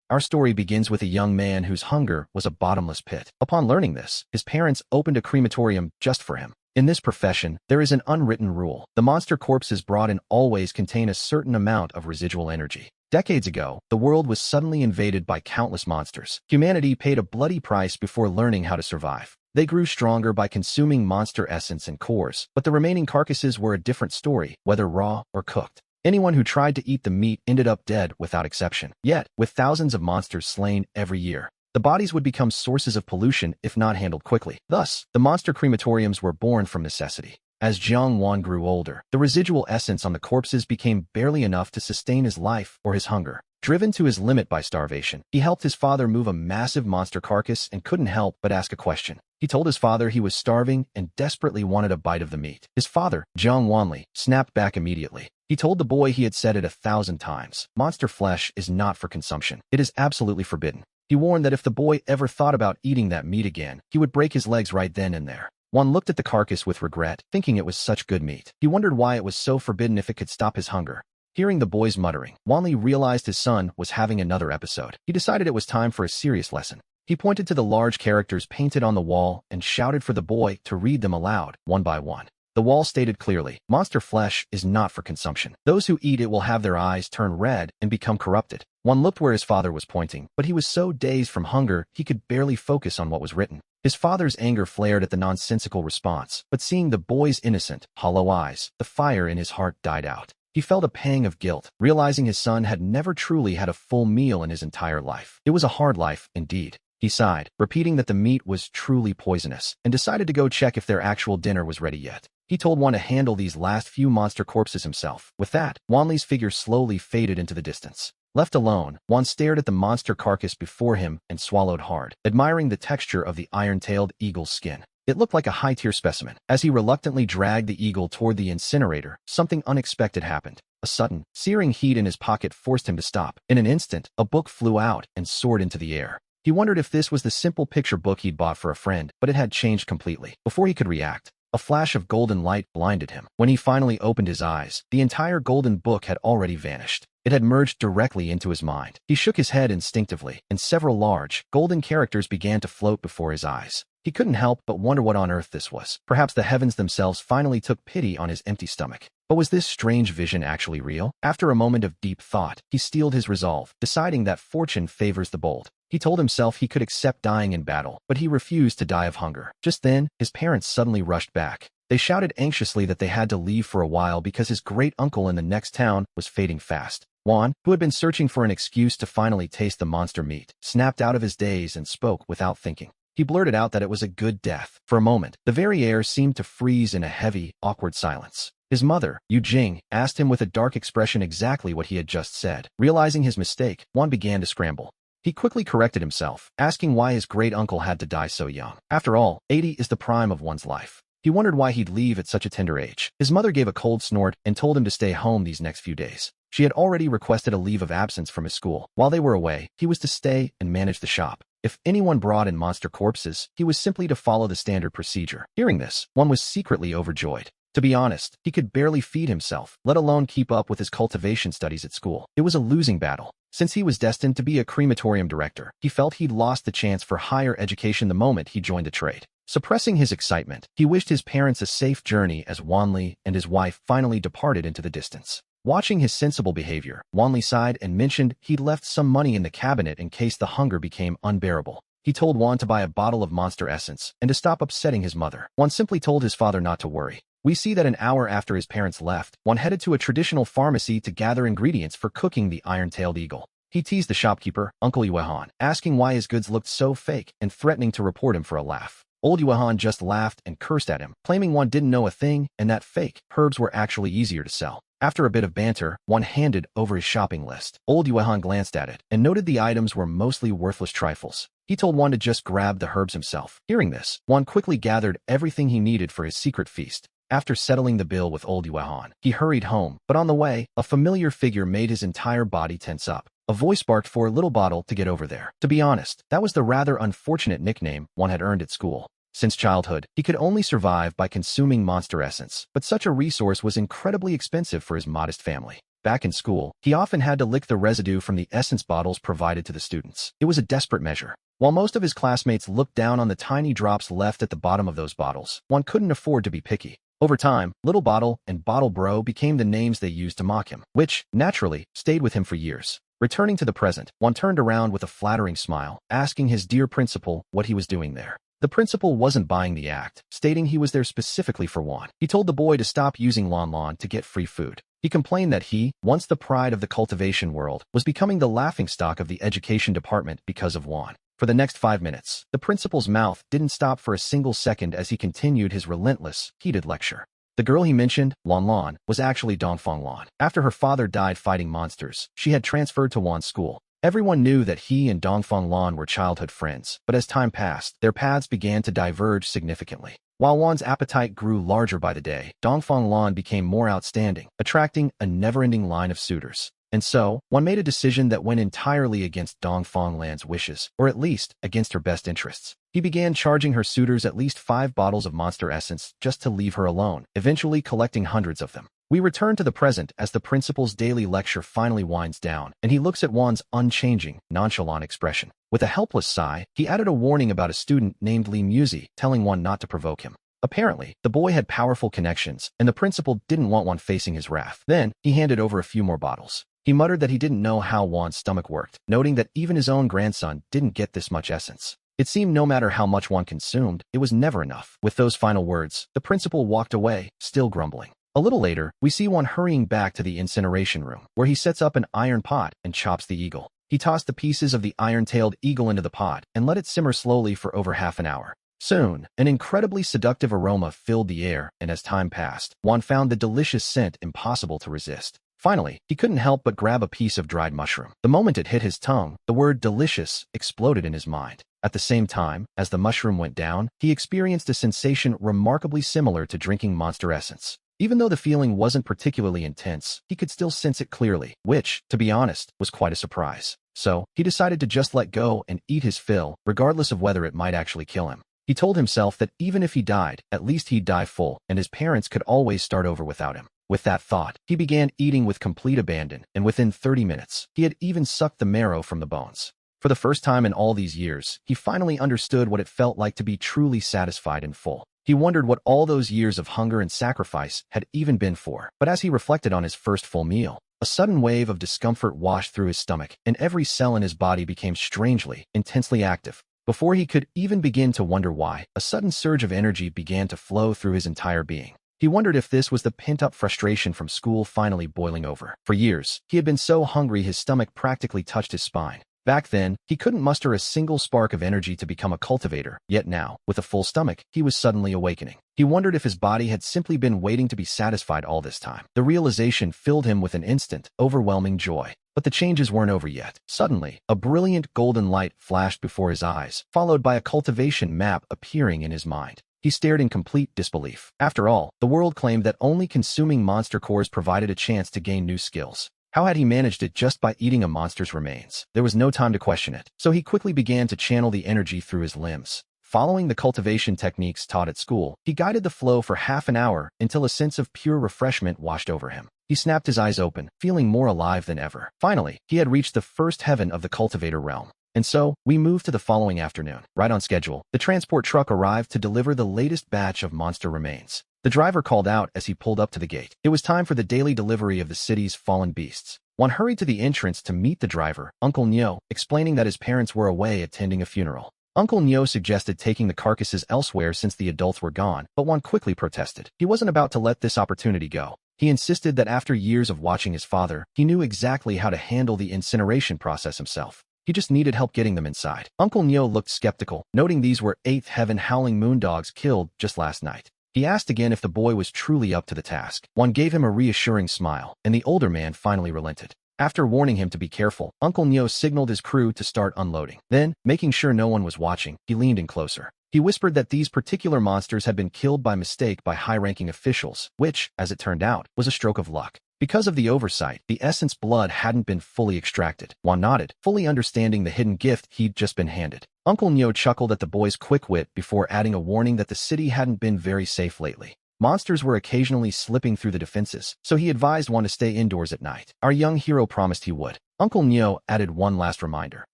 Our story begins with a young man whose hunger was a bottomless pit. Upon learning this, his parents opened a crematorium just for him. In this profession, there is an unwritten rule. The monster corpses brought in always contain a certain amount of residual energy. Decades ago, the world was suddenly invaded by countless monsters. Humanity paid a bloody price before learning how to survive. They grew stronger by consuming monster essence and cores, but the remaining carcasses were a different story, whether raw or cooked. Anyone who tried to eat the meat ended up dead without exception. Yet, with thousands of monsters slain every year, the bodies would become sources of pollution if not handled quickly. Thus, the monster crematoriums were born from necessity. As Jiang Wan grew older, the residual essence on the corpses became barely enough to sustain his life or his hunger. Driven to his limit by starvation, he helped his father move a massive monster carcass and couldn't help but ask a question. He told his father he was starving and desperately wanted a bite of the meat. His father, Jiang Wanli, snapped back immediately. He told the boy he had said it 1,000 times. Monster flesh is not for consumption. It is absolutely forbidden. He warned that if the boy ever thought about eating that meat again, he would break his legs right then and there. Wan looked at the carcass with regret, thinking it was such good meat. He wondered why it was so forbidden if it could stop his hunger. Hearing the boy's muttering, Wanli realized his son was having another episode. He decided it was time for a serious lesson. He pointed to the large characters painted on the wall and shouted for the boy to read them aloud, one by one. The wall stated clearly, monster flesh is not for consumption. Those who eat it will have their eyes turn red and become corrupted. Wan looked where his father was pointing, but he was so dazed from hunger he could barely focus on what was written. His father's anger flared at the nonsensical response, but seeing the boy's innocent, hollow eyes, the fire in his heart died out. He felt a pang of guilt, realizing his son had never truly had a full meal in his entire life. It was a hard life, indeed. He sighed, repeating that the meat was truly poisonous, and decided to go check if their actual dinner was ready yet. He told Wan to handle these last few monster corpses himself. With that, Wanli's figure slowly faded into the distance. Left alone, Wan stared at the monster carcass before him and swallowed hard, admiring the texture of the iron-tailed eagle's skin. It looked like a high-tier specimen. As he reluctantly dragged the eagle toward the incinerator, something unexpected happened. A sudden, searing heat in his pocket forced him to stop. In an instant, a book flew out and soared into the air. He wondered if this was the simple picture book he'd bought for a friend, but it had changed completely. Before he could react, a flash of golden light blinded him. When he finally opened his eyes, the entire golden book had already vanished. It had merged directly into his mind. He shook his head instinctively, and several large, golden characters began to float before his eyes. He couldn't help but wonder what on earth this was. Perhaps the heavens themselves finally took pity on his empty stomach. But was this strange vision actually real? After a moment of deep thought, he steeled his resolve, deciding that fortune favors the bold. He told himself he could accept dying in battle, but he refused to die of hunger. Just then, his parents suddenly rushed back. They shouted anxiously that they had to leave for a while because his great-uncle in the next town was fading fast. Wan, who had been searching for an excuse to finally taste the monster meat, snapped out of his daze and spoke without thinking. He blurted out that it was a good death. For a moment, the very air seemed to freeze in a heavy, awkward silence. His mother, Yu Jing, asked him with a dark expression exactly what he had just said. Realizing his mistake, Wan began to scramble. He quickly corrected himself, asking why his great-uncle had to die so young. After all, 80 is the prime of one's life. He wondered why he'd leave at such a tender age. His mother gave a cold snort and told him to stay home these next few days. She had already requested a leave of absence from his school. While they were away, he was to stay and manage the shop. If anyone brought in monster corpses, he was simply to follow the standard procedure. Hearing this, one was secretly overjoyed. To be honest, he could barely feed himself, let alone keep up with his cultivation studies at school. It was a losing battle. Since he was destined to be a crematorium director, he felt he'd lost the chance for higher education the moment he joined the trade. Suppressing his excitement, he wished his parents a safe journey as Wanli and his wife finally departed into the distance. Watching his sensible behavior, Wanli sighed and mentioned he'd left some money in the cabinet in case the hunger became unbearable. He told Wan to buy a bottle of monster essence and to stop upsetting his mother. Wan simply told his father not to worry. We see that an hour after his parents left, Wan headed to a traditional pharmacy to gather ingredients for cooking the iron-tailed eagle. He teased the shopkeeper, Uncle Yuehan, asking why his goods looked so fake and threatening to report him for a laugh. Old Yuehan just laughed and cursed at him, claiming Wan didn't know a thing and that fake herbs were actually easier to sell. After a bit of banter, Wan handed over his shopping list. Old Yuehan glanced at it and noted the items were mostly worthless trifles. He told Wan to just grab the herbs himself. Hearing this, Wan quickly gathered everything he needed for his secret feast. After settling the bill with old Yuehan, he hurried home, but on the way, a familiar figure made his entire body tense up. A voice barked for a little bottle to get over there. To be honest, that was the rather unfortunate nickname Wan had earned at school. Since childhood, he could only survive by consuming monster essence, but such a resource was incredibly expensive for his modest family. Back in school, he often had to lick the residue from the essence bottles provided to the students. It was a desperate measure. While most of his classmates looked down on the tiny drops left at the bottom of those bottles, one couldn't afford to be picky. Over time, Little Bottle and Bottle Bro became the names they used to mock him, which, naturally, stayed with him for years. Returning to the present, one turned around with a flattering smile, asking his dear principal what he was doing there. The principal wasn't buying the act, stating he was there specifically for Juan. He told the boy to stop using Lon Lon to get free food. He complained that he, once the pride of the cultivation world, was becoming the laughingstock of the education department because of Juan. For the next 5 minutes, the principal's mouth didn't stop for a single second as he continued his relentless, heated lecture. The girl he mentioned, Lon Lon, was actually Dongfang Lon. After her father died fighting monsters, she had transferred to Juan's school. Everyone knew that he and Dongfang Lon were childhood friends, but as time passed, their paths began to diverge significantly. While Juan's appetite grew larger by the day, Dongfang Lon became more outstanding, attracting a never-ending line of suitors. And so, one made a decision that went entirely against Dongfang Lan's wishes, or at least, against her best interests. He began charging her suitors at least 5 bottles of Monster Essence just to leave her alone, eventually collecting hundreds of them. We return to the present as the principal's daily lecture finally winds down, and he looks at Juan's unchanging, nonchalant expression. With a helpless sigh, he added a warning about a student named Li Muzi, telling Juan not to provoke him. Apparently, the boy had powerful connections, and the principal didn't want Juan facing his wrath. Then, he handed over a few more bottles. He muttered that he didn't know how Juan's stomach worked, noting that even his own grandson didn't get this much essence. It seemed no matter how much Juan consumed, it was never enough. With those final words, the principal walked away, still grumbling. A little later, we see Juan hurrying back to the incineration room, where he sets up an iron pot and chops the eagle. He tossed the pieces of the iron-tailed eagle into the pot and let it simmer slowly for over half an hour. Soon, an incredibly seductive aroma filled the air, and as time passed, Juan found the delicious scent impossible to resist. Finally, he couldn't help but grab a piece of dried mushroom. The moment it hit his tongue, the word delicious exploded in his mind. At the same time, as the mushroom went down, he experienced a sensation remarkably similar to drinking Monster Essence. Even though the feeling wasn't particularly intense, he could still sense it clearly, which, to be honest, was quite a surprise. So, he decided to just let go and eat his fill, regardless of whether it might actually kill him. He told himself that even if he died, at least he'd die full, and his parents could always start over without him. With that thought, he began eating with complete abandon, and within 30 minutes, he had even sucked the marrow from the bones. For the first time in all these years, he finally understood what it felt like to be truly satisfied and full. He wondered what all those years of hunger and sacrifice had even been for. But as he reflected on his first full meal, a sudden wave of discomfort washed through his stomach, and every cell in his body became strangely, intensely active. Before he could even begin to wonder why, a sudden surge of energy began to flow through his entire being. He wondered if this was the pent-up frustration from school finally boiling over. For years, he had been so hungry his stomach practically touched his spine. Back then, he couldn't muster a single spark of energy to become a cultivator, yet now, with a full stomach, he was suddenly awakening. He wondered if his body had simply been waiting to be satisfied all this time. The realization filled him with an instant, overwhelming joy. But the changes weren't over yet. Suddenly, a brilliant golden light flashed before his eyes, followed by a cultivation map appearing in his mind. He stared in complete disbelief. After all, the world claimed that only consuming monster cores provided a chance to gain new skills. How had he managed it just by eating a monster's remains? There was no time to question it, so he quickly began to channel the energy through his limbs. Following the cultivation techniques taught at school, he guided the flow for half an hour until a sense of pure refreshment washed over him. He snapped his eyes open, feeling more alive than ever. Finally, he had reached the first heaven of the cultivator realm. And so, we moved to the following afternoon. Right on schedule, the transport truck arrived to deliver the latest batch of monster remains. The driver called out as he pulled up to the gate. It was time for the daily delivery of the city's fallen beasts. One hurried to the entrance to meet the driver, Uncle Nyo, explaining that his parents were away attending a funeral. Uncle Nyo suggested taking the carcasses elsewhere since the adults were gone, but Juan quickly protested. He wasn't about to let this opportunity go. He insisted that after years of watching his father, he knew exactly how to handle the incineration process himself. He just needed help getting them inside. Uncle Nyo looked skeptical, noting these were 8th Heaven Howling Moondogs killed just last night. He asked again if the boy was truly up to the task. One gave him a reassuring smile, and the older man finally relented. After warning him to be careful, Uncle Nyo signaled his crew to start unloading. Then, making sure no one was watching, he leaned in closer. He whispered that these particular monsters had been killed by mistake by high-ranking officials, which, as it turned out, was a stroke of luck. Because of the oversight, the essence blood hadn't been fully extracted. Juan nodded, fully understanding the hidden gift he'd just been handed. Uncle Nyo chuckled at the boy's quick wit before adding a warning that the city hadn't been very safe lately. Monsters were occasionally slipping through the defenses, so he advised one to stay indoors at night. Our young hero promised he would. Uncle Neo added one last reminder.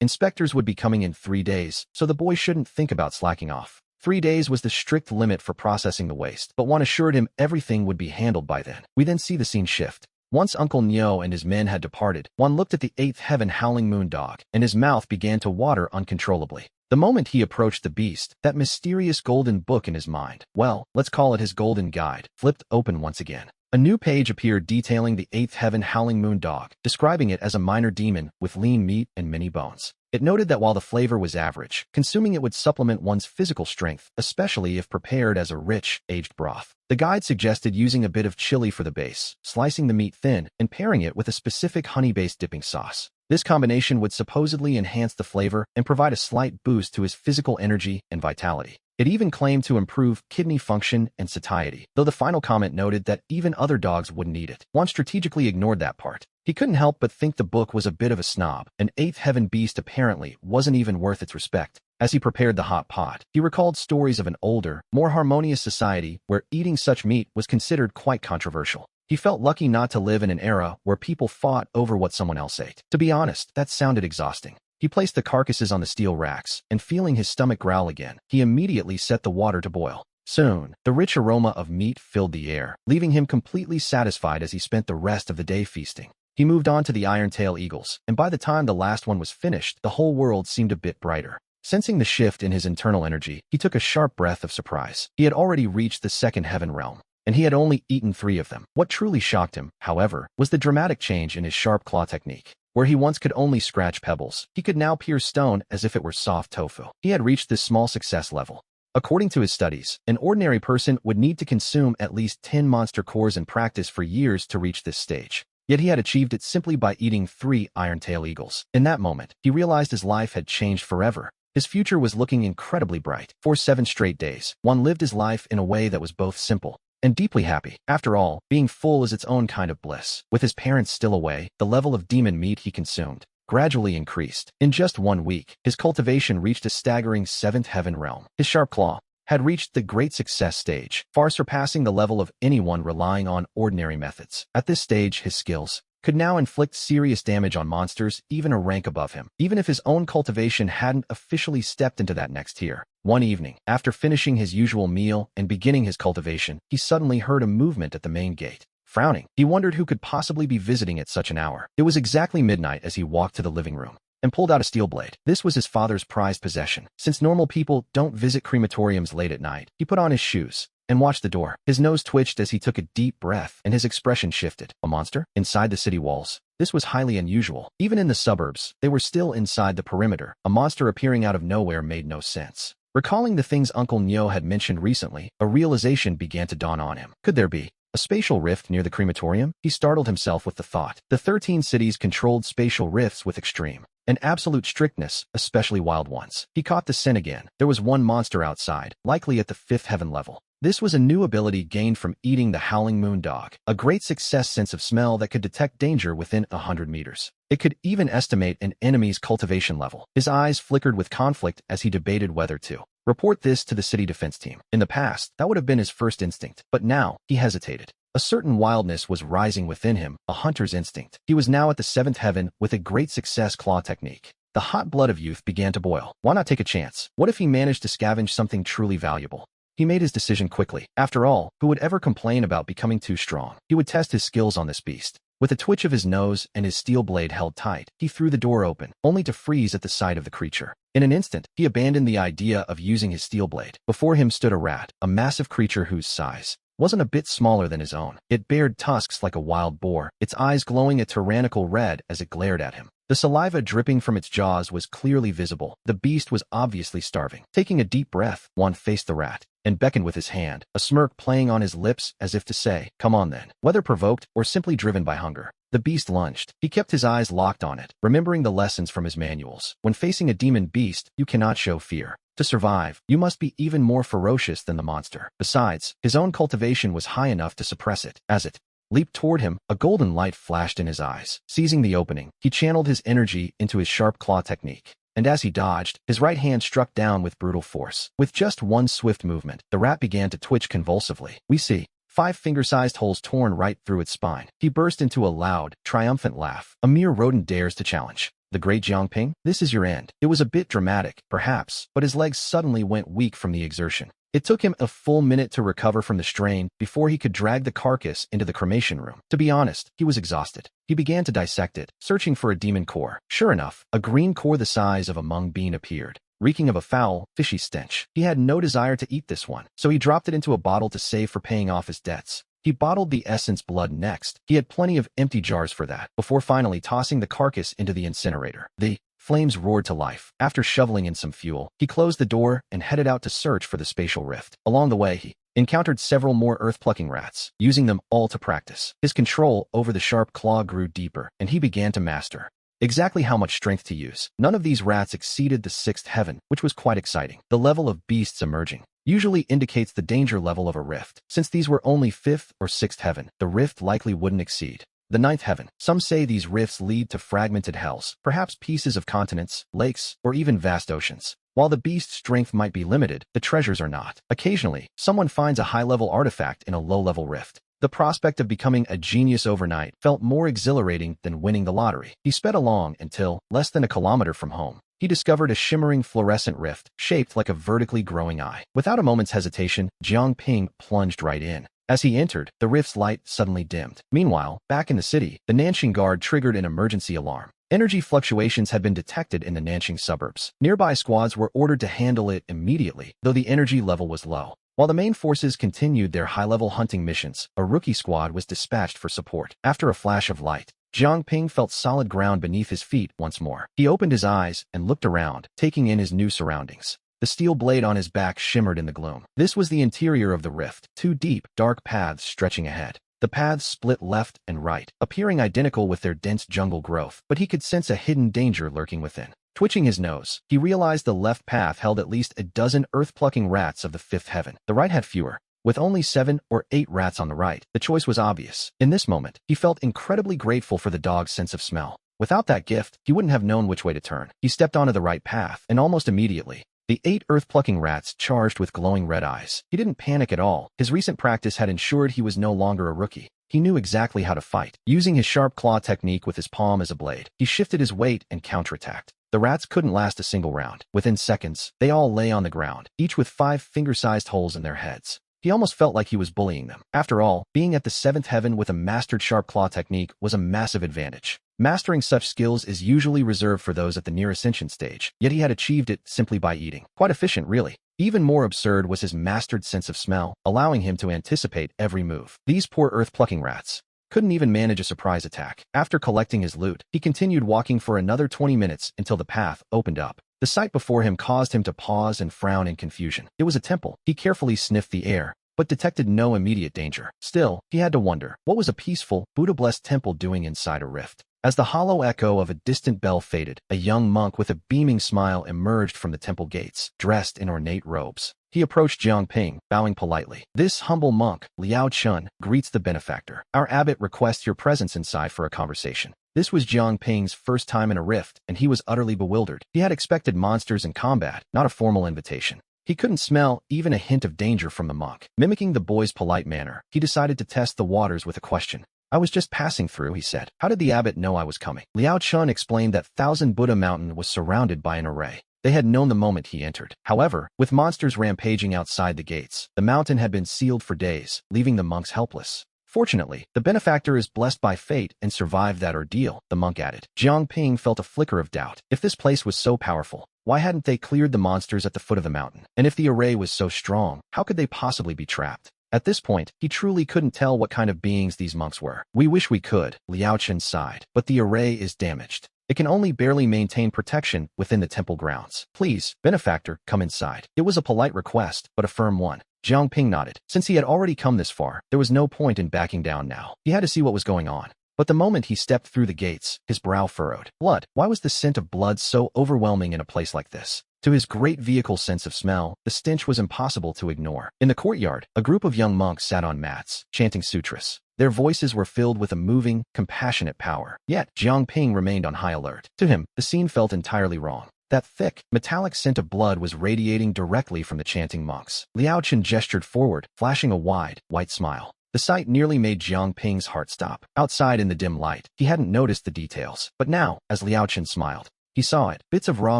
Inspectors would be coming in 3 days, so the boy shouldn't think about slacking off. 3 days was the strict limit for processing the waste, but one assured him everything would be handled by then. We then see the scene shift. Once Uncle Neo and his men had departed, one looked at the 8th heaven howling moon dog, and his mouth began to water uncontrollably. The moment he approached the beast, that mysterious golden book in his mind, well, let's call it his golden guide, flipped open once again. A new page appeared detailing the 8th heaven howling moon dog, describing it as a minor demon with lean meat and many bones. It noted that while the flavor was average, consuming it would supplement one's physical strength, especially if prepared as a rich, aged broth. The guide suggested using a bit of chili for the base, slicing the meat thin, and pairing it with a specific honey-based dipping sauce. This combination would supposedly enhance the flavor and provide a slight boost to his physical energy and vitality. It even claimed to improve kidney function and satiety, though the final comment noted that even other dogs wouldn't eat it. One strategically ignored that part. He couldn't help but think the book was a bit of a snob. An 8th heaven beast apparently wasn't even worth its respect. As he prepared the hot pot, he recalled stories of an older, more harmonious society where eating such meat was considered quite controversial. He felt lucky not to live in an era where people fought over what someone else ate. To be honest, that sounded exhausting. He placed the carcasses on the steel racks, and feeling his stomach growl again, he immediately set the water to boil. Soon, the rich aroma of meat filled the air, leaving him completely satisfied as he spent the rest of the day feasting. He moved on to the iron-tail eagles, and by the time the last one was finished, the whole world seemed a bit brighter. Sensing the shift in his internal energy, he took a sharp breath of surprise. He had already reached the 2nd heaven realm, and he had only eaten 3 of them. What truly shocked him, however, was the dramatic change in his sharp claw technique. Where he once could only scratch pebbles, he could now pierce stone as if it were soft tofu. He had reached this small success level. According to his studies, an ordinary person would need to consume at least 10 monster cores in practice for years to reach this stage. Yet he had achieved it simply by eating 3 iron-tail eagles. In that moment, he realized his life had changed forever. His future was looking incredibly bright. For 7 straight days, one lived his life in a way that was both simple and deeply happy. After all, being full is its own kind of bliss. With his parents still away, the level of demon meat he consumed gradually increased. In just 1 week, his cultivation reached a staggering 7th heaven realm. His sharp claw had reached the great success stage, far surpassing the level of anyone relying on ordinary methods. At this stage, his skills could now inflict serious damage on monsters even a rank above him, even if his own cultivation hadn't officially stepped into that next tier. One evening, after finishing his usual meal and beginning his cultivation, he suddenly heard a movement at the main gate. Frowning, he wondered who could possibly be visiting at such an hour. It was exactly midnight as he walked to the living room and pulled out a steel blade. This was his father's prized possession. Since normal people don't visit crematoriums late at night, he put on his shoes and watched the door. His nose twitched as he took a deep breath, and his expression shifted. A monster? Inside the city walls? This was highly unusual. Even in the suburbs, they were still inside the perimeter. A monster appearing out of nowhere made no sense. Recalling the things Uncle Neo had mentioned recently, a realization began to dawn on him. Could there be a spatial rift near the crematorium? He startled himself with the thought. The 13 cities controlled spatial rifts with extreme and absolute strictness, especially wild ones. He caught the scent again. There was one monster outside, likely at the 5th heaven level. This was a new ability gained from eating the howling moon dog, a great success sense of smell that could detect danger within 100 meters. It could even estimate an enemy's cultivation level. His eyes flickered with conflict as he debated whether to report this to the city defense team. In the past, that would have been his first instinct, but now he hesitated. A certain wildness was rising within him, a hunter's instinct. He was now at the 7th heaven with a great success claw technique. The hot blood of youth began to boil. Why not take a chance? What if he managed to scavenge something truly valuable? He made his decision quickly. After all, who would ever complain about becoming too strong? He would test his skills on this beast. With a twitch of his nose and his steel blade held tight, he threw the door open, only to freeze at the sight of the creature. In an instant, he abandoned the idea of using his steel blade. Before him stood a rat, a massive creature whose size wasn't a bit smaller than his own. It bared tusks like a wild boar, its eyes glowing a tyrannical red as it glared at him. The saliva dripping from its jaws was clearly visible. The beast was obviously starving. Taking a deep breath, one faced the rat and beckoned with his hand, a smirk playing on his lips as if to say, "Come on then." Whether provoked or simply driven by hunger, the beast lunged. He kept his eyes locked on it, remembering the lessons from his manuals. When facing a demon beast, you cannot show fear. To survive, you must be even more ferocious than the monster. Besides, his own cultivation was high enough to suppress it. As it leaped toward him, a golden light flashed in his eyes. Seizing the opening, he channeled his energy into his sharp claw technique. And as he dodged, his right hand struck down with brutal force. With just one swift movement, the rat began to twitch convulsively. We see 5 finger-sized holes torn right through its spine. He burst into a loud, triumphant laugh. A mere rodent dares to challenge the great Jiangping? This is your end. It was a bit dramatic, perhaps, but his legs suddenly went weak from the exertion. It took him a full minute to recover from the strain before he could drag the carcass into the cremation room. To be honest, he was exhausted. He began to dissect it, searching for a demon core. Sure enough, a green core the size of a mung bean appeared, reeking of a foul, fishy stench. He had no desire to eat this one, so he dropped it into a bottle to save for paying off his debts. He bottled the essence blood next. He had plenty of empty jars for that, before finally tossing the carcass into the incinerator. The flames roared to life. After shoveling in some fuel, he closed the door and headed out to search for the spatial rift. Along the way, he encountered several more earth-plucking rats, using them all to practice. His control over the sharp claw grew deeper, and he began to master exactly how much strength to use. None of these rats exceeded the 6th heaven, which was quite exciting. The level of beasts emerging usually indicates the danger level of a rift. Since these were only 5th or 6th heaven, the rift likely wouldn't exceed the 9th heaven. Some say these rifts lead to fragmented hells, perhaps pieces of continents, lakes, or even vast oceans. While the beast's strength might be limited, the treasures are not. Occasionally, someone finds a high-level artifact in a low-level rift. The prospect of becoming a genius overnight felt more exhilarating than winning the lottery. He sped along until, less than a kilometer from home, he discovered a shimmering fluorescent rift shaped like a vertically growing eye. Without a moment's hesitation, Jiangping plunged right in. As he entered, the rift's light suddenly dimmed. Meanwhile, back in the city, the Nanxing guard triggered an emergency alarm. Energy fluctuations had been detected in the Nanxing suburbs. Nearby squads were ordered to handle it immediately, though the energy level was low. While the main forces continued their high-level hunting missions, a rookie squad was dispatched for support. After a flash of light, Jiangping felt solid ground beneath his feet once more. He opened his eyes and looked around, taking in his new surroundings. The steel blade on his back shimmered in the gloom. This was the interior of the rift, 2 deep, dark paths stretching ahead. The paths split left and right, appearing identical with their dense jungle growth, but he could sense a hidden danger lurking within. Twitching his nose, he realized the left path held at least a dozen earth-plucking rats of the 5th heaven. The right had fewer, with only 7 or 8 rats on the right. The choice was obvious. In this moment, he felt incredibly grateful for the dog's sense of smell. Without that gift, he wouldn't have known which way to turn. He stepped onto the right path, and almost immediately, the 8 earth-plucking rats charged with glowing red eyes. He didn't panic at all. His recent practice had ensured he was no longer a rookie. He knew exactly how to fight. Using his sharp claw technique with his palm as a blade, he shifted his weight and counterattacked. The rats couldn't last a single round. Within seconds, they all lay on the ground, each with 5 finger-sized holes in their heads. He almost felt like he was bullying them. After all, being at the 7th heaven with a mastered sharp claw technique was a massive advantage. Mastering such skills is usually reserved for those at the near ascension stage, yet he had achieved it simply by eating. Quite efficient, really. Even more absurd was his mastered sense of smell, allowing him to anticipate every move. These poor earth-plucking rats couldn't even manage a surprise attack. After collecting his loot, he continued walking for another 20 minutes until the path opened up. The sight before him caused him to pause and frown in confusion. It was a temple. He carefully sniffed the air, but detected no immediate danger. Still, he had to wonder, what was a peaceful, Buddha-blessed temple doing inside a rift? As the hollow echo of a distant bell faded, a young monk with a beaming smile emerged from the temple gates, dressed in ornate robes. He approached Jiangping, bowing politely. This humble monk, Liao Chun, greets the benefactor. Our abbot requests your presence inside for a conversation. This was Jiangping's first time in a rift, and he was utterly bewildered. He had expected monsters and combat, not a formal invitation. He couldn't smell even a hint of danger from the monk. Mimicking the boy's polite manner, he decided to test the waters with a question. I was just passing through, he said. How did the abbot know I was coming? Liao Chun explained that Thousand Buddha Mountain was surrounded by an array. They had known the moment he entered. However, with monsters rampaging outside the gates, the mountain had been sealed for days, leaving the monks helpless. Fortunately, the benefactor is blessed by fate and survived that ordeal, the monk added. Jiangping felt a flicker of doubt. If this place was so powerful, why hadn't they cleared the monsters at the foot of the mountain? And if the array was so strong, how could they possibly be trapped? At this point, he truly couldn't tell what kind of beings these monks were. We wish we could, Liao Chen sighed, but the array is damaged. It can only barely maintain protection within the temple grounds. Please, benefactor, come inside. It was a polite request, but a firm one. Jiangping nodded. Since he had already come this far, there was no point in backing down now. He had to see what was going on. But the moment he stepped through the gates, his brow furrowed. Blood. Why was the scent of blood so overwhelming in a place like this? To his great vehicle sense of smell, the stench was impossible to ignore. In the courtyard, a group of young monks sat on mats, chanting sutras. Their voices were filled with a moving, compassionate power. Yet, Jiangping remained on high alert. To him, the scene felt entirely wrong. That thick, metallic scent of blood was radiating directly from the chanting monks. Liao Chen gestured forward, flashing a wide, white smile. The sight nearly made Jiang Ping's heart stop. Outside in the dim light, he hadn't noticed the details. But now, as Liao Chen smiled, he saw it. Bits of raw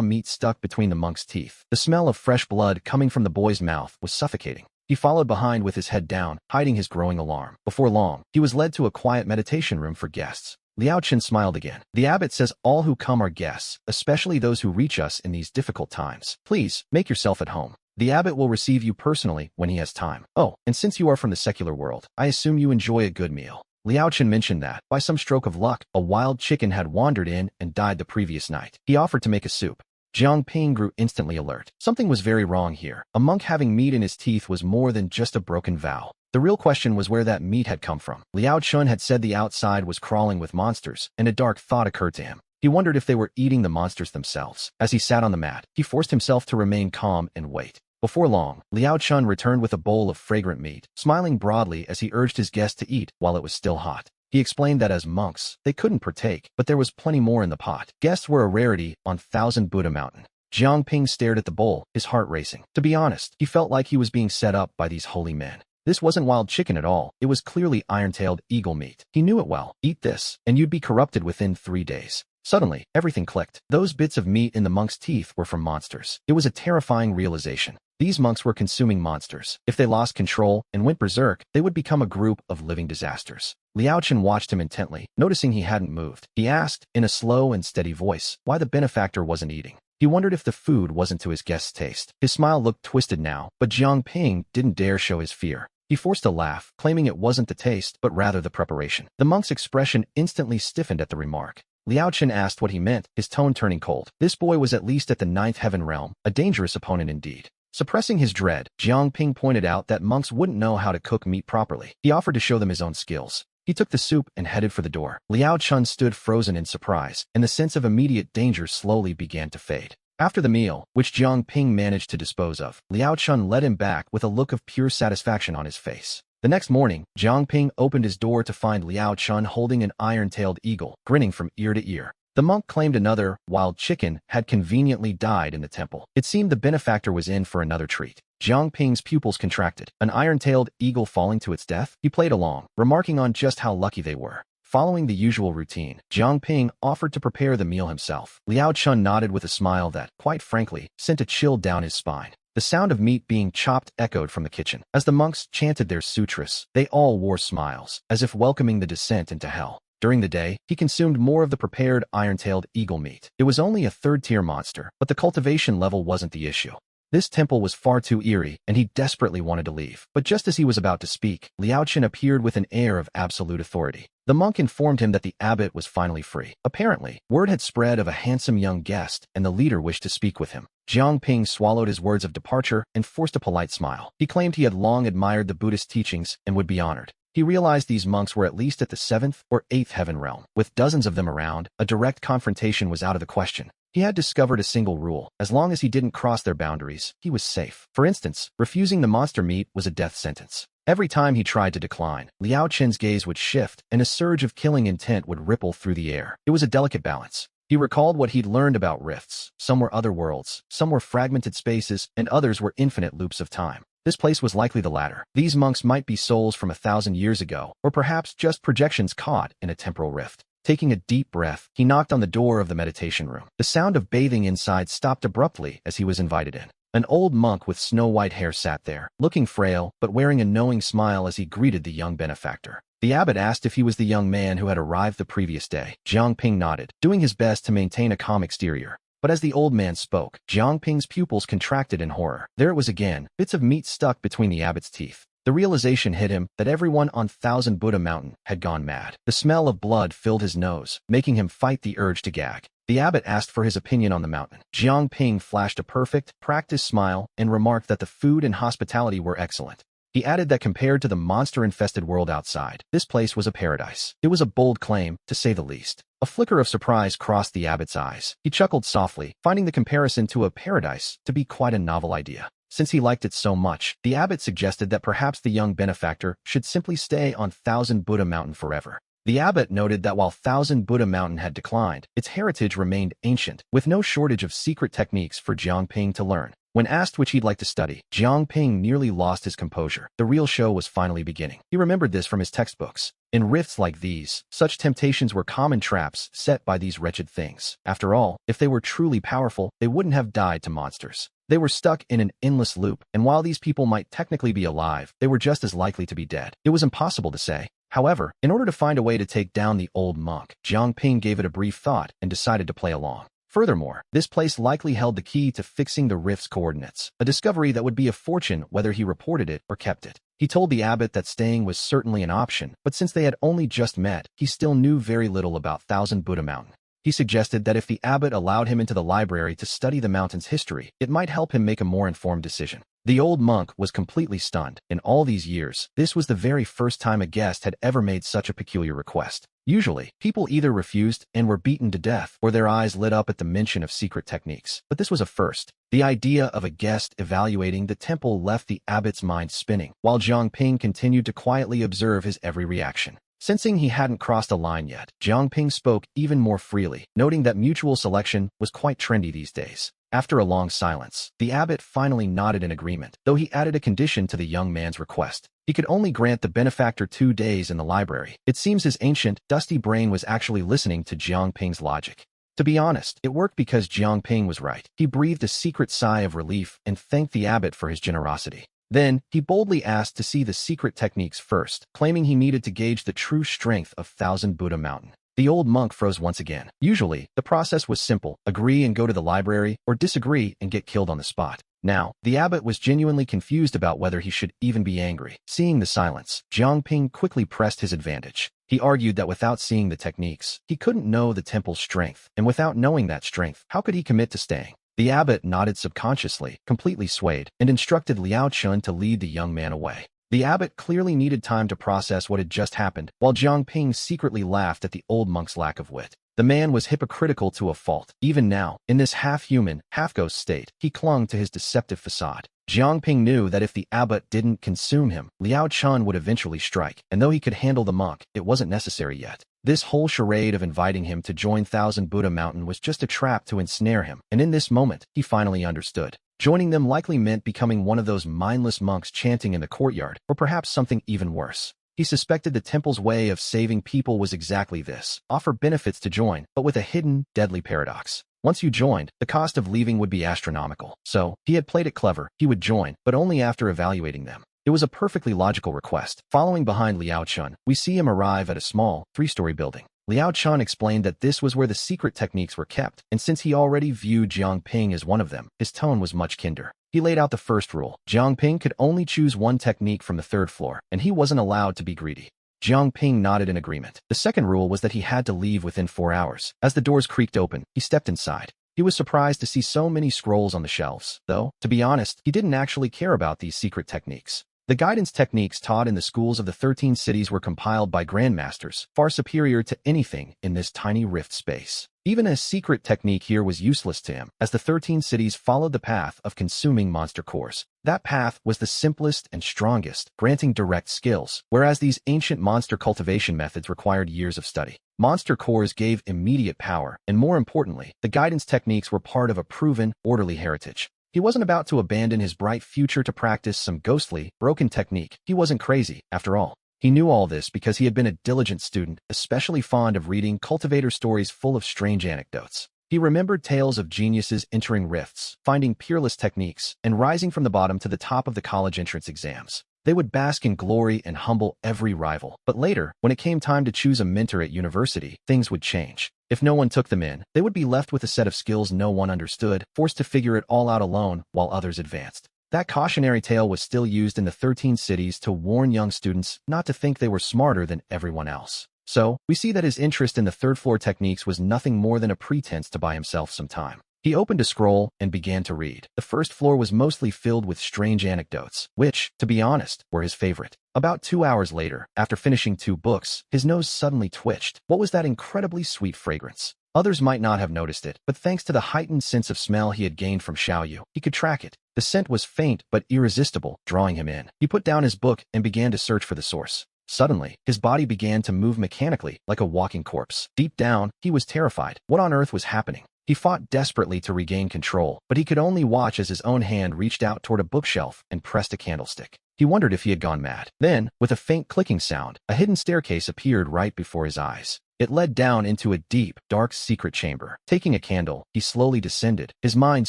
meat stuck between the monk's teeth. The smell of fresh blood coming from the boy's mouth was suffocating. He followed behind with his head down, hiding his growing alarm. Before long, he was led to a quiet meditation room for guests. Liao Chen smiled again. The abbot says all who come are guests, especially those who reach us in these difficult times. Please, make yourself at home. The abbot will receive you personally when he has time. Oh, and since you are from the secular world, I assume you enjoy a good meal. Liao Chen mentioned that, by some stroke of luck, a wild chicken had wandered in and died the previous night. He offered to make a soup. Jiang Ping grew instantly alert. Something was very wrong here. A monk having meat in his teeth was more than just a broken vow. The real question was where that meat had come from. Liao Chen had said the outside was crawling with monsters, and a dark thought occurred to him. He wondered if they were eating the monsters themselves. As he sat on the mat, he forced himself to remain calm and wait. Before long, Liao Chen returned with a bowl of fragrant meat, smiling broadly as he urged his guests to eat while it was still hot. He explained that as monks, they couldn't partake, but there was plenty more in the pot. Guests were a rarity on Thousand Buddha Mountain. Jiang Ping stared at the bowl, his heart racing. To be honest, he felt like he was being set up by these holy men. This wasn't wild chicken at all. It was clearly iron-tailed eagle meat. He knew it well. Eat this, and you'd be corrupted within 3 days. Suddenly, everything clicked. Those bits of meat in the monk's teeth were from monsters. It was a terrifying realization. These monks were consuming monsters. If they lost control and went berserk, they would become a group of living disasters. Liao Chen watched him intently, noticing he hadn't moved. He asked, in a slow and steady voice, why the benefactor wasn't eating. He wondered if the food wasn't to his guest's taste. His smile looked twisted now, but Jiang Ping didn't dare show his fear. He forced a laugh, claiming it wasn't the taste, but rather the preparation. The monk's expression instantly stiffened at the remark. Liao Chen asked what he meant, his tone turning cold. This boy was at least at the 9th heaven realm, a dangerous opponent indeed. Suppressing his dread, Jiang Ping pointed out that monks wouldn't know how to cook meat properly. He offered to show them his own skills. He took the soup and headed for the door. Liao Chen stood frozen in surprise, and the sense of immediate danger slowly began to fade. After the meal, which Jiang Ping managed to dispose of, Liao Chen led him back with a look of pure satisfaction on his face. The next morning, Jiang Ping opened his door to find Liao Chen holding an iron-tailed eagle, grinning from ear to ear. The monk claimed another wild chicken had conveniently died in the temple. It seemed the benefactor was in for another treat. Jiang Ping's pupils contracted. An iron-tailed eagle falling to its death? He played along, remarking on just how lucky they were. Following the usual routine, Jiang Ping offered to prepare the meal himself. Liao Chen nodded with a smile that, quite frankly, sent a chill down his spine. The sound of meat being chopped echoed from the kitchen. As the monks chanted their sutras, they all wore smiles, as if welcoming the descent into hell. During the day, he consumed more of the prepared iron-tailed eagle meat. It was only a third-tier monster, but the cultivation level wasn't the issue. This temple was far too eerie, and he desperately wanted to leave. But just as he was about to speak, Liao Chen appeared with an air of absolute authority. The monk informed him that the abbot was finally free. Apparently, word had spread of a handsome young guest, and the leader wished to speak with him. Jiang Ping swallowed his words of departure and forced a polite smile. He claimed he had long admired the Buddhist teachings and would be honored. He realized these monks were at least at the 7th or 8th heaven realm. With dozens of them around, a direct confrontation was out of the question. He had discovered a single rule. As long as he didn't cross their boundaries, he was safe. For instance, refusing the monster meat was a death sentence. Every time he tried to decline, Liao Chen's gaze would shift, and a surge of killing intent would ripple through the air. It was a delicate balance. He recalled what he'd learned about rifts. Some were other worlds, some were fragmented spaces, and others were infinite loops of time. This place was likely the latter. These monks might be souls from 1,000 years ago, or perhaps just projections caught in a temporal rift. Taking a deep breath, he knocked on the door of the meditation room. The sound of bathing inside stopped abruptly as he was invited in. An old monk with snow-white hair sat there, looking frail, but wearing a knowing smile as he greeted the young benefactor. The abbot asked if he was the young man who had arrived the previous day. Jiang Ping nodded, doing his best to maintain a calm exterior. But as the old man spoke, Jiang Ping's pupils contracted in horror. There it was again, bits of meat stuck between the abbot's teeth. The realization hit him that everyone on Thousand Buddha Mountain had gone mad. The smell of blood filled his nose, making him fight the urge to gag. The abbot asked for his opinion on the mountain. Jiang Ping flashed a perfect, practiced smile and remarked that the food and hospitality were excellent. He added that compared to the monster-infested world outside, this place was a paradise. It was a bold claim, to say the least. A flicker of surprise crossed the abbot's eyes. He chuckled softly, finding the comparison to a paradise to be quite a novel idea. Since he liked it so much, the abbot suggested that perhaps the young benefactor should simply stay on Thousand Buddha Mountain forever. The abbot noted that while Thousand Buddha Mountain had declined, its heritage remained ancient, with no shortage of secret techniques for Jiang Ping to learn. When asked which he'd like to study, Jiang Ping nearly lost his composure. The real show was finally beginning. He remembered this from his textbooks. In rifts like these, such temptations were common traps set by these wretched things. After all, if they were truly powerful, they wouldn't have died to monsters. They were stuck in an endless loop, and while these people might technically be alive, they were just as likely to be dead. It was impossible to say. However, in order to find a way to take down the old monk, Jiang Ping gave it a brief thought and decided to play along. Furthermore, this place likely held the key to fixing the rift's coordinates, a discovery that would be a fortune whether he reported it or kept it. He told the abbot that staying was certainly an option, but since they had only just met, he still knew very little about Thousand Buddha Mountain. He suggested that if the abbot allowed him into the library to study the mountain's history, it might help him make a more informed decision. The old monk was completely stunned. In all these years, this was the very first time a guest had ever made such a peculiar request. Usually, people either refused and were beaten to death, or their eyes lit up at the mention of secret techniques. But this was a first. The idea of a guest evaluating the temple left the abbot's mind spinning, while Jiang Ping continued to quietly observe his every reaction. Sensing he hadn't crossed a line yet, Jiang Ping spoke even more freely, noting that mutual selection was quite trendy these days. After a long silence, the abbot finally nodded in agreement, though he added a condition to the young man's request. He could only grant the benefactor 2 days in the library. It seems his ancient, dusty brain was actually listening to Jiang Ping's logic. To be honest, it worked because Jiang Ping was right. He breathed a secret sigh of relief and thanked the abbot for his generosity. Then, he boldly asked to see the secret techniques first, claiming he needed to gauge the true strength of Thousand Buddha Mountain. The old monk froze once again. Usually, the process was simple: agree and go to the library, or disagree and get killed on the spot. Now, the abbot was genuinely confused about whether he should even be angry. Seeing the silence, Jiang Ping quickly pressed his advantage. He argued that without seeing the techniques, he couldn't know the temple's strength, and without knowing that strength, how could he commit to staying? The abbot nodded subconsciously, completely swayed, and instructed Liao Chun to lead the young man away. The abbot clearly needed time to process what had just happened, while Jiang Ping secretly laughed at the old monk's lack of wit. The man was hypocritical to a fault. Even now, in this half-human, half-ghost state, he clung to his deceptive facade. Jiang Ping knew that if the abbot didn't consume him, Liao Chun would eventually strike, and though he could handle the monk, it wasn't necessary yet. This whole charade of inviting him to join Thousand Buddha Mountain was just a trap to ensnare him, and in this moment, he finally understood. Joining them likely meant becoming one of those mindless monks chanting in the courtyard, or perhaps something even worse. He suspected the temple's way of saving people was exactly this: offer benefits to join, but with a hidden, deadly paradox. Once you joined, the cost of leaving would be astronomical. So, he had played it clever. He would join, but only after evaluating them. It was a perfectly logical request. Following behind Liao Chun, we see him arrive at a small, 3-story building. Liao Chun explained that this was where the secret techniques were kept, and since he already viewed Jiang Ping as one of them, his tone was much kinder. He laid out the first rule. Jiang Ping could only choose one technique from the 3rd floor, and he wasn't allowed to be greedy. Jiang Ping nodded in agreement. The second rule was that he had to leave within 4 hours. As the doors creaked open, he stepped inside. He was surprised to see so many scrolls on the shelves, though, to be honest, he didn't actually care about these secret techniques. The guidance techniques taught in the schools of the 13 cities were compiled by grandmasters, far superior to anything in this tiny rift space. Even a secret technique here was useless to him, as the 13 cities followed the path of consuming monster cores. That path was the simplest and strongest, granting direct skills, whereas these ancient monster cultivation methods required years of study. Monster cores gave immediate power, and more importantly, the guidance techniques were part of a proven, orderly heritage. He wasn't about to abandon his bright future to practice some ghostly, broken technique. He wasn't crazy, after all. He knew all this because he had been a diligent student, especially fond of reading cultivator stories full of strange anecdotes. He remembered tales of geniuses entering rifts, finding peerless techniques, and rising from the bottom to the top of the college entrance exams. They would bask in glory and humble every rival. But later, when it came time to choose a mentor at university, things would change. If no one took them in, they would be left with a set of skills no one understood, forced to figure it all out alone while others advanced. That cautionary tale was still used in the 13 cities to warn young students not to think they were smarter than everyone else. So, we see that his interest in the 3rd floor techniques was nothing more than a pretense to buy himself some time. He opened a scroll and began to read. The 1st floor was mostly filled with strange anecdotes, which, to be honest, were his favorite. About 2 hours later, after finishing 2 books, his nose suddenly twitched. What was that incredibly sweet fragrance? Others might not have noticed it, but thanks to the heightened sense of smell he had gained from Xiaoyu, he could track it. The scent was faint but irresistible, drawing him in. He put down his book and began to search for the source. Suddenly, his body began to move mechanically, like a walking corpse. Deep down, he was terrified. What on earth was happening? He fought desperately to regain control, but he could only watch as his own hand reached out toward a bookshelf and pressed a candlestick. He wondered if he had gone mad. Then, with a faint clicking sound, a hidden staircase appeared right before his eyes. It led down into a deep, dark secret chamber. Taking a candle, he slowly descended, his mind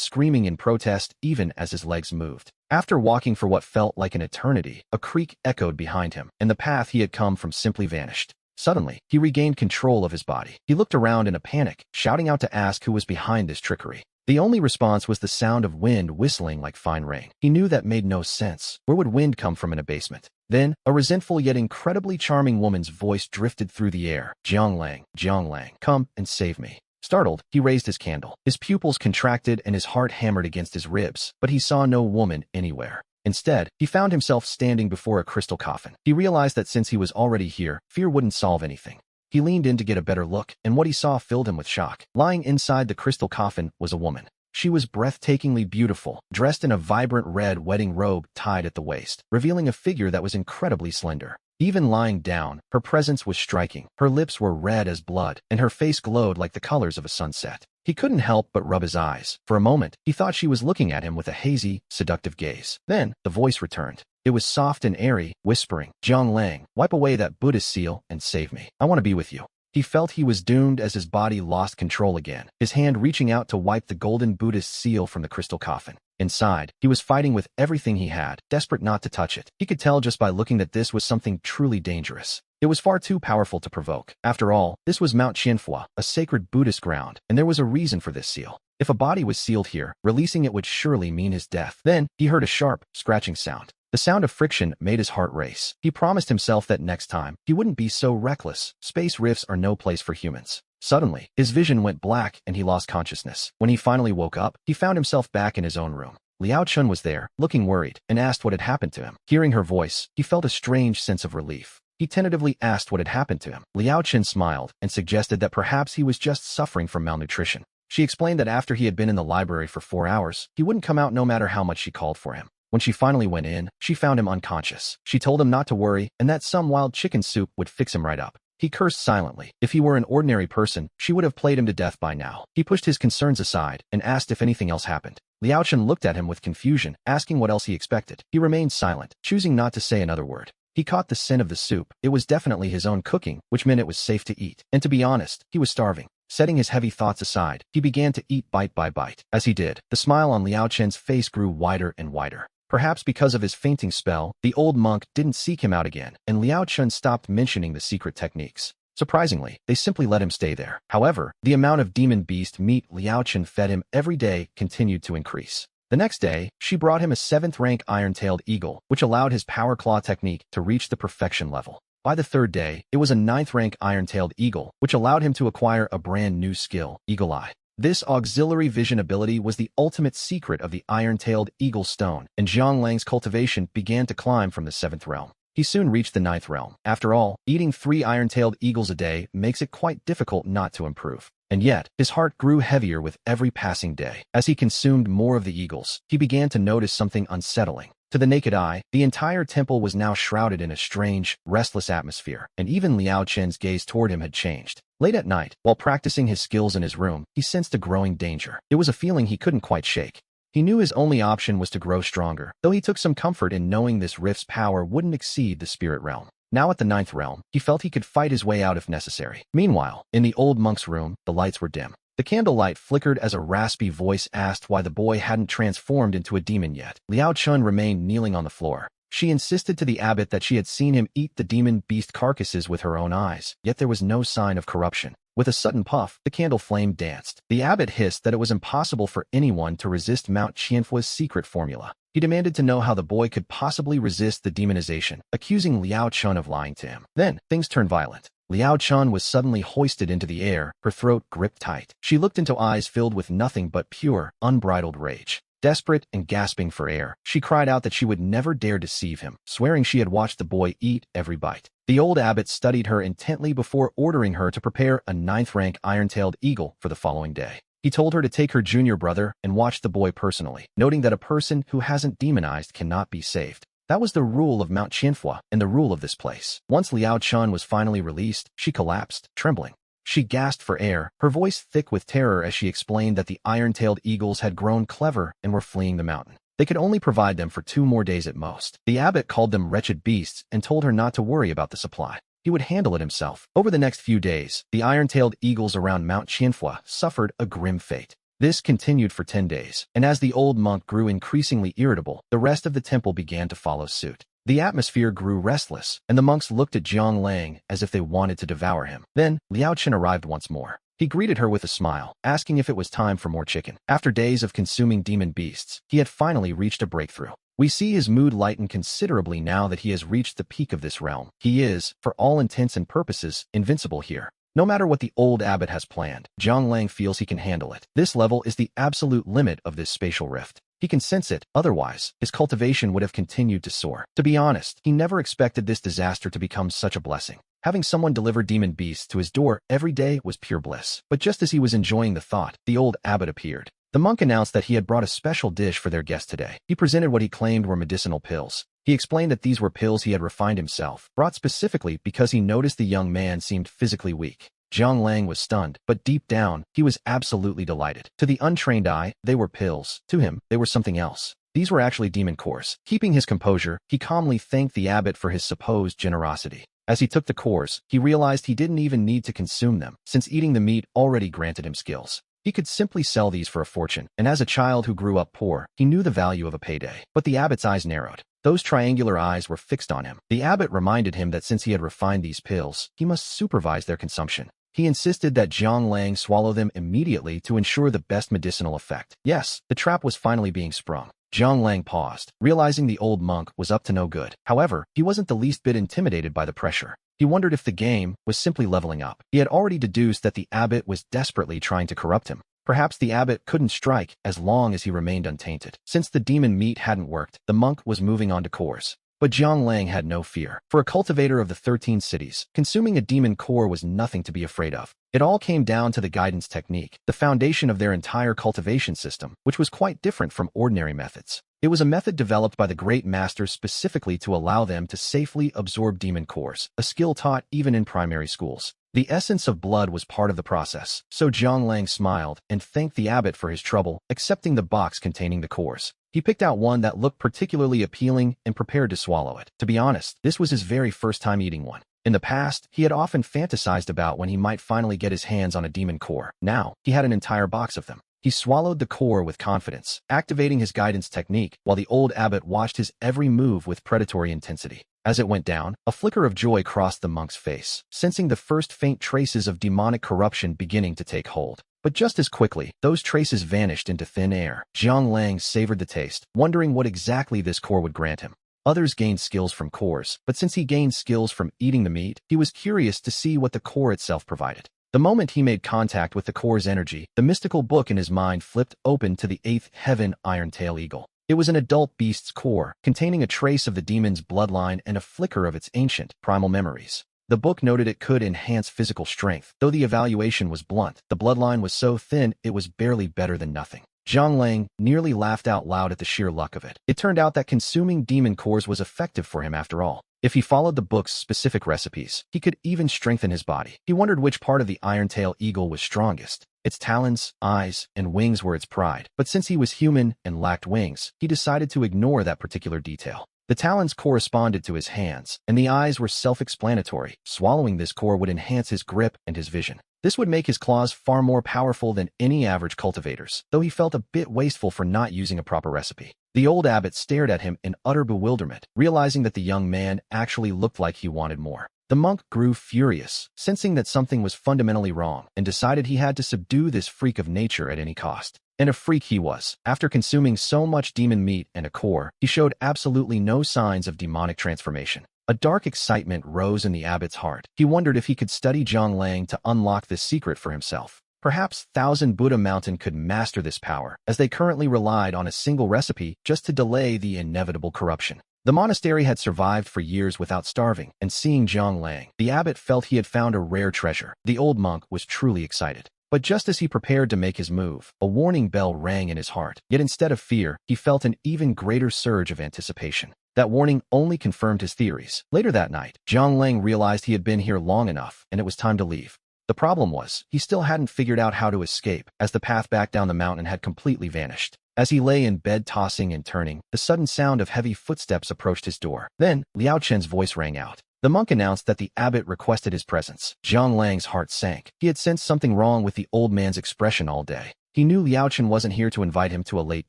screaming in protest even as his legs moved. After walking for what felt like an eternity, a creak echoed behind him, and the path he had come from simply vanished. Suddenly, he regained control of his body. He looked around in a panic, shouting out to ask who was behind this trickery. The only response was the sound of wind whistling like fine rain. He knew that made no sense. Where would wind come from in a basement? Then, a resentful yet incredibly charming woman's voice drifted through the air. Jiang Lang, come and save me. Startled, he raised his candle. His pupils contracted and his heart hammered against his ribs, but he saw no woman anywhere. Instead, he found himself standing before a crystal coffin. He realized that since he was already here, fear wouldn't solve anything. He leaned in to get a better look, and what he saw filled him with shock. Lying inside the crystal coffin was a woman. She was breathtakingly beautiful, dressed in a vibrant red wedding robe tied at the waist, revealing a figure that was incredibly slender. Even lying down, her presence was striking. Her lips were red as blood, and her face glowed like the colors of a sunset. He couldn't help but rub his eyes. For a moment, he thought she was looking at him with a hazy, seductive gaze. Then, the voice returned. It was soft and airy, whispering, Jiang Lang, wipe away that Buddhist seal and save me. I want to be with you. He felt he was doomed as his body lost control again, his hand reaching out to wipe the golden Buddhist seal from the crystal coffin. Inside, he was fighting with everything he had, desperate not to touch it. He could tell just by looking that this was something truly dangerous. It was far too powerful to provoke. After all, this was Mount Qianhua, a sacred Buddhist ground, and there was a reason for this seal. If a body was sealed here, releasing it would surely mean his death. Then, he heard a sharp, scratching sound. The sound of friction made his heart race. He promised himself that next time, he wouldn't be so reckless. Space rifts are no place for humans. Suddenly, his vision went black and he lost consciousness. When he finally woke up, he found himself back in his own room. Liao Chun was there, looking worried, and asked what had happened to him. Hearing her voice, he felt a strange sense of relief. He tentatively asked what had happened to him. Liao Chun smiled and suggested that perhaps he was just suffering from malnutrition. She explained that after he had been in the library for 4 hours, he wouldn't come out no matter how much she called for him. When she finally went in, she found him unconscious. She told him not to worry and that some wild chicken soup would fix him right up. He cursed silently. If he were an ordinary person, she would have played him to death by now. He pushed his concerns aside and asked if anything else happened. Liao Chun looked at him with confusion, asking what else he expected. He remained silent, choosing not to say another word. He caught the scent of the soup. It was definitely his own cooking, which meant it was safe to eat. And to be honest, he was starving. Setting his heavy thoughts aside, he began to eat bite by bite. As he did, the smile on Liao Chun's face grew wider and wider. Perhaps because of his fainting spell, the old monk didn't seek him out again, and Liao Chun stopped mentioning the secret techniques. Surprisingly, they simply let him stay there. However, the amount of demon beast meat Liao Chun fed him every day continued to increase. The next day, she brought him a 7th-rank iron-tailed eagle, which allowed his power claw technique to reach the perfection level. By the 3rd day, it was a 9th-rank iron-tailed eagle, which allowed him to acquire a brand new skill, Eagle Eye. This auxiliary vision ability was the ultimate secret of the iron-tailed eagle stone, and Jiang Lang's cultivation began to climb from the 7th realm. He soon reached the 9th realm. After all, eating 3 iron-tailed eagles a day makes it quite difficult not to improve. And yet, his heart grew heavier with every passing day. As he consumed more of the eagles, he began to notice something unsettling. To the naked eye, the entire temple was now shrouded in a strange, restless atmosphere, and even Liao Chun's gaze toward him had changed. Late at night, while practicing his skills in his room, he sensed a growing danger. It was a feeling he couldn't quite shake. He knew his only option was to grow stronger, though he took some comfort in knowing this rift's power wouldn't exceed the spirit realm. Now at the 9th realm, he felt he could fight his way out if necessary. Meanwhile, in the old monk's room, the lights were dim. The candlelight flickered as a raspy voice asked why the boy hadn't transformed into a demon yet. Liao Chun remained kneeling on the floor. She insisted to the abbot that she had seen him eat the demon beast carcasses with her own eyes, yet there was no sign of corruption. With a sudden puff, the candle flame danced. The abbot hissed that it was impossible for anyone to resist Mount Qianhua's secret formula. He demanded to know how the boy could possibly resist the demonization, accusing Liao Chun of lying to him. Then, things turned violent. Liao Chun was suddenly hoisted into the air, her throat gripped tight. She looked into eyes filled with nothing but pure, unbridled rage. Desperate and gasping for air, she cried out that she would never dare deceive him, swearing she had watched the boy eat every bite. The old abbot studied her intently before ordering her to prepare a 9th-rank iron-tailed eagle for the following day. He told her to take her junior brother and watch the boy personally, noting that a person who hasn't demonized cannot be saved. That was the rule of Mount Qianhua and the rule of this place. Once Liao Chun was finally released, she collapsed, trembling. She gasped for air, her voice thick with terror as she explained that the iron-tailed eagles had grown clever and were fleeing the mountain. They could only provide them for 2 more days at most. The abbot called them wretched beasts and told her not to worry about the supply. He would handle it himself. Over the next few days, the iron-tailed eagles around Mount Qianfua suffered a grim fate. This continued for 10 days, and as the old monk grew increasingly irritable, the rest of the temple began to follow suit. The atmosphere grew restless, and the monks looked at Jiang Lang as if they wanted to devour him. Then, Liao Chen arrived once more. He greeted her with a smile, asking if it was time for more chicken. After days of consuming demon beasts, he had finally reached a breakthrough. We see his mood lighten considerably now that he has reached the peak of this realm. He is, for all intents and purposes, invincible here. No matter what the old abbot has planned, Jiang Lang feels he can handle it. This level is the absolute limit of this spatial rift. He can sense it, otherwise, his cultivation would have continued to soar. To be honest, he never expected this disaster to become such a blessing. Having someone deliver demon beasts to his door every day was pure bliss. But just as he was enjoying the thought, the old abbot appeared. The monk announced that he had brought a special dish for their guest today. He presented what he claimed were medicinal pills. He explained that these were pills he had refined himself, brought specifically because he noticed the young man seemed physically weak. Jiang Lang was stunned, but deep down, he was absolutely delighted. To the untrained eye, they were pills. To him, they were something else. These were actually demon cores. Keeping his composure, he calmly thanked the abbot for his supposed generosity. As he took the cores, he realized he didn't even need to consume them, since eating the meat already granted him skills. He could simply sell these for a fortune, and as a child who grew up poor, he knew the value of a payday. But the abbot's eyes narrowed. Those triangular eyes were fixed on him. The abbot reminded him that since he had refined these pills, he must supervise their consumption. He insisted that Jiang Lang swallow them immediately to ensure the best medicinal effect. Yes, the trap was finally being sprung. Jiang Lang paused, realizing the old monk was up to no good. However, he wasn't the least bit intimidated by the pressure. He wondered if the game was simply leveling up. He had already deduced that the abbot was desperately trying to corrupt him. Perhaps the abbot couldn't strike as long as he remained untainted. Since the demon meat hadn't worked, the monk was moving on to cores. But Jiang Lang had no fear. For a cultivator of the 13 cities, consuming a demon core was nothing to be afraid of. It all came down to the guidance technique, the foundation of their entire cultivation system, which was quite different from ordinary methods. It was a method developed by the great masters specifically to allow them to safely absorb demon cores, a skill taught even in primary schools. The essence of blood was part of the process, so Jiang Lang smiled and thanked the abbot for his trouble, accepting the box containing the cores. He picked out one that looked particularly appealing and prepared to swallow it. To be honest, this was his very first time eating one. In the past, he had often fantasized about when he might finally get his hands on a demon core. Now, he had an entire box of them. He swallowed the core with confidence, activating his guidance technique, while the old abbot watched his every move with predatory intensity. As it went down, a flicker of joy crossed the monk's face, sensing the first faint traces of demonic corruption beginning to take hold. But just as quickly, those traces vanished into thin air. Jiang Lang savored the taste, wondering what exactly this core would grant him. Others gained skills from cores, but since he gained skills from eating the meat, he was curious to see what the core itself provided. The moment he made contact with the core's energy, the mystical book in his mind flipped open to the 8th heaven Iron-Tail Eagle. It was an adult beast's core, containing a trace of the demon's bloodline and a flicker of its ancient, primal memories. The book noted it could enhance physical strength. Though the evaluation was blunt, the bloodline was so thin it was barely better than nothing. Jiang Lang nearly laughed out loud at the sheer luck of it. It turned out that consuming demon cores was effective for him after all. If he followed the book's specific recipes, he could even strengthen his body. He wondered which part of the Iron-Tail Eagle was strongest. Its talons, eyes, and wings were its pride. But since he was human and lacked wings, he decided to ignore that particular detail. The talons corresponded to his hands, and the eyes were self-explanatory. Swallowing this core would enhance his grip and his vision. This would make his claws far more powerful than any average cultivator's, though he felt a bit wasteful for not using a proper recipe. The old abbot stared at him in utter bewilderment, realizing that the young man actually looked like he wanted more. The monk grew furious, sensing that something was fundamentally wrong, and decided he had to subdue this freak of nature at any cost. And a freak he was. After consuming so much demon meat and a core, he showed absolutely no signs of demonic transformation. A dark excitement rose in the abbot's heart. He wondered if he could study Jiang Lang to unlock this secret for himself. Perhaps Thousand Buddha Mountain could master this power, as they currently relied on a single recipe just to delay the inevitable corruption. The monastery had survived for years without starving, and seeing Jiang Lang, the abbot felt he had found a rare treasure. The old monk was truly excited. But just as he prepared to make his move, a warning bell rang in his heart. Yet instead of fear, he felt an even greater surge of anticipation. That warning only confirmed his theories. Later that night, Jiang Lang realized he had been here long enough, and it was time to leave. The problem was, he still hadn't figured out how to escape, as the path back down the mountain had completely vanished. As he lay in bed tossing and turning, the sudden sound of heavy footsteps approached his door. Then, Liao Chen's voice rang out. The monk announced that the abbot requested his presence. Zhang Lang's heart sank. He had sensed something wrong with the old man's expression all day. He knew Liao Chen wasn't here to invite him to a late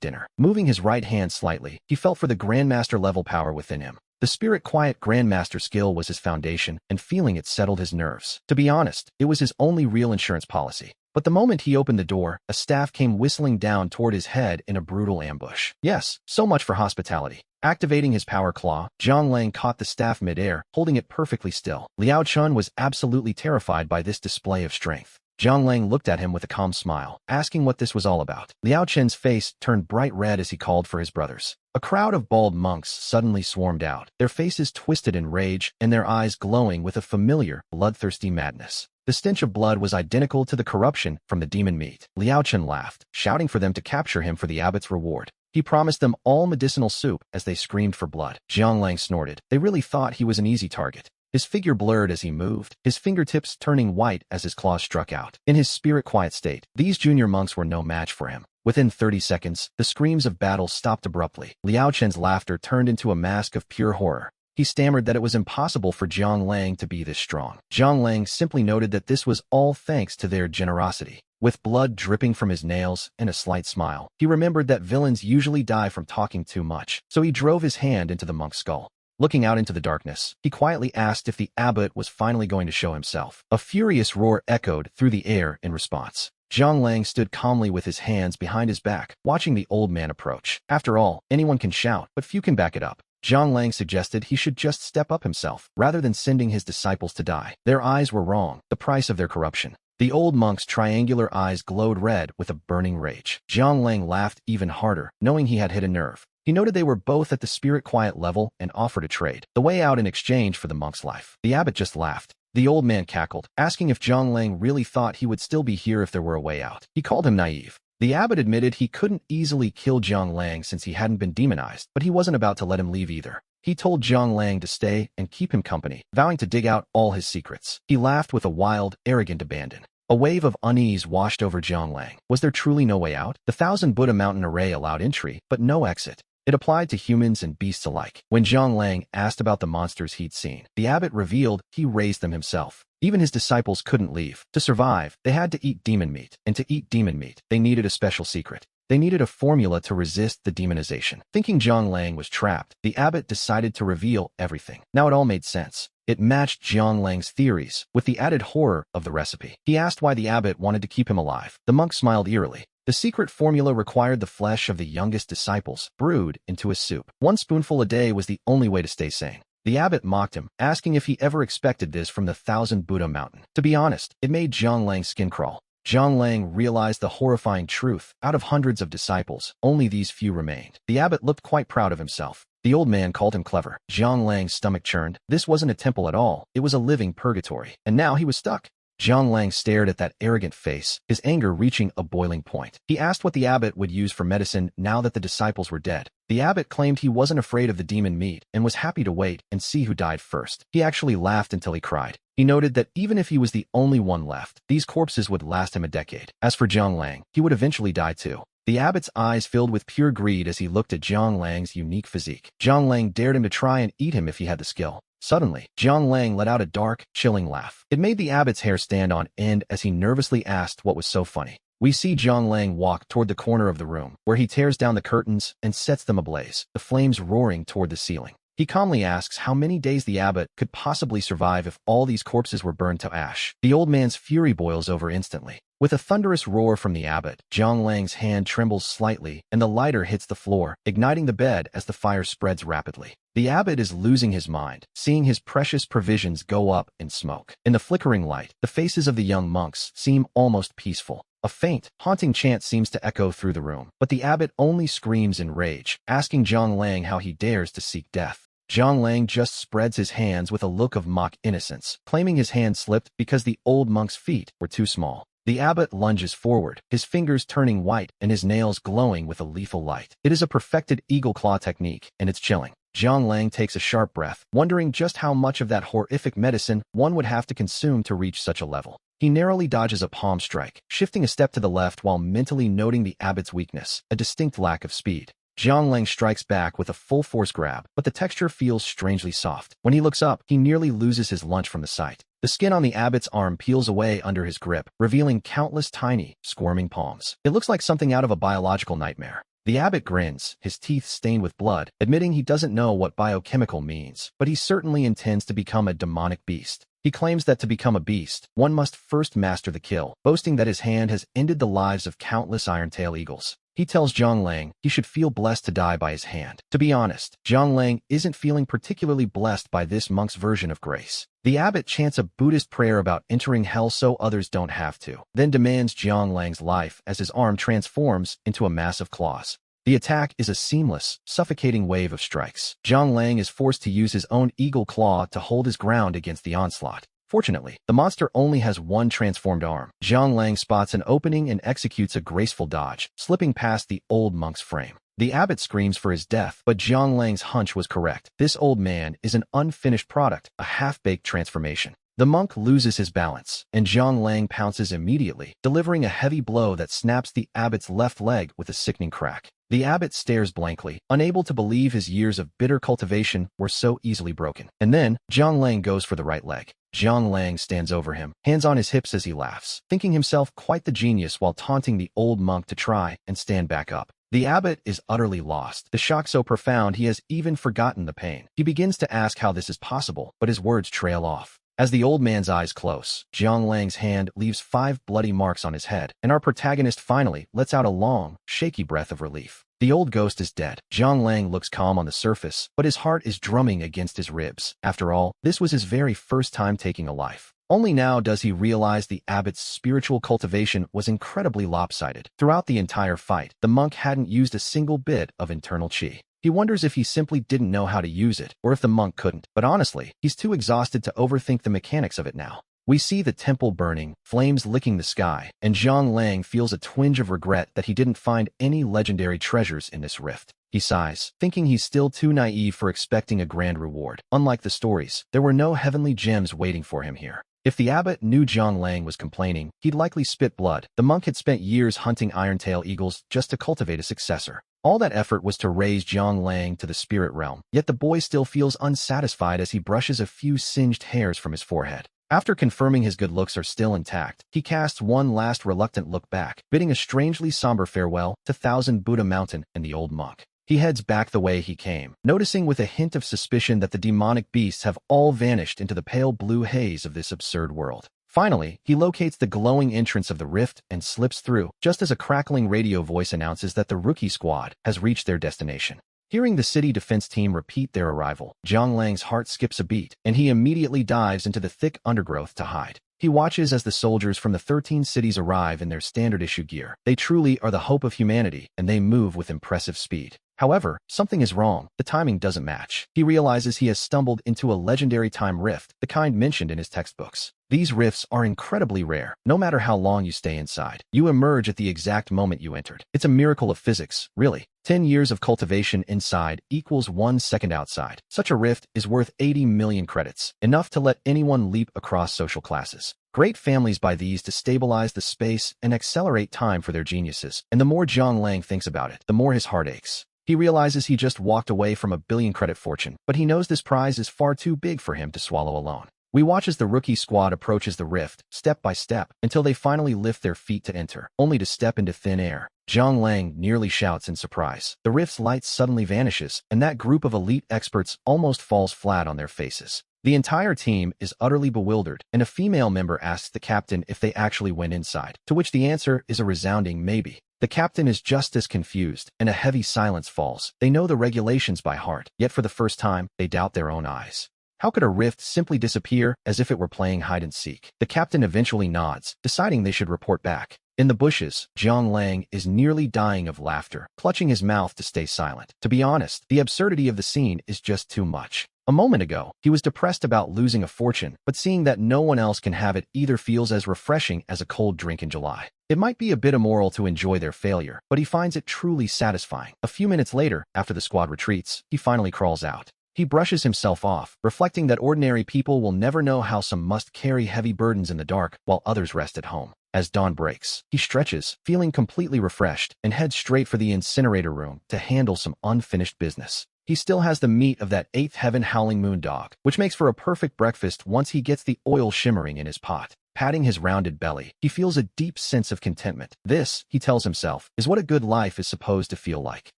dinner. Moving his right hand slightly, he felt for the Grandmaster level power within him. The spirit quiet Grandmaster skill was his foundation, and feeling it settled his nerves. To be honest, it was his only real insurance policy. But the moment he opened the door, a staff came whistling down toward his head in a brutal ambush. Yes, so much for hospitality. Activating his power claw, Zhang Lang caught the staff midair, holding it perfectly still. Liao Chen was absolutely terrified by this display of strength. Zhang Lang looked at him with a calm smile, asking what this was all about. Liao Chen's face turned bright red as he called for his brothers. A crowd of bald monks suddenly swarmed out, their faces twisted in rage and their eyes glowing with a familiar, bloodthirsty madness. The stench of blood was identical to the corruption from the demon meat. Liao Chen laughed, shouting for them to capture him for the abbot's reward. He promised them all medicinal soup as they screamed for blood. Zhang Lang snorted. They really thought he was an easy target. His figure blurred as he moved, his fingertips turning white as his claws struck out. In his spirit-quiet state, these junior monks were no match for him. Within 30 seconds, the screams of battle stopped abruptly. Liao Chen's laughter turned into a mask of pure horror. He stammered that it was impossible for Zhang Lang to be this strong. Zhang Lang simply noted that this was all thanks to their generosity. With blood dripping from his nails and a slight smile, he remembered that villains usually die from talking too much, so he drove his hand into the monk's skull. Looking out into the darkness, he quietly asked if the abbot was finally going to show himself. A furious roar echoed through the air in response. Zhang Lang stood calmly with his hands behind his back, watching the old man approach. After all, anyone can shout, but few can back it up. Zhang Lang suggested he should just step up himself, rather than sending his disciples to die. Their eyes were wrong, the price of their corruption. The old monk's triangular eyes glowed red with a burning rage. Zhang Lang laughed even harder, knowing he had hit a nerve. He noted they were both at the spirit-quiet level and offered a trade, the way out in exchange for the monk's life. The abbot just laughed. The old man cackled, asking if Zhang Lang really thought he would still be here if there were a way out. He called him naive. The abbot admitted he couldn't easily kill Zhang Lang since he hadn't been demonized, but he wasn't about to let him leave either. He told Zhang Lang to stay and keep him company, vowing to dig out all his secrets. He laughed with a wild, arrogant abandon. A wave of unease washed over Zhang Lang. Was there truly no way out? The Thousand Buddha Mountain array allowed entry, but no exit. It applied to humans and beasts alike. When Zhang Lang asked about the monsters he'd seen, the abbot revealed he raised them himself. Even his disciples couldn't leave. To survive, they had to eat demon meat, and to eat demon meat, they needed a special secret. They needed a formula to resist the demonization. Thinking Zhang Lang was trapped, the abbot decided to reveal everything. Now it all made sense. It matched Zhang Lang's theories, with the added horror of the recipe. He asked why the abbot wanted to keep him alive. The monk smiled eerily. The secret formula required the flesh of the youngest disciples, brewed into a soup. 1 spoonful a day was the only way to stay sane. The abbot mocked him, asking if he ever expected this from the Thousand Buddha Mountain. To be honest, it made Zhang Lang's skin crawl. Zhang Lang realized the horrifying truth. Out of hundreds of disciples, only these few remained. The abbot looked quite proud of himself. The old man called him clever. Zhang Lang's stomach churned. This wasn't a temple at all. It was a living purgatory. And now he was stuck. Zhang Lang stared at that arrogant face, his anger reaching a boiling point. He asked what the abbot would use for medicine now that the disciples were dead. The abbot claimed he wasn't afraid of the demon meat and was happy to wait and see who died first. He actually laughed until he cried. He noted that even if he was the only one left, these corpses would last him a decade. As for Zhang Lang, he would eventually die too. The abbot's eyes filled with pure greed as he looked at Zhang Lang's unique physique. Zhang Lang dared him to try and eat him if he had the skill. Suddenly, Zhang Lang let out a dark, chilling laugh. It made the abbot's hair stand on end as he nervously asked what was so funny. We see Zhang Lang walk toward the corner of the room, where he tears down the curtains and sets them ablaze, the flames roaring toward the ceiling. He calmly asks how many days the abbot could possibly survive if all these corpses were burned to ash. The old man's fury boils over instantly. With a thunderous roar from the abbot, Zhang Lang's hand trembles slightly and the lighter hits the floor, igniting the bed as the fire spreads rapidly. The abbot is losing his mind, seeing his precious provisions go up in smoke. In the flickering light, the faces of the young monks seem almost peaceful. A faint, haunting chant seems to echo through the room, but the abbot only screams in rage, asking Zhang Lang how he dares to seek death. Zhang Lang just spreads his hands with a look of mock innocence, claiming his hand slipped because the old monk's feet were too small. The abbot lunges forward, his fingers turning white and his nails glowing with a lethal light. It is a perfected eagle claw technique, and it's chilling. Zhang Lang takes a sharp breath, wondering just how much of that horrific medicine one would have to consume to reach such a level. He narrowly dodges a palm strike, shifting a step to the left while mentally noting the abbot's weakness, a distinct lack of speed. Jiang Lang strikes back with a full-force grab, but the texture feels strangely soft. When he looks up, he nearly loses his lunch from the sight. The skin on the abbot's arm peels away under his grip, revealing countless tiny, squirming palms. It looks like something out of a biological nightmare. The abbot grins, his teeth stained with blood, admitting he doesn't know what biochemical means, but he certainly intends to become a demonic beast. He claims that to become a beast, one must first master the kill, boasting that his hand has ended the lives of countless iron-tail eagles. He tells Jiang Lang he should feel blessed to die by his hand. To be honest, Jiang Lang isn't feeling particularly blessed by this monk's version of grace. The abbot chants a Buddhist prayer about entering hell so others don't have to, then demands Jiang Lang's life as his arm transforms into a mass of claws. The attack is a seamless, suffocating wave of strikes. Jiang Lang is forced to use his own eagle claw to hold his ground against the onslaught. Fortunately, the monster only has one transformed arm. Jiang Lang spots an opening and executes a graceful dodge, slipping past the old monk's frame. The abbot screams for his death, but Jiang Lang's hunch was correct. This old man is an unfinished product, a half-baked transformation. The monk loses his balance, and Jiang Lang pounces immediately, delivering a heavy blow that snaps the abbot's left leg with a sickening crack. The abbot stares blankly, unable to believe his years of bitter cultivation were so easily broken. And then, Jiang Lang goes for the right leg. Jiang Lang stands over him, hands on his hips as he laughs, thinking himself quite the genius while taunting the old monk to try and stand back up. The abbot is utterly lost, the shock so profound he has even forgotten the pain. He begins to ask how this is possible, but his words trail off. As the old man's eyes close, Jiang Lang's hand leaves 5 bloody marks on his head, and our protagonist finally lets out a long, shaky breath of relief. The old ghost is dead. Jiang Lang looks calm on the surface, but his heart is drumming against his ribs. After all, this was his very first time taking a life. Only now does he realize the abbot's spiritual cultivation was incredibly lopsided. Throughout the entire fight, the monk hadn't used a single bit of internal chi. He wonders if he simply didn't know how to use it, or if the monk couldn't. But honestly, he's too exhausted to overthink the mechanics of it now. We see the temple burning, flames licking the sky, and Jiang Lang feels a twinge of regret that he didn't find any legendary treasures in this rift. He sighs, thinking he's still too naive for expecting a grand reward. Unlike the stories, there were no heavenly gems waiting for him here. If the abbot knew Jiang Lang was complaining, he'd likely spit blood. The monk had spent years hunting iron-tail eagles just to cultivate a successor. All that effort was to raise Jiang Lang to the spirit realm, yet the boy still feels unsatisfied as he brushes a few singed hairs from his forehead. After confirming his good looks are still intact, he casts one last reluctant look back, bidding a strangely somber farewell to Thousand Buddha Mountain and the old monk. He heads back the way he came, noticing with a hint of suspicion that the demonic beasts have all vanished into the pale blue haze of this absurd world. Finally, he locates the glowing entrance of the rift and slips through, just as a crackling radio voice announces that the rookie squad has reached their destination. Hearing the city defense team repeat their arrival, Jiang Lang's heart skips a beat, and he immediately dives into the thick undergrowth to hide. He watches as the soldiers from the 13 cities arrive in their standard-issue gear. They truly are the hope of humanity, and they move with impressive speed. However, something is wrong. The timing doesn't match. He realizes he has stumbled into a legendary time rift, the kind mentioned in his textbooks. These rifts are incredibly rare. No matter how long you stay inside, you emerge at the exact moment you entered. It's a miracle of physics, really. 10 years of cultivation inside equals 1 second outside. Such a rift is worth 80 million credits, enough to let anyone leap across social classes. Great families buy these to stabilize the space and accelerate time for their geniuses. And the more Jiang Lang thinks about it, the more his heart aches. He realizes he just walked away from a billion-credit fortune, but he knows this prize is far too big for him to swallow alone. We watch as the rookie squad approaches the rift, step by step, until they finally lift their feet to enter, only to step into thin air. Jiang Lang nearly shouts in surprise. The rift's light suddenly vanishes, and that group of elite experts almost falls flat on their faces. The entire team is utterly bewildered, and a female member asks the captain if they actually went inside, to which the answer is a resounding maybe. The captain is just as confused, and a heavy silence falls. They know the regulations by heart, yet for the first time, they doubt their own eyes. How could a rift simply disappear as if it were playing hide-and-seek? The captain eventually nods, deciding they should report back. In the bushes, Jiang Lang is nearly dying of laughter, clutching his mouth to stay silent. To be honest, the absurdity of the scene is just too much. A moment ago, he was depressed about losing a fortune, but seeing that no one else can have it either feels as refreshing as a cold drink in July. It might be a bit immoral to enjoy their failure, but he finds it truly satisfying. A few minutes later, after the squad retreats, he finally crawls out. He brushes himself off, reflecting that ordinary people will never know how some must carry heavy burdens in the dark while others rest at home. As dawn breaks, he stretches, feeling completely refreshed, and heads straight for the incinerator room to handle some unfinished business. He still has the meat of that eighth heaven howling moon dog, which makes for a perfect breakfast once he gets the oil shimmering in his pot. Patting his rounded belly, he feels a deep sense of contentment. This, he tells himself, is what a good life is supposed to feel like.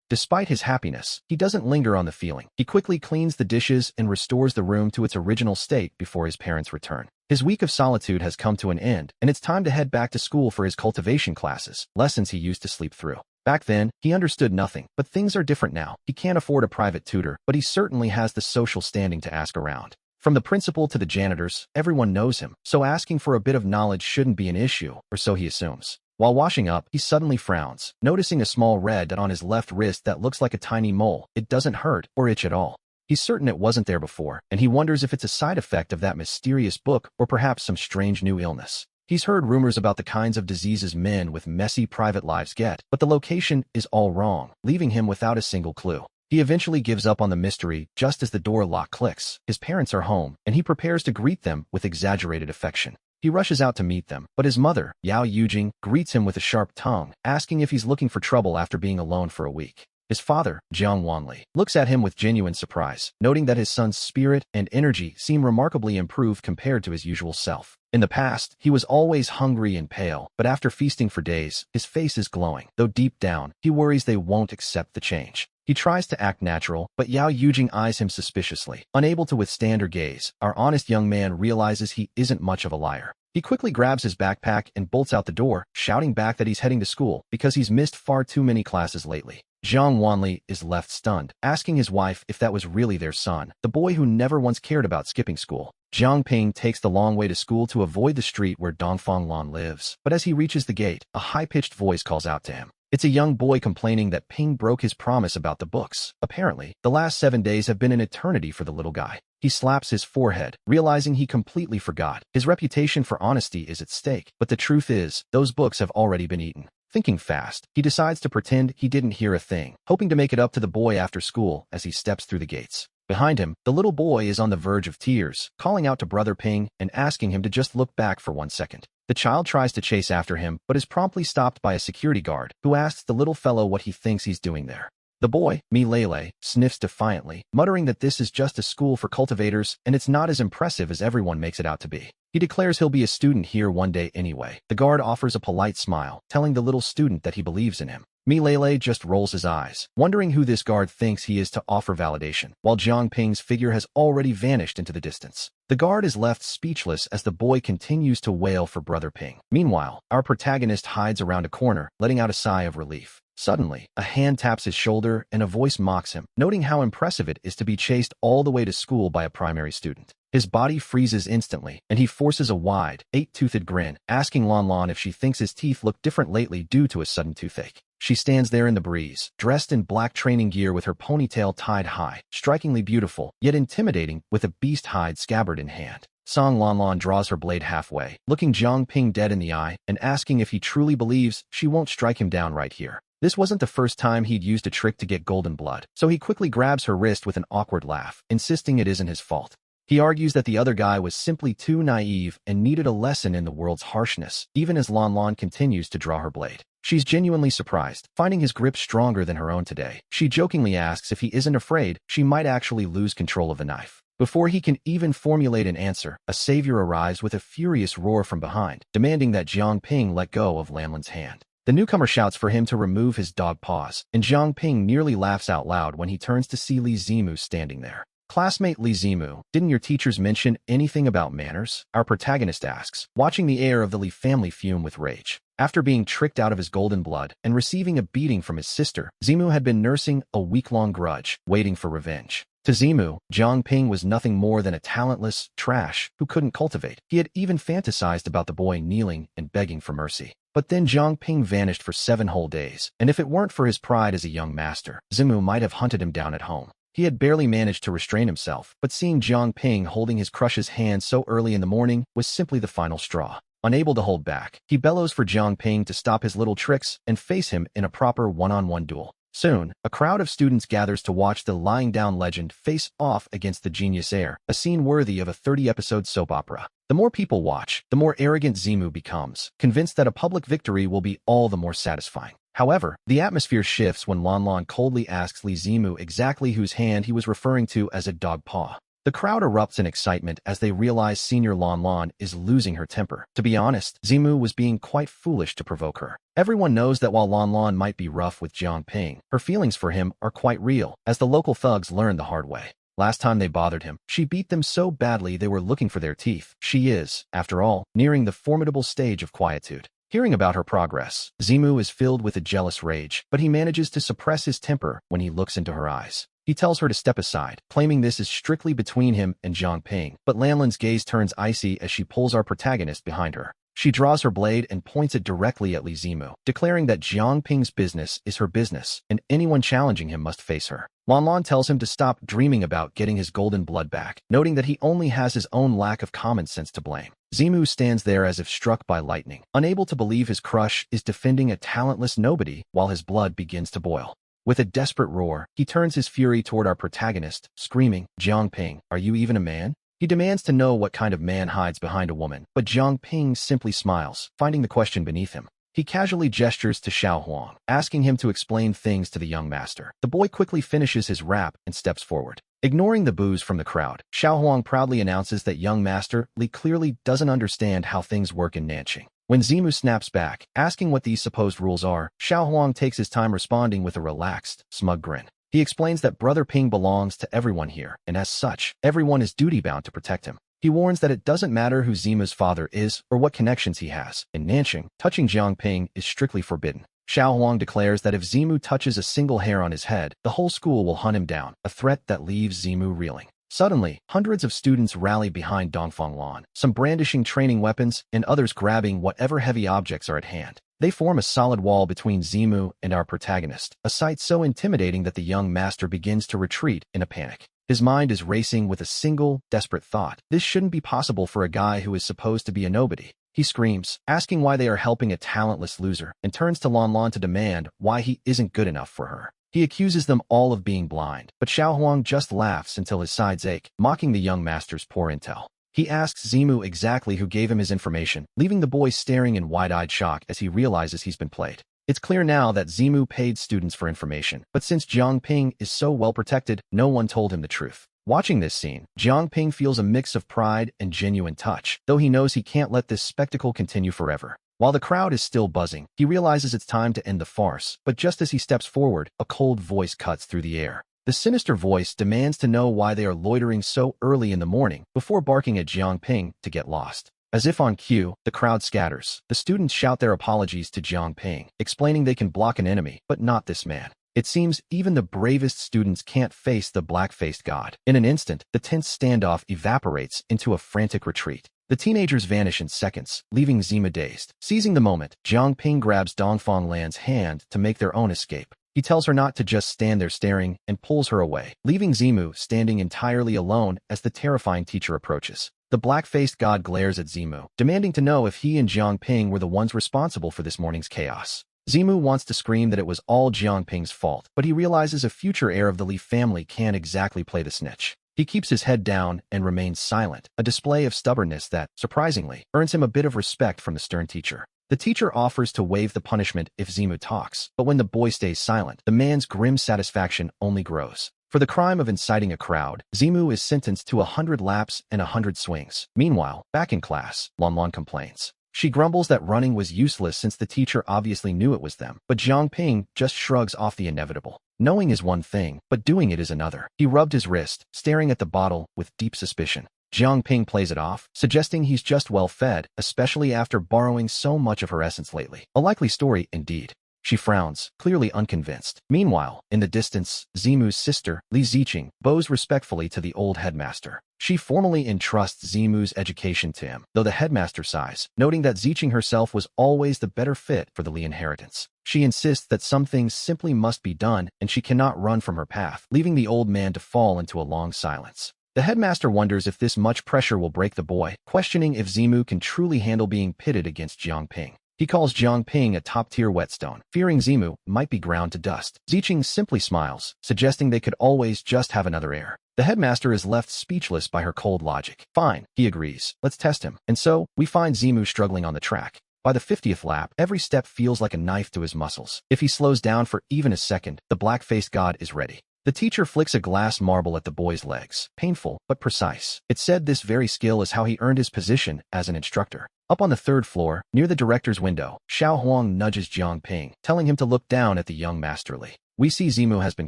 Despite his happiness, he doesn't linger on the feeling. He quickly cleans the dishes and restores the room to its original state before his parents return. His week of solitude has come to an end, and it's time to head back to school for his cultivation classes, lessons he used to sleep through. Back then, he understood nothing, but things are different now. He can't afford a private tutor, but he certainly has the social standing to ask around. From the principal to the janitors, everyone knows him, so asking for a bit of knowledge shouldn't be an issue, or so he assumes. While washing up, he suddenly frowns, noticing a small red dot on his left wrist that looks like a tiny mole. It doesn't hurt or itch at all. He's certain it wasn't there before, and he wonders if it's a side effect of that mysterious book or perhaps some strange new illness. He's heard rumors about the kinds of diseases men with messy private lives get, but the location is all wrong, leaving him without a single clue. He eventually gives up on the mystery just as the door lock clicks. His parents are home, and he prepares to greet them with exaggerated affection. He rushes out to meet them, but his mother, Yao Yujing, greets him with a sharp tongue, asking if he's looking for trouble after being alone for a week. His father, Jiang Wanli, looks at him with genuine surprise, noting that his son's spirit and energy seem remarkably improved compared to his usual self. In the past, he was always hungry and pale, but after feasting for days, his face is glowing, though deep down, he worries they won't accept the change. He tries to act natural, but Yao Yujing eyes him suspiciously. Unable to withstand her gaze, our honest young man realizes he isn't much of a liar. He quickly grabs his backpack and bolts out the door, shouting back that he's heading to school because he's missed far too many classes lately. Jiang Wanli is left stunned, asking his wife if that was really their son, the boy who never once cared about skipping school. Jiang Ping takes the long way to school to avoid the street where Dongfang Lan lives, but as he reaches the gate, a high-pitched voice calls out to him. It's a young boy complaining that Ping broke his promise about the books. Apparently, the last 7 days have been an eternity for the little guy. He slaps his forehead, realizing he completely forgot. His reputation for honesty is at stake, but the truth is, those books have already been eaten. Thinking fast, he decides to pretend he didn't hear a thing, hoping to make it up to the boy after school as he steps through the gates. Behind him, the little boy is on the verge of tears, calling out to Brother Ping and asking him to just look back for 1 second. The child tries to chase after him, but is promptly stopped by a security guard, who asks the little fellow what he thinks he's doing there. The boy, Mi Lele, sniffs defiantly, muttering that this is just a school for cultivators and it's not as impressive as everyone makes it out to be. He declares he'll be a student here one day anyway. The guard offers a polite smile, telling the little student that he believes in him. Mi Lele just rolls his eyes, wondering who this guard thinks he is to offer validation, while Jiang Ping's figure has already vanished into the distance. The guard is left speechless as the boy continues to wail for Brother Ping. Meanwhile, our protagonist hides around a corner, letting out a sigh of relief. Suddenly, a hand taps his shoulder and a voice mocks him, noting how impressive it is to be chased all the way to school by a primary student. His body freezes instantly, and he forces a wide, 8-toothed grin, asking Lan Lan if she thinks his teeth look different lately due to a sudden toothache. She stands there in the breeze, dressed in black training gear with her ponytail tied high, strikingly beautiful, yet intimidating, with a beast hide scabbard in hand. Song Lan Lan draws her blade halfway, looking Jiang Ping dead in the eye and asking if he truly believes she won't strike him down right here. This wasn't the first time he'd used a trick to get golden blood, so he quickly grabs her wrist with an awkward laugh, insisting it isn't his fault. He argues that the other guy was simply too naive and needed a lesson in the world's harshness, even as Lan Lan continues to draw her blade. She's genuinely surprised, finding his grip stronger than her own today. She jokingly asks if he isn't afraid she might actually lose control of the knife. Before he can even formulate an answer, a savior arrives with a furious roar from behind, demanding that Jiang Ping let go of Lan Lan's hand. The newcomer shouts for him to remove his dog paws, and Jiang Ping nearly laughs out loud when he turns to see Li Zimu standing there. Classmate Li Zimu, didn't your teachers mention anything about manners? Our protagonist asks, watching the heir of the Li family fume with rage. After being tricked out of his golden blood and receiving a beating from his sister, Zimu had been nursing a week-long grudge, waiting for revenge. To Zimu, Jiang Ping was nothing more than a talentless trash who couldn't cultivate. He had even fantasized about the boy kneeling and begging for mercy. But then Jiang Ping vanished for 7 whole days, and if it weren't for his pride as a young master, Zimu might have hunted him down at home. He had barely managed to restrain himself, but seeing Jiang Ping holding his crush's hand so early in the morning was simply the final straw. Unable to hold back, he bellows for Jiang Ping to stop his little tricks and face him in a proper one-on-one duel. Soon, a crowd of students gathers to watch the lying down legend face off against the genius heir, a scene worthy of a 30-episode soap opera. The more people watch, the more arrogant Zimu becomes, convinced that a public victory will be all the more satisfying. However, the atmosphere shifts when Lanlan coldly asks Li Zimu exactly whose hand he was referring to as a dog paw. The crowd erupts in excitement as they realize Senior Lanlan is losing her temper. To be honest, Zimu was being quite foolish to provoke her. Everyone knows that while Lanlan might be rough with Jiang Ping, her feelings for him are quite real, as the local thugs learned the hard way. Last time they bothered him, she beat them so badly they were looking for their teeth. She is, after all, nearing the formidable stage of quietude. Hearing about her progress, Zimu is filled with a jealous rage, but he manages to suppress his temper when he looks into her eyes. He tells her to step aside, claiming this is strictly between him and Jiang Ping, but Lanlan's gaze turns icy as she pulls our protagonist behind her. She draws her blade and points it directly at Li Zimu, declaring that Jiang Ping's business is her business, and anyone challenging him must face her. Lanlan tells him to stop dreaming about getting his golden blood back, noting that he only has his own lack of common sense to blame. Zimu stands there as if struck by lightning, unable to believe his crush is defending a talentless nobody while his blood begins to boil. With a desperate roar, he turns his fury toward our protagonist, screaming, "Jiang Ping, are you even a man?" He demands to know what kind of man hides behind a woman, but Jiang Ping simply smiles, finding the question beneath him. He casually gestures to Xiao Huang, asking him to explain things to the young master. The boy quickly finishes his rap and steps forward. Ignoring the boos from the crowd, Xiao Huang proudly announces that young master Li clearly doesn't understand how things work in Nanqing. When Zimu snaps back, asking what these supposed rules are, Xiao Huang takes his time responding with a relaxed, smug grin. He explains that Brother Ping belongs to everyone here, and as such, everyone is duty-bound to protect him. He warns that it doesn't matter who Zimu's father is or what connections he has. In Nanqing, touching Jiang Ping is strictly forbidden. Xiao Huang declares that if Zimu touches a single hair on his head, the whole school will hunt him down, a threat that leaves Zimu reeling. Suddenly, hundreds of students rally behind Dongfang Lan, some brandishing training weapons and others grabbing whatever heavy objects are at hand. They form a solid wall between Zimu and our protagonist, a sight so intimidating that the young master begins to retreat in a panic. His mind is racing with a single, desperate thought. This shouldn't be possible for a guy who is supposed to be a nobody. He screams, asking why they are helping a talentless loser, and turns to Lanlan to demand why he isn't good enough for her. He accuses them all of being blind, but Xiao Huang just laughs until his sides ache, mocking the young master's poor intel. He asks Zimu exactly who gave him his information, leaving the boy staring in wide-eyed shock as he realizes he's been played. It's clear now that Zimu paid students for information, but since Jiang Ping is so well protected, no one told him the truth. Watching this scene, Jiang Ping feels a mix of pride and genuine touch, though he knows he can't let this spectacle continue forever. While the crowd is still buzzing, he realizes it's time to end the farce, but just as he steps forward, a cold voice cuts through the air. The sinister voice demands to know why they are loitering so early in the morning, before barking at Jiang Ping to get lost. As if on cue, the crowd scatters. The students shout their apologies to Jiang Ping, explaining they can block an enemy, but not this man. It seems even the bravest students can't face the black-faced god. In an instant, the tense standoff evaporates into a frantic retreat. The teenagers vanish in seconds, leaving Zimu dazed. Seizing the moment, Jiang Ping grabs Dongfang Lan's hand to make their own escape. He tells her not to just stand there staring and pulls her away, leaving Zimu standing entirely alone as the terrifying teacher approaches. The black-faced god glares at Zimu, demanding to know if he and Jiang Ping were the ones responsible for this morning's chaos. Zimu wants to scream that it was all Jiang Ping's fault, but he realizes a future heir of the Li family can't exactly play the snitch. He keeps his head down and remains silent, a display of stubbornness that, surprisingly, earns him a bit of respect from the stern teacher. The teacher offers to waive the punishment if Zimu talks, but when the boy stays silent, the man's grim satisfaction only grows. For the crime of inciting a crowd, Zimu is sentenced to 100 laps and 100 swings. Meanwhile, back in class, Lanlan complains. She grumbles that running was useless since the teacher obviously knew it was them, but Jiang Ping just shrugs off the inevitable. Knowing is one thing, but doing it is another. He rubbed his wrist, staring at the bottle with deep suspicion. Jiang Ping plays it off, suggesting he's just well-fed, especially after borrowing so much of her essence lately. A likely story, indeed. She frowns, clearly unconvinced. Meanwhile, in the distance, Zimu's sister, Li Ziqing, bows respectfully to the old headmaster. She formally entrusts Zimu's education to him, though the headmaster sighs, noting that Ziqing herself was always the better fit for the Li inheritance. She insists that some things simply must be done, and she cannot run from her path, leaving the old man to fall into a long silence. The headmaster wonders if this much pressure will break the boy, questioning if Zimu can truly handle being pitted against Jiang Ping. He calls Jiang Ping a top-tier whetstone, fearing Zimu might be ground to dust. Ziqing simply smiles, suggesting they could always just have another heir. The headmaster is left speechless by her cold logic. Fine, he agrees. Let's test him. And so, we find Zimu struggling on the track. By the 50th lap, every step feels like a knife to his muscles. If he slows down for even a second, the black-faced god is ready. The teacher flicks a glass marble at the boy's legs. Painful, but precise. It said this very skill is how he earned his position as an instructor. Up on the third floor, near the director's window, Xiao Huang nudges Jiang Ping, telling him to look down at the young masterly. We see Zimu has been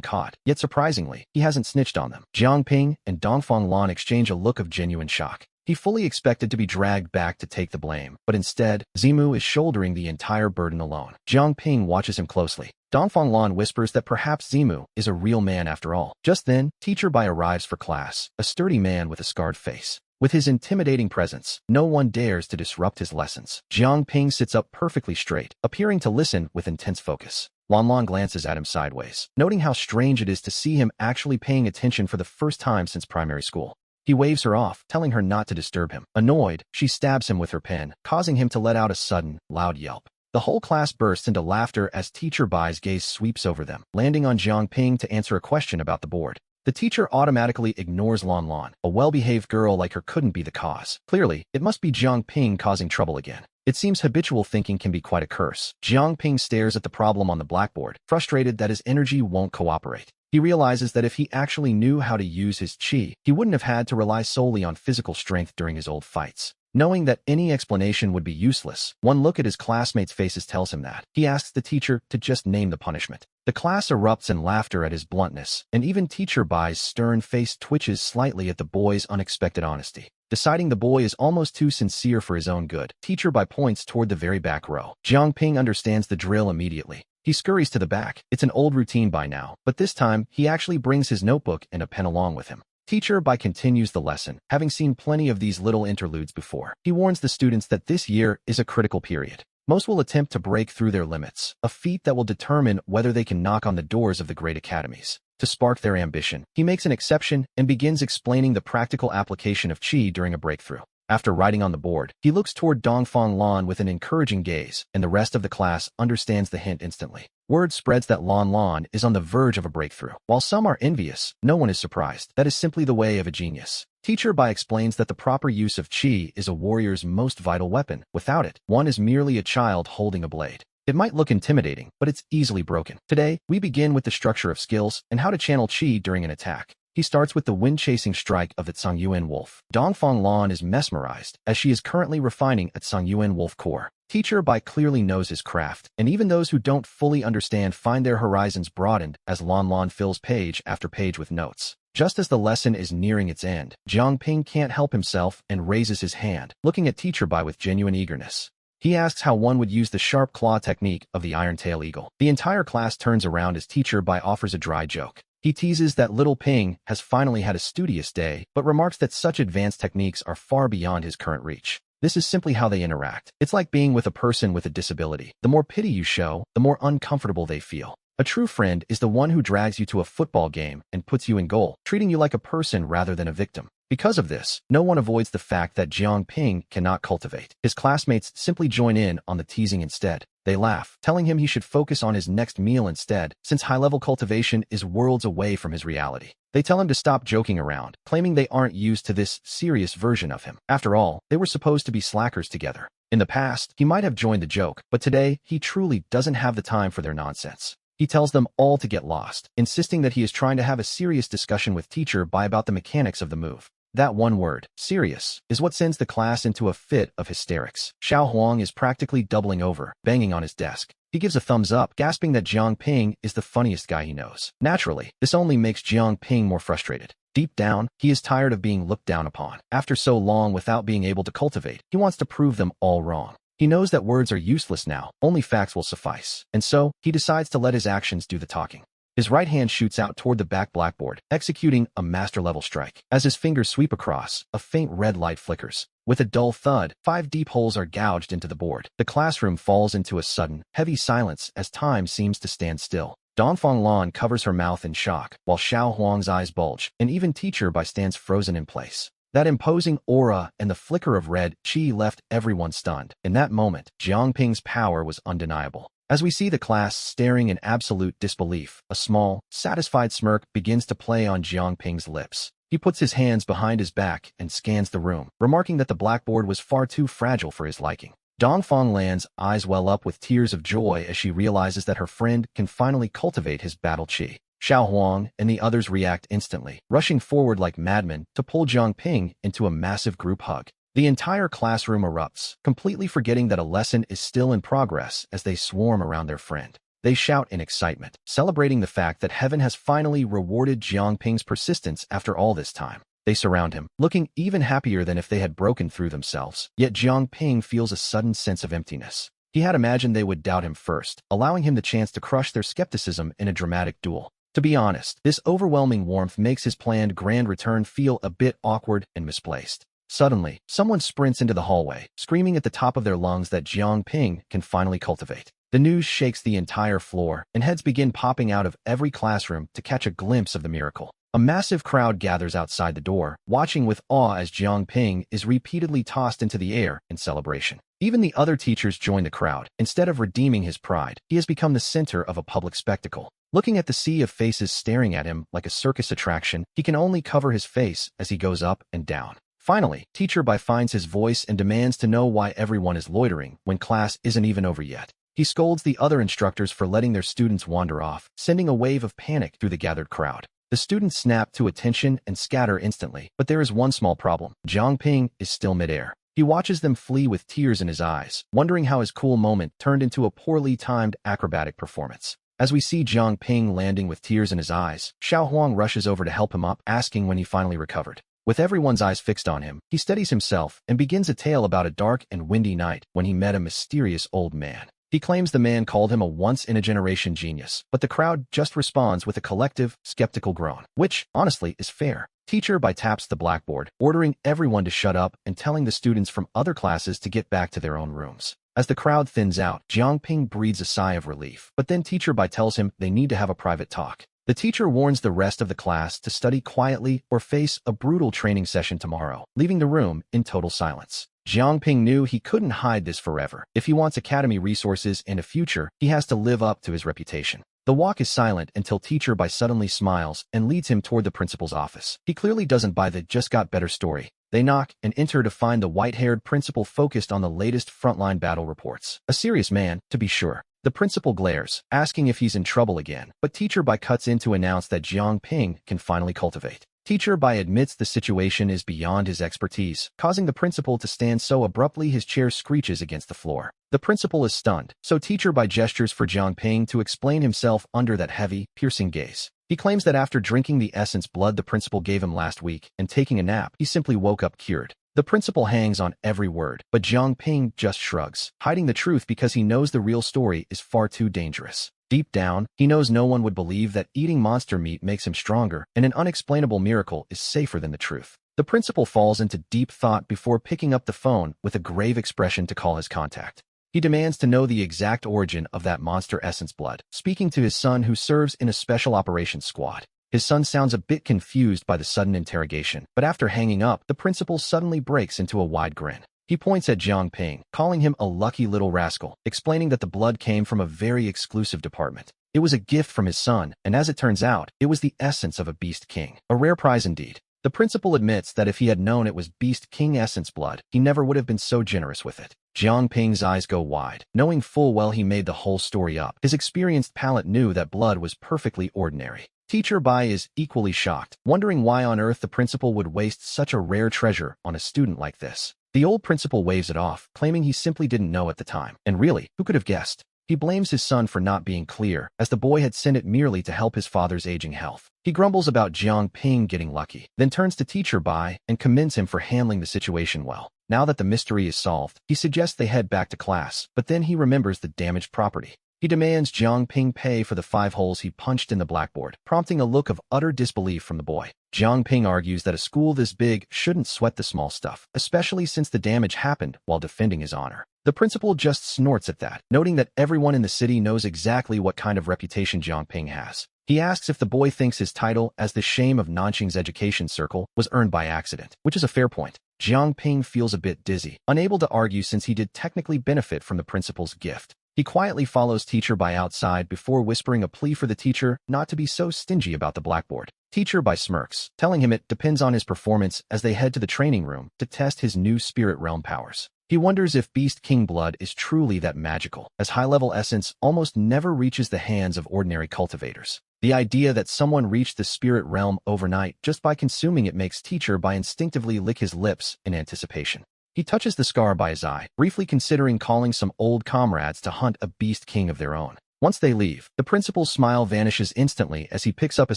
caught, yet surprisingly, he hasn't snitched on them. Jiang Ping and Dongfang Lan exchange a look of genuine shock. He fully expected to be dragged back to take the blame, but instead, Zimu is shouldering the entire burden alone. Jiang Ping watches him closely. Dongfang Lan whispers that perhaps Zimu is a real man after all. Just then, Teacher Bai arrives for class, a sturdy man with a scarred face. With his intimidating presence, no one dares to disrupt his lessons. Jiang Ping sits up perfectly straight, appearing to listen with intense focus. Lan glances at him sideways, noting how strange it is to see him actually paying attention for the first time since primary school. He waves her off, telling her not to disturb him. Annoyed, she stabs him with her pen, causing him to let out a sudden, loud yelp. The whole class bursts into laughter as Teacher Bai's gaze sweeps over them, landing on Jiang Ping to answer a question about the board. The teacher automatically ignores Lan. A well-behaved girl like her couldn't be the cause. Clearly, it must be Jiang Ping causing trouble again. It seems habitual thinking can be quite a curse. Jiang Ping stares at the problem on the blackboard, frustrated that his energy won't cooperate. He realizes that if he actually knew how to use his qi, he wouldn't have had to rely solely on physical strength during his old fights. Knowing that any explanation would be useless, one look at his classmates' faces tells him that. He asks the teacher to just name the punishment. The class erupts in laughter at his bluntness, and even Teacher Bai's stern face twitches slightly at the boy's unexpected honesty. Deciding the boy is almost too sincere for his own good, Teacher Bai points toward the very back row. Jiang Ping understands the drill immediately. He scurries to the back. It's an old routine by now, but this time, he actually brings his notebook and a pen along with him. Teacher Bai continues the lesson, having seen plenty of these little interludes before. He warns the students that this year is a critical period. Most will attempt to break through their limits, a feat that will determine whether they can knock on the doors of the great academies. To spark their ambition, he makes an exception and begins explaining the practical application of qi during a breakthrough. After writing on the board, he looks toward Dongfang Lan with an encouraging gaze, and the rest of the class understands the hint instantly. Word spreads that Lan is on the verge of a breakthrough. While some are envious, no one is surprised. That is simply the way of a genius. Teacher Bai explains that the proper use of qi is a warrior's most vital weapon. Without it, one is merely a child holding a blade. It might look intimidating, but it's easily broken. Today, we begin with the structure of skills and how to channel qi during an attack. He starts with the wind-chasing strike of the Tsangyuan Wolf. Dongfang Lan is mesmerized, as she is currently refining a Tsangyuan Wolf core. Teacher Bai clearly knows his craft, and even those who don't fully understand find their horizons broadened as Lan fills page after page with notes. Just as the lesson is nearing its end, Jiang Ping can't help himself and raises his hand, looking at Teacher Bai with genuine eagerness. He asks how one would use the sharp claw technique of the iron-tail eagle. The entire class turns around as Teacher Bai offers a dry joke. He teases that little Ping has finally had a studious day, but remarks that such advanced techniques are far beyond his current reach. This is simply how they interact. It's like being with a person with a disability. The more pity you show, the more uncomfortable they feel. A true friend is the one who drags you to a football game and puts you in goal, treating you like a person rather than a victim. Because of this, no one avoids the fact that Jiang Ping cannot cultivate. His classmates simply join in on the teasing instead. They laugh, telling him he should focus on his next meal instead, since high-level cultivation is worlds away from his reality. They tell him to stop joking around, claiming they aren't used to this serious version of him. After all, they were supposed to be slackers together. In the past, he might have joined the joke, but today, he truly doesn't have the time for their nonsense. He tells them all to get lost, insisting that he is trying to have a serious discussion with Teacher Bai about the mechanics of the move. That one word, serious, is what sends the class into a fit of hysterics. Xiao Huang is practically doubling over, banging on his desk. He gives a thumbs up, gasping that Jiang Ping is the funniest guy he knows. Naturally, this only makes Jiang Ping more frustrated. Deep down, he is tired of being looked down upon. After so long without being able to cultivate, he wants to prove them all wrong. He knows that words are useless now, only facts will suffice. And so, he decides to let his actions do the talking. His right hand shoots out toward the back blackboard, executing a master-level strike. As his fingers sweep across, a faint red light flickers. With a dull thud, 5 deep holes are gouged into the board. The classroom falls into a sudden, heavy silence as time seems to stand still. Dongfang Lan covers her mouth in shock, while Xiao Huang's eyes bulge, and even Teacher Bai stands frozen in place. That imposing aura and the flicker of red chi left everyone stunned. In that moment, Jiang Ping's power was undeniable. As we see the class staring in absolute disbelief, a small, satisfied smirk begins to play on Jiang Ping's lips. He puts his hands behind his back and scans the room, remarking that the blackboard was far too fragile for his liking. Dongfang Lan's eyes well up with tears of joy as she realizes that her friend can finally cultivate his battle chi. Xiao Huang and the others react instantly, rushing forward like madmen to pull Jiang Ping into a massive group hug. The entire classroom erupts, completely forgetting that a lesson is still in progress as they swarm around their friend. They shout in excitement, celebrating the fact that heaven has finally rewarded Jiang Ping's persistence after all this time. They surround him, looking even happier than if they had broken through themselves. Yet Jiang Ping feels a sudden sense of emptiness. He had imagined they would doubt him first, allowing him the chance to crush their skepticism in a dramatic duel. To be honest, this overwhelming warmth makes his planned grand return feel a bit awkward and misplaced. Suddenly, someone sprints into the hallway, screaming at the top of their lungs that Jiang Ping can finally cultivate. The news shakes the entire floor, and heads begin popping out of every classroom to catch a glimpse of the miracle. A massive crowd gathers outside the door, watching with awe as Jiang Ping is repeatedly tossed into the air in celebration. Even the other teachers join the crowd. Instead of redeeming his pride, he has become the center of a public spectacle. Looking at the sea of faces staring at him like a circus attraction, he can only cover his face as he goes up and down. Finally, Teacher Bai finds his voice and demands to know why everyone is loitering when class isn't even over yet. He scolds the other instructors for letting their students wander off, sending a wave of panic through the gathered crowd. The students snap to attention and scatter instantly, but there is one small problem. Jiang Ping is still midair. He watches them flee with tears in his eyes, wondering how his cool moment turned into a poorly timed acrobatic performance. As we see Jiang Ping landing with tears in his eyes, Xiao Huang rushes over to help him up, asking when he finally recovered. With everyone's eyes fixed on him, he steadies himself and begins a tale about a dark and windy night when he met a mysterious old man. He claims the man called him a once-in-a-generation genius, but the crowd just responds with a collective, skeptical groan, which, honestly, is fair. Teacher Bai taps the blackboard, ordering everyone to shut up and telling the students from other classes to get back to their own rooms. As the crowd thins out, Jiang Ping breathes a sigh of relief, but then Teacher Bai tells him they need to have a private talk. The teacher warns the rest of the class to study quietly or face a brutal training session tomorrow, leaving the room in total silence. Jiang Ping knew he couldn't hide this forever. If he wants academy resources and a future, he has to live up to his reputation. The walk is silent until Teacher Bai suddenly smiles and leads him toward the principal's office. He clearly doesn't buy the just got better story. They knock and enter to find the white-haired principal focused on the latest frontline battle reports. A serious man, to be sure. The principal glares, asking if he's in trouble again, but Teacher Bai cuts in to announce that Jiang Ping can finally cultivate. Teacher Bai admits the situation is beyond his expertise, causing the principal to stand so abruptly his chair screeches against the floor. The principal is stunned, so Teacher Bai gestures for Jiang Ping to explain himself under that heavy, piercing gaze. He claims that after drinking the essence blood the principal gave him last week and taking a nap, he simply woke up cured. The principal hangs on every word, but Jiang Ping just shrugs, hiding the truth because he knows the real story is far too dangerous. Deep down, he knows no one would believe that eating monster meat makes him stronger, and an unexplainable miracle is safer than the truth. The principal falls into deep thought before picking up the phone with a grave expression to call his contact. He demands to know the exact origin of that monster essence blood, speaking to his son who serves in a special operations squad. His son sounds a bit confused by the sudden interrogation, but after hanging up, the principal suddenly breaks into a wide grin. He points at Jiang Ping, calling him a lucky little rascal, explaining that the blood came from a very exclusive department. It was a gift from his son, and as it turns out, it was the essence of a Beast King. A rare prize indeed. The principal admits that if he had known it was Beast King essence blood, he never would have been so generous with it. Jiang Ping's eyes go wide, knowing full well he made the whole story up. His experienced palate knew that blood was perfectly ordinary. Teacher Bai is equally shocked, wondering why on earth the principal would waste such a rare treasure on a student like this. The old principal waves it off, claiming he simply didn't know at the time. And really, who could have guessed? He blames his son for not being clear, as the boy had sent it merely to help his father's aging health. He grumbles about Jiang Ping getting lucky, then turns to Teacher Bai and commends him for handling the situation well. Now that the mystery is solved, he suggests they head back to class, but then he remembers the damaged property. He demands Jiang Ping pay for the 5 holes he punched in the blackboard, prompting a look of utter disbelief from the boy. Jiang Ping argues that a school this big shouldn't sweat the small stuff, especially since the damage happened while defending his honor. The principal just snorts at that, noting that everyone in the city knows exactly what kind of reputation Jiang Ping has. He asks if the boy thinks his title as the shame of Nanqing's education circle was earned by accident, which is a fair point. Jiang Ping feels a bit dizzy, unable to argue since he did technically benefit from the principal's gift. He quietly follows Teacher Bai outside before whispering a plea for the teacher not to be so stingy about the blackboard. Teacher Bai smirks, telling him it depends on his performance as they head to the training room to test his new spirit realm powers. He wonders if Beast King blood is truly that magical, as high-level essence almost never reaches the hands of ordinary cultivators. The idea that someone reached the spirit realm overnight just by consuming it makes Teacher Bai instinctively lick his lips in anticipation. He touches the scar by his eye, briefly considering calling some old comrades to hunt a Beast King of their own. Once they leave, the principal's smile vanishes instantly as he picks up a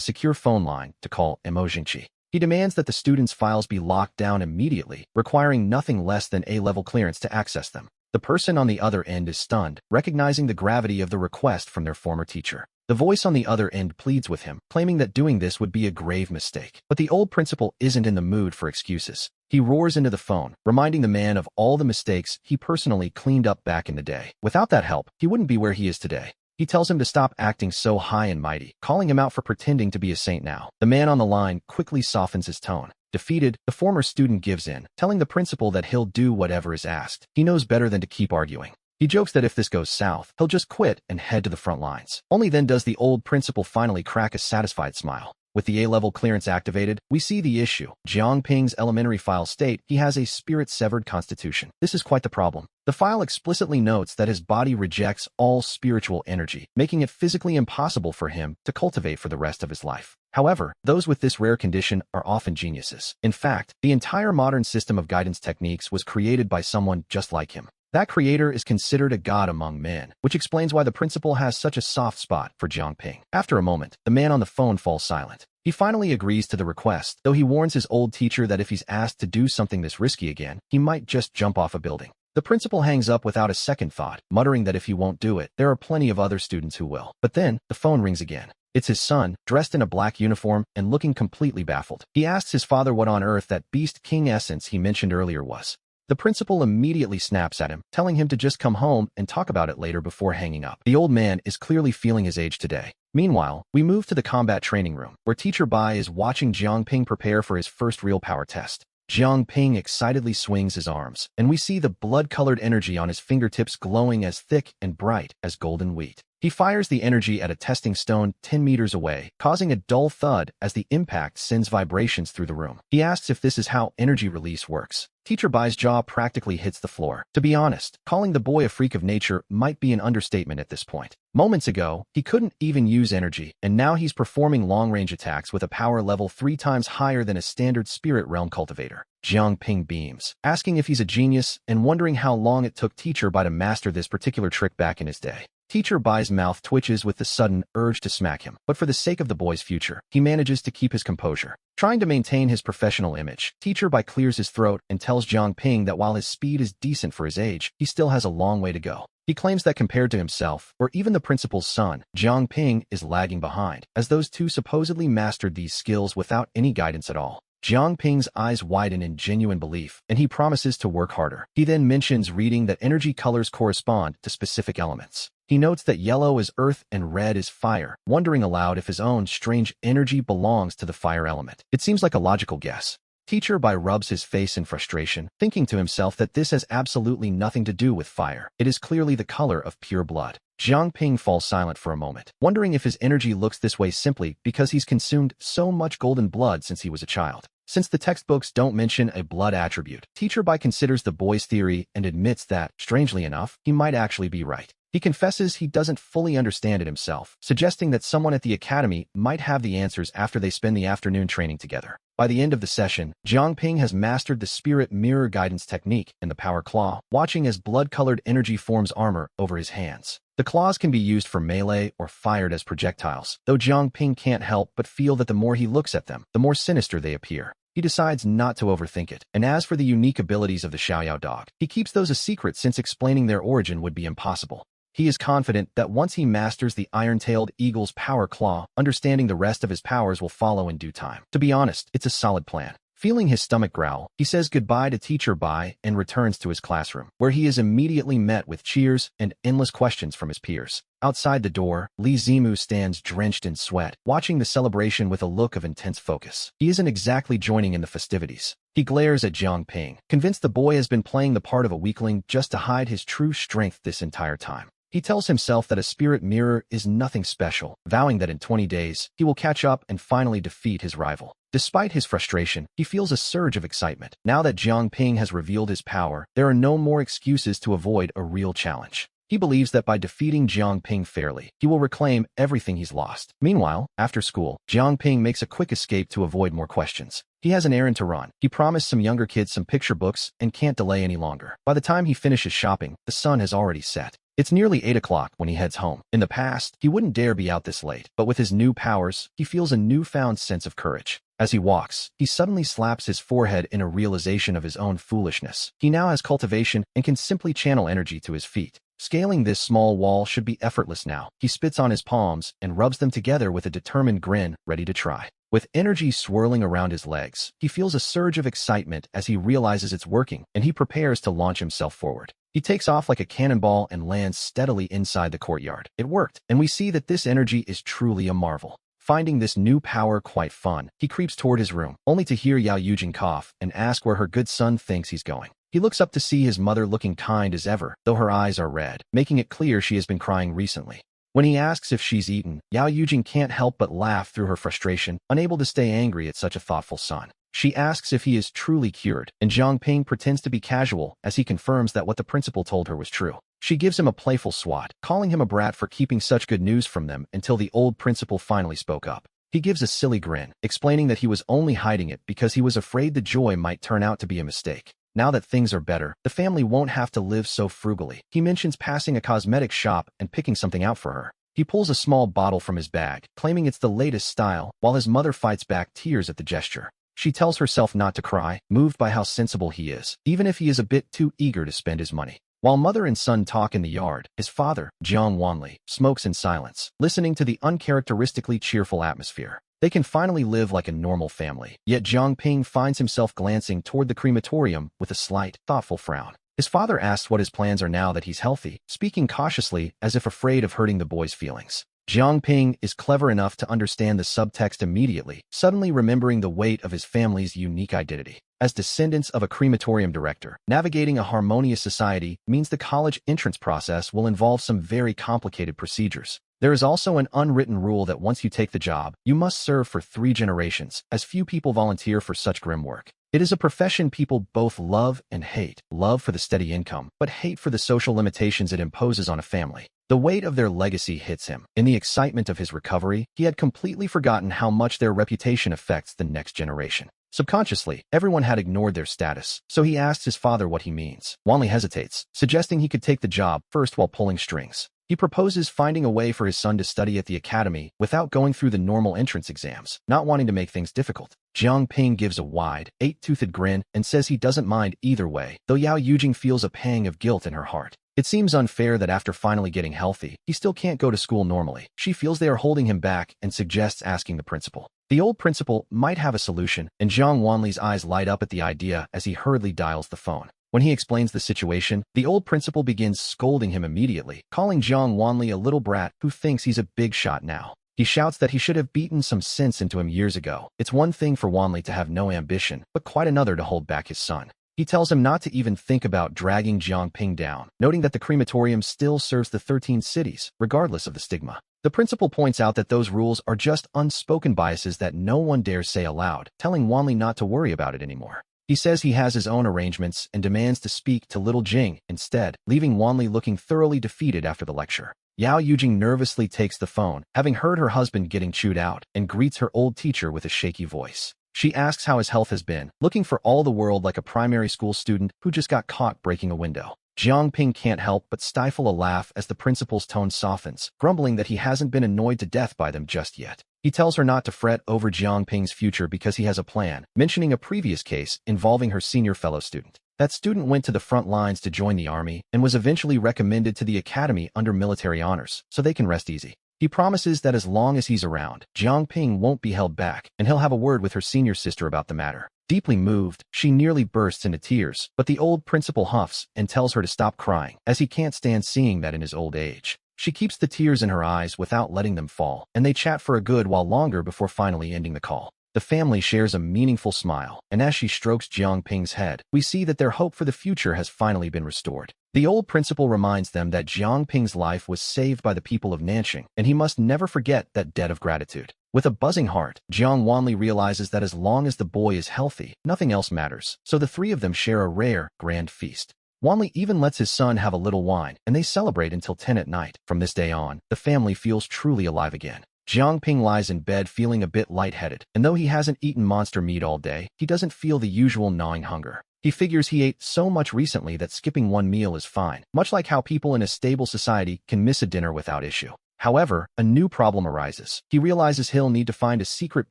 secure phone line to call Emojingchi. He demands that the students' files be locked down immediately, requiring nothing less than A-level clearance to access them. The person on the other end is stunned, recognizing the gravity of the request from their former teacher. The voice on the other end pleads with him, claiming that doing this would be a grave mistake. But the old principal isn't in the mood for excuses. He roars into the phone, reminding the man of all the mistakes he personally cleaned up back in the day. Without that help, he wouldn't be where he is today. He tells him to stop acting so high and mighty, calling him out for pretending to be a saint now. The man on the line quickly softens his tone. Defeated, the former student gives in, telling the principal that he'll do whatever is asked. He knows better than to keep arguing. He jokes that if this goes south, he'll just quit and head to the front lines. Only then does the old principal finally crack a satisfied smile. With the A-level clearance activated, we see the issue. Jiang Ping's elementary files state he has a spirit-severed constitution. This is quite the problem. The file explicitly notes that his body rejects all spiritual energy, making it physically impossible for him to cultivate for the rest of his life. However, those with this rare condition are often geniuses. In fact, the entire modern system of guidance techniques was created by someone just like him. That creator is considered a god among men, which explains why the principal has such a soft spot for Jiang Ping. After a moment, the man on the phone falls silent. He finally agrees to the request, though he warns his old teacher that if he's asked to do something this risky again, he might just jump off a building. The principal hangs up without a second thought, muttering that if he won't do it, there are plenty of other students who will. But then, the phone rings again. It's his son, dressed in a black uniform and looking completely baffled. He asks his father what on earth that Beast King essence he mentioned earlier was. The principal immediately snaps at him, telling him to just come home and talk about it later before hanging up. The old man is clearly feeling his age today. Meanwhile, we move to the combat training room, where Teacher Bai is watching Jiang Ping prepare for his first real power test. Jiang Ping excitedly swings his arms, and we see the blood-colored energy on his fingertips glowing as thick and bright as golden wheat. He fires the energy at a testing stone 10 meters away, causing a dull thud as the impact sends vibrations through the room. He asks if this is how energy release works. Teacher Bai's jaw practically hits the floor. To be honest, calling the boy a freak of nature might be an understatement at this point. Moments ago, he couldn't even use energy, and now he's performing long-range attacks with a power level 3 times higher than a standard spirit realm cultivator. Jiang Ping beams, asking if he's a genius and wondering how long it took Teacher Bai to master this particular trick back in his day. Teacher Bai's mouth twitches with the sudden urge to smack him, but for the sake of the boy's future, he manages to keep his composure. Trying to maintain his professional image, Teacher Bai clears his throat and tells Jiang Ping that while his speed is decent for his age, he still has a long way to go. He claims that compared to himself, or even the principal's son, Jiang Ping is lagging behind, as those two supposedly mastered these skills without any guidance at all. Jiang Ping's eyes widen in genuine belief, and he promises to work harder. He then mentions reading that energy colors correspond to specific elements. He notes that yellow is earth and red is fire, wondering aloud if his own strange energy belongs to the fire element. It seems like a logical guess. Teacher Bai rubs his face in frustration, thinking to himself that this has absolutely nothing to do with fire. It is clearly the color of pure blood. Jiang Ping falls silent for a moment, wondering if his energy looks this way simply because he's consumed so much golden blood since he was a child. Since the textbooks don't mention a blood attribute, Teacher Bai considers the boy's theory and admits that, strangely enough, he might actually be right. He confesses he doesn't fully understand it himself, suggesting that someone at the academy might have the answers after they spend the afternoon training together. By the end of the session, Jiang Ping has mastered the spirit mirror guidance technique in the power claw, watching as blood-colored energy forms armor over his hands. The claws can be used for melee or fired as projectiles, though Jiang Ping can't help but feel that the more he looks at them, the more sinister they appear. He decides not to overthink it, and as for the unique abilities of the Xiaoyao dog, he keeps those a secret since explaining their origin would be impossible. He is confident that once he masters the iron-tailed eagle's power claw, understanding the rest of his powers will follow in due time. To be honest, it's a solid plan. Feeling his stomach growl, he says goodbye to teacher Bai and returns to his classroom, where he is immediately met with cheers and endless questions from his peers. Outside the door, Li Zimu stands drenched in sweat, watching the celebration with a look of intense focus. He isn't exactly joining in the festivities. He glares at Jiang Ping, convinced the boy has been playing the part of a weakling just to hide his true strength this entire time. He tells himself that a spirit mirror is nothing special, vowing that in 20 days, he will catch up and finally defeat his rival. Despite his frustration, he feels a surge of excitement. Now that Jiang Ping has revealed his power, there are no more excuses to avoid a real challenge. He believes that by defeating Jiang Ping fairly, he will reclaim everything he's lost. Meanwhile, after school, Jiang Ping makes a quick escape to avoid more questions. He has an errand to run. He promised some younger kids some picture books and can't delay any longer. By the time he finishes shopping, the sun has already set. It's nearly 8 o'clock when he heads home. In the past, he wouldn't dare be out this late, but with his new powers, he feels a newfound sense of courage. As he walks, he suddenly slaps his forehead in a realization of his own foolishness. He now has cultivation and can simply channel energy to his feet. Scaling this small wall should be effortless now. He spits on his palms and rubs them together with a determined grin, ready to try. With energy swirling around his legs, he feels a surge of excitement as he realizes it's working, and he prepares to launch himself forward. He takes off like a cannonball and lands steadily inside the courtyard. It worked, and we see that this energy is truly a marvel. Finding this new power quite fun, he creeps toward his room, only to hear Yao Yujing cough and ask where her good son thinks he's going. He looks up to see his mother looking kind as ever, though her eyes are red, making it clear she has been crying recently. When he asks if she's eaten, Yao Yujing can't help but laugh through her frustration, unable to stay angry at such a thoughtful son. She asks if he is truly cured, and Jiang Ping pretends to be casual as he confirms that what the principal told her was true. She gives him a playful swat, calling him a brat for keeping such good news from them until the old principal finally spoke up. He gives a silly grin, explaining that he was only hiding it because he was afraid the joy might turn out to be a mistake. Now that things are better, the family won't have to live so frugally. He mentions passing a cosmetic shop and picking something out for her. He pulls a small bottle from his bag, claiming it's the latest style, while his mother fights back tears at the gesture. She tells herself not to cry, moved by how sensible he is, even if he is a bit too eager to spend his money. While mother and son talk in the yard, his father, Jiang Wanli, smokes in silence, listening to the uncharacteristically cheerful atmosphere. They can finally live like a normal family, yet Jiang Ping finds himself glancing toward the crematorium with a slight, thoughtful frown. His father asks what his plans are now that he's healthy, speaking cautiously as if afraid of hurting the boy's feelings. Jiang Ping is clever enough to understand the subtext immediately, suddenly remembering the weight of his family's unique identity. As descendants of a crematorium director, navigating a harmonious society means the college entrance process will involve some very complicated procedures. There is also an unwritten rule that once you take the job, you must serve for 3 generations, as few people volunteer for such grim work. It is a profession people both love and hate. Love for the steady income, but hate for the social limitations it imposes on a family. The weight of their legacy hits him. In the excitement of his recovery, he had completely forgotten how much their reputation affects the next generation. Subconsciously, everyone had ignored their status, so he asks his father what he means. Wanli hesitates, suggesting he could take the job first while pulling strings. He proposes finding a way for his son to study at the academy without going through the normal entrance exams, not wanting to make things difficult. Jiang Ping gives a wide, 8-toothed grin and says he doesn't mind either way, though Yao Yujing feels a pang of guilt in her heart. It seems unfair that after finally getting healthy, he still can't go to school normally. She feels they are holding him back and suggests asking the principal. The old principal might have a solution, and Jiang Wanli's eyes light up at the idea as he hurriedly dials the phone. When he explains the situation, the old principal begins scolding him immediately, calling Jiang Wanli a little brat who thinks he's a big shot now. He shouts that he should have beaten some sense into him years ago. It's one thing for Wanli to have no ambition, but quite another to hold back his son. He tells him not to even think about dragging Jiang Ping down, noting that the crematorium still serves the 13 cities, regardless of the stigma. The principal points out that those rules are just unspoken biases that no one dares say aloud, telling Wanli not to worry about it anymore. He says he has his own arrangements and demands to speak to little Jing instead, leaving Wanli looking thoroughly defeated after the lecture. Yao Yujing nervously takes the phone, having heard her husband getting chewed out, and greets her old teacher with a shaky voice. She asks how his health has been, looking for all the world like a primary school student who just got caught breaking a window. Jiang Ping can't help but stifle a laugh as the principal's tone softens, grumbling that he hasn't been annoyed to death by them just yet. He tells her not to fret over Jiang Ping's future because he has a plan, mentioning a previous case involving her senior fellow student. That student went to the front lines to join the army and was eventually recommended to the academy under military honors, so they can rest easy. He promises that as long as he's around, Jiang Ping won't be held back, and he'll have a word with her senior sister about the matter. Deeply moved, she nearly bursts into tears, but the old principal huffs and tells her to stop crying, as he can't stand seeing that in his old age. She keeps the tears in her eyes without letting them fall, and they chat for a good while longer before finally ending the call. The family shares a meaningful smile, and as she strokes Jiang Ping's head, we see that their hope for the future has finally been restored. The old principal reminds them that Jiang Ping's life was saved by the people of Nanxing, and he must never forget that debt of gratitude. With a buzzing heart, Jiang Wanli realizes that as long as the boy is healthy, nothing else matters, so the three of them share a rare, grand feast. Wanli even lets his son have a little wine, and they celebrate until 10 at night. From this day on, the family feels truly alive again. Jiang Ping lies in bed feeling a bit lightheaded, and though he hasn't eaten monster meat all day, he doesn't feel the usual gnawing hunger. He figures he ate so much recently that skipping one meal is fine, much like how people in a stable society can miss a dinner without issue. However, a new problem arises. He realizes he'll need to find a secret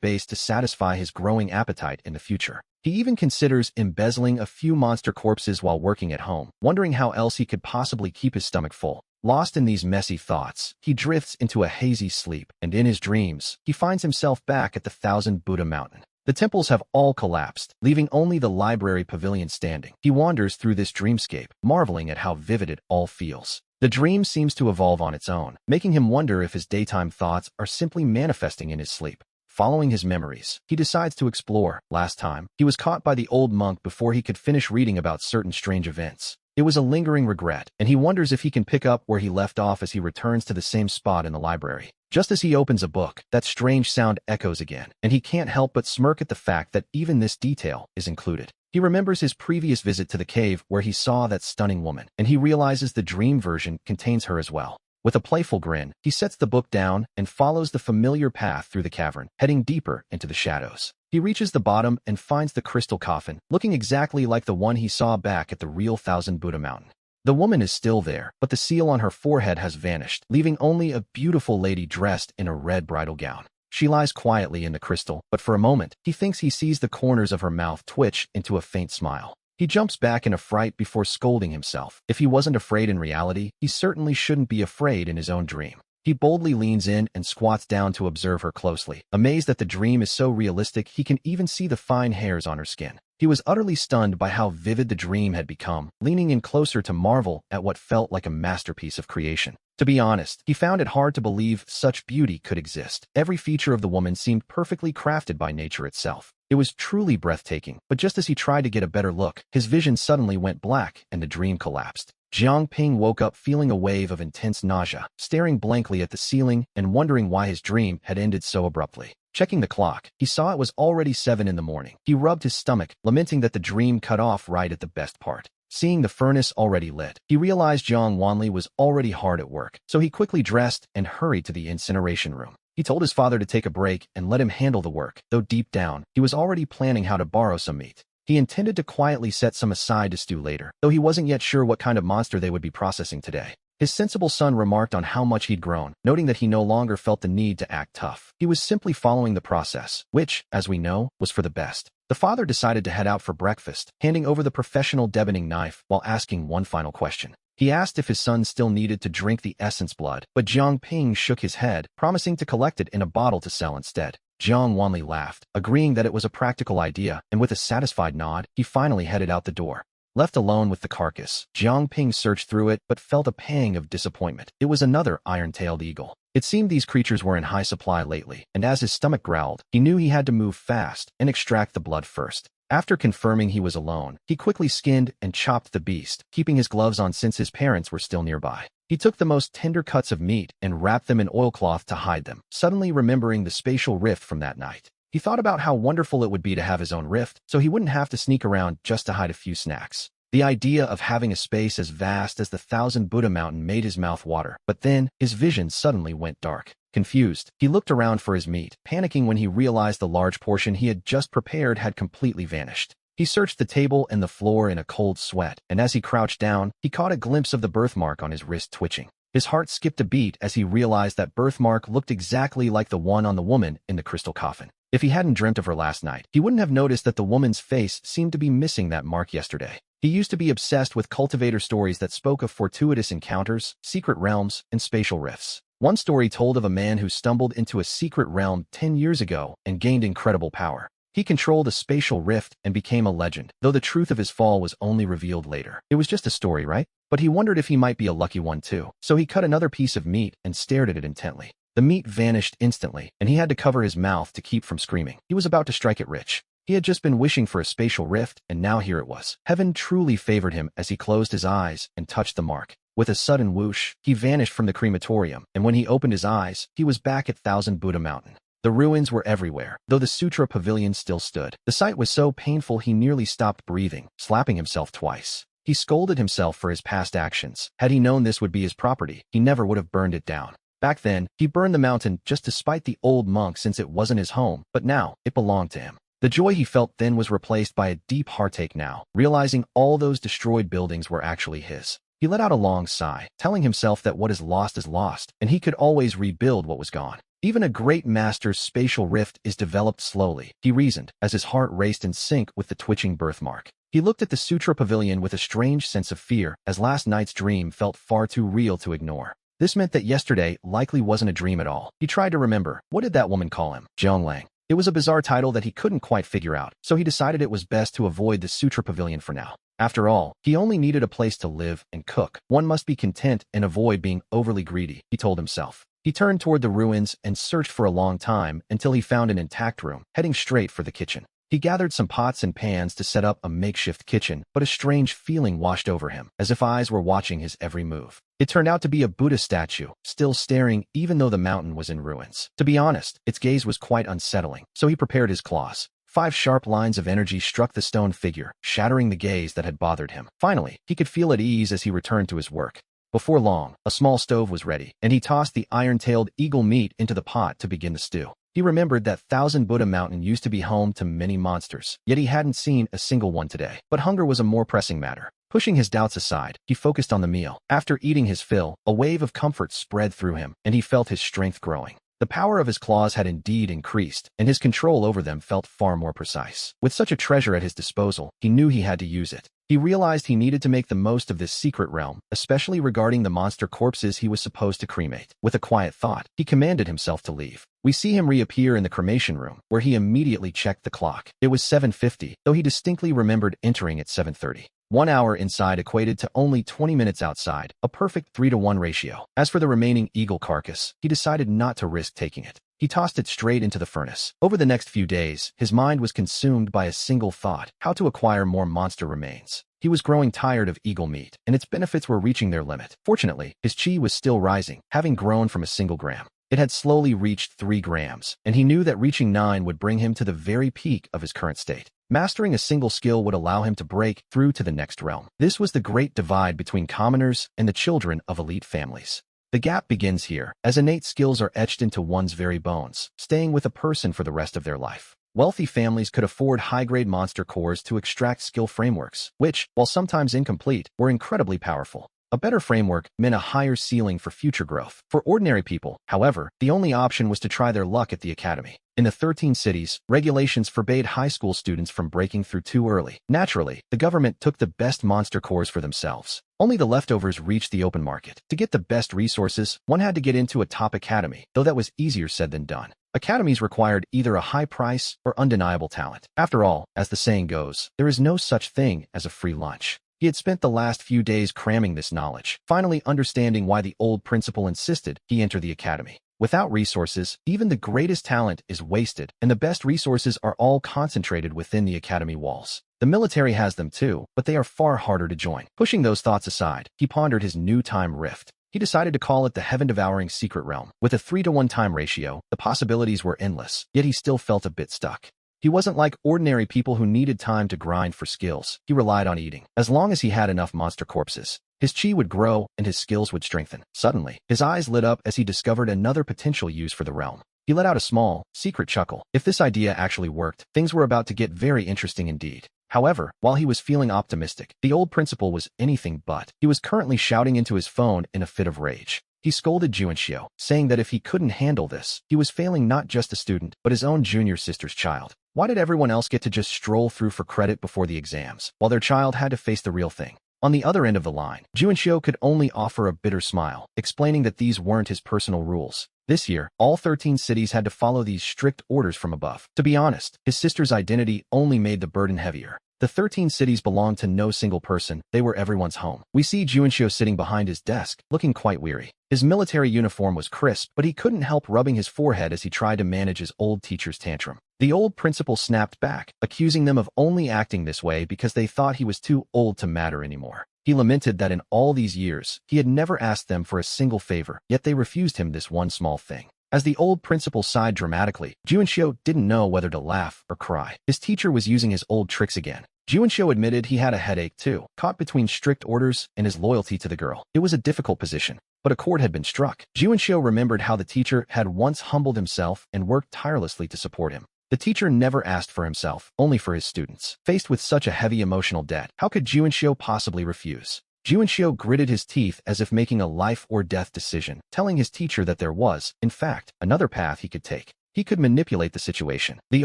base to satisfy his growing appetite in the future. He even considers embezzling a few monster corpses while working at home, wondering how else he could possibly keep his stomach full. Lost in these messy thoughts, he drifts into a hazy sleep, and in his dreams, he finds himself back at the Thousand Buddha Mountain. The temples have all collapsed, leaving only the library pavilion standing. He wanders through this dreamscape, marveling at how vivid it all feels. The dream seems to evolve on its own, making him wonder if his daytime thoughts are simply manifesting in his sleep. Following his memories, he decides to explore. Last time, he was caught by the old monk before he could finish reading about certain strange events. It was a lingering regret, and he wonders if he can pick up where he left off as he returns to the same spot in the library. Just as he opens a book, that strange sound echoes again, and he can't help but smirk at the fact that even this detail is included. He remembers his previous visit to the cave where he saw that stunning woman, and he realizes the dream version contains her as well. With a playful grin, he sets the book down and follows the familiar path through the cavern, heading deeper into the shadows. He reaches the bottom and finds the crystal coffin, looking exactly like the one he saw back at the real Thousand Buddha Mountain. The woman is still there, but the seal on her forehead has vanished, leaving only a beautiful lady dressed in a red bridal gown. She lies quietly in the crystal, but for a moment, he thinks he sees the corners of her mouth twitch into a faint smile. He jumps back in a fright before scolding himself. If he wasn't afraid in reality, he certainly shouldn't be afraid in his own dream. He boldly leans in and squats down to observe her closely, amazed that the dream is so realistic he can even see the fine hairs on her skin. He was utterly stunned by how vivid the dream had become, leaning in closer to marvel at what felt like a masterpiece of creation. To be honest, he found it hard to believe such beauty could exist. Every feature of the woman seemed perfectly crafted by nature itself. It was truly breathtaking, but just as he tried to get a better look, his vision suddenly went black and the dream collapsed. Jiang Ping woke up feeling a wave of intense nausea, staring blankly at the ceiling and wondering why his dream had ended so abruptly. Checking the clock, he saw it was already 7 in the morning. He rubbed his stomach, lamenting that the dream cut off right at the best part. Seeing the furnace already lit, he realized Jiang Wanli was already hard at work, so he quickly dressed and hurried to the incineration room. He told his father to take a break and let him handle the work, though deep down, he was already planning how to borrow some meat. He intended to quietly set some aside to stew later, though he wasn't yet sure what kind of monster they would be processing today. His sensible son remarked on how much he'd grown, noting that he no longer felt the need to act tough. He was simply following the process, which, as we know, was for the best. The father decided to head out for breakfast, handing over the professional deboning knife while asking one final question. He asked if his son still needed to drink the essence blood, but Jiang Ping shook his head, promising to collect it in a bottle to sell instead. Jiang Wanli laughed, agreeing that it was a practical idea, and with a satisfied nod, he finally headed out the door. Left alone with the carcass, Jiang Ping searched through it but felt a pang of disappointment. It was another iron-tailed eagle. It seemed these creatures were in high supply lately, and as his stomach growled, he knew he had to move fast and extract the blood first. After confirming he was alone, he quickly skinned and chopped the beast, keeping his gloves on since his parents were still nearby. He took the most tender cuts of meat and wrapped them in oilcloth to hide them, suddenly remembering the spatial rift from that night. He thought about how wonderful it would be to have his own rift, so he wouldn't have to sneak around just to hide a few snacks. The idea of having a space as vast as the Thousand Buddha Mountain made his mouth water, but then his vision suddenly went dark. Confused, he looked around for his meat, panicking when he realized the large portion he had just prepared had completely vanished. He searched the table and the floor in a cold sweat, and as he crouched down, he caught a glimpse of the birthmark on his wrist twitching. His heart skipped a beat as he realized that birthmark looked exactly like the one on the woman in the crystal coffin. If he hadn't dreamt of her last night, he wouldn't have noticed that the woman's face seemed to be missing that mark yesterday. He used to be obsessed with cultivator stories that spoke of fortuitous encounters, secret realms, and spatial rifts. One story told of a man who stumbled into a secret realm 10 years ago and gained incredible power. He controlled a spatial rift and became a legend, though the truth of his fall was only revealed later. It was just a story, right? But he wondered if he might be a lucky one too. So he cut another piece of meat and stared at it intently. The meat vanished instantly, and he had to cover his mouth to keep from screaming. He was about to strike it rich. He had just been wishing for a spatial rift, and now here it was. Heaven truly favored him as he closed his eyes and touched the mark. With a sudden whoosh, he vanished from the crematorium, and when he opened his eyes, he was back at Thousand Buddha Mountain. The ruins were everywhere, though the Sutra Pavilion still stood. The sight was so painful he nearly stopped breathing, slapping himself twice. He scolded himself for his past actions. Had he known this would be his property, he never would have burned it down. Back then, he burned the mountain just to spite the old monk since it wasn't his home, but now, it belonged to him. The joy he felt then was replaced by a deep heartache now, realizing all those destroyed buildings were actually his. He let out a long sigh, telling himself that what is lost, and he could always rebuild what was gone. Even a great master's spatial rift is developed slowly, he reasoned, as his heart raced in sync with the twitching birthmark. He looked at the Sutra Pavilion with a strange sense of fear, as last night's dream felt far too real to ignore. This meant that yesterday likely wasn't a dream at all. He tried to remember. What did that woman call him? Zhonglang. It was a bizarre title that he couldn't quite figure out, so he decided it was best to avoid the Sutra Pavilion for now. After all, he only needed a place to live and cook. One must be content and avoid being overly greedy, he told himself. He turned toward the ruins and searched for a long time until he found an intact room, heading straight for the kitchen. He gathered some pots and pans to set up a makeshift kitchen, but a strange feeling washed over him, as if eyes were watching his every move. It turned out to be a Buddha statue, still staring even though the mountain was in ruins. To be honest, its gaze was quite unsettling, so he prepared his claws. 5 sharp lines of energy struck the stone figure, shattering the gaze that had bothered him. Finally, he could feel at ease as he returned to his work. Before long, a small stove was ready, and he tossed the iron-tailed eagle meat into the pot to begin the stew. He remembered that Thousand Buddha Mountain used to be home to many monsters, yet he hadn't seen a single one today. But hunger was a more pressing matter. Pushing his doubts aside, he focused on the meal. After eating his fill, a wave of comfort spread through him, and he felt his strength growing. The power of his claws had indeed increased, and his control over them felt far more precise. With such a treasure at his disposal, he knew he had to use it. He realized he needed to make the most of this secret realm, especially regarding the monster corpses he was supposed to cremate. With a quiet thought, he commanded himself to leave. We see him reappear in the cremation room, where he immediately checked the clock. It was 7:50, though he distinctly remembered entering at 7:30. 1 hour inside equated to only 20 minutes outside, a perfect 3-to-1 ratio. As for the remaining eagle carcass, he decided not to risk taking it. He tossed it straight into the furnace. Over the next few days, his mind was consumed by a single thought: how to acquire more monster remains. He was growing tired of eagle meat, and its benefits were reaching their limit. Fortunately, his chi was still rising, having grown from a single gram. It had slowly reached 3 grams, and he knew that reaching 9 would bring him to the very peak of his current state. Mastering a single skill would allow him to break through to the next realm. This was the great divide between commoners and the children of elite families. The gap begins here, as innate skills are etched into one's very bones, staying with a person for the rest of their life. Wealthy families could afford high-grade monster cores to extract skill frameworks, which, while sometimes incomplete, were incredibly powerful. A better framework meant a higher ceiling for future growth. For ordinary people, however, the only option was to try their luck at the academy. In the 13 cities, regulations forbade high school students from breaking through too early. Naturally, the government took the best monster cores for themselves. Only the leftovers reached the open market. To get the best resources, one had to get into a top academy, though that was easier said than done. Academies required either a high price or undeniable talent. After all, as the saying goes, there is no such thing as a free lunch. He had spent the last few days cramming this knowledge, finally understanding why the old principal insisted he enter the academy. Without resources, even the greatest talent is wasted, and the best resources are all concentrated within the academy walls. The military has them too, but they are far harder to join. Pushing those thoughts aside, he pondered his new time rift. He decided to call it the heaven-devouring secret realm. With a 3-to-1 time ratio, the possibilities were endless, yet he still felt a bit stuck. He wasn't like ordinary people who needed time to grind for skills. He relied on eating. As long as he had enough monster corpses, his chi would grow and his skills would strengthen. Suddenly, his eyes lit up as he discovered another potential use for the realm. He let out a small, secret chuckle. If this idea actually worked, things were about to get very interesting indeed. However, while he was feeling optimistic, the old principal was anything but. He was currently shouting into his phone in a fit of rage. He scolded Juanxiu, saying that if he couldn't handle this, he was failing not just a student, but his own junior sister's child. Why did everyone else get to just stroll through for credit before the exams, while their child had to face the real thing? On the other end of the line, Juanxiu could only offer a bitter smile, explaining that these weren't his personal rules. This year, all 13 cities had to follow these strict orders from above. To be honest, his sister's identity only made the burden heavier. The 13 cities belonged to no single person, they were everyone's home. We see Juanxiu sitting behind his desk, looking quite weary. His military uniform was crisp, but he couldn't help rubbing his forehead as he tried to manage his old teacher's tantrum. The old principal snapped back, accusing them of only acting this way because they thought he was too old to matter anymore. He lamented that in all these years, he had never asked them for a single favor, yet they refused him this one small thing. As the old principal sighed dramatically, Juanxiu didn't know whether to laugh or cry. His teacher was using his old tricks again. Juanxiu admitted he had a headache too, caught between strict orders and his loyalty to the girl. It was a difficult position, but a chord had been struck. Juanxiu remembered how the teacher had once humbled himself and worked tirelessly to support him. The teacher never asked for himself, only for his students. Faced with such a heavy emotional debt, how could Juanxiu possibly refuse? Juanxiu gritted his teeth as if making a life-or-death decision, telling his teacher that there was, in fact, another path he could take. He could manipulate the situation. The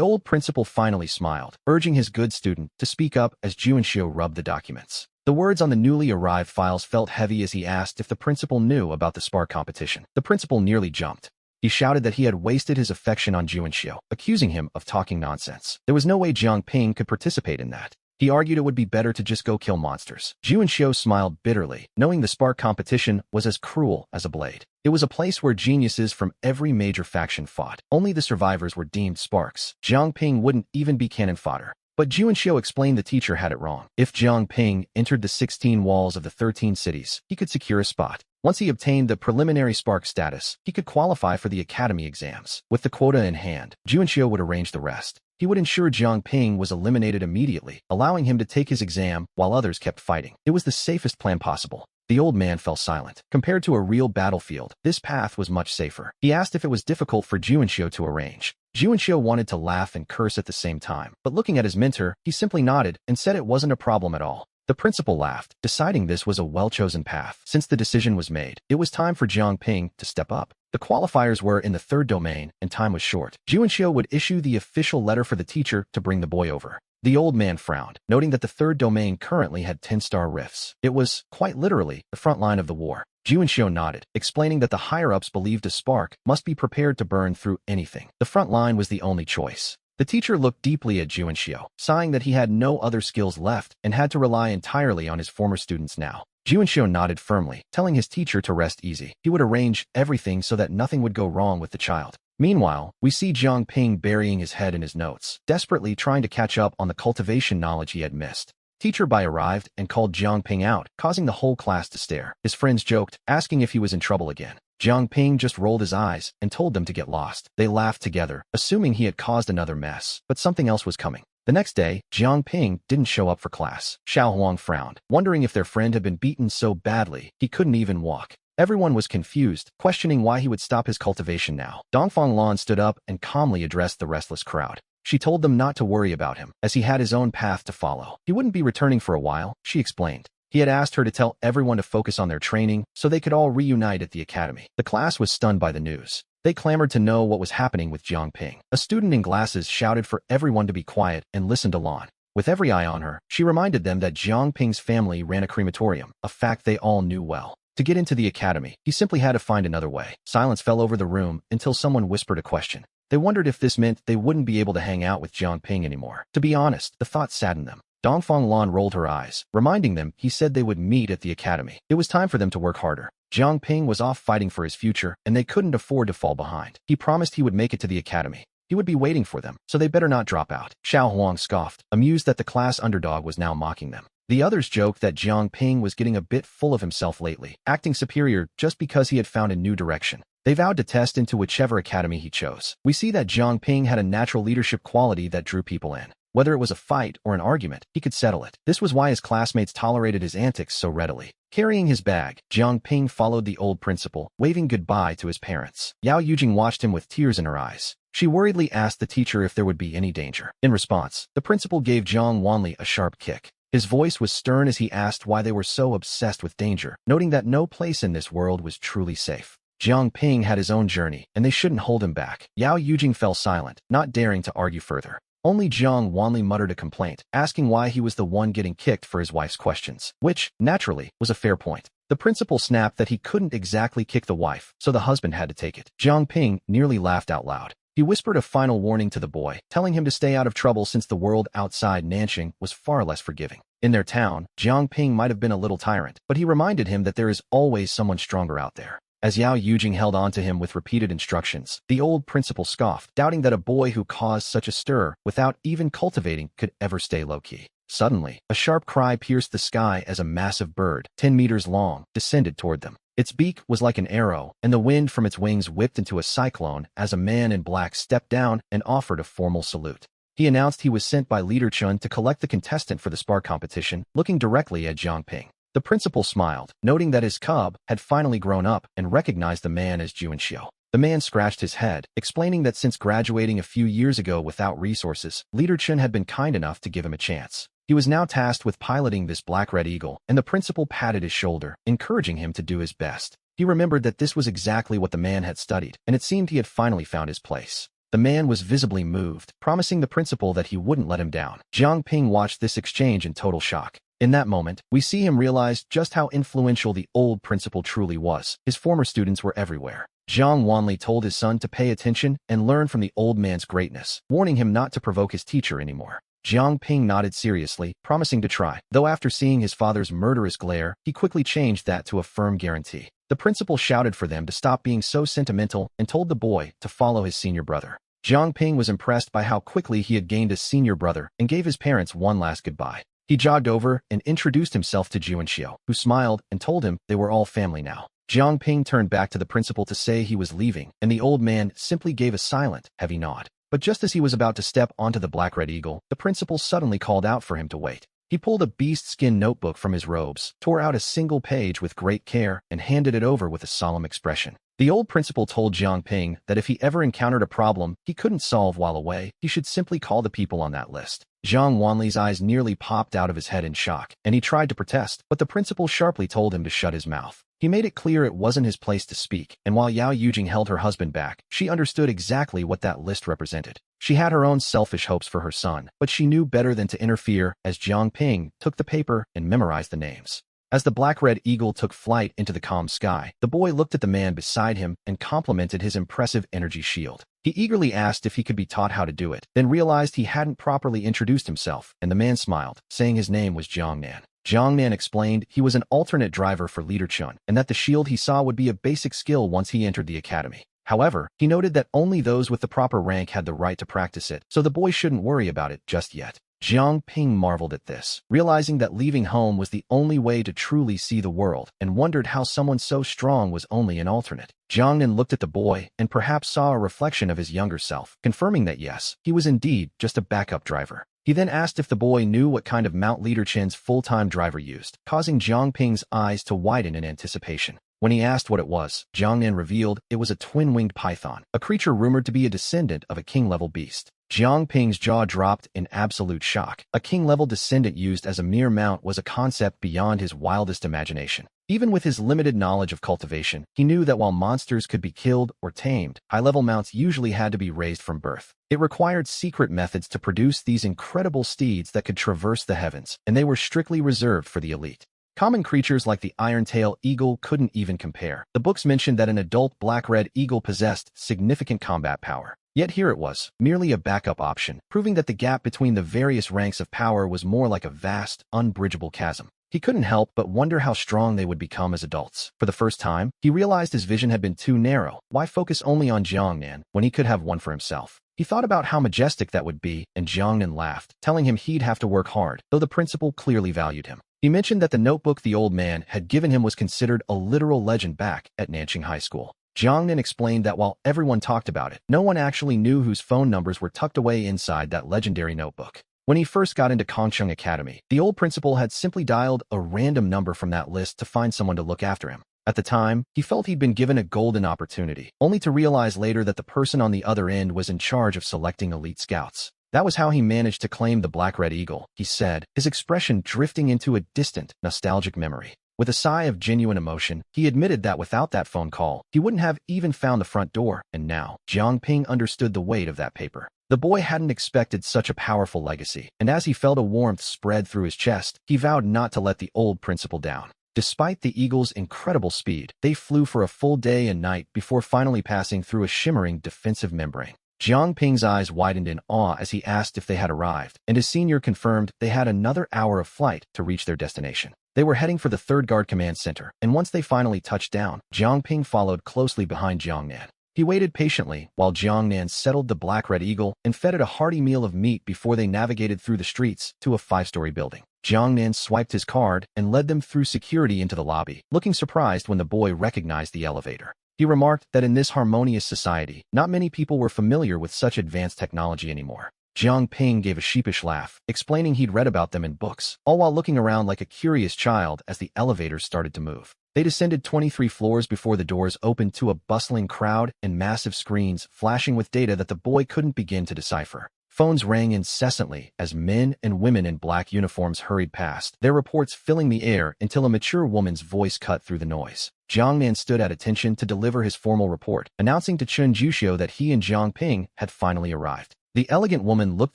old principal finally smiled, urging his good student to speak up as Juanxiu rubbed the documents. The words on the newly arrived files felt heavy as he asked if the principal knew about the Spark competition. The principal nearly jumped. He shouted that he had wasted his affection on Juanxiu, accusing him of talking nonsense. There was no way Jiang Ping could participate in that. He argued it would be better to just go kill monsters. Juanxiu smiled bitterly, knowing the Spark competition was as cruel as a blade. It was a place where geniuses from every major faction fought. Only the survivors were deemed sparks. Jiang Ping wouldn't even be cannon fodder. But Juanxiu explained the teacher had it wrong. If Jiang Ping entered the 16 walls of the 13 cities, he could secure a spot. Once he obtained the preliminary spark status, he could qualify for the academy exams. With the quota in hand, Juanxiu would arrange the rest. He would ensure Jiang Ping was eliminated immediately, allowing him to take his exam while others kept fighting. It was the safest plan possible. The old man fell silent. Compared to a real battlefield, this path was much safer. He asked if it was difficult for Juanxiu to arrange. Juanxiu wanted to laugh and curse at the same time, but looking at his mentor, he simply nodded and said it wasn't a problem at all. The principal laughed, deciding this was a well-chosen path. Since the decision was made, it was time for Jiang Ping to step up. The qualifiers were in the third domain, and time was short. Juanxiu would issue the official letter for the teacher to bring the boy over. The old man frowned, noting that the third domain currently had 10-star rifts. It was, quite literally, the front line of the war. Juanxiu nodded, explaining that the higher-ups believed a spark must be prepared to burn through anything. The front line was the only choice. The teacher looked deeply at Juanxiu, sighing that he had no other skills left and had to rely entirely on his former students now. Juanxiu nodded firmly, telling his teacher to rest easy. He would arrange everything so that nothing would go wrong with the child. Meanwhile, we see Jiang Ping burying his head in his notes, desperately trying to catch up on the cultivation knowledge he had missed. Teacher Bai arrived and called Jiang Ping out, causing the whole class to stare. His friends joked, asking if he was in trouble again. Jiang Ping just rolled his eyes and told them to get lost. They laughed together, assuming he had caused another mess, but something else was coming. The next day, Jiang Ping didn't show up for class. Xiao Huang frowned, wondering if their friend had been beaten so badly he couldn't even walk. Everyone was confused, questioning why he would stop his cultivation now. Dongfang Lan stood up and calmly addressed the restless crowd. She told them not to worry about him, as he had his own path to follow. He wouldn't be returning for a while, she explained. He had asked her to tell everyone to focus on their training so they could all reunite at the academy. The class was stunned by the news. They clamored to know what was happening with Jiang Ping. A student in glasses shouted for everyone to be quiet and listen to Lan. With every eye on her, she reminded them that Jiang Ping's family ran a crematorium, a fact they all knew well. To get into the academy, he simply had to find another way. Silence fell over the room until someone whispered a question. They wondered if this meant they wouldn't be able to hang out with Jiang Ping anymore. To be honest, the thought saddened them. Dongfang Lan rolled her eyes, reminding them he said they would meet at the academy. It was time for them to work harder. Jiang Ping was off fighting for his future, and they couldn't afford to fall behind. He promised he would make it to the academy. He would be waiting for them, so they better not drop out. Xiao Huang scoffed, amused that the class underdog was now mocking them. The others joked that Jiang Ping was getting a bit full of himself lately, acting superior just because he had found a new direction. They vowed to test into whichever academy he chose. We see that Jiang Ping had a natural leadership quality that drew people in. Whether it was a fight or an argument, he could settle it. This was why his classmates tolerated his antics so readily. Carrying his bag, Jiang Ping followed the old principal, waving goodbye to his parents. Yao Yujing watched him with tears in her eyes. She worriedly asked the teacher if there would be any danger. In response, the principal gave Zhang Wanli a sharp kick. His voice was stern as he asked why they were so obsessed with danger, noting that no place in this world was truly safe. Jiang Ping had his own journey, and they shouldn't hold him back. Yao Yujing fell silent, not daring to argue further. Only Jiang Wanli muttered a complaint, asking why he was the one getting kicked for his wife's questions, which, naturally, was a fair point. The principal snapped that he couldn't exactly kick the wife, so the husband had to take it. Jiang Ping nearly laughed out loud. He whispered a final warning to the boy, telling him to stay out of trouble since the world outside Nanxing was far less forgiving. In their town, Jiang Ping might have been a little tyrant, but he reminded him that there is always someone stronger out there. As Yao Yujing held on to him with repeated instructions, the old principal scoffed, doubting that a boy who caused such a stir without even cultivating could ever stay low-key. Suddenly, a sharp cry pierced the sky as a massive bird, 10 meters long, descended toward them. Its beak was like an arrow, and the wind from its wings whipped into a cyclone as a man in black stepped down and offered a formal salute. He announced he was sent by Leader Chun to collect the contestant for the spar competition, looking directly at Jiang Ping. The principal smiled, noting that his cub had finally grown up and recognized the man as Juanxiu. The man scratched his head, explaining that since graduating a few years ago without resources, Leader Chun had been kind enough to give him a chance. He was now tasked with piloting this black-red eagle, and the principal patted his shoulder, encouraging him to do his best. He remembered that this was exactly what the man had studied, and it seemed he had finally found his place. The man was visibly moved, promising the principal that he wouldn't let him down. Jiang Ping watched this exchange in total shock. In that moment, we see him realize just how influential the old principal truly was. His former students were everywhere. Jiang Wanli told his son to pay attention and learn from the old man's greatness, warning him not to provoke his teacher anymore. Jiang Ping nodded seriously, promising to try, though after seeing his father's murderous glare, he quickly changed that to a firm guarantee. The principal shouted for them to stop being so sentimental and told the boy to follow his senior brother. Jiang Ping was impressed by how quickly he had gained a senior brother and gave his parents one last goodbye. He jogged over and introduced himself to Juanxiu, who smiled and told him they were all family now. Jiang Ping turned back to the principal to say he was leaving, and the old man simply gave a silent, heavy nod. But just as he was about to step onto the black-red eagle, the principal suddenly called out for him to wait. He pulled a beast-skin notebook from his robes, tore out a single page with great care, and handed it over with a solemn expression. The old principal told Jiang Ping that if he ever encountered a problem he couldn't solve while away, he should simply call the people on that list. Jiang Wanli's eyes nearly popped out of his head in shock, and he tried to protest, but the principal sharply told him to shut his mouth. He made it clear it wasn't his place to speak, and while Yao Yujing held her husband back, she understood exactly what that list represented. She had her own selfish hopes for her son, but she knew better than to interfere as Jiang Ping took the paper and memorized the names. As the black-red eagle took flight into the calm sky, the boy looked at the man beside him and complimented his impressive energy shield. He eagerly asked if he could be taught how to do it, then realized he hadn't properly introduced himself, and the man smiled, saying his name was Jiangnan. Jiangnan explained he was an alternate driver for Leader Chun, and that the shield he saw would be a basic skill once he entered the academy. However, he noted that only those with the proper rank had the right to practice it, so the boy shouldn't worry about it just yet. Jiang Ping marveled at this, realizing that leaving home was the only way to truly see the world, and wondered how someone so strong was only an alternate. Jiangnan looked at the boy and perhaps saw a reflection of his younger self, confirming that yes, he was indeed just a backup driver. He then asked if the boy knew what kind of mount Leader Chen's full-time driver used, causing Jiang Ping's eyes to widen in anticipation. When he asked what it was, Jiangnan revealed it was a twin-winged python, a creature rumored to be a descendant of a king-level beast. Jiang Ping's jaw dropped in absolute shock. A king-level descendant used as a mere mount was a concept beyond his wildest imagination. Even with his limited knowledge of cultivation, he knew that while monsters could be killed or tamed, high-level mounts usually had to be raised from birth. It required secret methods to produce these incredible steeds that could traverse the heavens, and they were strictly reserved for the elite. Common creatures like the iron-tail eagle couldn't even compare. The books mentioned that an adult black-red eagle possessed significant combat power. Yet here it was, merely a backup option, proving that the gap between the various ranks of power was more like a vast, unbridgeable chasm. He couldn't help but wonder how strong they would become as adults. For the first time, he realized his vision had been too narrow. Why focus only on Jiangnan when he could have one for himself? He thought about how majestic that would be, and Jiangnan laughed, telling him he'd have to work hard, though the principal clearly valued him. He mentioned that the notebook the old man had given him was considered a literal legend back at Nanxing High School. Jiangnan explained that while everyone talked about it, no one actually knew whose phone numbers were tucked away inside that legendary notebook. When he first got into Kongcheng Academy, the old principal had simply dialed a random number from that list to find someone to look after him. At the time, he felt he'd been given a golden opportunity, only to realize later that the person on the other end was in charge of selecting elite scouts. That was how he managed to claim the Black-Red Eagle, he said, his expression drifting into a distant, nostalgic memory. With a sigh of genuine emotion, he admitted that without that phone call, he wouldn't have even found the front door, and now, Jiang Ping understood the weight of that paper. The boy hadn't expected such a powerful legacy, and as he felt a warmth spread through his chest, he vowed not to let the old principle down. Despite the eagle's incredible speed, they flew for a full day and night before finally passing through a shimmering defensive membrane. Jiang Ping's eyes widened in awe as he asked if they had arrived, and his senior confirmed they had another hour of flight to reach their destination. They were heading for the 3rd Guard Command Center, and once they finally touched down, Jiang Ping followed closely behind Jiangnan. He waited patiently while Jiangnan settled the black-red eagle and fed it a hearty meal of meat before they navigated through the streets to a 5-story building. Jiangnan swiped his card and led them through security into the lobby, looking surprised when the boy recognized the elevator. He remarked that in this harmonious society, not many people were familiar with such advanced technology anymore. Jiang Ping gave a sheepish laugh, explaining he'd read about them in books, all while looking around like a curious child as the elevator started to move. They descended 23 floors before the doors opened to a bustling crowd and massive screens flashing with data that the boy couldn't begin to decipher. Phones rang incessantly as men and women in black uniforms hurried past, their reports filling the air until a mature woman's voice cut through the noise. Jiangnan stood at attention to deliver his formal report, announcing to Chen Juxiu that he and Jiang Ping had finally arrived. The elegant woman looked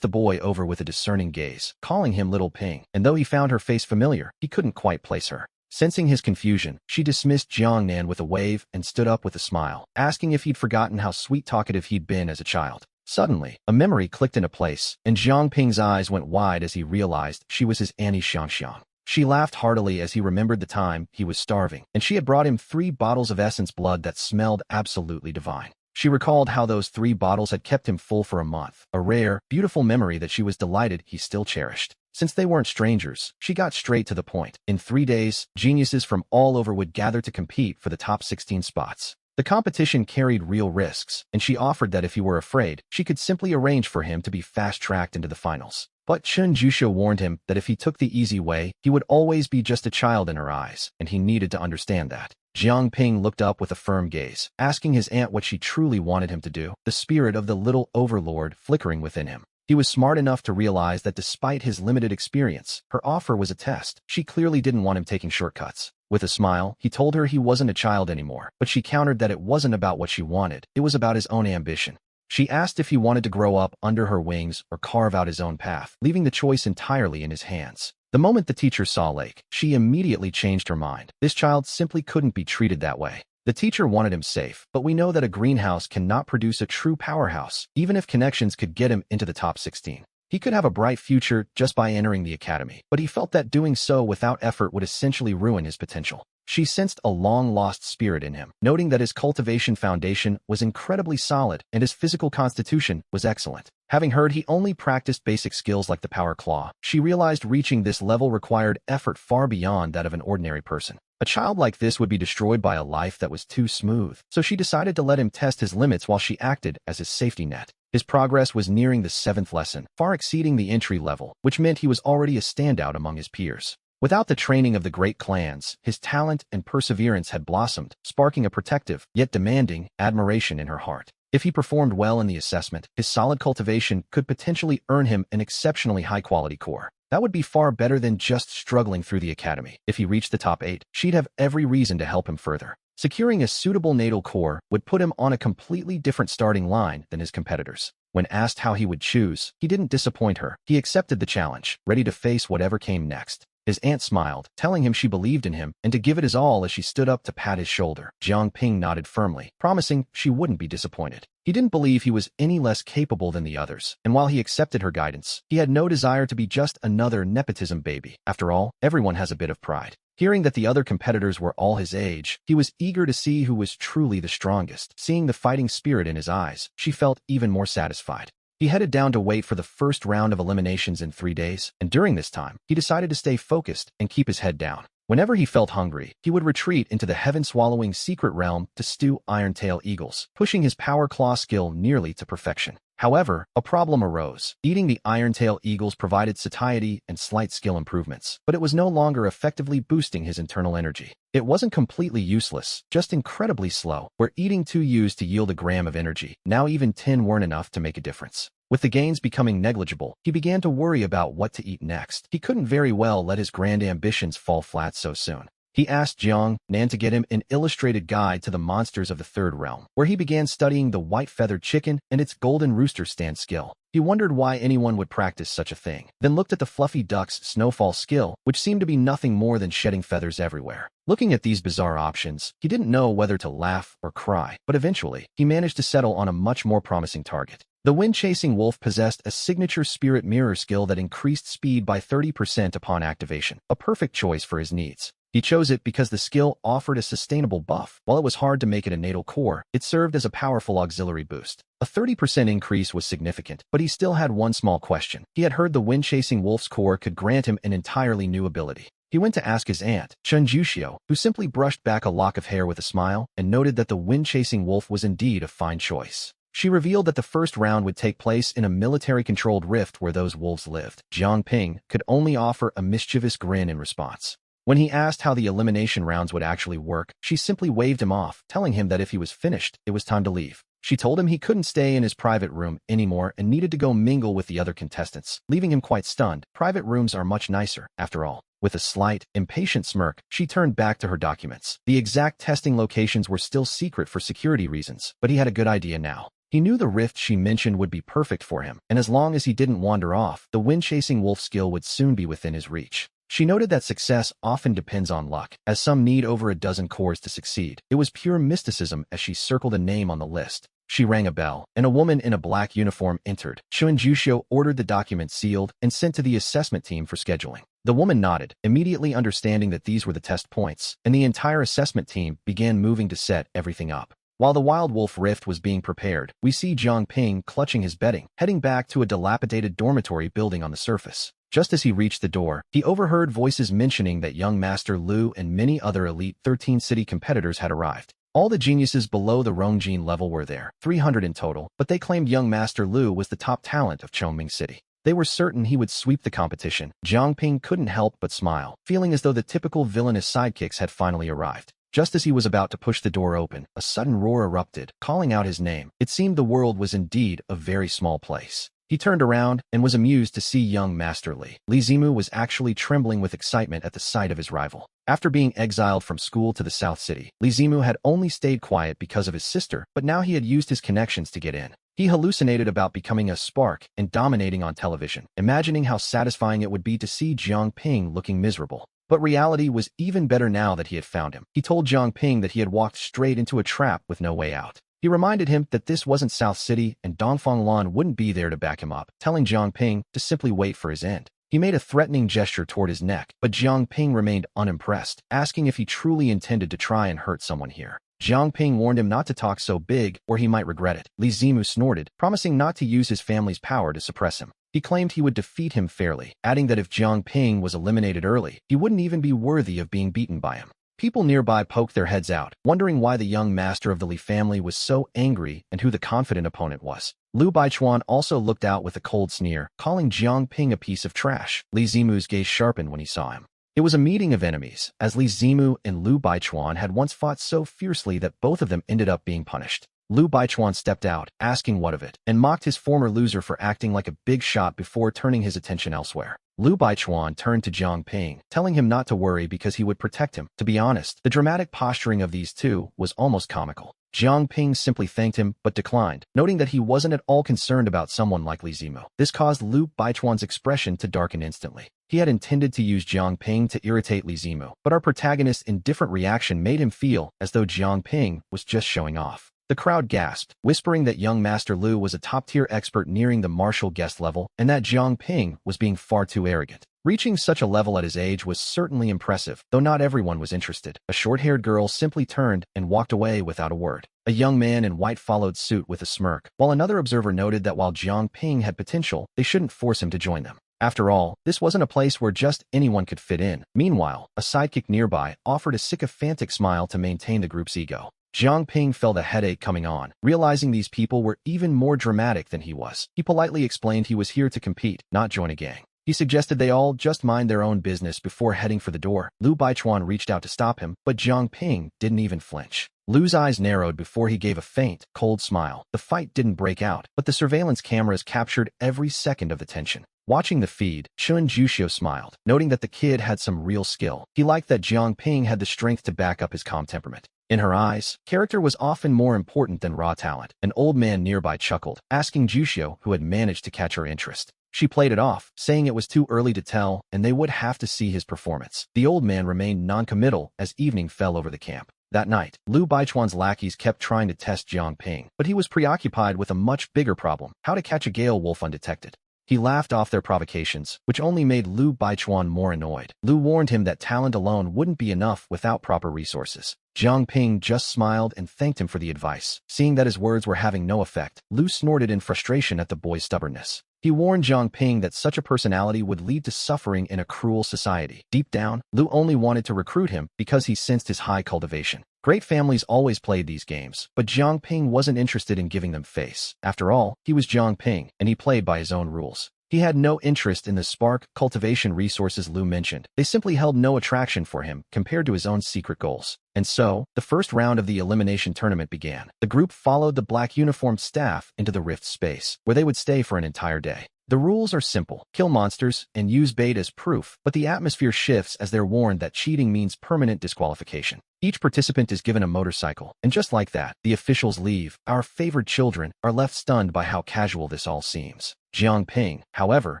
the boy over with a discerning gaze, calling him Little Ping, and though he found her face familiar, he couldn't quite place her. Sensing his confusion, she dismissed Jiangnan with a wave and stood up with a smile, asking if he'd forgotten how sweet-talkative he'd been as a child. Suddenly, a memory clicked into place, and Jiang Ping's eyes went wide as he realized she was his Annie Xiangxiang. She laughed heartily as he remembered the time he was starving, and she had brought him 3 bottles of essence blood that smelled absolutely divine. She recalled how those 3 bottles had kept him full for a month, a rare, beautiful memory that she was delighted he still cherished. Since they weren't strangers, she got straight to the point. In 3 days, geniuses from all over would gather to compete for the top 16 spots. The competition carried real risks, and she offered that if he were afraid, she could simply arrange for him to be fast-tracked into the finals. But Chen Juxiu warned him that if he took the easy way, he would always be just a child in her eyes, and he needed to understand that. Jiang Ping looked up with a firm gaze, asking his aunt what she truly wanted him to do, the spirit of the little overlord flickering within him. He was smart enough to realize that despite his limited experience, her offer was a test. She clearly didn't want him taking shortcuts. With a smile, he told her he wasn't a child anymore, but she countered that it wasn't about what she wanted, it was about his own ambition. She asked if he wanted to grow up under her wings or carve out his own path, leaving the choice entirely in his hands. The moment the teacher saw Lake, she immediately changed her mind. This child simply couldn't be treated that way. The teacher wanted him safe, but we know that a greenhouse cannot produce a true powerhouse, even if connections could get him into the top 16. He could have a bright future just by entering the academy, but he felt that doing so without effort would essentially ruin his potential. She sensed a long-lost spirit in him, noting that his cultivation foundation was incredibly solid and his physical constitution was excellent. Having heard he only practiced basic skills like the power claw, she realized reaching this level required effort far beyond that of an ordinary person. A child like this would be destroyed by a life that was too smooth, so she decided to let him test his limits while she acted as his safety net. His progress was nearing the 7th lesson, far exceeding the entry level, which meant he was already a standout among his peers. Without the training of the great clans, his talent and perseverance had blossomed, sparking a protective, yet demanding, admiration in her heart. If he performed well in the assessment, his solid cultivation could potentially earn him an exceptionally high-quality core. That would be far better than just struggling through the academy. If he reached the top 8, she'd have every reason to help him further. Securing a suitable natal core would put him on a completely different starting line than his competitors. When asked how he would choose, he didn't disappoint her. He accepted the challenge, ready to face whatever came next. His aunt smiled, telling him she believed in him and to give it his all as she stood up to pat his shoulder. Jiang Ping nodded firmly, promising she wouldn't be disappointed. He didn't believe he was any less capable than the others, and while he accepted her guidance, he had no desire to be just another nepotism baby. After all, everyone has a bit of pride. Hearing that the other competitors were all his age, he was eager to see who was truly the strongest. Seeing the fighting spirit in his eyes, she felt even more satisfied. He headed down to wait for the first round of eliminations in 3 days, and during this time, he decided to stay focused and keep his head down. Whenever he felt hungry, he would retreat into the heaven-swallowing secret realm to stew iron-tail eagles, pushing his power claw skill nearly to perfection. However, a problem arose. Eating the iron-tail eagles provided satiety and slight skill improvements, but it was no longer effectively boosting his internal energy. It wasn't completely useless, just incredibly slow. Where eating 2 used to yield a gram of energy, now even 10 weren't enough to make a difference. With the gains becoming negligible, he began to worry about what to eat next. He couldn't very well let his grand ambitions fall flat so soon. He asked Jiang Nan to get him an illustrated guide to the monsters of the Third Realm, where he began studying the white-feathered chicken and its golden rooster stand skill. He wondered why anyone would practice such a thing, then looked at the fluffy duck's snowfall skill, which seemed to be nothing more than shedding feathers everywhere. Looking at these bizarre options, he didn't know whether to laugh or cry, but eventually, he managed to settle on a much more promising target. The wind-chasing wolf possessed a signature spirit mirror skill that increased speed by 30% upon activation, a perfect choice for his needs. He chose it because the skill offered a sustainable buff. While it was hard to make it a natal core, it served as a powerful auxiliary boost. A 30% increase was significant, but he still had one small question. He had heard the wind-chasing wolf's core could grant him an entirely new ability. He went to ask his aunt, Chun Juxiu, who simply brushed back a lock of hair with a smile and noted that the wind-chasing wolf was indeed a fine choice. She revealed that the first round would take place in a military-controlled rift where those wolves lived. Jiang Ping could only offer a mischievous grin in response. When he asked how the elimination rounds would actually work, she simply waved him off, telling him that if he was finished, it was time to leave. She told him he couldn't stay in his private room anymore and needed to go mingle with the other contestants, leaving him quite stunned. Private rooms are much nicer, after all. With a slight, impatient smirk, she turned back to her documents. The exact testing locations were still secret for security reasons, but he had a good idea now. He knew the rift she mentioned would be perfect for him, and as long as he didn't wander off, the wind-chasing wolf skill would soon be within his reach. She noted that success often depends on luck, as some need over a dozen cores to succeed. It was pure mysticism as she circled a name on the list. She rang a bell, and a woman in a black uniform entered. Chun Juxiu ordered the document sealed and sent to the assessment team for scheduling. The woman nodded, immediately understanding that these were the test points, and the entire assessment team began moving to set everything up. While the Wild Wolf Rift was being prepared, we see Jiang Ping clutching his bedding, heading back to a dilapidated dormitory building on the surface. Just as he reached the door, he overheard voices mentioning that young Master Lu and many other elite 13-city competitors had arrived. All the geniuses below the Rongjin level were there, 300 in total, but they claimed young Master Lu was the top talent of Chongming City. They were certain he would sweep the competition. Jiang Ping couldn't help but smile, feeling as though the typical villainous sidekicks had finally arrived. Just as he was about to push the door open, a sudden roar erupted, calling out his name. It seemed the world was indeed a very small place. He turned around and was amused to see young Master Li Zimu was actually trembling with excitement at the sight of his rival. After being exiled from school to the South City, Li Zimu had only stayed quiet because of his sister, but now he had used his connections to get in. He hallucinated about becoming a spark and dominating on television, imagining how satisfying it would be to see Jiang Ping looking miserable. But reality was even better now that he had found him. He told Jiang Ping that he had walked straight into a trap with no way out. He reminded him that this wasn't South City and Dongfang Lan wouldn't be there to back him up, telling Jiang Ping to simply wait for his end. He made a threatening gesture toward his neck, but Jiang Ping remained unimpressed, asking if he truly intended to try and hurt someone here. Jiang Ping warned him not to talk so big or he might regret it. Li Zimu snorted, promising not to use his family's power to suppress him. He claimed he would defeat him fairly, adding that if Jiang Ping was eliminated early, he wouldn't even be worthy of being beaten by him. People nearby poked their heads out, wondering why the young master of the Li family was so angry and who the confident opponent was. Lu Baichuan also looked out with a cold sneer, calling Jiang Ping a piece of trash. Li Zimu's gaze sharpened when he saw him. It was a meeting of enemies, as Li Zimu and Lu Baichuan had once fought so fiercely that both of them ended up being punished. Lu Baichuan stepped out, asking what of it, and mocked his former loser for acting like a big shot before turning his attention elsewhere. Lu Baichuan turned to Jiang Ping, telling him not to worry because he would protect him. To be honest, the dramatic posturing of these two was almost comical. Jiang Ping simply thanked him but declined, noting that he wasn't at all concerned about someone like Li Zimu. This caused Lu Baichuan's expression to darken instantly. He had intended to use Jiang Ping to irritate Li Zimu, but our protagonist's indifferent reaction made him feel as though Jiang Ping was just showing off. The crowd gasped, whispering that young Master Lu was a top-tier expert nearing the martial guest level and that Jiang Ping was being far too arrogant. Reaching such a level at his age was certainly impressive, though not everyone was interested. A short-haired girl simply turned and walked away without a word. A young man in white followed suit with a smirk, while another observer noted that while Jiang Ping had potential, they shouldn't force him to join them. After all, this wasn't a place where just anyone could fit in. Meanwhile, a sidekick nearby offered a sycophantic smile to maintain the group's ego. Jiang Ping felt a headache coming on, realizing these people were even more dramatic than he was. He politely explained he was here to compete, not join a gang. He suggested they all just mind their own business before heading for the door. Lu Baichuan reached out to stop him, but Jiang Ping didn't even flinch. Lu's eyes narrowed before he gave a faint, cold smile. The fight didn't break out, but the surveillance cameras captured every second of the tension. Watching the feed, Shun Jushio smiled, noting that the kid had some real skill. He liked that Jiang Ping had the strength to back up his calm temperament. In her eyes, character was often more important than raw talent. An old man nearby chuckled, asking Jushio who had managed to catch her interest. She played it off, saying it was too early to tell and they would have to see his performance. The old man remained non-committal as evening fell over the camp. That night, Lu Baichuan's lackeys kept trying to test Jiang Ping, but he was preoccupied with a much bigger problem: how to catch a Gale wolf undetected. He laughed off their provocations, which only made Lu Baichuan more annoyed. Lu warned him that talent alone wouldn't be enough without proper resources. Jiang Ping just smiled and thanked him for the advice. Seeing that his words were having no effect, Lu snorted in frustration at the boy's stubbornness. He warned Jiang Ping that such a personality would lead to suffering in a cruel society. Deep down, Lu only wanted to recruit him because he sensed his high cultivation. Great families always played these games, but Jiang Ping wasn't interested in giving them face. After all, he was Jiang Ping, and he played by his own rules. He had no interest in the spark cultivation resources Lu mentioned. They simply held no attraction for him compared to his own secret goals. And so, the first round of the elimination tournament began. The group followed the black uniformed staff into the rift space, where they would stay for an entire day. The rules are simple: kill monsters and use bait as proof, but the atmosphere shifts as they're warned that cheating means permanent disqualification. Each participant is given a motorcycle, and just like that, the officials leave. Our favored children are left stunned by how casual this all seems. Jiang Ping, however,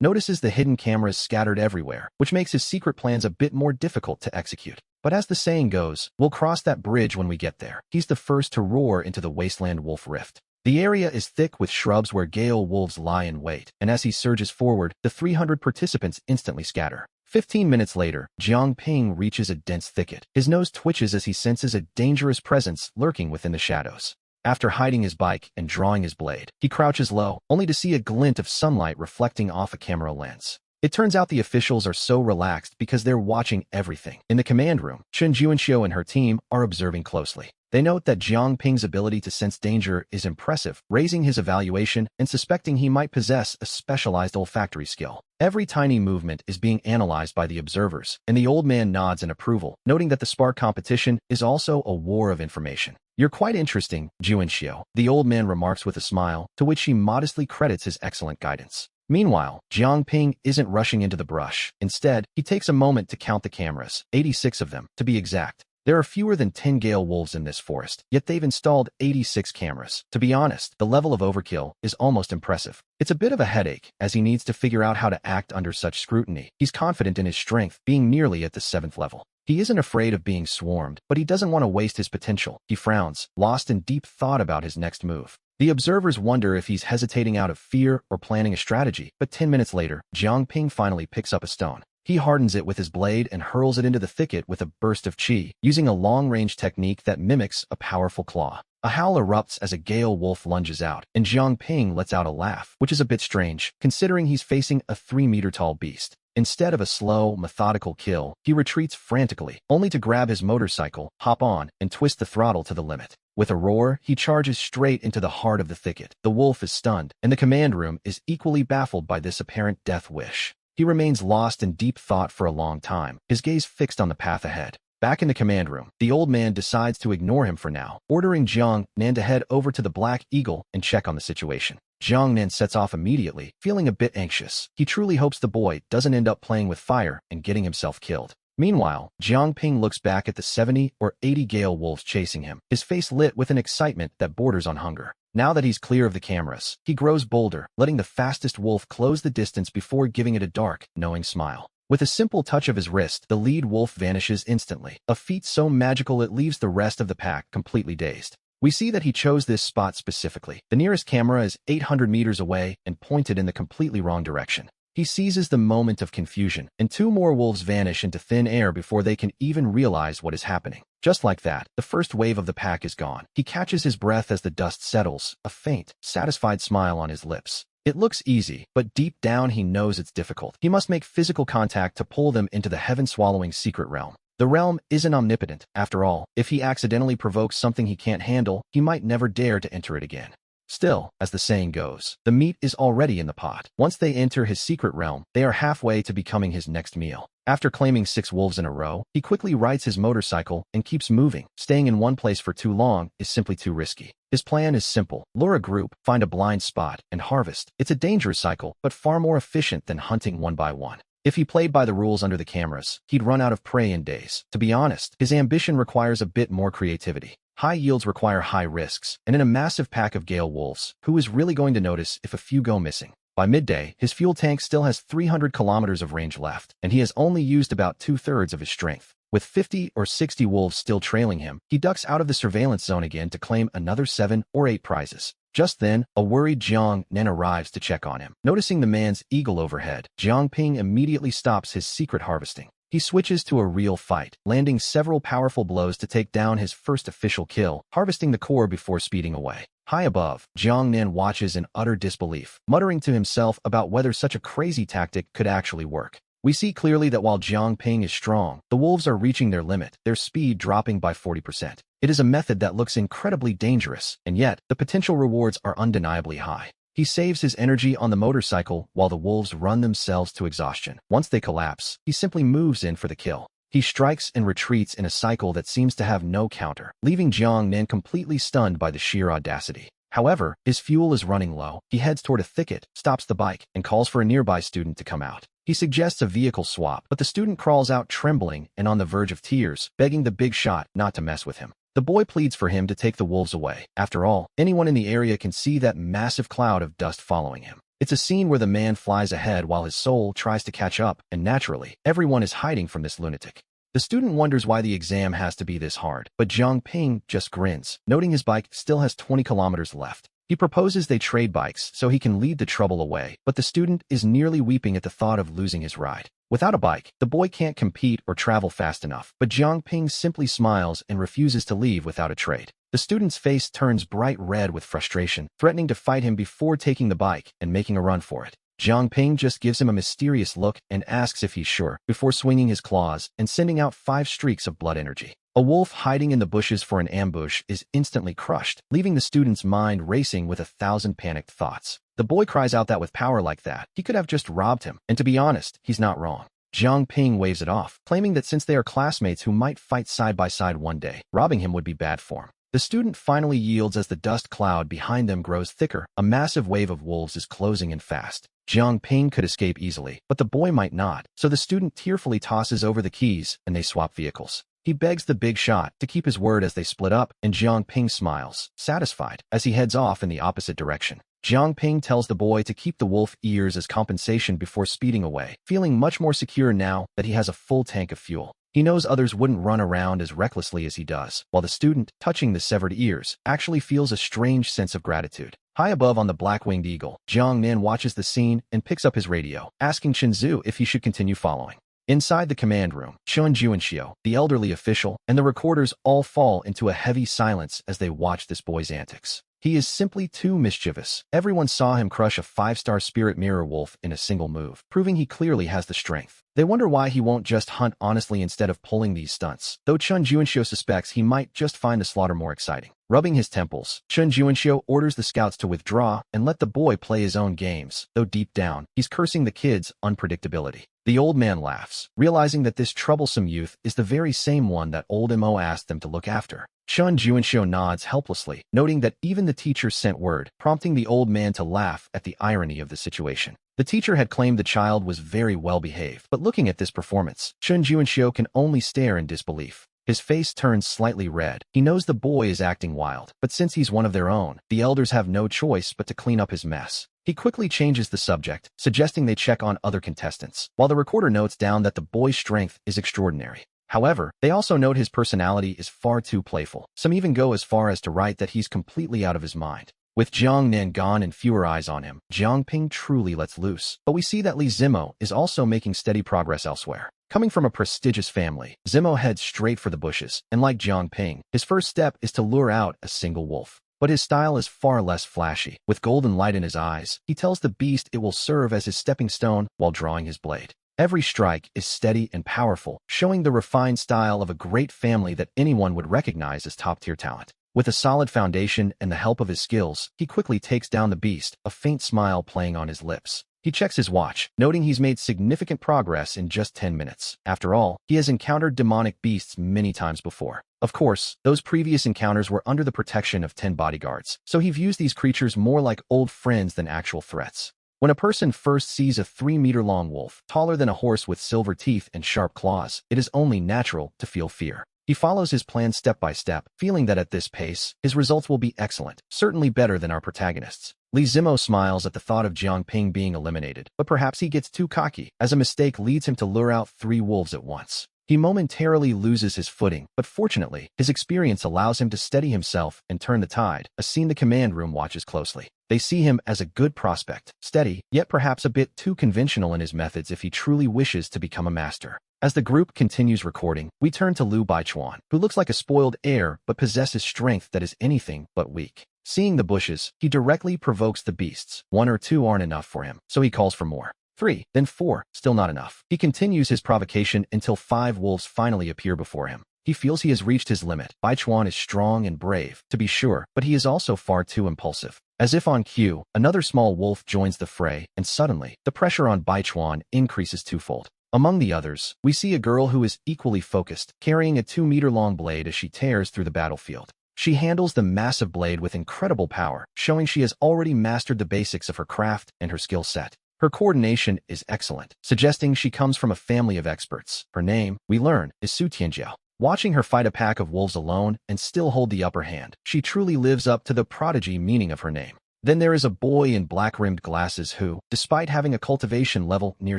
notices the hidden cameras scattered everywhere, which makes his secret plans a bit more difficult to execute. But as the saying goes, we'll cross that bridge when we get there. He's the first to roar into the wasteland wolf rift. The area is thick with shrubs where Gale wolves lie in wait, and as he surges forward, the 300 participants instantly scatter. 15 minutes later, Jiang Ping reaches a dense thicket. His nose twitches as he senses a dangerous presence lurking within the shadows. After hiding his bike and drawing his blade, he crouches low, only to see a glint of sunlight reflecting off a camera lens. It turns out the officials are so relaxed because they're watching everything. In the command room, Chen Juanxiu and her team are observing closely. They note that Jiang Ping's ability to sense danger is impressive, raising his evaluation and suspecting he might possess a specialized olfactory skill. Every tiny movement is being analyzed by the observers, and the old man nods in approval, noting that the spark competition is also a war of information. "You're quite interesting, Juanxiu," the old man remarks with a smile, to which she modestly credits his excellent guidance. Meanwhile, Jiang Ping isn't rushing into the brush. Instead, he takes a moment to count the cameras, 86 of them, to be exact. There are fewer than 10 Gale wolves in this forest, yet they've installed 86 cameras. To be honest, the level of overkill is almost impressive. It's a bit of a headache, as he needs to figure out how to act under such scrutiny. He's confident in his strength, being nearly at the 7th level. He isn't afraid of being swarmed, but he doesn't want to waste his potential. He frowns, lost in deep thought about his next move. The observers wonder if he's hesitating out of fear or planning a strategy, but 10 minutes later, Jiang Ping finally picks up a stone. He hardens it with his blade and hurls it into the thicket with a burst of chi, using a long-range technique that mimics a powerful claw. A howl erupts as a Gale wolf lunges out, and Jiang Ping lets out a laugh, which is a bit strange, considering he's facing a 3-meter-tall beast. Instead of a slow, methodical kill, he retreats frantically, only to grab his motorcycle, hop on, and twist the throttle to the limit. With a roar, he charges straight into the heart of the thicket. The wolf is stunned, and the command room is equally baffled by this apparent death wish. He remains lost in deep thought for a long time, his gaze fixed on the path ahead. Back in the command room, the old man decides to ignore him for now, ordering Jiang Nan to head over to the Black Eagle and check on the situation. Jiang Nan sets off immediately, feeling a bit anxious. He truly hopes the boy doesn't end up playing with fire and getting himself killed. Meanwhile, Jiang Ping looks back at the 70 or 80 Gale wolves chasing him, his face lit with an excitement that borders on hunger. Now that he's clear of the cameras, he grows bolder, letting the fastest wolf close the distance before giving it a dark, knowing smile. With a simple touch of his wrist, the lead wolf vanishes instantly, a feat so magical it leaves the rest of the pack completely dazed. We see that he chose this spot specifically. The nearest camera is 800 meters away and pointed in the completely wrong direction. He seizes the moment of confusion, and 2 more wolves vanish into thin air before they can even realize what is happening. Just like that, the first wave of the pack is gone. He catches his breath as the dust settles, a faint, satisfied smile on his lips. It looks easy, but deep down he knows it's difficult. He must make physical contact to pull them into the heaven-swallowing secret realm. The realm isn't omnipotent. After all, if he accidentally provokes something he can't handle, he might never dare to enter it again. Still, as the saying goes, the meat is already in the pot. Once they enter his secret realm, they are halfway to becoming his next meal. After claiming 6 wolves in a row, he quickly rides his motorcycle and keeps moving. Staying in one place for too long is simply too risky. His plan is simple: lure a group, find a blind spot, and harvest. It's a dangerous cycle, but far more efficient than hunting one by one. If he played by the rules under the cameras, he'd run out of prey in days. To be honest, his ambition requires a bit more creativity. High yields require high risks, and in a massive pack of Gale wolves, who is really going to notice if a few go missing? By midday, his fuel tank still has 300 kilometers of range left, and he has only used about 2/3 of his strength. With 50 or 60 wolves still trailing him, he ducks out of the surveillance zone again to claim another 7 or 8 prizes. Just then, a worried Jiang Nen arrives to check on him. Noticing the man's eagle overhead, Jiang Ping immediately stops his secret harvesting. He switches to a real fight, landing several powerful blows to take down his first official kill, harvesting the core before speeding away. High above, Jiang Nen watches in utter disbelief, muttering to himself about whether such a crazy tactic could actually work. We see clearly that while Jiang Ping is strong, the wolves are reaching their limit, their speed dropping by 40%. It is a method that looks incredibly dangerous, and yet, the potential rewards are undeniably high. He saves his energy on the motorcycle while the wolves run themselves to exhaustion. Once they collapse, he simply moves in for the kill. He strikes and retreats in a cycle that seems to have no counter, leaving Jiang Nen completely stunned by the sheer audacity. However, his fuel is running low. He heads toward a thicket, stops the bike, and calls for a nearby student to come out. He suggests a vehicle swap, but the student crawls out trembling and on the verge of tears, begging the big shot not to mess with him. The boy pleads for him to take the wolves away. After all, anyone in the area can see that massive cloud of dust following him. It's a scene where the man flies ahead while his soul tries to catch up, and naturally, everyone is hiding from this lunatic. The student wonders why the exam has to be this hard, but Jiang Ping just grins, noting his bike still has 20 kilometers left. He proposes they trade bikes so he can lead the trouble away, but the student is nearly weeping at the thought of losing his ride. Without a bike, the boy can't compete or travel fast enough, but Jiang Ping simply smiles and refuses to leave without a trade. The student's face turns bright red with frustration, threatening to fight him before taking the bike and making a run for it. Jiang Ping just gives him a mysterious look and asks if he's sure, before swinging his claws and sending out 5 streaks of blood energy. A wolf hiding in the bushes for an ambush is instantly crushed, leaving the student's mind racing with 1,000 panicked thoughts. The boy cries out that with power like that, he could have just robbed him, and to be honest, he's not wrong. Jiang Ping waves it off, claiming that since they are classmates who might fight side by side one day, robbing him would be bad form. The student finally yields as the dust cloud behind them grows thicker. A massive wave of wolves is closing in fast. Jiang Ping could escape easily, but the boy might not, so the student tearfully tosses over the keys and they swap vehicles. He begs the big shot to keep his word as they split up, and Jiang Ping smiles, satisfied, as he heads off in the opposite direction. Jiang Ping tells the boy to keep the wolf ears as compensation before speeding away, feeling much more secure now that he has a full tank of fuel. He knows others wouldn't run around as recklessly as he does, while the student, touching the severed ears, actually feels a strange sense of gratitude. High above on the black-winged eagle, Jiang Nen watches the scene and picks up his radio, asking Chen Zhu if he should continue following. Inside the command room, Chen Juanxiu, the elderly official, and the recorders all fall into a heavy silence as they watch this boy's antics. He is simply too mischievous. Everyone saw him crush a 5-star spirit mirror wolf in a single move, proving he clearly has the strength. They wonder why he won't just hunt honestly instead of pulling these stunts, though Chen Juanxiu suspects he might just find the slaughter more exciting. Rubbing his temples, Chen Juanxiu orders the scouts to withdraw and let the boy play his own games, though deep down, he's cursing the kid's unpredictability. The old man laughs, realizing that this troublesome youth is the very same one that old Mo asked them to look after. Chen Juanxiu nods helplessly, noting that even the teacher sent word, prompting the old man to laugh at the irony of the situation. The teacher had claimed the child was very well behaved, but looking at this performance, Chen Juanxiu can only stare in disbelief. His face turns slightly red. He knows the boy is acting wild, but since he's one of their own, the elders have no choice but to clean up his mess. He quickly changes the subject, suggesting they check on other contestants, while the recorder notes down that the boy's strength is extraordinary. However, they also note his personality is far too playful. Some even go as far as to write that he's completely out of his mind. With Jiang Nen gone and fewer eyes on him, Jiang Ping truly lets loose. But we see that Li Zimo is also making steady progress elsewhere. Coming from a prestigious family, Zimo heads straight for the bushes, and like Jiang Ping, his first step is to lure out a single wolf. But his style is far less flashy. With golden light in his eyes, he tells the beast it will serve as his stepping stone while drawing his blade. Every strike is steady and powerful, showing the refined style of a great family that anyone would recognize as top-tier talent. With a solid foundation and the help of his skills, he quickly takes down the beast, a faint smile playing on his lips. He checks his watch, noting he's made significant progress in just 10 minutes. After all, he has encountered demonic beasts many times before. Of course, those previous encounters were under the protection of 10 bodyguards, so he views these creatures more like old friends than actual threats. When a person first sees a 3-meter-long wolf, taller than a horse with silver teeth and sharp claws, it is only natural to feel fear. He follows his plan step by step, feeling that at this pace, his results will be excellent, certainly better than our protagonists. Li Zimo smiles at the thought of Jiang Ping being eliminated, but perhaps he gets too cocky, as a mistake leads him to lure out 3 wolves at once. He momentarily loses his footing, but fortunately, his experience allows him to steady himself and turn the tide, a scene the command room watches closely. They see him as a good prospect, steady, yet perhaps a bit too conventional in his methods if he truly wishes to become a master. As the group continues recording, we turn to Liu Baichuan, who looks like a spoiled heir but possesses strength that is anything but weak. Seeing the bushes, he directly provokes the beasts. 1 or 2 aren't enough for him, so he calls for more. 3, then 4, still not enough. He continues his provocation until 5 wolves finally appear before him. He feels he has reached his limit. Baichuan is strong and brave, to be sure, but he is also far too impulsive. As if on cue, another small wolf joins the fray, and suddenly, the pressure on Baichuan increases twofold. Among the others, we see a girl who is equally focused, carrying a 2-meter-long blade as she tears through the battlefield. She handles the massive blade with incredible power, showing she has already mastered the basics of her craft and her skill set. Her coordination is excellent, suggesting she comes from a family of experts. Her name, we learn, is Su Tianjiao. Watching her fight a pack of wolves alone and still hold the upper hand, she truly lives up to the prodigy meaning of her name. Then there is a boy in black-rimmed glasses who, despite having a cultivation level near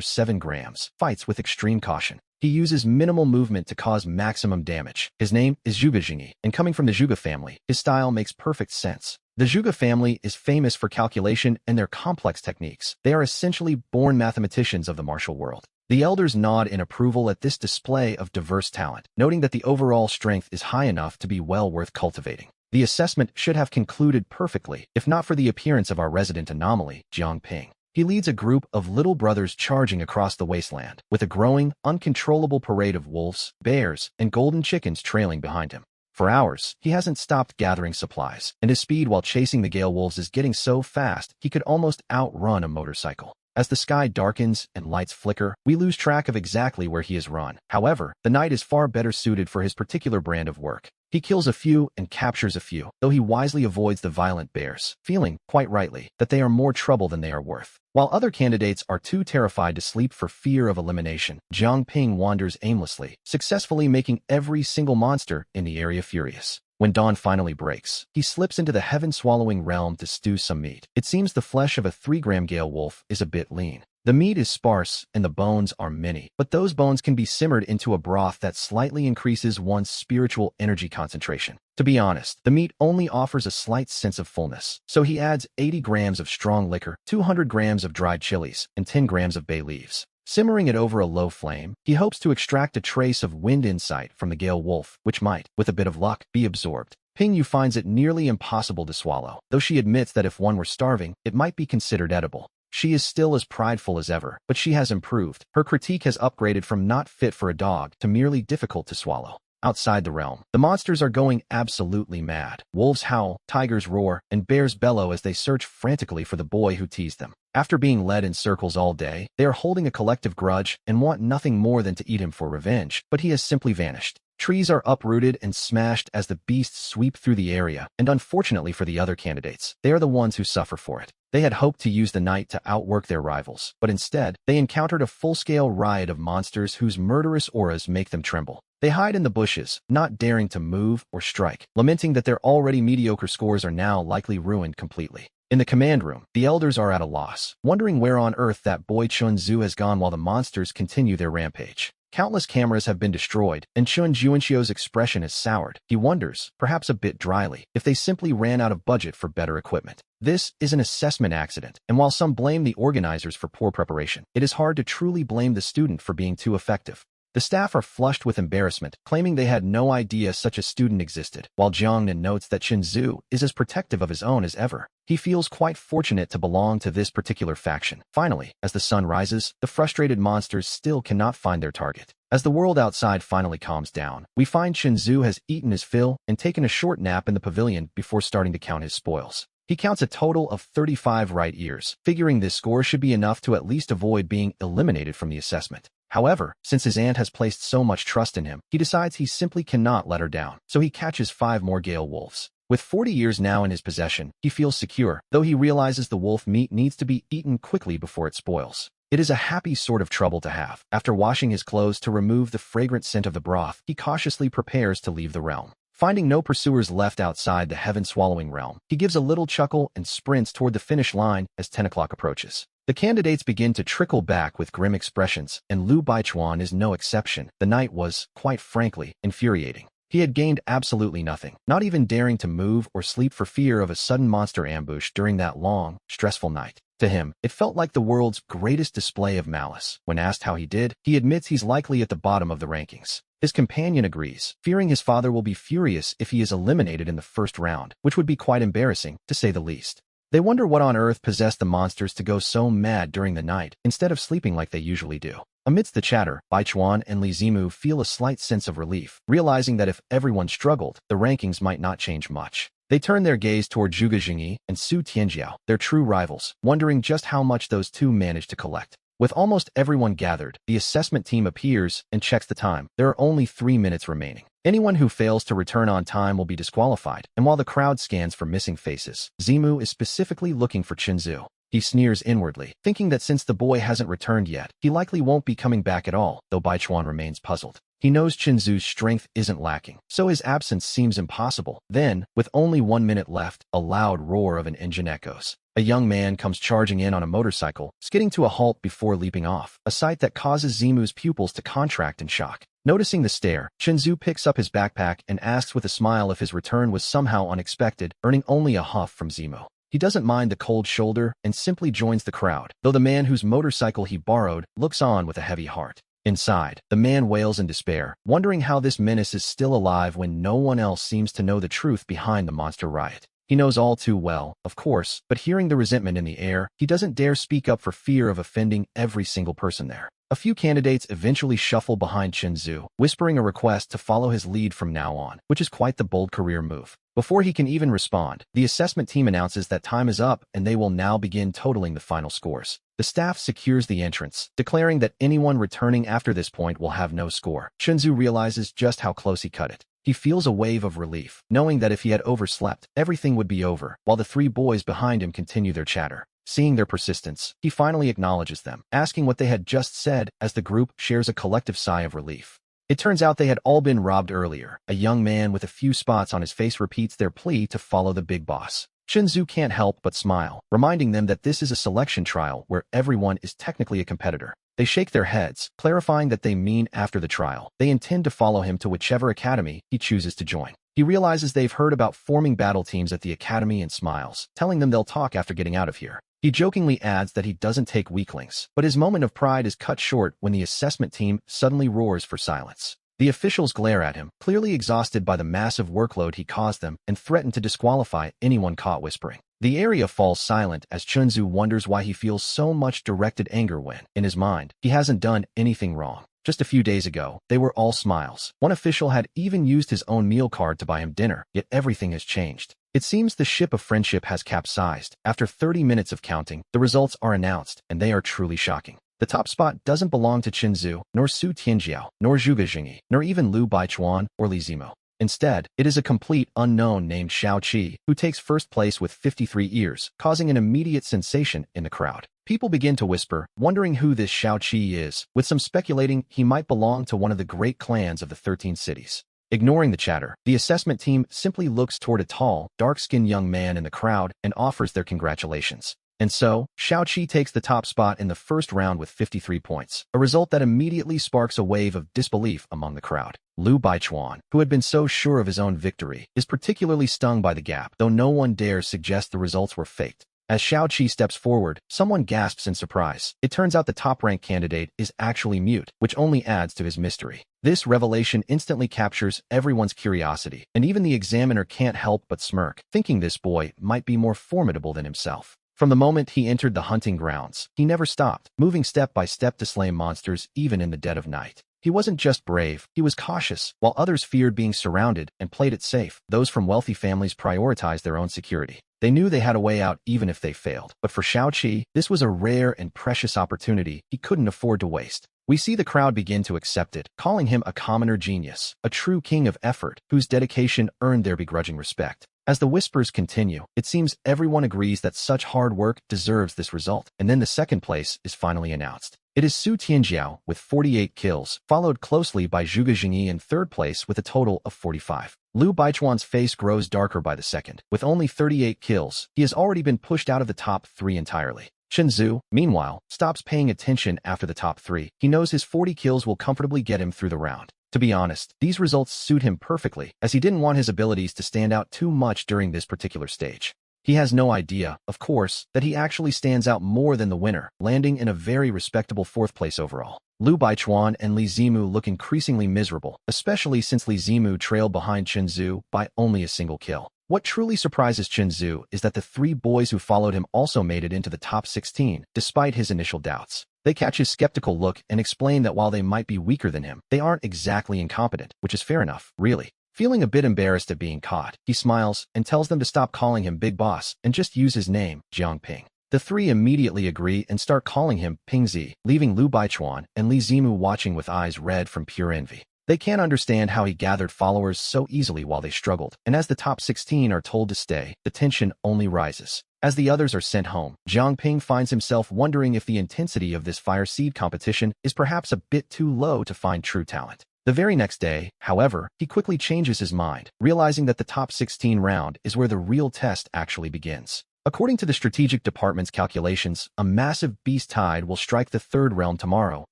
7 grams, fights with extreme caution. He uses minimal movement to cause maximum damage. His name is Zhuge Jingyi, and coming from the Zhuge family, his style makes perfect sense. The Zhuge family is famous for calculation and their complex techniques. They are essentially born mathematicians of the martial world. The elders nod in approval at this display of diverse talent, noting that the overall strength is high enough to be well worth cultivating. The assessment should have concluded perfectly, if not for the appearance of our resident anomaly, Jiang Ping. He leads a group of little brothers charging across the wasteland, with a growing, uncontrollable parade of wolves, bears, and golden chickens trailing behind him. For hours, he hasn't stopped gathering supplies, and his speed while chasing the gale wolves is getting so fast he could almost outrun a motorcycle. As the sky darkens and lights flicker, we lose track of exactly where he has run. However, the night is far better suited for his particular brand of work. He kills a few and captures a few, though he wisely avoids the violent bears, feeling, quite rightly, that they are more trouble than they are worth. While other candidates are too terrified to sleep for fear of elimination, Jiang Ping wanders aimlessly, successfully making every single monster in the area furious. When dawn finally breaks, he slips into the heaven-swallowing realm to stew some meat. It seems the flesh of a 3-gram gale wolf is a bit lean. The meat is sparse and the bones are many, but those bones can be simmered into a broth that slightly increases one's spiritual energy concentration. To be honest, the meat only offers a slight sense of fullness, so he adds 80 grams of strong liquor, 200 grams of dried chilies, and 10 grams of bay leaves. Simmering it over a low flame, he hopes to extract a trace of wind insight from the gale wolf, which might, with a bit of luck, be absorbed. Ping Yu finds it nearly impossible to swallow, though she admits that if one were starving, it might be considered edible. She is still as prideful as ever, but she has improved. Her critique has upgraded from not fit for a dog to merely difficult to swallow. Outside the realm, the monsters are going absolutely mad. Wolves howl, tigers roar, and bears bellow as they search frantically for the boy who teased them. After being led in circles all day, they are holding a collective grudge and want nothing more than to eat him for revenge, but he has simply vanished. Trees are uprooted and smashed as the beasts sweep through the area, and unfortunately for the other candidates, they are the ones who suffer for it. They had hoped to use the night to outwork their rivals, but instead, they encountered a full-scale riot of monsters whose murderous auras make them tremble. They hide in the bushes, not daring to move or strike, lamenting that their already mediocre scores are now likely ruined completely. In the command room, the elders are at a loss, wondering where on earth that boy Chun Zhu has gone while the monsters continue their rampage. Countless cameras have been destroyed, and Chun Juanxio's expression is soured. He wonders, perhaps a bit dryly, if they simply ran out of budget for better equipment. This is an assessment accident, and while some blame the organizers for poor preparation, it is hard to truly blame the student for being too effective. The staff are flushed with embarrassment, claiming they had no idea such a student existed, while Jiangnan notes that Chun Zhu is as protective of his own as ever. He feels quite fortunate to belong to this particular faction. Finally, as the sun rises, the frustrated monsters still cannot find their target. As the world outside finally calms down, we find Chun Zhu has eaten his fill and taken a short nap in the pavilion before starting to count his spoils. He counts a total of 35 right ears, figuring this score should be enough to at least avoid being eliminated from the assessment. However, since his aunt has placed so much trust in him, he decides he simply cannot let her down, so he catches 5 more Gale wolves. With 40 ears now in his possession, he feels secure, though he realizes the wolf meat needs to be eaten quickly before it spoils. It is a happy sort of trouble to have. After washing his clothes to remove the fragrant scent of the broth, he cautiously prepares to leave the realm. Finding no pursuers left outside the heaven-swallowing realm, he gives a little chuckle and sprints toward the finish line as 10 o'clock approaches. The candidates begin to trickle back with grim expressions, and Liu Baichuan is no exception. The night was, quite frankly, infuriating. He had gained absolutely nothing, not even daring to move or sleep for fear of a sudden monster ambush during that long, stressful night. To him, it felt like the world's greatest display of malice. When asked how he did, he admits he's likely at the bottom of the rankings. His companion agrees, fearing his father will be furious if he is eliminated in the first round, which would be quite embarrassing, to say the least. They wonder what on earth possessed the monsters to go so mad during the night, instead of sleeping like they usually do. Amidst the chatter, Baichuan and Li Zimu feel a slight sense of relief, realizing that if everyone struggled, the rankings might not change much. They turn their gaze toward Zhuge Jingyi and Su Tianjiao, their true rivals, wondering just how much those two managed to collect. With almost everyone gathered, the assessment team appears and checks the time. There are only 3 minutes remaining. Anyone who fails to return on time will be disqualified, and while the crowd scans for missing faces, Zimu is specifically looking for Chinzu. He sneers inwardly, thinking that since the boy hasn't returned yet, he likely won't be coming back at all, though Baichuan remains puzzled. He knows Chinzu's strength isn't lacking, so his absence seems impossible. Then, with only 1 minute left, a loud roar of an engine echoes. A young man comes charging in on a motorcycle, skidding to a halt before leaping off, a sight that causes Zimu's pupils to contract in shock. Noticing the stare, Chinzu picks up his backpack and asks with a smile if his return was somehow unexpected, earning only a huff from Zimu. He doesn't mind the cold shoulder and simply joins the crowd, though the man whose motorcycle he borrowed looks on with a heavy heart. Inside, the man wails in despair, wondering how this menace is still alive when no one else seems to know the truth behind the monster riot. He knows all too well, of course, but hearing the resentment in the air, he doesn't dare speak up for fear of offending every single person there. A few candidates eventually shuffle behind Chinzu, whispering a request to follow his lead from now on, which is quite the bold career move. Before he can even respond, the assessment team announces that time is up and they will now begin totaling the final scores. The staff secures the entrance, declaring that anyone returning after this point will have no score. Chinzu realizes just how close he cut it. He feels a wave of relief, knowing that if he had overslept, everything would be over, while the 3 boys behind him continue their chatter. Seeing their persistence, he finally acknowledges them, asking what they had just said as the group shares a collective sigh of relief. It turns out they had all been robbed earlier. A young man with a few spots on his face repeats their plea to follow the big boss. Chinzu can't help but smile, reminding them that this is a selection trial where everyone is technically a competitor. They shake their heads, clarifying that they mean after the trial. They intend to follow him to whichever academy he chooses to join. He realizes they've heard about forming battle teams at the academy and smiles, telling them they'll talk after getting out of here. He jokingly adds that he doesn't take weaklings, but his moment of pride is cut short when the assessment team suddenly roars for silence. The officials glare at him, clearly exhausted by the massive workload he caused them, and threaten to disqualify anyone caught whispering. The area falls silent as Chunzu wonders why he feels so much directed anger when, in his mind, he hasn't done anything wrong. Just a few days ago, they were all smiles. One official had even used his own meal card to buy him dinner, yet everything has changed. It seems the ship of friendship has capsized. After 30 minutes of counting, the results are announced, and they are truly shocking. The top spot doesn't belong to Chinzu, nor Su Tianjiao, nor Zhuge Jingyi, nor even Liu Baichuan or Li Zimu. Instead, it is a complete unknown named Xiao Qi, who takes first place with 53 ears, causing an immediate sensation in the crowd. People begin to whisper, wondering who this Xiao Qi is, with some speculating he might belong to one of the great clans of the 13 cities. Ignoring the chatter, the assessment team simply looks toward a tall, dark-skinned young man in the crowd and offers their congratulations. And so, Xiao Qi takes the top spot in the first round with 53 points, a result that immediately sparks a wave of disbelief among the crowd. Liu Baichuan, who had been so sure of his own victory, is particularly stung by the gap, though no one dares suggest the results were faked. As Xiao Qi steps forward, someone gasps in surprise. It turns out the top-ranked candidate is actually mute, which only adds to his mystery. This revelation instantly captures everyone's curiosity, and even the examiner can't help but smirk, thinking this boy might be more formidable than himself. From the moment he entered the hunting grounds, he never stopped, moving step by step to slay monsters even in the dead of night. He wasn't just brave, he was cautious. While others feared being surrounded and played it safe, those from wealthy families prioritized their own security. They knew they had a way out even if they failed. But for Xiaoqi, this was a rare and precious opportunity he couldn't afford to waste. We see the crowd begin to accept it, calling him a commoner genius, a true king of effort, whose dedication earned their begrudging respect. As the whispers continue, it seems everyone agrees that such hard work deserves this result, and then the second place is finally announced. It is Su Tianjiao with 48 kills, followed closely by Zhuge Jingyi in third place with a total of 45. Liu Baichuan's face grows darker by the second. With only 38 kills, he has already been pushed out of the top 3 entirely. Chen Zhu, meanwhile, stops paying attention after the top 3. He knows his 40 kills will comfortably get him through the round. To be honest, these results suit him perfectly, as he didn't want his abilities to stand out too much during this particular stage. He has no idea, of course, that he actually stands out more than the winner, landing in a very respectable 4th place overall. Liu Baichuan and Li Zimu look increasingly miserable, especially since Li Zimu trailed behind Chen Zhu by only a single kill. What truly surprises Chen Zhu is that the 3 boys who followed him also made it into the top 16, despite his initial doubts. They catch his skeptical look and explain that while they might be weaker than him, they aren't exactly incompetent, which is fair enough, really. Feeling a bit embarrassed at being caught, he smiles and tells them to stop calling him Big Boss and just use his name, Jiang Ping. The 3 immediately agree and start calling him Pingzi, leaving Liu Baichuan and Li Zimu watching with eyes red from pure envy. They can't understand how he gathered followers so easily while they struggled, and as the top 16 are told to stay, the tension only rises. As the others are sent home, Jiang Ping finds himself wondering if the intensity of this fire seed competition is perhaps a bit too low to find true talent. The very next day, however, he quickly changes his mind, realizing that the top 16 round is where the real test actually begins. According to the strategic department's calculations, a massive beast tide will strike the 3rd realm tomorrow,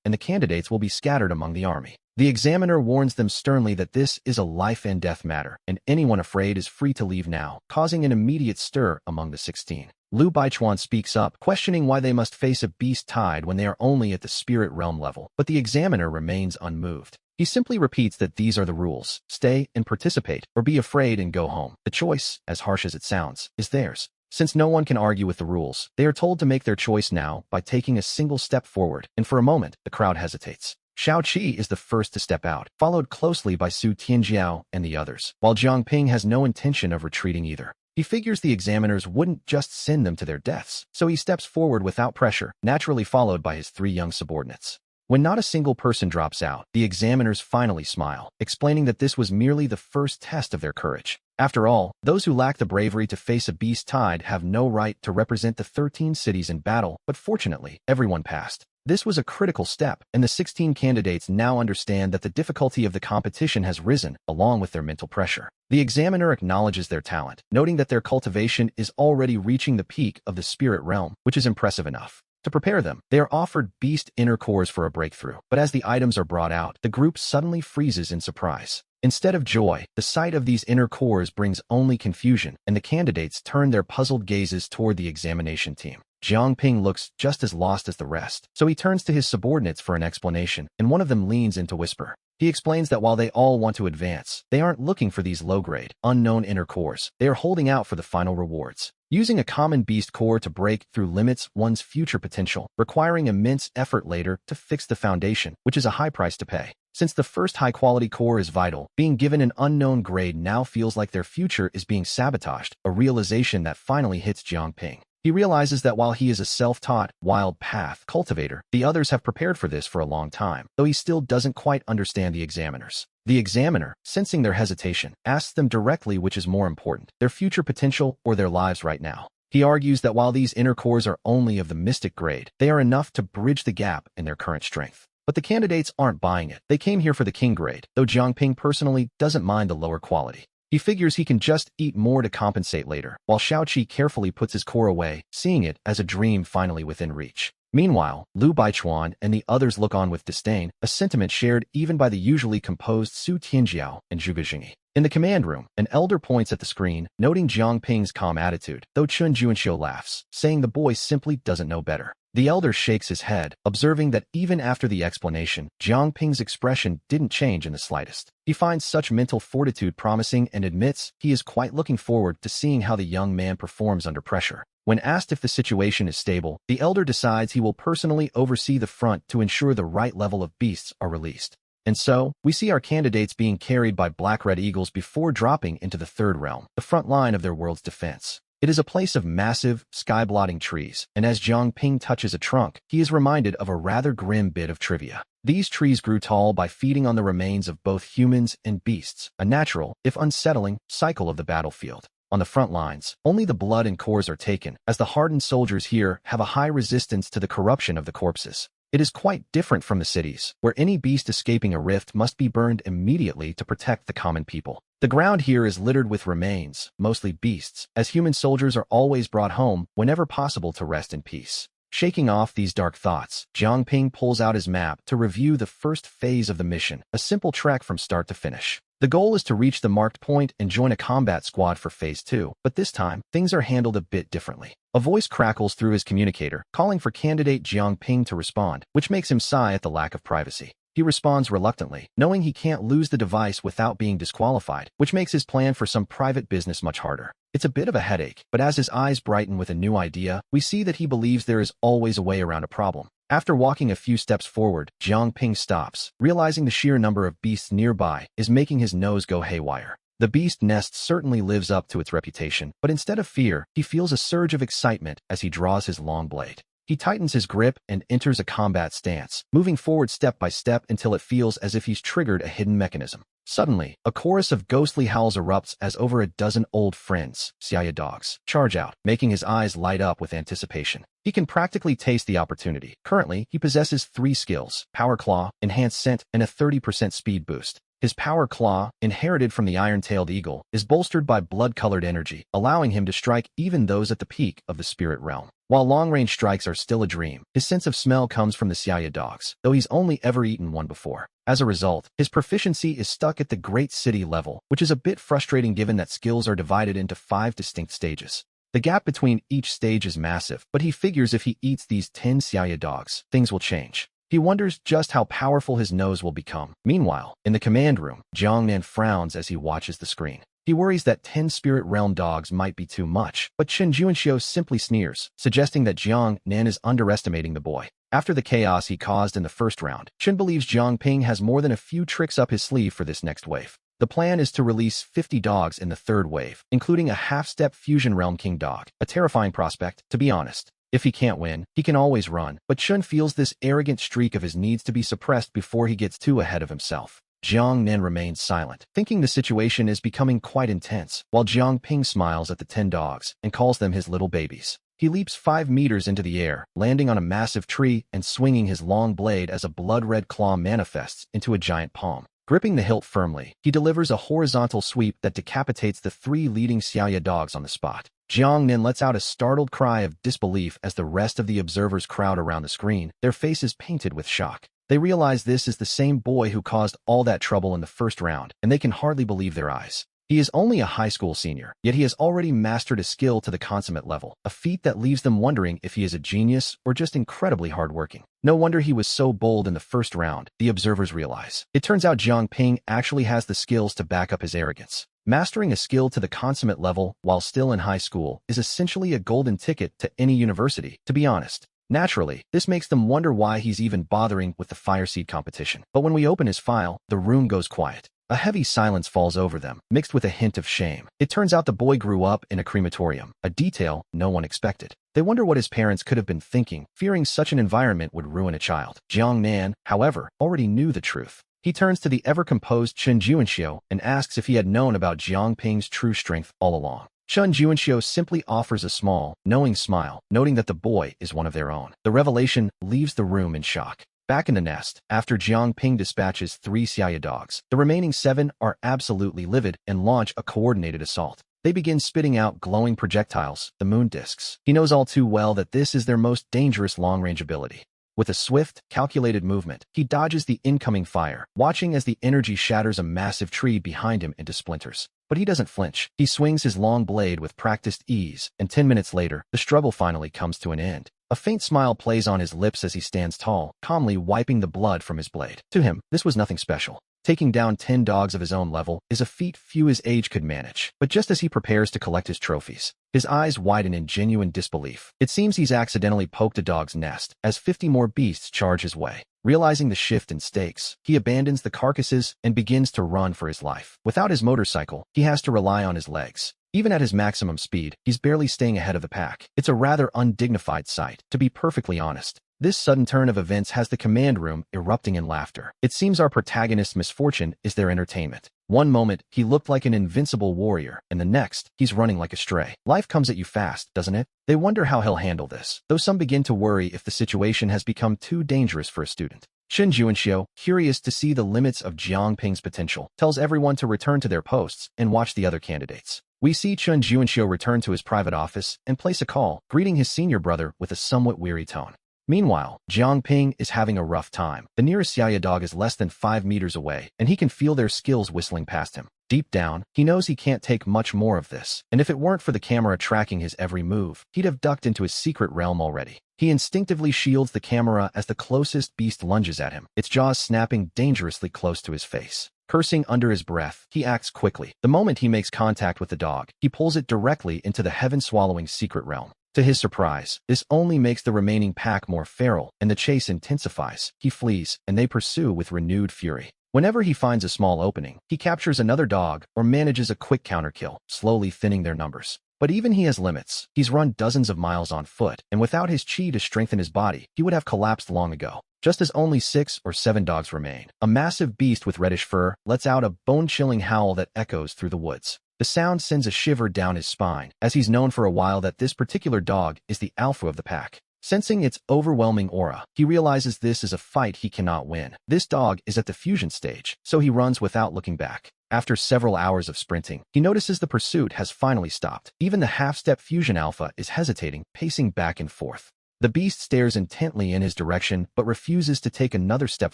and the candidates will be scattered among the army. The examiner warns them sternly that this is a life and death matter, and anyone afraid is free to leave now, causing an immediate stir among the 16. Liu Baichuan speaks up, questioning why they must face a beast tide when they are only at the spirit realm level, but the examiner remains unmoved. He simply repeats that these are the rules: stay and participate, or be afraid and go home. The choice, as harsh as it sounds, is theirs. Since no one can argue with the rules, they are told to make their choice now by taking a single step forward, and for a moment, the crowd hesitates. Xiaoqi is the first to step out, followed closely by Su Tianjiao and the others, while Jiang Ping has no intention of retreating either. He figures the examiners wouldn't just send them to their deaths, so he steps forward without pressure, naturally followed by his 3 young subordinates. When not a single person drops out, the examiners finally smile, explaining that this was merely the first test of their courage. After all, those who lack the bravery to face a beast tide have no right to represent the 13 cities in battle, but fortunately, everyone passed. This was a critical step, and the 16 candidates now understand that the difficulty of the competition has risen, along with their mental pressure. The examiner acknowledges their talent, noting that their cultivation is already reaching the peak of the spirit realm, which is impressive enough. To prepare them, they are offered beast inner cores for a breakthrough, but as the items are brought out, the group suddenly freezes in surprise. Instead of joy, the sight of these inner cores brings only confusion, and the candidates turn their puzzled gazes toward the examination team. Jiang Ping looks just as lost as the rest, so he turns to his subordinates for an explanation, and one of them leans in to whisper. He explains that while they all want to advance, they aren't looking for these low-grade, unknown inner cores. They are holding out for the final rewards. Using a common beast core to break through limits one's future potential, requiring immense effort later to fix the foundation, which is a high price to pay. Since the first high-quality core is vital, being given an unknown grade now feels like their future is being sabotaged, a realization that finally hits Jiang Ping. He realizes that while he is a self-taught, wild path cultivator, the others have prepared for this for a long time, though he still doesn't quite understand the examiners. The examiner, sensing their hesitation, asks them directly which is more important, their future potential or their lives right now. He argues that while these inner cores are only of the mystic grade, they are enough to bridge the gap in their current strength. But the candidates aren't buying it. They came here for the king grade, though Jiang Ping personally doesn't mind the lower quality. He figures he can just eat more to compensate later, while Xiaoqi carefully puts his core away, seeing it as a dream finally within reach. Meanwhile, Liu Baichuan and the others look on with disdain, a sentiment shared even by the usually composed Su Tianjiao and Zhuge Jingyi. In the command room, an elder points at the screen, noting Jiang Ping's calm attitude, though Chun Juanxiu laughs, saying the boy simply doesn't know better. The elder shakes his head, observing that even after the explanation, Jiang Ping's expression didn't change in the slightest. He finds such mental fortitude promising and admits he is quite looking forward to seeing how the young man performs under pressure. When asked if the situation is stable, the elder decides he will personally oversee the front to ensure the right level of beasts are released. And so, we see our candidates being carried by black-red eagles before dropping into the third realm, the front line of their world's defense. It is a place of massive, sky-blotting trees, and as Jiang Ping touches a trunk, he is reminded of a rather grim bit of trivia. These trees grew tall by feeding on the remains of both humans and beasts, a natural, if unsettling, cycle of the battlefield. On the front lines, only the blood and cores are taken, as the hardened soldiers here have a high resistance to the corruption of the corpses. It is quite different from the cities, where any beast escaping a rift must be burned immediately to protect the common people. The ground here is littered with remains, mostly beasts, as human soldiers are always brought home whenever possible to rest in peace. Shaking off these dark thoughts, Jiang Ping pulls out his map to review the first phase of the mission, a simple trek from start to finish. The goal is to reach the marked point and join a combat squad for Phase 2, but this time, things are handled a bit differently. A voice crackles through his communicator, calling for candidate Jiang Ping to respond, which makes him sigh at the lack of privacy. He responds reluctantly, knowing he can't lose the device without being disqualified, which makes his plan for some private business much harder. It's a bit of a headache, but as his eyes brighten with a new idea, we see that he believes there is always a way around a problem. After walking a few steps forward, Jiang Ping stops, realizing the sheer number of beasts nearby is making his nose go haywire. The beast nest certainly lives up to its reputation, but instead of fear, he feels a surge of excitement as he draws his long blade. He tightens his grip and enters a combat stance, moving forward step by step until it feels as if he's triggered a hidden mechanism. Suddenly, a chorus of ghostly howls erupts as over a dozen old friends, Xia dogs, charge out, making his eyes light up with anticipation. He can practically taste the opportunity. Currently, he possesses 3 skills: Power Claw, Enhanced Scent, and a 30% speed boost. His Power Claw, inherited from the iron-tailed eagle, is bolstered by blood-colored energy, allowing him to strike even those at the peak of the spirit realm. While long-range strikes are still a dream, his sense of smell comes from the Xia dogs, though he's only ever eaten one before. As a result, his proficiency is stuck at the Great City level, which is a bit frustrating given that skills are divided into 5 distinct stages. The gap between each stage is massive, but he figures if he eats these 10 Xia dogs, things will change. He wonders just how powerful his nose will become. Meanwhile, in the command room, Jiang Nan frowns as he watches the screen. He worries that 10 Spirit Realm dogs might be too much, but Chen Juanxiu simply sneers, suggesting that Jiang Nan is underestimating the boy. After the chaos he caused in the first round, Chen believes Jiang Ping has more than a few tricks up his sleeve for this next wave. The plan is to release 50 dogs in the third wave, including a half-step Fusion Realm King dog, a terrifying prospect, to be honest. If he can't win, he can always run, but Chen feels this arrogant streak of his needs to be suppressed before he gets too ahead of himself. Jiang Nan remains silent, thinking the situation is becoming quite intense, while Jiang Ping smiles at the 10 dogs and calls them his little babies. He leaps 5 meters into the air, landing on a massive tree and swinging his long blade as a blood-red claw manifests into a giant palm. Gripping the hilt firmly, he delivers a horizontal sweep that decapitates the 3 leading Xia dogs on the spot. Jiang Nan lets out a startled cry of disbelief as the rest of the observers crowd around the screen, their faces painted with shock. They realize this is the same boy who caused all that trouble in the first round, and they can hardly believe their eyes. He is only a high school senior, yet he has already mastered a skill to the consummate level, a feat that leaves them wondering if he is a genius or just incredibly hardworking. No wonder he was so bold in the first round, the observers realize. It turns out Jiang Ping actually has the skills to back up his arrogance. Mastering a skill to the consummate level while still in high school is essentially a golden ticket to any university, to be honest. Naturally, this makes them wonder why he's even bothering with the Fireseed competition. But when we open his file, the room goes quiet. A heavy silence falls over them, mixed with a hint of shame. It turns out the boy grew up in a crematorium, a detail no one expected. They wonder what his parents could have been thinking, fearing such an environment would ruin a child. Jiang Nan, however, already knew the truth. He turns to the ever-composed Chen Juanxiu and asks if he had known about Jiang Ping's true strength all along. Chen Juanxiu simply offers a small, knowing smile, noting that the boy is one of their own. The revelation leaves the room in shock. Back in the nest, after Jiang Ping dispatches 3 Xia dogs, the remaining 7 are absolutely livid and launch a coordinated assault. They begin spitting out glowing projectiles, the moon discs. He knows all too well that this is their most dangerous long-range ability. With a swift, calculated movement, he dodges the incoming fire, watching as the energy shatters a massive tree behind him into splinters. But he doesn't flinch. He swings his long blade with practiced ease, and 10 minutes later, the struggle finally comes to an end. A A faint smile plays on his lips as he stands tall, calmly wiping the blood from his blade. To him, this was nothing special. Taking down 10 dogs of his own level is a feat few his age could manage. But just as he prepares to collect his trophies, his eyes widen in genuine disbelief. It seems he's accidentally poked a dog's nest, as 50 more beasts charge his way. Realizing the shift in stakes, he abandons the carcasses and begins to run for his life. Without his motorcycle, he has to rely on his legs. Even at his maximum speed, he's barely staying ahead of the pack. It's a rather undignified sight, to be perfectly honest. This sudden turn of events has the command room erupting in laughter. It seems our protagonist's misfortune is their entertainment. One moment, he looked like an invincible warrior, and the next, he's running like a stray. Life comes at you fast, doesn't it? They wonder how he'll handle this, though some begin to worry if the situation has become too dangerous for a student. Chen Juanxiu, curious to see the limits of Jiang Ping's potential, tells everyone to return to their posts and watch the other candidates. We see Chen Juanxiu return to his private office and place a call, greeting his senior brother with a somewhat weary tone. Meanwhile, Jiang Ping is having a rough time. The nearest Xiaoya dog is less than 5 meters away, and he can feel their skills whistling past him. Deep down, he knows he can't take much more of this, and if it weren't for the camera tracking his every move, he'd have ducked into his secret realm already. He instinctively shields the camera as the closest beast lunges at him, its jaws snapping dangerously close to his face. Cursing under his breath, he acts quickly. The moment he makes contact with the dog, he pulls it directly into the heaven-swallowing secret realm. To his surprise, this only makes the remaining pack more feral, and the chase intensifies. He flees, and they pursue with renewed fury. Whenever he finds a small opening, he captures another dog or manages a quick counterkill, slowly thinning their numbers. But even he has limits. He's run dozens of miles on foot, and without his chi to strengthen his body, he would have collapsed long ago. Just as only 6 or 7 dogs remain, a massive beast with reddish fur lets out a bone-chilling howl that echoes through the woods. The sound sends a shiver down his spine, as he's known for a while that this particular dog is the alpha of the pack. Sensing its overwhelming aura, he realizes this is a fight he cannot win. This dog is at the fusion stage, so he runs without looking back. After several hours of sprinting, he notices the pursuit has finally stopped. Even the half-step fusion alpha is hesitating, pacing back and forth. The beast stares intently in his direction but refuses to take another step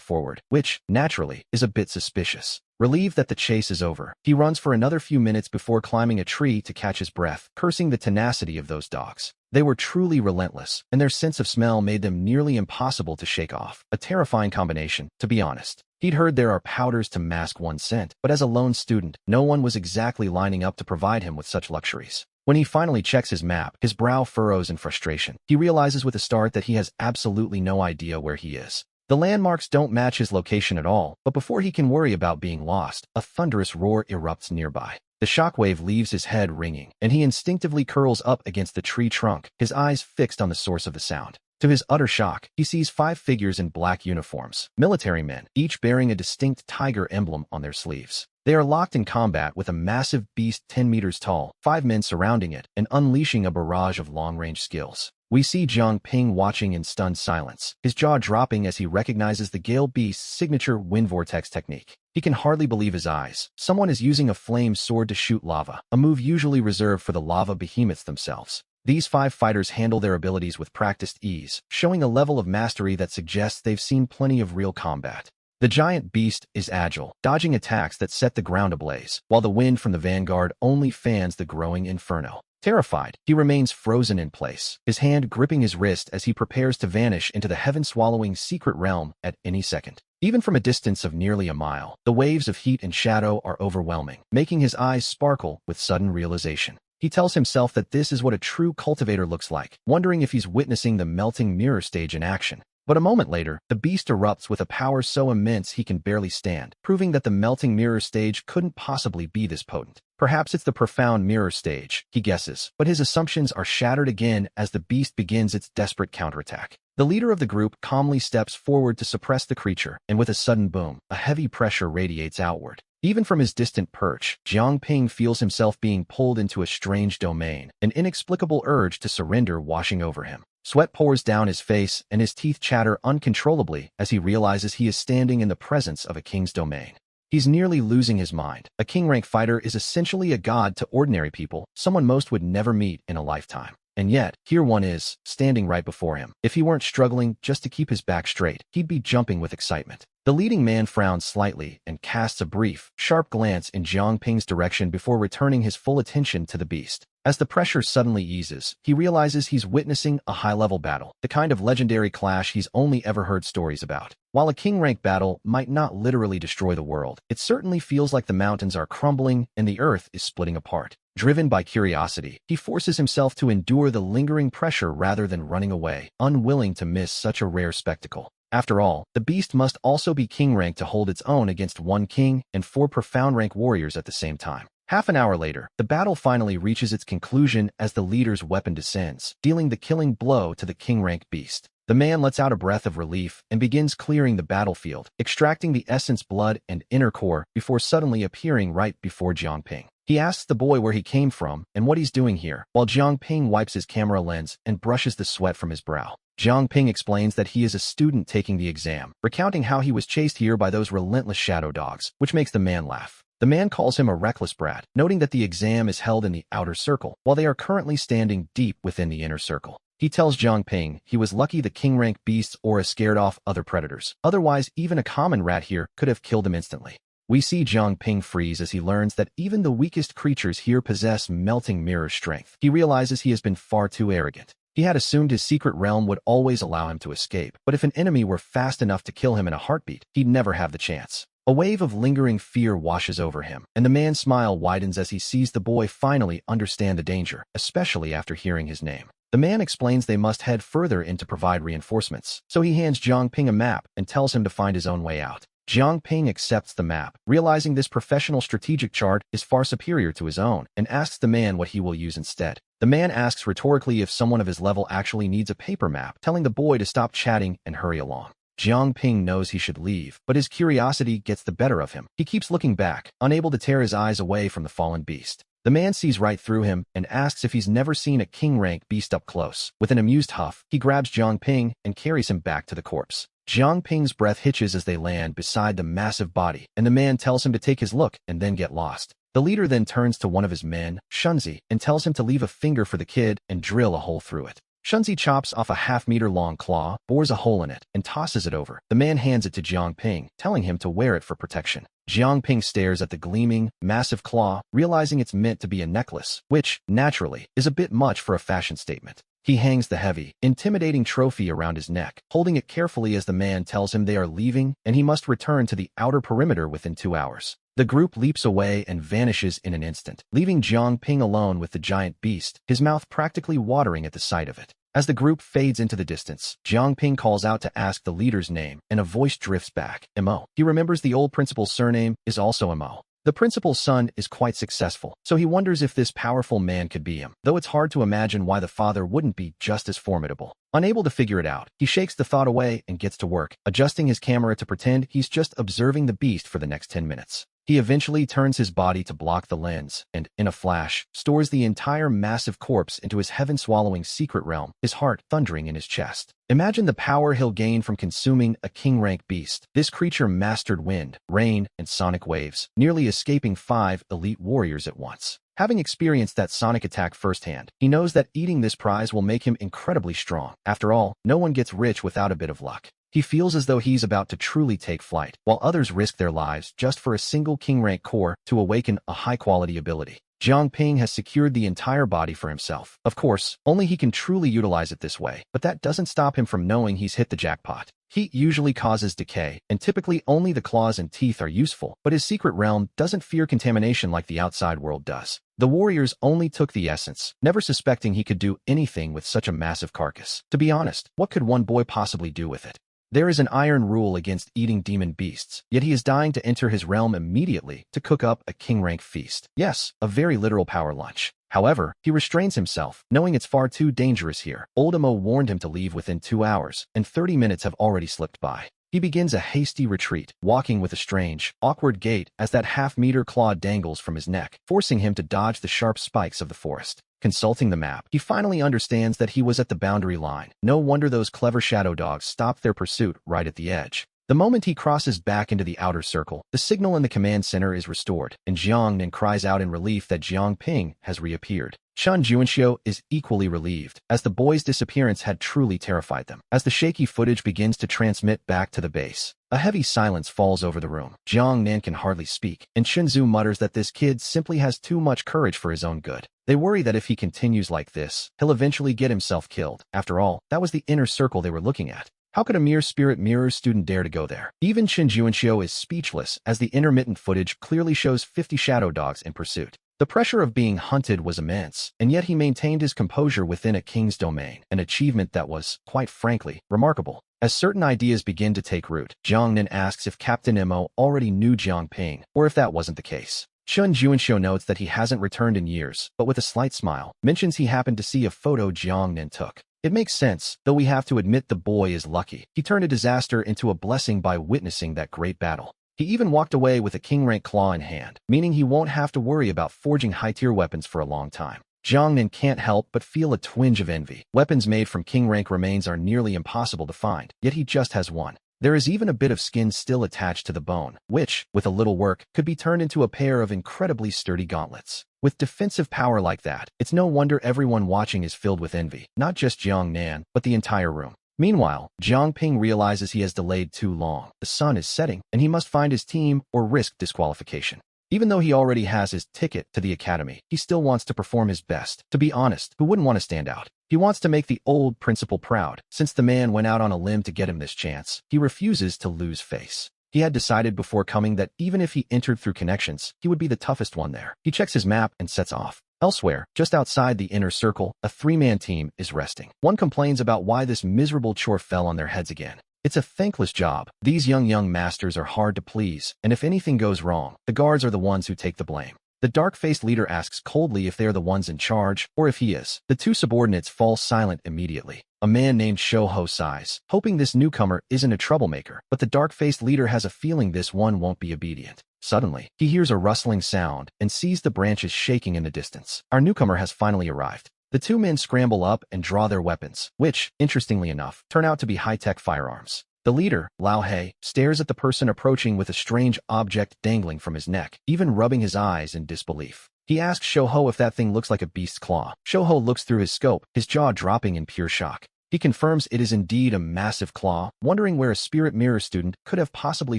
forward, which, naturally, is a bit suspicious. Relieved that the chase is over, he runs for another few minutes before climbing a tree to catch his breath, cursing the tenacity of those dogs. They were truly relentless, and their sense of smell made them nearly impossible to shake off. A terrifying combination, to be honest. He'd heard there are powders to mask one's scent, but as a lone student, no one was exactly lining up to provide him with such luxuries. When he finally checks his map, his brow furrows in frustration. He realizes with a start that he has absolutely no idea where he is. The landmarks don't match his location at all, but before he can worry about being lost, a thunderous roar erupts nearby. The shockwave leaves his head ringing, and he instinctively curls up against the tree trunk, his eyes fixed on the source of the sound. To his utter shock, he sees 5 figures in black uniforms, military men, each bearing a distinct tiger emblem on their sleeves. They are locked in combat with a massive beast 10 meters tall, 5 men surrounding it and unleashing a barrage of long-range skills. We see Jiang Ping watching in stunned silence, his jaw dropping as he recognizes the Gale Beast's signature wind vortex technique. He can hardly believe his eyes. Someone is using a flame sword to shoot lava, a move usually reserved for the lava behemoths themselves. These 5 fighters handle their abilities with practiced ease, showing a level of mastery that suggests they've seen plenty of real combat. The giant beast is agile, dodging attacks that set the ground ablaze, while the wind from the vanguard only fans the growing inferno. Terrified, he remains frozen in place, his hand gripping his wrist as he prepares to vanish into the heaven-swallowing secret realm at any second. Even from a distance of nearly a mile, the waves of heat and shadow are overwhelming, making his eyes sparkle with sudden realization. He tells himself that this is what a true cultivator looks like, wondering if he's witnessing the melting mirror stage in action. But a moment later, the beast erupts with a power so immense he can barely stand, proving that the melting mirror stage couldn't possibly be this potent. Perhaps it's the profound mirror stage, he guesses, but his assumptions are shattered again as the beast begins its desperate counterattack. The leader of the group calmly steps forward to suppress the creature, and with a sudden boom, a heavy pressure radiates outward. Even from his distant perch, Jiang Ping feels himself being pulled into a strange domain, an inexplicable urge to surrender washing over him. Sweat pours down his face, and his teeth chatter uncontrollably as he realizes he is standing in the presence of a king's domain. He's nearly losing his mind. A king-rank fighter is essentially a god to ordinary people, someone most would never meet in a lifetime. And yet, here one is, standing right before him. If he weren't struggling just to keep his back straight, he'd be jumping with excitement. The leading man frowns slightly and casts a brief, sharp glance in Jiang Ping's direction before returning his full attention to the beast. As the pressure suddenly eases, he realizes he's witnessing a high-level battle, the kind of legendary clash he's only ever heard stories about. While a king-rank battle might not literally destroy the world, it certainly feels like the mountains are crumbling and the earth is splitting apart. Driven by curiosity, he forces himself to endure the lingering pressure rather than running away, unwilling to miss such a rare spectacle. After all, the beast must also be king rank to hold its own against one king and 4 profound rank warriors at the same time. Half an hour later, the battle finally reaches its conclusion as the leader's weapon descends, dealing the killing blow to the king-rank beast. The man lets out a breath of relief and begins clearing the battlefield, extracting the essence, blood, and inner core before suddenly appearing right before Jiang Ping. He asks the boy where he came from and what he's doing here, while Jiang Ping wipes his camera lens and brushes the sweat from his brow. Jiang Ping explains that he is a student taking the exam, recounting how he was chased here by those relentless shadow dogs, which makes the man laugh. The man calls him a reckless brat, noting that the exam is held in the outer circle, while they are currently standing deep within the inner circle. He tells Jiang Ping he was lucky the king-rank beasts aura scared off other predators. Otherwise, even a common rat here could have killed him instantly. We see Jiang Ping freeze as he learns that even the weakest creatures here possess melting mirror strength. He realizes he has been far too arrogant. He had assumed his secret realm would always allow him to escape, but if an enemy were fast enough to kill him in a heartbeat, he'd never have the chance. A wave of lingering fear washes over him, and the man's smile widens as he sees the boy finally understand the danger, especially after hearing his name. The man explains they must head further in to provide reinforcements, so he hands Jiang Ping a map and tells him to find his own way out. Jiang Ping accepts the map, realizing this professional strategic chart is far superior to his own, and asks the man what he will use instead. The man asks rhetorically if someone of his level actually needs a paper map, telling the boy to stop chatting and hurry along. Jiang Ping knows he should leave, but his curiosity gets the better of him. He keeps looking back, unable to tear his eyes away from the fallen beast. The man sees right through him and asks if he's never seen a king-rank beast up close. With an amused huff, he grabs Jiang Ping and carries him back to the corpse. Jiang Ping's breath hitches as they land beside the massive body, and the man tells him to take his look and then get lost. The leader then turns to one of his men, Shunzi, and tells him to leave a finger for the kid and drill a hole through it. Shunzi chops off a half-meter-long claw, bores a hole in it, and tosses it over. The man hands it to Jiang Ping, telling him to wear it for protection. Jiang Ping stares at the gleaming, massive claw, realizing it's meant to be a necklace, which, naturally, is a bit much for a fashion statement. He hangs the heavy, intimidating trophy around his neck, holding it carefully as the man tells him they are leaving and he must return to the outer perimeter within 2 hours. The group leaps away and vanishes in an instant, leaving Jiang Ping alone with the giant beast, his mouth practically watering at the sight of it. As the group fades into the distance, Jiang Ping calls out to ask the leader's name, and a voice drifts back, Mo. He remembers the old principal's surname is also Mo. The principal's son is quite successful, so he wonders if this powerful man could be him, though it's hard to imagine why the father wouldn't be just as formidable. Unable to figure it out, he shakes the thought away and gets to work, adjusting his camera to pretend he's just observing the beast for the next 10 minutes. He eventually turns his body to block the lens and, in a flash, stores the entire massive corpse into his heaven-swallowing secret realm, his heart thundering in his chest. Imagine the power he'll gain from consuming a king-rank beast. This creature mastered wind, rain, and sonic waves, nearly escaping 5 elite warriors at once. Having experienced that sonic attack firsthand, he knows that eating this prize will make him incredibly strong. After all, no one gets rich without a bit of luck. He feels as though he's about to truly take flight, while others risk their lives just for a single king-rank core to awaken a high-quality ability. Jiang Ping has secured the entire body for himself. Of course, only he can truly utilize it this way, but that doesn't stop him from knowing he's hit the jackpot. Heat usually causes decay, and typically only the claws and teeth are useful, but his secret realm doesn't fear contamination like the outside world does. The warriors only took the essence, never suspecting he could do anything with such a massive carcass. To be honest, what could one boy possibly do with it? There is an iron rule against eating demon beasts, yet he is dying to enter his realm immediately to cook up a king-rank feast. Yes, a very literal power lunch. However, he restrains himself, knowing it's far too dangerous here. Old Mo warned him to leave within 2 hours, and 30 minutes have already slipped by. He begins a hasty retreat, walking with a strange, awkward gait as that half-meter claw dangles from his neck, forcing him to dodge the sharp spikes of the forest. Consulting the map, he finally understands that he was at the boundary line. No wonder those clever shadow dogs stopped their pursuit right at the edge. The moment he crosses back into the outer circle, the signal in the command center is restored, and Jiang Nan cries out in relief that Jiang Ping has reappeared. Chun Juanxiu is equally relieved, as the boy's disappearance had truly terrified them. As the shaky footage begins to transmit back to the base, a heavy silence falls over the room. Jiang Nan can hardly speak, and Shenzhou mutters that this kid simply has too much courage for his own good. They worry that if he continues like this, he'll eventually get himself killed. After all, that was the inner circle they were looking at. How could a mere spirit mirror student dare to go there? Even Chen Juanxiu is speechless, as the intermittent footage clearly shows 50 shadow dogs in pursuit. The pressure of being hunted was immense, and yet he maintained his composure within a king's domain, an achievement that was, quite frankly, remarkable. As certain ideas begin to take root, Jiang Nan asks if Captain Mo already knew Jiang Ping, or if that wasn't the case. Chun Juanxiu notes that he hasn't returned in years, but with a slight smile, mentions he happened to see a photo Jiang Nan took. It makes sense, though we have to admit the boy is lucky. He turned a disaster into a blessing by witnessing that great battle. He even walked away with a king-rank claw in hand, meaning he won't have to worry about forging high-tier weapons for a long time. Jiang Nan can't help but feel a twinge of envy. Weapons made from king-rank remains are nearly impossible to find, yet he just has one. There is even a bit of skin still attached to the bone, which, with a little work, could be turned into a pair of incredibly sturdy gauntlets. With defensive power like that, it's no wonder everyone watching is filled with envy, not just Jiang Nan, but the entire room. Meanwhile, Jiang Ping realizes he has delayed too long. The sun is setting, and he must find his team or risk disqualification. Even though he already has his ticket to the academy, he still wants to perform his best. To be honest, who wouldn't want to stand out? He wants to make the old principal proud. Since the man went out on a limb to get him this chance, he refuses to lose face. He had decided before coming that even if he entered through connections, he would be the toughest one there. He checks his map and sets off. Elsewhere, just outside the inner circle, a three-man team is resting. One complains about why this miserable chore fell on their heads again. It's a thankless job. These young masters are hard to please, and if anything goes wrong, the guards are the ones who take the blame. The dark-faced leader asks coldly if they are the ones in charge, or if he is. The two subordinates fall silent immediately. A man named Shouho sighs, hoping this newcomer isn't a troublemaker, but the dark-faced leader has a feeling this one won't be obedient. Suddenly, he hears a rustling sound and sees the branches shaking in the distance. Our newcomer has finally arrived. The two men scramble up and draw their weapons, which, interestingly enough, turn out to be high-tech firearms. The leader, Lao Hei, stares at the person approaching with a strange object dangling from his neck, even rubbing his eyes in disbelief. He asks Shouho if that thing looks like a beast's claw. Shouho looks through his scope, his jaw dropping in pure shock. He confirms it is indeed a massive claw, wondering where a spirit mirror student could have possibly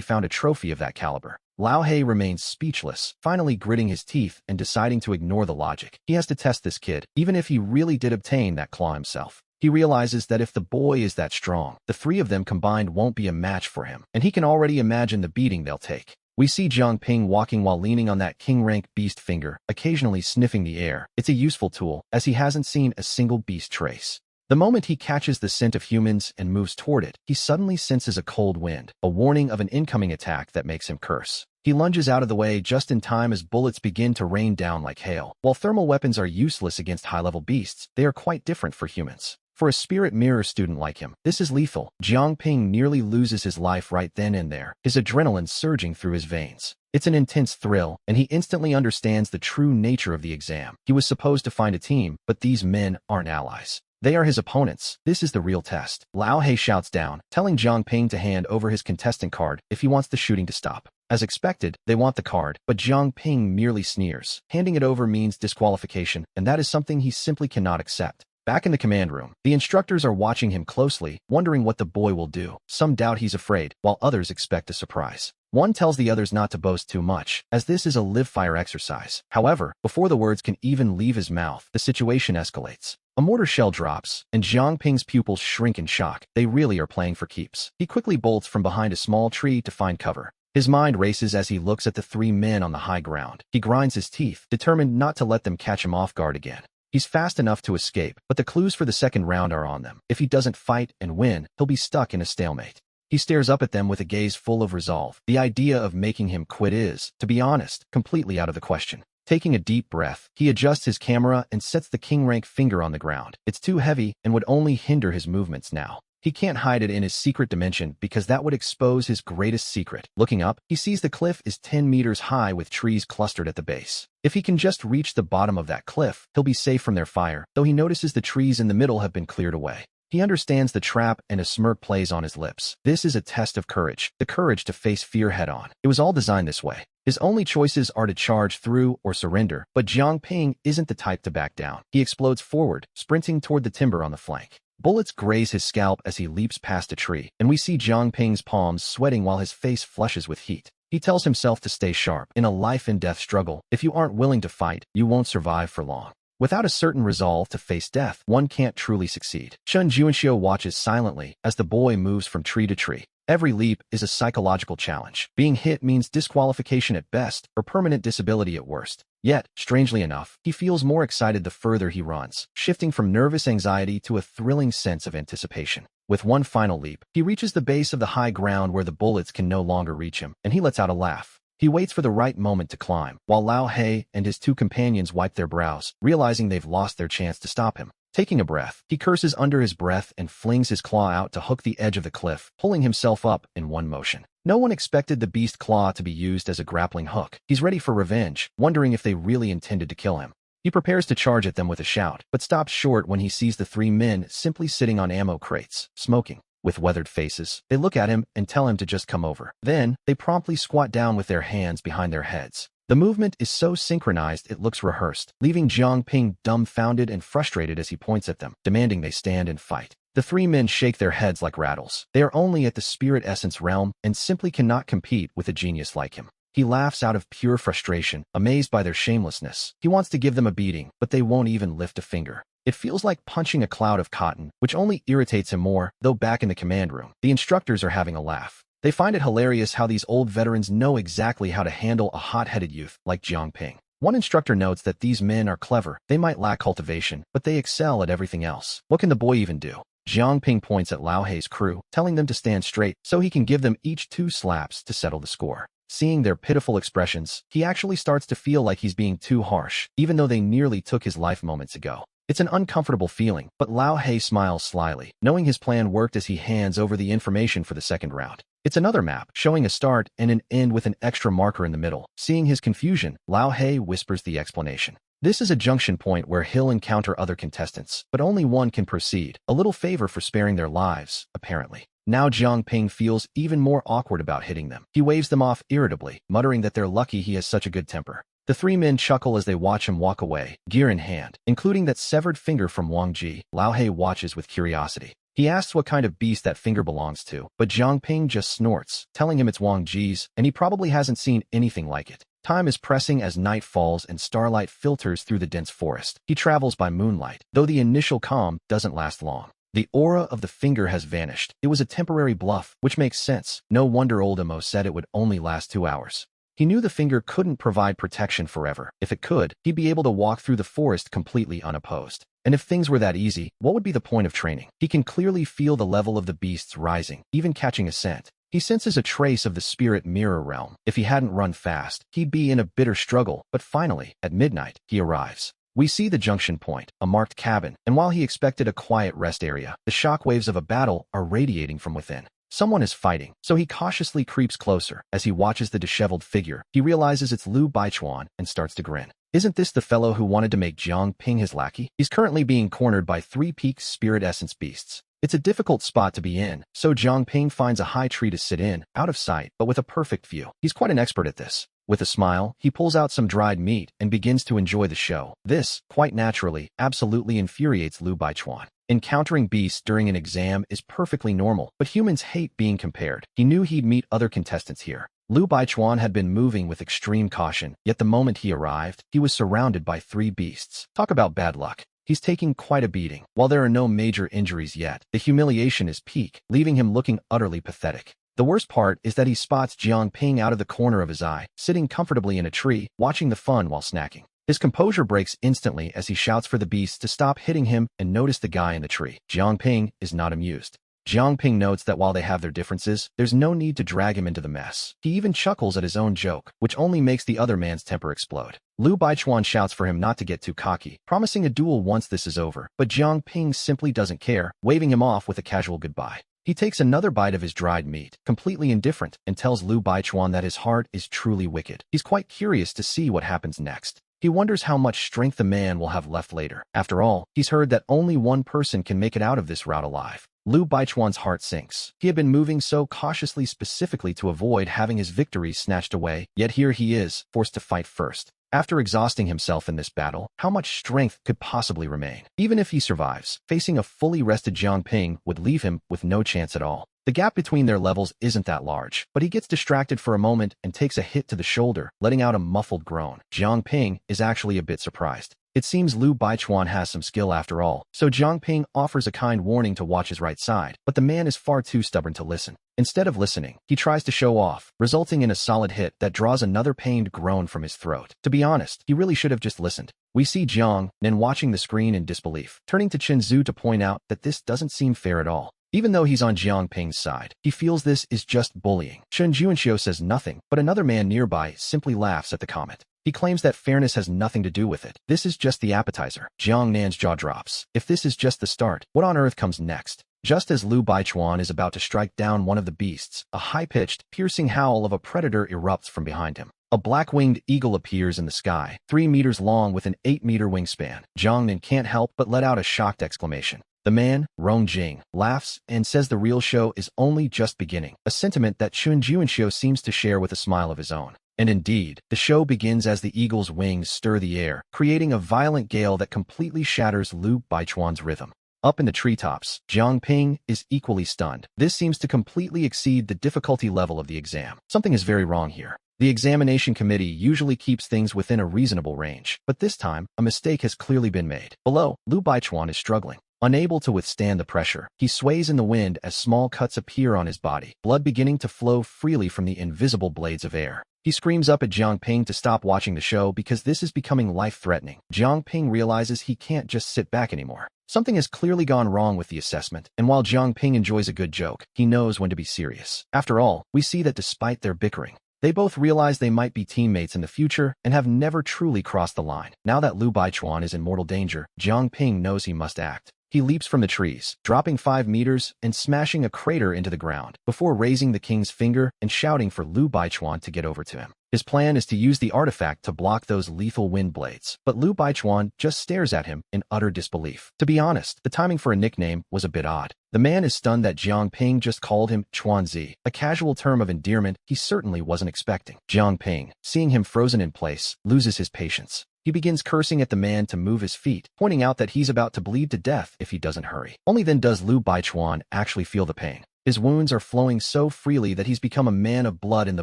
found a trophy of that caliber. Lao Hei remains speechless, finally gritting his teeth and deciding to ignore the logic. He has to test this kid, even if he really did obtain that claw himself. He realizes that if the boy is that strong, the three of them combined won't be a match for him, and he can already imagine the beating they'll take. We see Jiang Ping walking while leaning on that king-rank beast finger, occasionally sniffing the air. It's a useful tool, as he hasn't seen a single beast trace. The moment he catches the scent of humans and moves toward it, he suddenly senses a cold wind, a warning of an incoming attack that makes him curse. He lunges out of the way just in time as bullets begin to rain down like hail. While thermal weapons are useless against high-level beasts, they are quite different for humans. For a spirit mirror student like him, this is lethal. Jiang Ping nearly loses his life right then and there, his adrenaline surging through his veins. It's an intense thrill, and he instantly understands the true nature of the exam. He was supposed to find a team, but these men aren't allies. They are his opponents. This is the real test. Lao Hei shouts down, telling Jiang Ping to hand over his contestant card if he wants the shooting to stop. As expected, they want the card, but Jiang Ping merely sneers. Handing it over means disqualification, and that is something he simply cannot accept. Back in the command room, the instructors are watching him closely, wondering what the boy will do. Some doubt he's afraid, while others expect a surprise. One tells the others not to boast too much, as this is a live-fire exercise. However, before the words can even leave his mouth, the situation escalates. A mortar shell drops, and Jiang Ping's pupils shrink in shock. They really are playing for keeps. He quickly bolts from behind a small tree to find cover. His mind races as he looks at the three men on the high ground. He grinds his teeth, determined not to let them catch him off guard again. He's fast enough to escape, but the clues for the second round are on them. If he doesn't fight and win, he'll be stuck in a stalemate. He stares up at them with a gaze full of resolve. The idea of making him quit is, to be honest, completely out of the question. Taking a deep breath, he adjusts his camera and sets the king-rank finger on the ground. It's too heavy and would only hinder his movements now. He can't hide it in his secret dimension because that would expose his greatest secret. Looking up, he sees the cliff is 10 meters high with trees clustered at the base. If he can just reach the bottom of that cliff, he'll be safe from their fire, though he notices the trees in the middle have been cleared away. He understands the trap and a smirk plays on his lips. This is a test of courage, the courage to face fear head-on. It was all designed this way. His only choices are to charge through or surrender, but Jiang Ping isn't the type to back down. He explodes forward, sprinting toward the timber on the flank. Bullets graze his scalp as he leaps past a tree, and we see Jiang Ping's palms sweating while his face flushes with heat. He tells himself to stay sharp. In a life-and-death struggle, if you aren't willing to fight, you won't survive for long. Without a certain resolve to face death, one can't truly succeed. Chun Juanxiu watches silently as the boy moves from tree to tree. Every leap is a psychological challenge. Being hit means disqualification at best or permanent disability at worst. Yet, strangely enough, he feels more excited the further he runs, shifting from nervous anxiety to a thrilling sense of anticipation. With one final leap, he reaches the base of the high ground where the bullets can no longer reach him, and he lets out a laugh. He waits for the right moment to climb, while Lao He and his two companions wipe their brows, realizing they've lost their chance to stop him. Taking a breath, he curses under his breath and flings his claw out to hook the edge of the cliff, pulling himself up in one motion. No one expected the beast claw to be used as a grappling hook. He's ready for revenge, wondering if they really intended to kill him. He prepares to charge at them with a shout, but stops short when he sees the three men simply sitting on ammo crates, smoking. With weathered faces, they look at him and tell him to just come over. Then, they promptly squat down with their hands behind their heads. The movement is so synchronized it looks rehearsed, leaving Jiang Ping dumbfounded and frustrated as he points at them, demanding they stand and fight. The three men shake their heads like rattles. They are only at the spirit essence realm and simply cannot compete with a genius like him. He laughs out of pure frustration, amazed by their shamelessness. He wants to give them a beating, but they won't even lift a finger. It feels like punching a cloud of cotton, which only irritates him more, though back in the command room, the instructors are having a laugh. They find it hilarious how these old veterans know exactly how to handle a hot-headed youth like Jiang Ping. One instructor notes that these men are clever. They might lack cultivation, but they excel at everything else. What can the boy even do? Jiang Ping points at Lao Hei's crew, telling them to stand straight so he can give them each 2 slaps to settle the score. Seeing their pitiful expressions, he actually starts to feel like he's being too harsh, even though they nearly took his life moments ago. It's an uncomfortable feeling, but Lao Hei smiles slyly, knowing his plan worked as he hands over the information for the second round. It's another map, showing a start and an end with an extra marker in the middle. Seeing his confusion, Lao Hei whispers the explanation. This is a junction point where he'll encounter other contestants, but only one can proceed. A little favor for sparing their lives, apparently. Now Jiang Ping feels even more awkward about hitting them. He waves them off irritably, muttering that they're lucky he has such a good temper. The three men chuckle as they watch him walk away, gear in hand, including that severed finger from Wang Ji. Lao Hei watches with curiosity. He asks what kind of beast that finger belongs to, but Jiang Ping just snorts, telling him it's Wang Ji's, and he probably hasn't seen anything like it. Time is pressing as night falls and starlight filters through the dense forest. He travels by moonlight, though the initial calm doesn't last long. The aura of the finger has vanished. It was a temporary bluff, which makes sense. No wonder old Emo said it would only last 2 hours. He knew the finger couldn't provide protection forever. If it could, he'd be able to walk through the forest completely unopposed. And if things were that easy, what would be the point of training? He can clearly feel the level of the beasts rising, even catching a scent. He senses a trace of the spirit mirror realm. If he hadn't run fast, he'd be in a bitter struggle, but finally, at midnight, he arrives. We see the junction point, a marked cabin, and while he expected a quiet rest area, the shockwaves of a battle are radiating from within. Someone is fighting, so he cautiously creeps closer. As he watches the disheveled figure, he realizes it's Lu Baichuan and starts to grin. Isn't this the fellow who wanted to make Jiang Ping his lackey? He's currently being cornered by 3 peaked spirit essence beasts. It's a difficult spot to be in, so Jiang Ping finds a high tree to sit in, out of sight, but with a perfect view. He's quite an expert at this. With a smile, he pulls out some dried meat and begins to enjoy the show. This, quite naturally, absolutely infuriates Lu Baichuan. Encountering beasts during an exam is perfectly normal, but humans hate being compared. He knew he'd meet other contestants here. Lu Baichuan had been moving with extreme caution, yet the moment he arrived, he was surrounded by 3 beasts. Talk about bad luck. He's taking quite a beating. While there are no major injuries yet, the humiliation is peak, leaving him looking utterly pathetic. The worst part is that he spots Jiang Ping out of the corner of his eye, sitting comfortably in a tree, watching the fun while snacking. His composure breaks instantly as he shouts for the beasts to stop hitting him and notice the guy in the tree. Jiang Ping is not amused. Jiang Ping notes that while they have their differences, there's no need to drag him into the mess. He even chuckles at his own joke, which only makes the other man's temper explode. Lu Baichuan shouts for him not to get too cocky, promising a duel once this is over, but Jiang Ping simply doesn't care, waving him off with a casual goodbye. He takes another bite of his dried meat, completely indifferent, and tells Lu Baichuan that his heart is truly wicked. He's quite curious to see what happens next. He wonders how much strength the man will have left later. After all, he's heard that only one person can make it out of this route alive. Lu Baichuan's heart sinks. He had been moving so cautiously specifically to avoid having his victories snatched away, yet here he is, forced to fight first. After exhausting himself in this battle, how much strength could possibly remain? Even if he survives, facing a fully rested Jiang Ping would leave him with no chance at all. The gap between their levels isn't that large, but he gets distracted for a moment and takes a hit to the shoulder, letting out a muffled groan. Jiang Ping is actually a bit surprised. It seems Lu Baichuan has some skill after all, so Jiang Ping offers a kind warning to watch his right side, but the man is far too stubborn to listen. Instead of listening, he tries to show off, resulting in a solid hit that draws another pained groan from his throat. To be honest, he really should have just listened. We see Jiang Nen watching the screen in disbelief, turning to Chen Zhu to point out that this doesn't seem fair at all. Even though he's on Jiang Ping's side, he feels this is just bullying. Chen Juanxiu says nothing, but another man nearby simply laughs at the comment. He claims that fairness has nothing to do with it. This is just the appetizer. Jiang Nan's jaw drops. If this is just the start, what on earth comes next? Just as Lu Baichuan is about to strike down one of the beasts, a high-pitched, piercing howl of a predator erupts from behind him. A black-winged eagle appears in the sky, 3 meters long with an 8-meter wingspan. Jiang Nan can't help but let out a shocked exclamation. The man, Rong Jing, laughs and says the real show is only just beginning, a sentiment that Chun Juanxiu seems to share with a smile of his own. And indeed, the show begins as the eagle's wings stir the air, creating a violent gale that completely shatters Lu Baichuan's rhythm. Up in the treetops, Jiang Ping is equally stunned. This seems to completely exceed the difficulty level of the exam. Something is very wrong here. The examination committee usually keeps things within a reasonable range, but this time, a mistake has clearly been made. Below, Lu Baichuan is struggling. Unable to withstand the pressure, he sways in the wind as small cuts appear on his body, blood beginning to flow freely from the invisible blades of air. He screams up at Jiang Ping to stop watching the show because this is becoming life-threatening. Jiang Ping realizes he can't just sit back anymore. Something has clearly gone wrong with the assessment, and while Jiang Ping enjoys a good joke, he knows when to be serious. After all, we see that despite their bickering, they both realize they might be teammates in the future and have never truly crossed the line. Now that Lu Baichuan is in mortal danger, Jiang Ping knows he must act. He leaps from the trees, dropping 5 meters and smashing a crater into the ground, before raising the king's finger and shouting for Lu Baichuan to get over to him. His plan is to use the artifact to block those lethal wind blades, but Lu Baichuan just stares at him in utter disbelief. To be honest, the timing for a nickname was a bit odd. The man is stunned that Jiang Ping just called him Chuanzi, a casual term of endearment he certainly wasn't expecting. Jiang Ping, seeing him frozen in place, loses his patience. He begins cursing at the man to move his feet, pointing out that he's about to bleed to death if he doesn't hurry. Only then does Lu Baichuan actually feel the pain. His wounds are flowing so freely that he's become a man of blood in the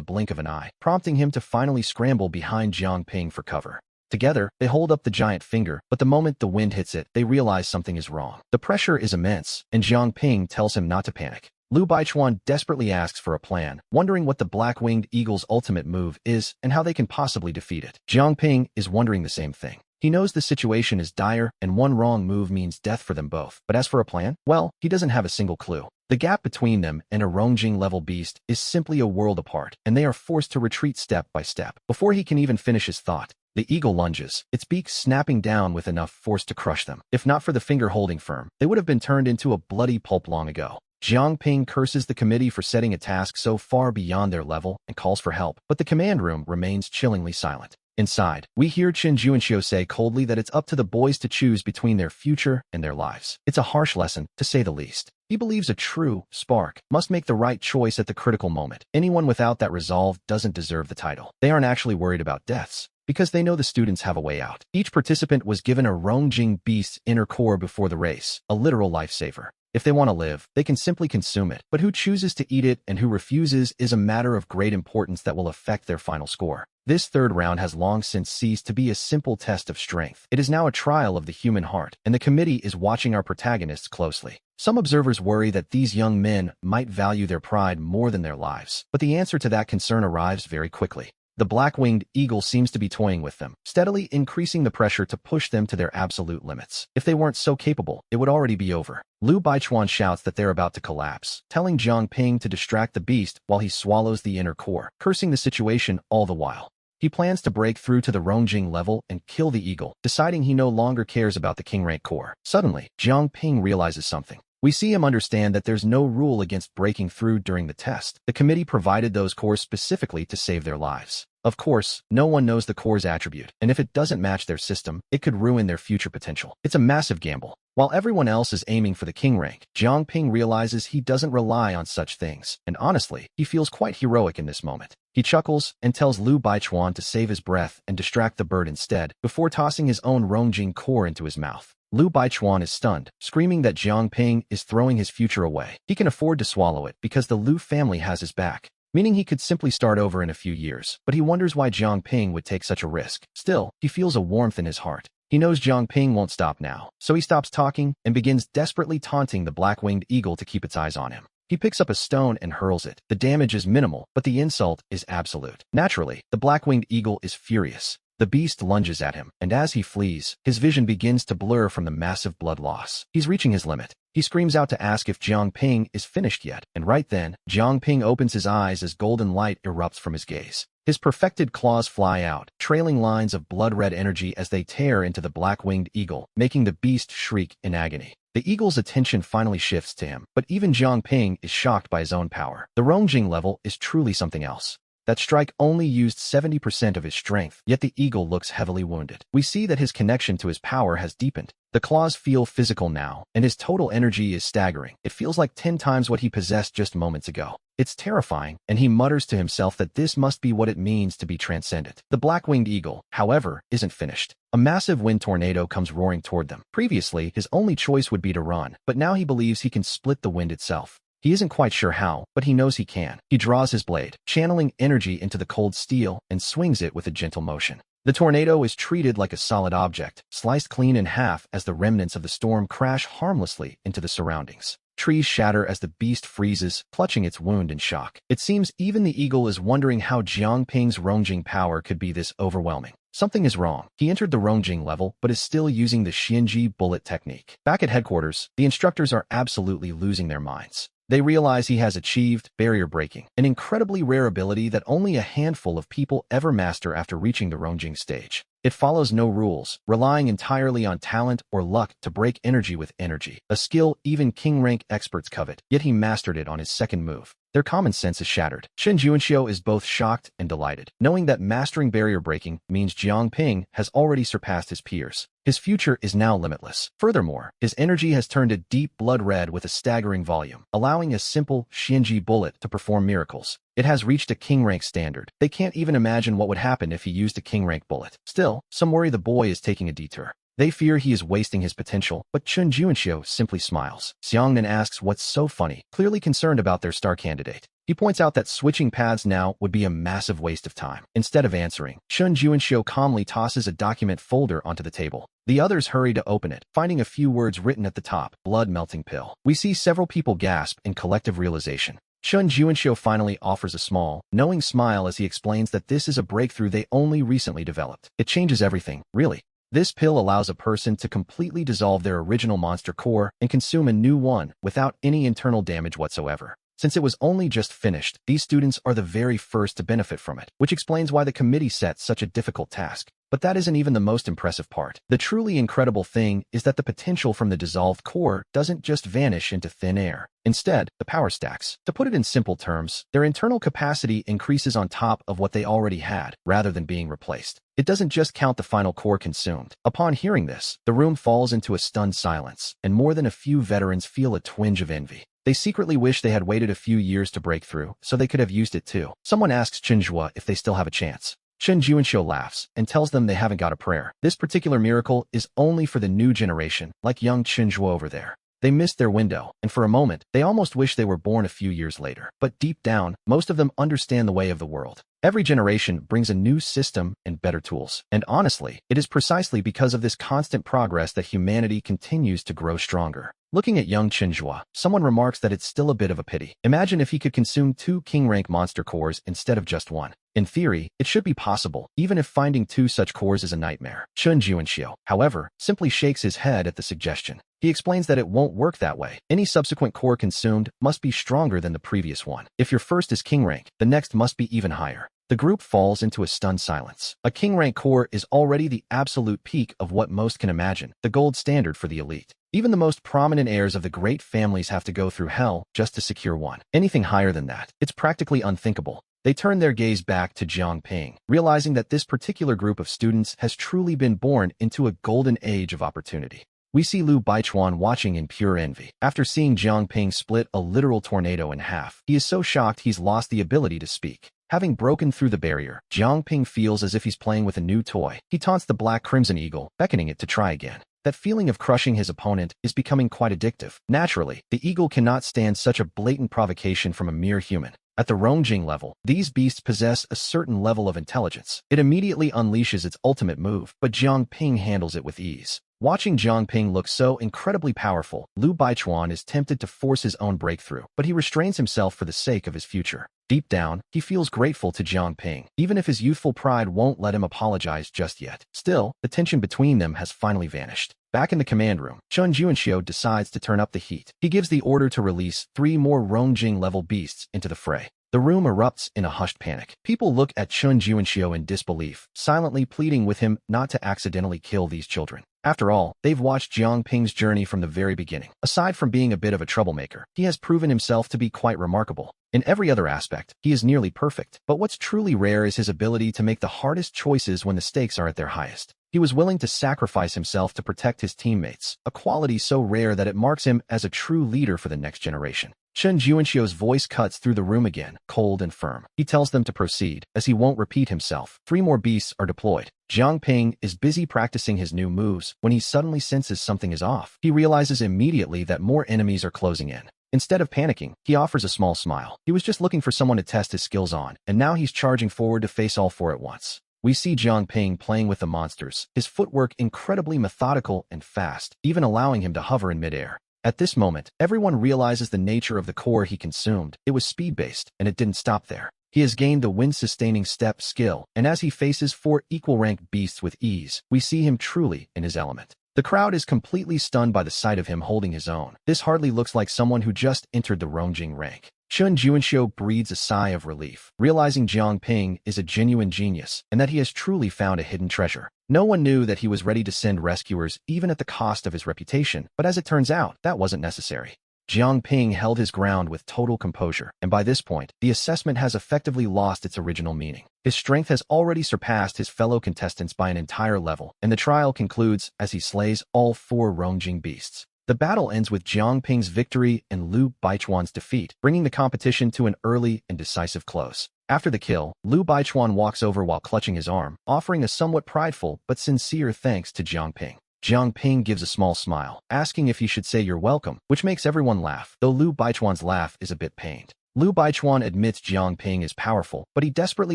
blink of an eye, prompting him to finally scramble behind Jiang Ping for cover. Together, they hold up the giant finger, but the moment the wind hits it, they realize something is wrong. The pressure is immense, and Jiang Ping tells him not to panic. Lu Baichuan desperately asks for a plan, wondering what the black-winged eagle's ultimate move is and how they can possibly defeat it. Jiang Ping is wondering the same thing. He knows the situation is dire and one wrong move means death for them both. But as for a plan, well, he doesn't have a single clue. The gap between them and a Rongjing-level beast is simply a world apart, and they are forced to retreat step by step. Before he can even finish his thought, the eagle lunges, its beak snapping down with enough force to crush them. If not for the finger holding firm, they would have been turned into a bloody pulp long ago. Jiang Ping curses the committee for setting a task so far beyond their level and calls for help, but the command room remains chillingly silent. Inside, we hear Chen Juanxiu say coldly that it's up to the boys to choose between their future and their lives. It's a harsh lesson, to say the least. He believes a true spark must make the right choice at the critical moment. Anyone without that resolve doesn't deserve the title. They aren't actually worried about deaths, because they know the students have a way out. Each participant was given a Rongjing beast's inner core before the race, a literal lifesaver. If they want to live, they can simply consume it, but who chooses to eat it and who refuses is a matter of great importance that will affect their final score. This third round has long since ceased to be a simple test of strength. It is now a trial of the human heart, and the committee is watching our protagonists closely. Some observers worry that these young men might value their pride more than their lives, but the answer to that concern arrives very quickly. The black-winged eagle seems to be toying with them, steadily increasing the pressure to push them to their absolute limits. If they weren't so capable, it would already be over. Lu Baichuan shouts that they're about to collapse, telling Jiang Ping to distract the beast while he swallows the inner core, cursing the situation all the while. He plans to break through to the Rongjing level and kill the eagle, deciding he no longer cares about the king rank core. Suddenly, Jiang Ping realizes something. We see him understand that there's no rule against breaking through during the test. The committee provided those cores specifically to save their lives. Of course, no one knows the core's attribute, and if it doesn't match their system, it could ruin their future potential. It's a massive gamble. While everyone else is aiming for the king rank, Jiang Ping realizes he doesn't rely on such things, and honestly, he feels quite heroic in this moment. He chuckles and tells Liu Baichuan to save his breath and distract the bird instead, before tossing his own Rongjing core into his mouth. Liu Baichuan is stunned, screaming that Jiang Ping is throwing his future away. He can afford to swallow it because the Liu family has his back, meaning he could simply start over in a few years, but he wonders why Jiang Ping would take such a risk. Still, he feels a warmth in his heart. He knows Jiang Ping won't stop now, so he stops talking and begins desperately taunting the black-winged eagle to keep its eyes on him. He picks up a stone and hurls it. The damage is minimal, but the insult is absolute. Naturally, the black-winged eagle is furious. The beast lunges at him, and as he flees, his vision begins to blur from the massive blood loss. He's reaching his limit. He screams out to ask if Jiang Ping is finished yet, and right then, Jiang Ping opens his eyes as golden light erupts from his gaze. His perfected claws fly out, trailing lines of blood-red energy as they tear into the black-winged eagle, making the beast shriek in agony. The eagle's attention finally shifts to him, but even Jiang Ping is shocked by his own power. The Rongjing level is truly something else. That strike only used 70% of his strength, yet the eagle looks heavily wounded. We see that his connection to his power has deepened. The claws feel physical now, and his total energy is staggering. It feels like 10 times what he possessed just moments ago. It's terrifying, and he mutters to himself that this must be what it means to be transcendent. The black-winged eagle, however, isn't finished. A massive wind tornado comes roaring toward them. Previously, his only choice would be to run, but now he believes he can split the wind itself. He isn't quite sure how, but he knows he can. He draws his blade, channeling energy into the cold steel, and swings it with a gentle motion. The tornado is treated like a solid object, sliced clean in half as the remnants of the storm crash harmlessly into the surroundings. Trees shatter as the beast freezes, clutching its wound in shock. It seems even the eagle is wondering how Jiang Ping's Rongjing power could be this overwhelming. Something is wrong. He entered the Rongjing level, but is still using the Xianji bullet technique. Back at headquarters, the instructors are absolutely losing their minds. They realize he has achieved barrier breaking, an incredibly rare ability that only a handful of people ever master after reaching the Rongjing stage. It follows no rules, relying entirely on talent or luck to break energy with energy, a skill even king-rank experts covet, yet he mastered it on his second move. Their common sense is shattered. Shen Juanxiu is both shocked and delighted, knowing that mastering barrier breaking means Jiang Ping has already surpassed his peers. His future is now limitless. Furthermore, his energy has turned a deep blood red with a staggering volume, allowing a simple Xianji bullet to perform miracles. It has reached a king-rank standard. They can't even imagine what would happen if he used a king-rank bullet. Still, some worry the boy is taking a detour. They fear he is wasting his potential, but Chun Juanxiu simply smiles. Xiang then asks what's so funny, clearly concerned about their star candidate. He points out that switching paths now would be a massive waste of time. Instead of answering, Chun Juanxiu calmly tosses a document folder onto the table. The others hurry to open it, finding a few words written at the top, blood-melting pill. We see several people gasp in collective realization. Chun Juanxiu finally offers a small, knowing smile as he explains that this is a breakthrough they only recently developed. It changes everything, really. This pill allows a person to completely dissolve their original monster core and consume a new one without any internal damage whatsoever. Since it was only just finished, these students are the very first to benefit from it, which explains why the committee set such a difficult task. But that isn't even the most impressive part. The truly incredible thing is that the potential from the dissolved core doesn't just vanish into thin air. Instead, the power stacks. To put it in simple terms, their internal capacity increases on top of what they already had, rather than being replaced. It doesn't just count the final core consumed. Upon hearing this, the room falls into a stunned silence, and more than a few veterans feel a twinge of envy. They secretly wish they had waited a few years to break through, so they could have used it too. Someone asks Chinjua if they still have a chance. Chen Juanxiu laughs and tells them they haven't got a prayer. This particular miracle is only for the new generation, like young Chinjua over there. They missed their window, and for a moment, they almost wish they were born a few years later. But deep down, most of them understand the way of the world. Every generation brings a new system and better tools. And honestly, it is precisely because of this constant progress that humanity continues to grow stronger. Looking at young Chinjua, someone remarks that it's still a bit of a pity. Imagine if he could consume 2 king-rank monster cores instead of just 1. In theory, it should be possible, even if finding 2 such cores is a nightmare. Chun Juanxiu, however, simply shakes his head at the suggestion. He explains that it won't work that way. Any subsequent core consumed must be stronger than the previous one. If your first is king rank, the next must be even higher. The group falls into a stunned silence. A king rank core is already the absolute peak of what most can imagine, the gold standard for the elite. Even the most prominent heirs of the great families have to go through hell just to secure one. Anything higher than that, it's practically unthinkable. They turn their gaze back to Jiang Ping, realizing that this particular group of students has truly been born into a golden age of opportunity. We see Lu Baichuan watching in pure envy. After seeing Jiang Ping split a literal tornado in half, he is so shocked he's lost the ability to speak. Having broken through the barrier, Jiang Ping feels as if he's playing with a new toy. He taunts the Black Crimson Eagle, beckoning it to try again. That feeling of crushing his opponent is becoming quite addictive. Naturally, the eagle cannot stand such a blatant provocation from a mere human. At the Rongjing level, these beasts possess a certain level of intelligence. It immediately unleashes its ultimate move, but Jiang Ping handles it with ease. Watching Jiang Ping look so incredibly powerful, Lu Baichuan is tempted to force his own breakthrough, but he restrains himself for the sake of his future. Deep down, he feels grateful to Jiang Ping, even if his youthful pride won't let him apologize just yet. Still, the tension between them has finally vanished. Back in the command room, Chun Juanxiu decides to turn up the heat. He gives the order to release 3 more Rongjing-level beasts into the fray. The room erupts in a hushed panic. People look at Chun Juanxiu in disbelief, silently pleading with him not to accidentally kill these children. After all, they've watched Jiang Ping's journey from the very beginning. Aside from being a bit of a troublemaker, he has proven himself to be quite remarkable. In every other aspect, he is nearly perfect. But what's truly rare is his ability to make the hardest choices when the stakes are at their highest. He was willing to sacrifice himself to protect his teammates, a quality so rare that it marks him as a true leader for the next generation. Chun Juanxiu's voice cuts through the room again, cold and firm. He tells them to proceed, as he won't repeat himself. 3 more beasts are deployed. Jiang Ping is busy practicing his new moves when he suddenly senses something is off. He realizes immediately that more enemies are closing in. Instead of panicking, he offers a small smile. He was just looking for someone to test his skills on, and now he's charging forward to face all 4 at once. We see Jiang Ping playing with the monsters, his footwork incredibly methodical and fast, even allowing him to hover in midair. At this moment, everyone realizes the nature of the core he consumed. It was speed-based, and it didn't stop there. He has gained the wind-sustaining step skill, and as he faces 4 equal-rank beasts with ease, we see him truly in his element. The crowd is completely stunned by the sight of him holding his own. This hardly looks like someone who just entered the Rongjing rank. Chun Juanxiu breathes a sigh of relief, realizing Jiang Ping is a genuine genius, and that he has truly found a hidden treasure. No one knew that he was ready to send rescuers even at the cost of his reputation, but as it turns out, that wasn't necessary. Jiang Ping held his ground with total composure, and by this point, the assessment has effectively lost its original meaning. His strength has already surpassed his fellow contestants by an entire level, and the trial concludes as he slays all 4 Rongjing beasts. The battle ends with Jiang Ping's victory and Lu Baichuan's defeat, bringing the competition to an early and decisive close. After the kill, Lu Baichuan walks over while clutching his arm, offering a somewhat prideful but sincere thanks to Jiang Ping. Jiang Ping gives a small smile, asking if he should say you're welcome, which makes everyone laugh, though Lu Baichuan's laugh is a bit pained. Lu Baichuan admits Jiang Ping is powerful, but he desperately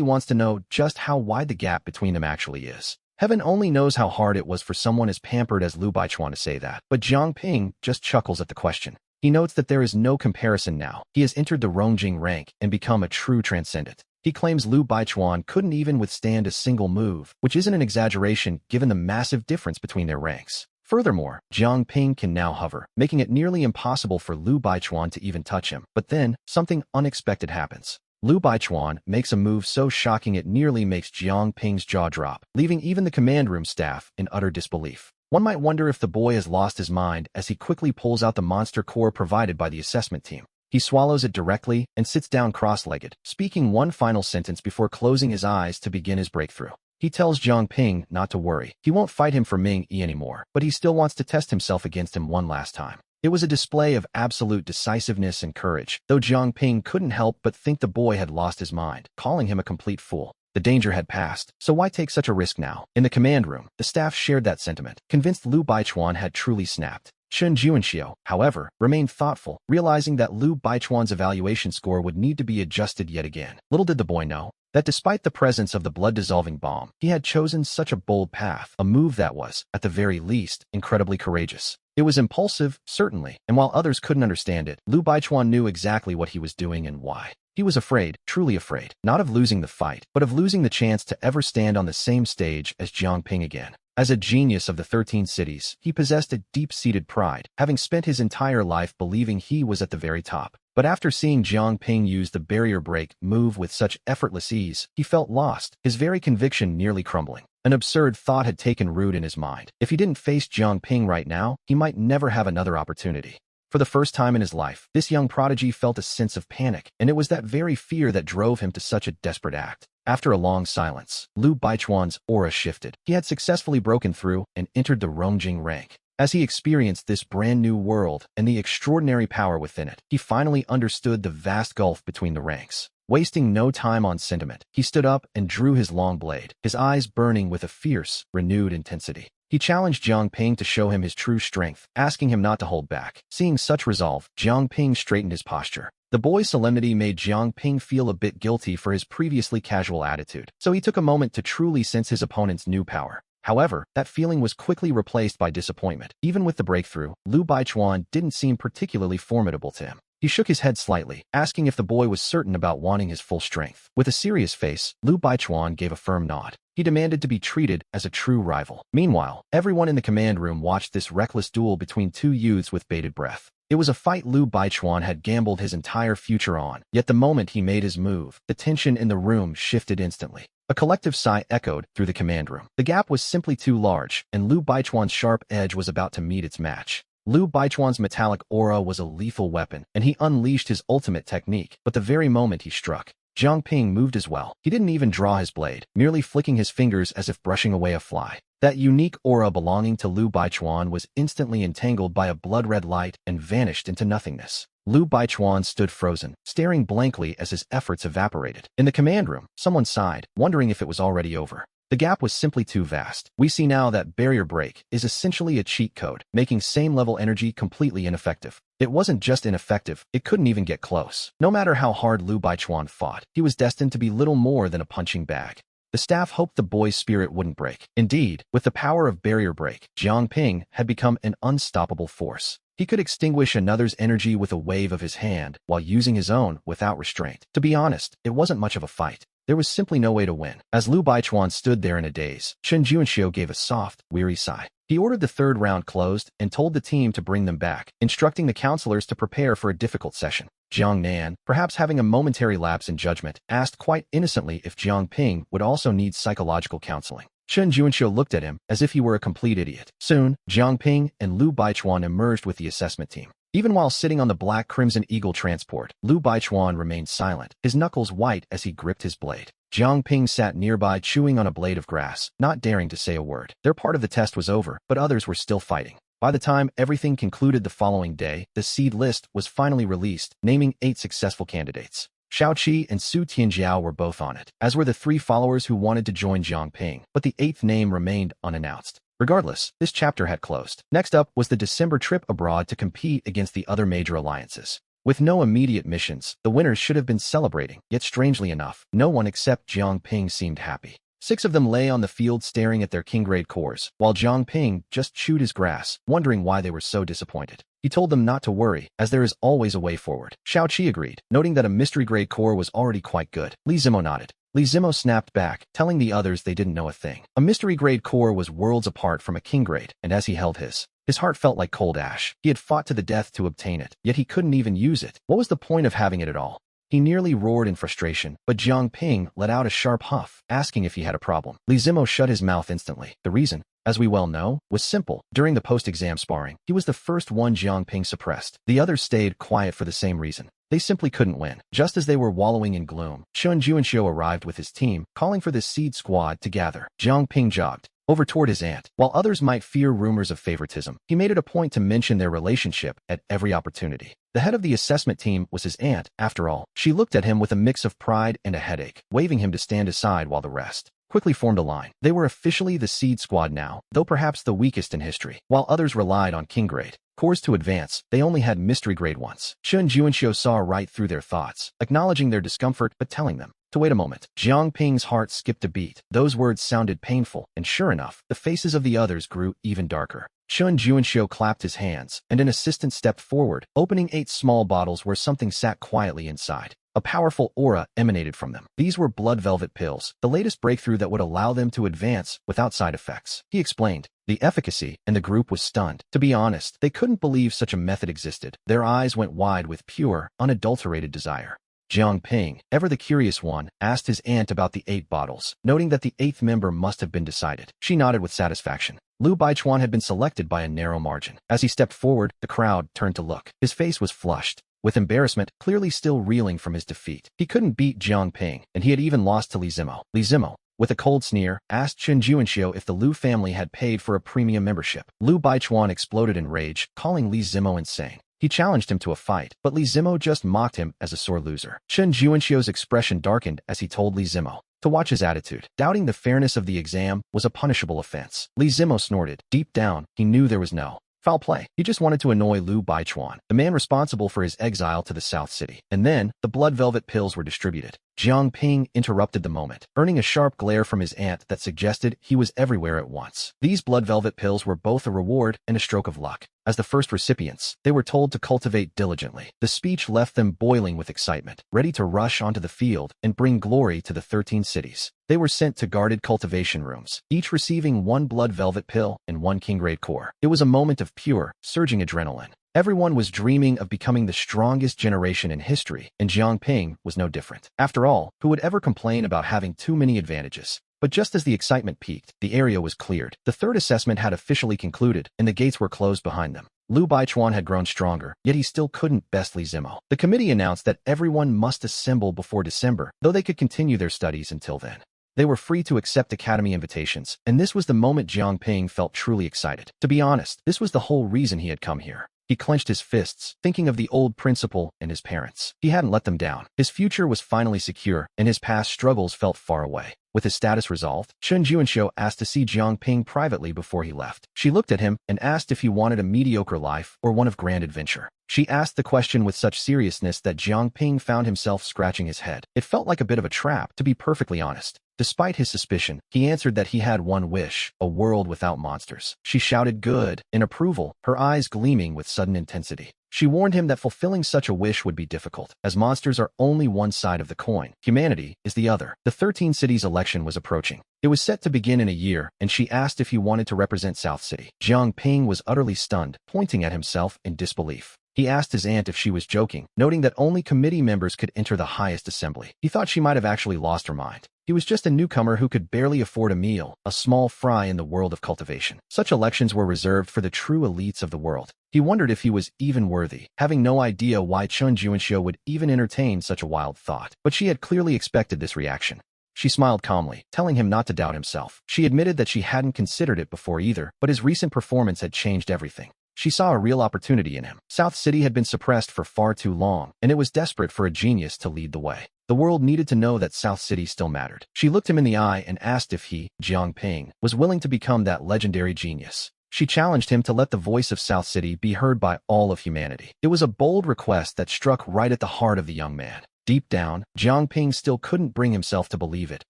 wants to know just how wide the gap between them actually is. Heaven only knows how hard it was for someone as pampered as Lu Baichuan to say that, but Jiang Ping just chuckles at the question. He notes that there is no comparison now. He has entered the Rongjing rank and become a true transcendent. He claims Lu Baichuan couldn't even withstand a single move, which isn't an exaggeration given the massive difference between their ranks. Furthermore, Jiang Ping can now hover, making it nearly impossible for Lu Baichuan to even touch him. But then, something unexpected happens. Lu Baichuan makes a move so shocking it nearly makes Jiang Ping's jaw drop, leaving even the command room staff in utter disbelief. One might wonder if the boy has lost his mind as he quickly pulls out the monster core provided by the assessment team. He swallows it directly and sits down cross-legged, speaking one final sentence before closing his eyes to begin his breakthrough. He tells Jiang Ping not to worry. He won't fight him for Ming Yi anymore, but he still wants to test himself against him one last time. It was a display of absolute decisiveness and courage, though Jiang Ping couldn't help but think the boy had lost his mind, calling him a complete fool. The danger had passed, so why take such a risk now? In the command room, the staff shared that sentiment, convinced Lu Baichuan had truly snapped. Chun Juanxiu, however, remained thoughtful, realizing that Lu Baichuan's evaluation score would need to be adjusted yet again. Little did the boy know that despite the presence of the blood-dissolving bomb, he had chosen such a bold path, a move that was, at the very least, incredibly courageous. It was impulsive, certainly, and while others couldn't understand it, Lu Baichuan knew exactly what he was doing and why. He was afraid, truly afraid, not of losing the fight, but of losing the chance to ever stand on the same stage as Jiang Ping again. As a genius of the 13 cities, he possessed a deep-seated pride, having spent his entire life believing he was at the very top. But after seeing Jiang Ping use the barrier break move with such effortless ease, he felt lost, his very conviction nearly crumbling. An absurd thought had taken root in his mind. If he didn't face Jiang Ping right now, he might never have another opportunity. For the first time in his life, this young prodigy felt a sense of panic, and it was that very fear that drove him to such a desperate act. After a long silence, Lu Baichuan's aura shifted. He had successfully broken through and entered the Rongjing rank. As he experienced this brand new world and the extraordinary power within it, he finally understood the vast gulf between the ranks. Wasting no time on sentiment, he stood up and drew his long blade, his eyes burning with a fierce, renewed intensity. He challenged Jiang Ping to show him his true strength, asking him not to hold back. Seeing such resolve, Jiang Ping straightened his posture. The boy's solemnity made Jiang Ping feel a bit guilty for his previously casual attitude, so he took a moment to truly sense his opponent's new power. However, that feeling was quickly replaced by disappointment. Even with the breakthrough, Lu Baichuan didn't seem particularly formidable to him. He shook his head slightly, asking if the boy was certain about wanting his full strength. With a serious face, Lu Baichuan gave a firm nod. He demanded to be treated as a true rival. Meanwhile, everyone in the command room watched this reckless duel between two youths with bated breath. It was a fight Lu Baichuan had gambled his entire future on, yet the moment he made his move, the tension in the room shifted instantly. A collective sigh echoed through the command room. The gap was simply too large, and Lu Baichuan's sharp edge was about to meet its match. Lu Baichuan's metallic aura was a lethal weapon, and he unleashed his ultimate technique, but the very moment he struck, Jiang Ping moved as well. He didn't even draw his blade, merely flicking his fingers as if brushing away a fly. That unique aura belonging to Lu Baichuan was instantly entangled by a blood-red light and vanished into nothingness. Lu Baichuan stood frozen, staring blankly as his efforts evaporated. In the command room, someone sighed, wondering if it was already over. The gap was simply too vast. We see now that barrier break is essentially a cheat code, making same-level energy completely ineffective. It wasn't just ineffective, it couldn't even get close. No matter how hard Lu Baichuan fought, he was destined to be little more than a punching bag. The staff hoped the boy's spirit wouldn't break. Indeed, with the power of barrier break, Jiang Ping had become an unstoppable force. He could extinguish another's energy with a wave of his hand, while using his own without restraint. To be honest, it wasn't much of a fight. There was simply no way to win. As Lu Baichuan stood there in a daze, Chen Juanxiu gave a soft, weary sigh. He ordered the third round closed and told the team to bring them back, instructing the counselors to prepare for a difficult session. Jiang Nan, perhaps having a momentary lapse in judgment, asked quite innocently if Jiang Ping would also need psychological counseling. Chen Juanxiu looked at him as if he were a complete idiot. Soon, Jiang Ping and Lu Baichuan emerged with the assessment team. Even while sitting on the Black Crimson Eagle transport, Lu Baichuan remained silent, his knuckles white as he gripped his blade. Jiang Ping sat nearby chewing on a blade of grass, not daring to say a word. Their part of the test was over, but others were still fighting. By the time everything concluded the following day, the seed list was finally released, naming 8 successful candidates. Xiao Qi and Su Tianjiao were both on it, as were the 3 followers who wanted to join Jiang Ping, but the 8th name remained unannounced. Regardless, this chapter had closed. Next up was the December trip abroad to compete against the other major alliances. With no immediate missions, the winners should have been celebrating, yet strangely enough, no one except Jiang Ping seemed happy. 6 of them lay on the field staring at their king-grade cores, while Jiang Ping just chewed his grass, wondering why they were so disappointed. He told them not to worry, as there is always a way forward. Xiao Qi agreed, noting that a mystery-grade core was already quite good. Li Zimo nodded. Li Zimo snapped back, telling the others they didn't know a thing. A mystery-grade core was worlds apart from a king-grade, and as he held his heart felt like cold ash. He had fought to the death to obtain it, yet he couldn't even use it. What was the point of having it at all? He nearly roared in frustration, but Jiang Ping let out a sharp huff, asking if he had a problem. Li Zimo shut his mouth instantly. The reason, as we well know, was simple. During the post-exam sparring, he was the first one Jiang Ping suppressed. The others stayed quiet for the same reason. They simply couldn't win. Just as they were wallowing in gloom, Chen Juanxiu arrived with his team, calling for the seed squad to gather. Jiang Ping jogged over toward his aunt. While others might fear rumors of favoritism, he made it a point to mention their relationship at every opportunity. The head of the assessment team was his aunt, after all. She looked at him with a mix of pride and a headache, waving him to stand aside while the rest quickly formed a line. They were officially the seed squad now, though perhaps the weakest in history. While others relied on king grade cores to advance, they only had mystery grade ones. Chen Juanxiu saw right through their thoughts, acknowledging their discomfort but telling them to wait a moment. Jiang Ping's heart skipped a beat. Those words sounded painful, and sure enough, the faces of the others grew even darker. Chen Juanxiu clapped his hands, and an assistant stepped forward, opening 8 small bottles where something sat quietly inside. A powerful aura emanated from them. These were blood velvet pills, the latest breakthrough that would allow them to advance without side effects. He explained the efficacy, and the group was stunned. To be honest, they couldn't believe such a method existed. Their eyes went wide with pure, unadulterated desire. Jiang Ping, ever the curious one, asked his aunt about the 8 bottles, noting that the 8th member must have been decided. She nodded with satisfaction. Lu Baichuan had been selected by a narrow margin. As he stepped forward, the crowd turned to look. His face was flushed, with embarrassment, clearly still reeling from his defeat. He couldn't beat Jiang Ping, and he had even lost to Li Zimo. Li Zimo, with a cold sneer, asked Chen Juanxiu if the Lu family had paid for a premium membership. Lu Baichuan exploded in rage, calling Li Zimo insane. He challenged him to a fight, but Li Zimo just mocked him as a sore loser. Chen Juanxiu's expression darkened as he told Li Zimo to watch his attitude. Doubting the fairness of the exam was a punishable offense. Li Zimo snorted. Deep down, he knew there was no foul play. He just wanted to annoy Lu Baichuan, the man responsible for his exile to the South City. And then, the blood velvet pills were distributed. Jiang Ping interrupted the moment, earning a sharp glare from his aunt that suggested he was everywhere at once. These blood velvet pills were both a reward and a stroke of luck. As the first recipients, they were told to cultivate diligently. The speech left them boiling with excitement, ready to rush onto the field and bring glory to the 13 cities. They were sent to guarded cultivation rooms, each receiving 1 blood velvet pill and 1 king-grade core. It was a moment of pure, surging adrenaline. Everyone was dreaming of becoming the strongest generation in history, and Jiang Ping was no different. After all, who would ever complain about having too many advantages? But just as the excitement peaked, the area was cleared. The third assessment had officially concluded, and the gates were closed behind them. Lu Baichuan had grown stronger, yet he still couldn't best Li Zimo. The committee announced that everyone must assemble before December, though they could continue their studies until then. They were free to accept academy invitations, and this was the moment Jiang Ping felt truly excited. To be honest, this was the whole reason he had come here. He clenched his fists, thinking of the old principal and his parents. He hadn't let them down. His future was finally secure, and his past struggles felt far away. With his status resolved, Chen Juanxiu asked to see Jiang Ping privately before he left. She looked at him and asked if he wanted a mediocre life or one of grand adventure. She asked the question with such seriousness that Jiang Ping found himself scratching his head. It felt like a bit of a trap, to be perfectly honest. Despite his suspicion, he answered that he had one wish, a world without monsters. She shouted good, in approval, her eyes gleaming with sudden intensity. She warned him that fulfilling such a wish would be difficult, as monsters are only one side of the coin. Humanity is the other. The 13 cities election was approaching. It was set to begin in a year, and she asked if he wanted to represent South City. Jiang Ping was utterly stunned, pointing at himself in disbelief. He asked his aunt if she was joking, noting that only committee members could enter the highest assembly. He thought she might have actually lost her mind. He was just a newcomer who could barely afford a meal, a small fry in the world of cultivation. Such elections were reserved for the true elites of the world. He wondered if he was even worthy, having no idea why Chen Juanxiu would even entertain such a wild thought. But she had clearly expected this reaction. She smiled calmly, telling him not to doubt himself. She admitted that she hadn't considered it before either, but his recent performance had changed everything. She saw a real opportunity in him. South City had been suppressed for far too long, and it was desperate for a genius to lead the way. The world needed to know that South City still mattered. She looked him in the eye and asked if he, Jiang Ping, was willing to become that legendary genius. She challenged him to let the voice of South City be heard by all of humanity. It was a bold request that struck right at the heart of the young man. Deep down, Jiang Ping still couldn't bring himself to believe it,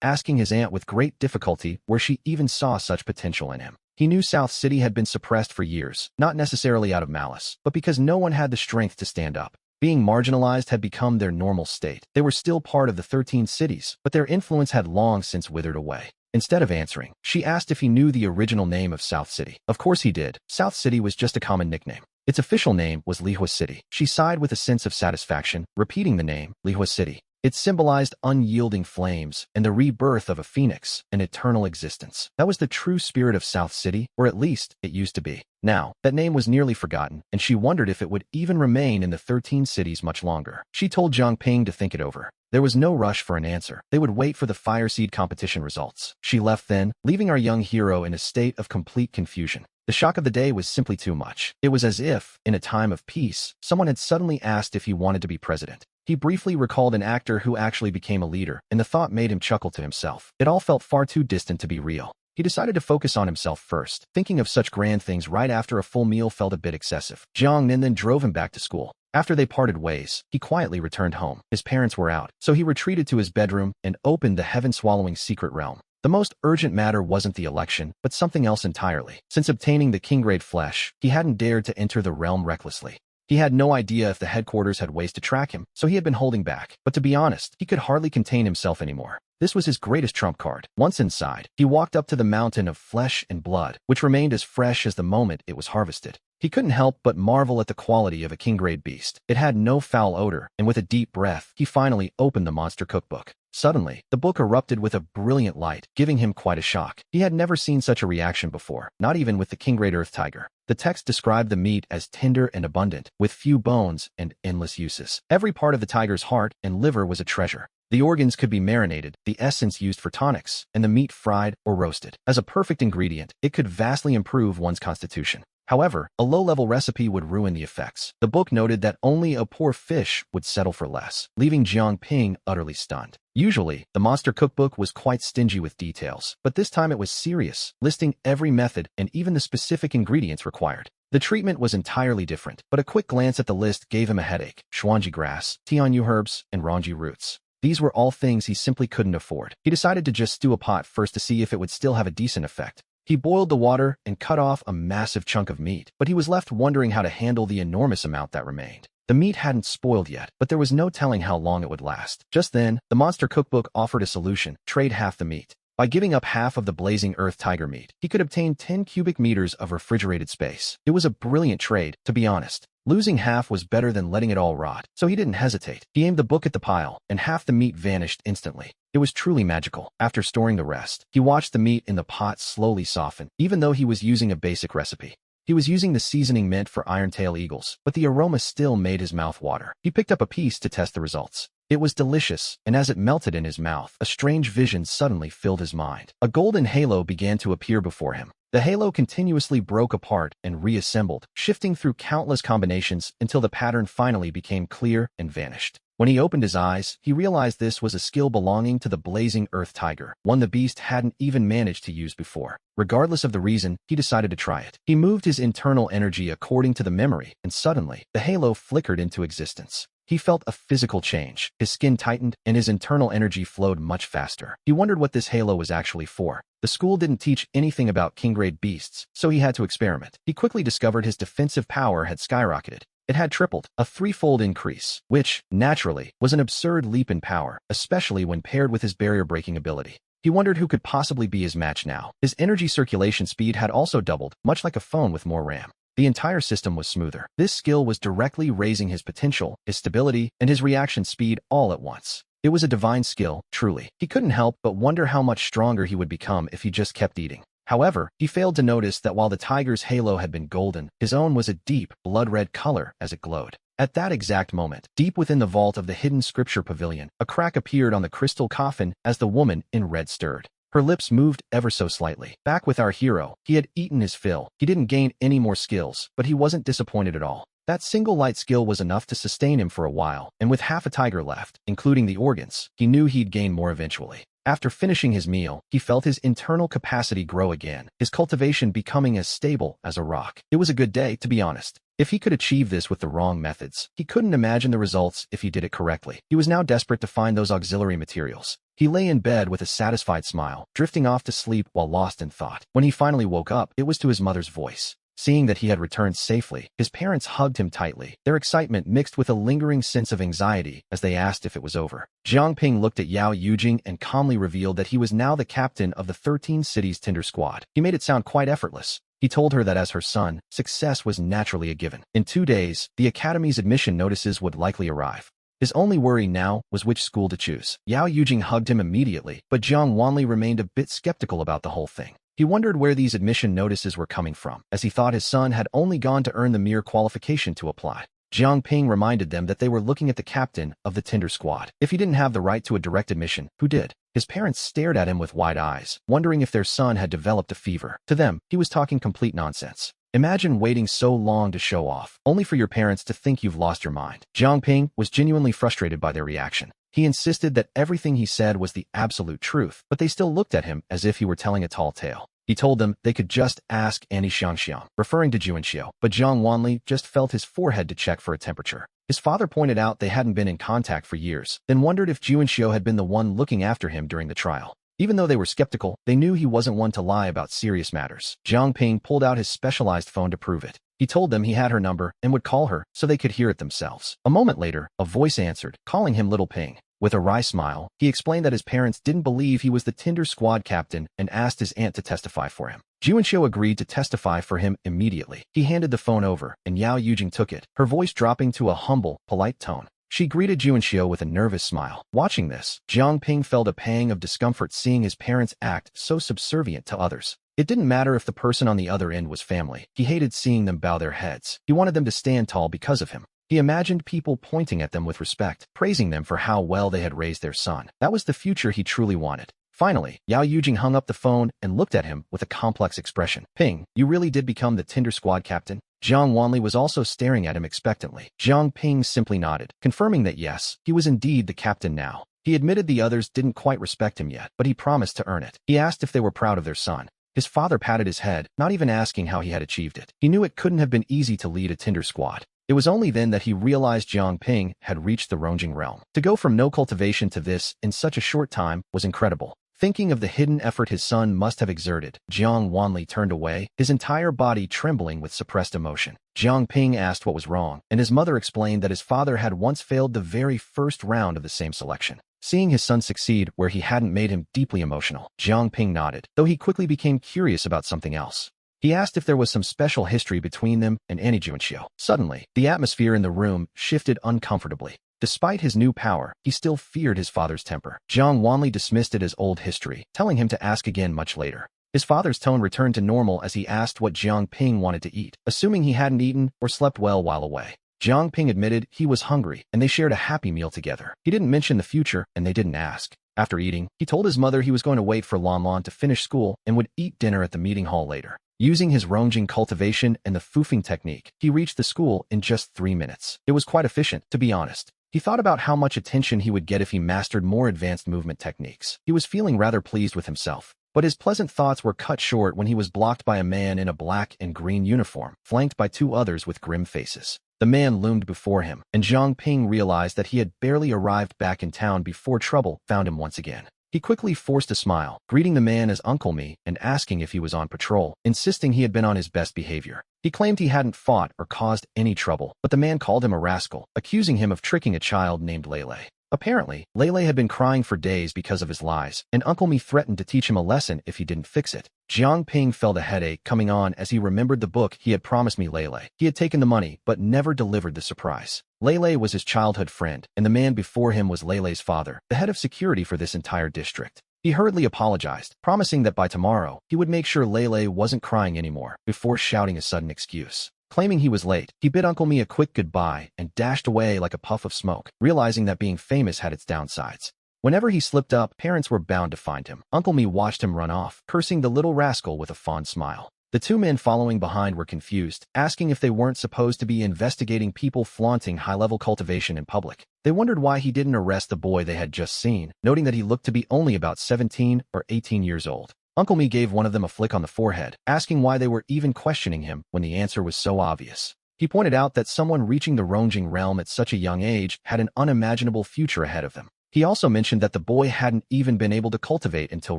asking his aunt with great difficulty where she even saw such potential in him. He knew South City had been suppressed for years, not necessarily out of malice, but because no one had the strength to stand up. Being marginalized had become their normal state. They were still part of the 13 cities, but their influence had long since withered away. Instead of answering, she asked if he knew the original name of South City. Of course he did. South City was just a common nickname. Its official name was Lihua City. She sighed with a sense of satisfaction, repeating the name, Lihua City. It symbolized unyielding flames and the rebirth of a phoenix, an eternal existence. That was the true spirit of South City, or at least it used to be. Now, that name was nearly forgotten, and she wondered if it would even remain in the 13 cities much longer. She told Jiang Ping to think it over. There was no rush for an answer. They would wait for the Fire Seed competition results. She left then, leaving our young hero in a state of complete confusion. The shock of the day was simply too much. It was as if, in a time of peace, someone had suddenly asked if he wanted to be president. He briefly recalled an actor who actually became a leader, and the thought made him chuckle to himself. It all felt far too distant to be real. He decided to focus on himself first. Thinking of such grand things right after a full meal felt a bit excessive. Jiang Nin then drove him back to school. After they parted ways, he quietly returned home. His parents were out, so he retreated to his bedroom and opened the heaven-swallowing secret realm. The most urgent matter wasn't the election, but something else entirely. Since obtaining the king-grade flesh, he hadn't dared to enter the realm recklessly. He had no idea if the headquarters had ways to track him, so he had been holding back. But to be honest, he could hardly contain himself anymore. This was his greatest trump card. Once inside, he walked up to the mountain of flesh and blood, which remained as fresh as the moment it was harvested. He couldn't help but marvel at the quality of a king-grade beast. It had no foul odor, and with a deep breath, he finally opened the monster cookbook. Suddenly, the book erupted with a brilliant light, giving him quite a shock. He had never seen such a reaction before, not even with the king-grade earth tiger. The text described the meat as tender and abundant, with few bones and endless uses. Every part of the tiger's heart and liver was a treasure. The organs could be marinated, the essence used for tonics, and the meat fried or roasted. As a perfect ingredient, it could vastly improve one's constitution. However, a low-level recipe would ruin the effects. The book noted that only a poor fish would settle for less, leaving Jiang Ping utterly stunned. Usually, the monster cookbook was quite stingy with details, but this time it was serious, listing every method and even the specific ingredients required. The treatment was entirely different, but a quick glance at the list gave him a headache. Xuanji grass, Tianyu herbs, and Rongji roots. These were all things he simply couldn't afford. He decided to just stew a pot first to see if it would still have a decent effect. He boiled the water and cut off a massive chunk of meat, but he was left wondering how to handle the enormous amount that remained. The meat hadn't spoiled yet, but there was no telling how long it would last. Just then, the monster cookbook offered a solution: trade half the meat. By giving up half of the blazing earth tiger meat, he could obtain 10 cubic meters of refrigerated space. It was a brilliant trade, to be honest. Losing half was better than letting it all rot, so he didn't hesitate. He aimed the book at the pile, and half the meat vanished instantly. It was truly magical. After storing the rest, he watched the meat in the pot slowly soften, even though he was using a basic recipe. He was using the seasoning meant for iron-tail eagles, but the aroma still made his mouth water. He picked up a piece to test the results. It was delicious, and as it melted in his mouth, a strange vision suddenly filled his mind. A golden halo began to appear before him. The halo continuously broke apart and reassembled, shifting through countless combinations until the pattern finally became clear and vanished. When he opened his eyes, he realized this was a skill belonging to the blazing earth tiger, one the beast hadn't even managed to use before. Regardless of the reason, he decided to try it. He moved his internal energy according to the memory, and suddenly, the halo flickered into existence. He felt a physical change. His skin tightened, and his internal energy flowed much faster. He wondered what this halo was actually for. The school didn't teach anything about king-grade beasts, so he had to experiment. He quickly discovered his defensive power had skyrocketed. It had tripled, a threefold increase, which, naturally, was an absurd leap in power, especially when paired with his barrier-breaking ability. He wondered who could possibly be his match now. His energy circulation speed had also doubled, much like a phone with more RAM. The entire system was smoother. This skill was directly raising his potential, his stability, and his reaction speed all at once. It was a divine skill, truly. He couldn't help but wonder how much stronger he would become if he just kept eating. However, he failed to notice that while the tiger's halo had been golden, his own was a deep, blood-red color as it glowed. At that exact moment, deep within the vault of the hidden scripture pavilion, a crack appeared on the crystal coffin as the woman in red stirred. Her lips moved ever so slightly. Back with our hero, he had eaten his fill. He didn't gain any more skills, but he wasn't disappointed at all. That single light skill was enough to sustain him for a while, and with half a tiger left, including the organs, he knew he'd gain more eventually. After finishing his meal, he felt his internal capacity grow again, his cultivation becoming as stable as a rock. It was a good day, to be honest. If he could achieve this with the wrong methods, he couldn't imagine the results if he did it correctly. He was now desperate to find those auxiliary materials. He lay in bed with a satisfied smile, drifting off to sleep while lost in thought. When he finally woke up, it was to his mother's voice. Seeing that he had returned safely, his parents hugged him tightly, their excitement mixed with a lingering sense of anxiety as they asked if it was over. Jiang Ping looked at Yao Yujing and calmly revealed that he was now the captain of the 13 Cities Tinder Squad. He made it sound quite effortless. He told her that as her son, success was naturally a given. In 2 days, the academy's admission notices would likely arrive. His only worry now was which school to choose. Yao Yujing hugged him immediately, but Jiang Wanli remained a bit skeptical about the whole thing. He wondered where these admission notices were coming from, as he thought his son had only gone to earn the mere qualification to apply. Jiang Ping reminded them that they were looking at the captain of the Tinder Squad. If he didn't have the right to a direct admission, who did? His parents stared at him with wide eyes, wondering if their son had developed a fever. To them, he was talking complete nonsense. Imagine waiting so long to show off, only for your parents to think you've lost your mind. Jiang Ping was genuinely frustrated by their reaction. He insisted that everything he said was the absolute truth, but they still looked at him as if he were telling a tall tale. He told them they could just ask Annie Xiangxiang, referring to Juanxiu, but Jiang Wanli just felt his forehead to check for a temperature. His father pointed out they hadn't been in contact for years, then wondered if Juanxiu had been the one looking after him during the trial. Even though they were skeptical, they knew he wasn't one to lie about serious matters. Jiang Ping pulled out his specialized phone to prove it. He told them he had her number and would call her so they could hear it themselves. A moment later, a voice answered, calling him Little Ping. With a wry smile, he explained that his parents didn't believe he was the Tinder squad captain and asked his aunt to testify for him. Juanxiu agreed to testify for him immediately. He handed the phone over, and Yao Yujing took it, her voice dropping to a humble, polite tone. She greeted Juanxiu with a nervous smile. Watching this, Jiang Ping felt a pang of discomfort seeing his parents act so subservient to others. It didn't matter if the person on the other end was family. He hated seeing them bow their heads. He wanted them to stand tall because of him. He imagined people pointing at them with respect, praising them for how well they had raised their son. That was the future he truly wanted. Finally, Yao Yujing hung up the phone and looked at him with a complex expression. Ping, you really did become the Tinder squad captain? Zhang Wanli was also staring at him expectantly. Jiang Ping simply nodded, confirming that yes, he was indeed the captain now. He admitted the others didn't quite respect him yet, but he promised to earn it. He asked if they were proud of their son. His father patted his head, not even asking how he had achieved it. He knew it couldn't have been easy to lead a Tinder squad. It was only then that he realized Jiang Ping had reached the Rongjing realm. To go from no cultivation to this in such a short time was incredible. Thinking of the hidden effort his son must have exerted, Jiang Wanli turned away, his entire body trembling with suppressed emotion. Jiang Ping asked what was wrong, and his mother explained that his father had once failed the very first round of the same selection. Seeing his son succeed where he hadn't made him deeply emotional, Jiang Ping nodded, though he quickly became curious about something else. He asked if there was some special history between them and Annie Juanxiu. Suddenly, the atmosphere in the room shifted uncomfortably. Despite his new power, he still feared his father's temper. Jiang Wanli dismissed it as old history, telling him to ask again much later. His father's tone returned to normal as he asked what Jiang Ping wanted to eat, assuming he hadn't eaten or slept well while away. Jiang Ping admitted he was hungry, and they shared a happy meal together. He didn't mention the future, and they didn't ask. After eating, he told his mother he was going to wait for Lan Lan to finish school and would eat dinner at the meeting hall later. Using his Rongjing cultivation and the foofing technique, he reached the school in just 3 minutes. It was quite efficient, to be honest. He thought about how much attention he would get if he mastered more advanced movement techniques. He was feeling rather pleased with himself. But his pleasant thoughts were cut short when he was blocked by a man in a black and green uniform, flanked by 2 others with grim faces. The man loomed before him, and Jiang Ping realized that he had barely arrived back in town before trouble found him once again. He quickly forced a smile, greeting the man as Uncle Me and asking if he was on patrol, insisting he had been on his best behavior. He claimed he hadn't fought or caused any trouble, but the man called him a rascal, accusing him of tricking a child named Lele. Apparently, Lele had been crying for days because of his lies, and Uncle Me threatened to teach him a lesson if he didn't fix it. Jiang Ping felt a headache coming on as he remembered the book he had promised me Lele. He had taken the money, but never delivered the surprise. Lele was his childhood friend, and the man before him was Lele's father, the head of security for this entire district. He hurriedly apologized, promising that by tomorrow, he would make sure Lele wasn't crying anymore, before shouting a sudden excuse. Claiming he was late, he bid Uncle Me a quick goodbye and dashed away like a puff of smoke, realizing that being famous had its downsides. Whenever he slipped up, parents were bound to find him. Uncle Me watched him run off, cursing the little rascal with a fond smile. The 2 men following behind were confused, asking if they weren't supposed to be investigating people flaunting high-level cultivation in public. They wondered why he didn't arrest the boy they had just seen, noting that he looked to be only about 17 or 18 years old. Uncle Me gave one of them a flick on the forehead, asking why they were even questioning him when the answer was so obvious. He pointed out that someone reaching the Rongjing realm at such a young age had an unimaginable future ahead of them. He also mentioned that the boy hadn't even been able to cultivate until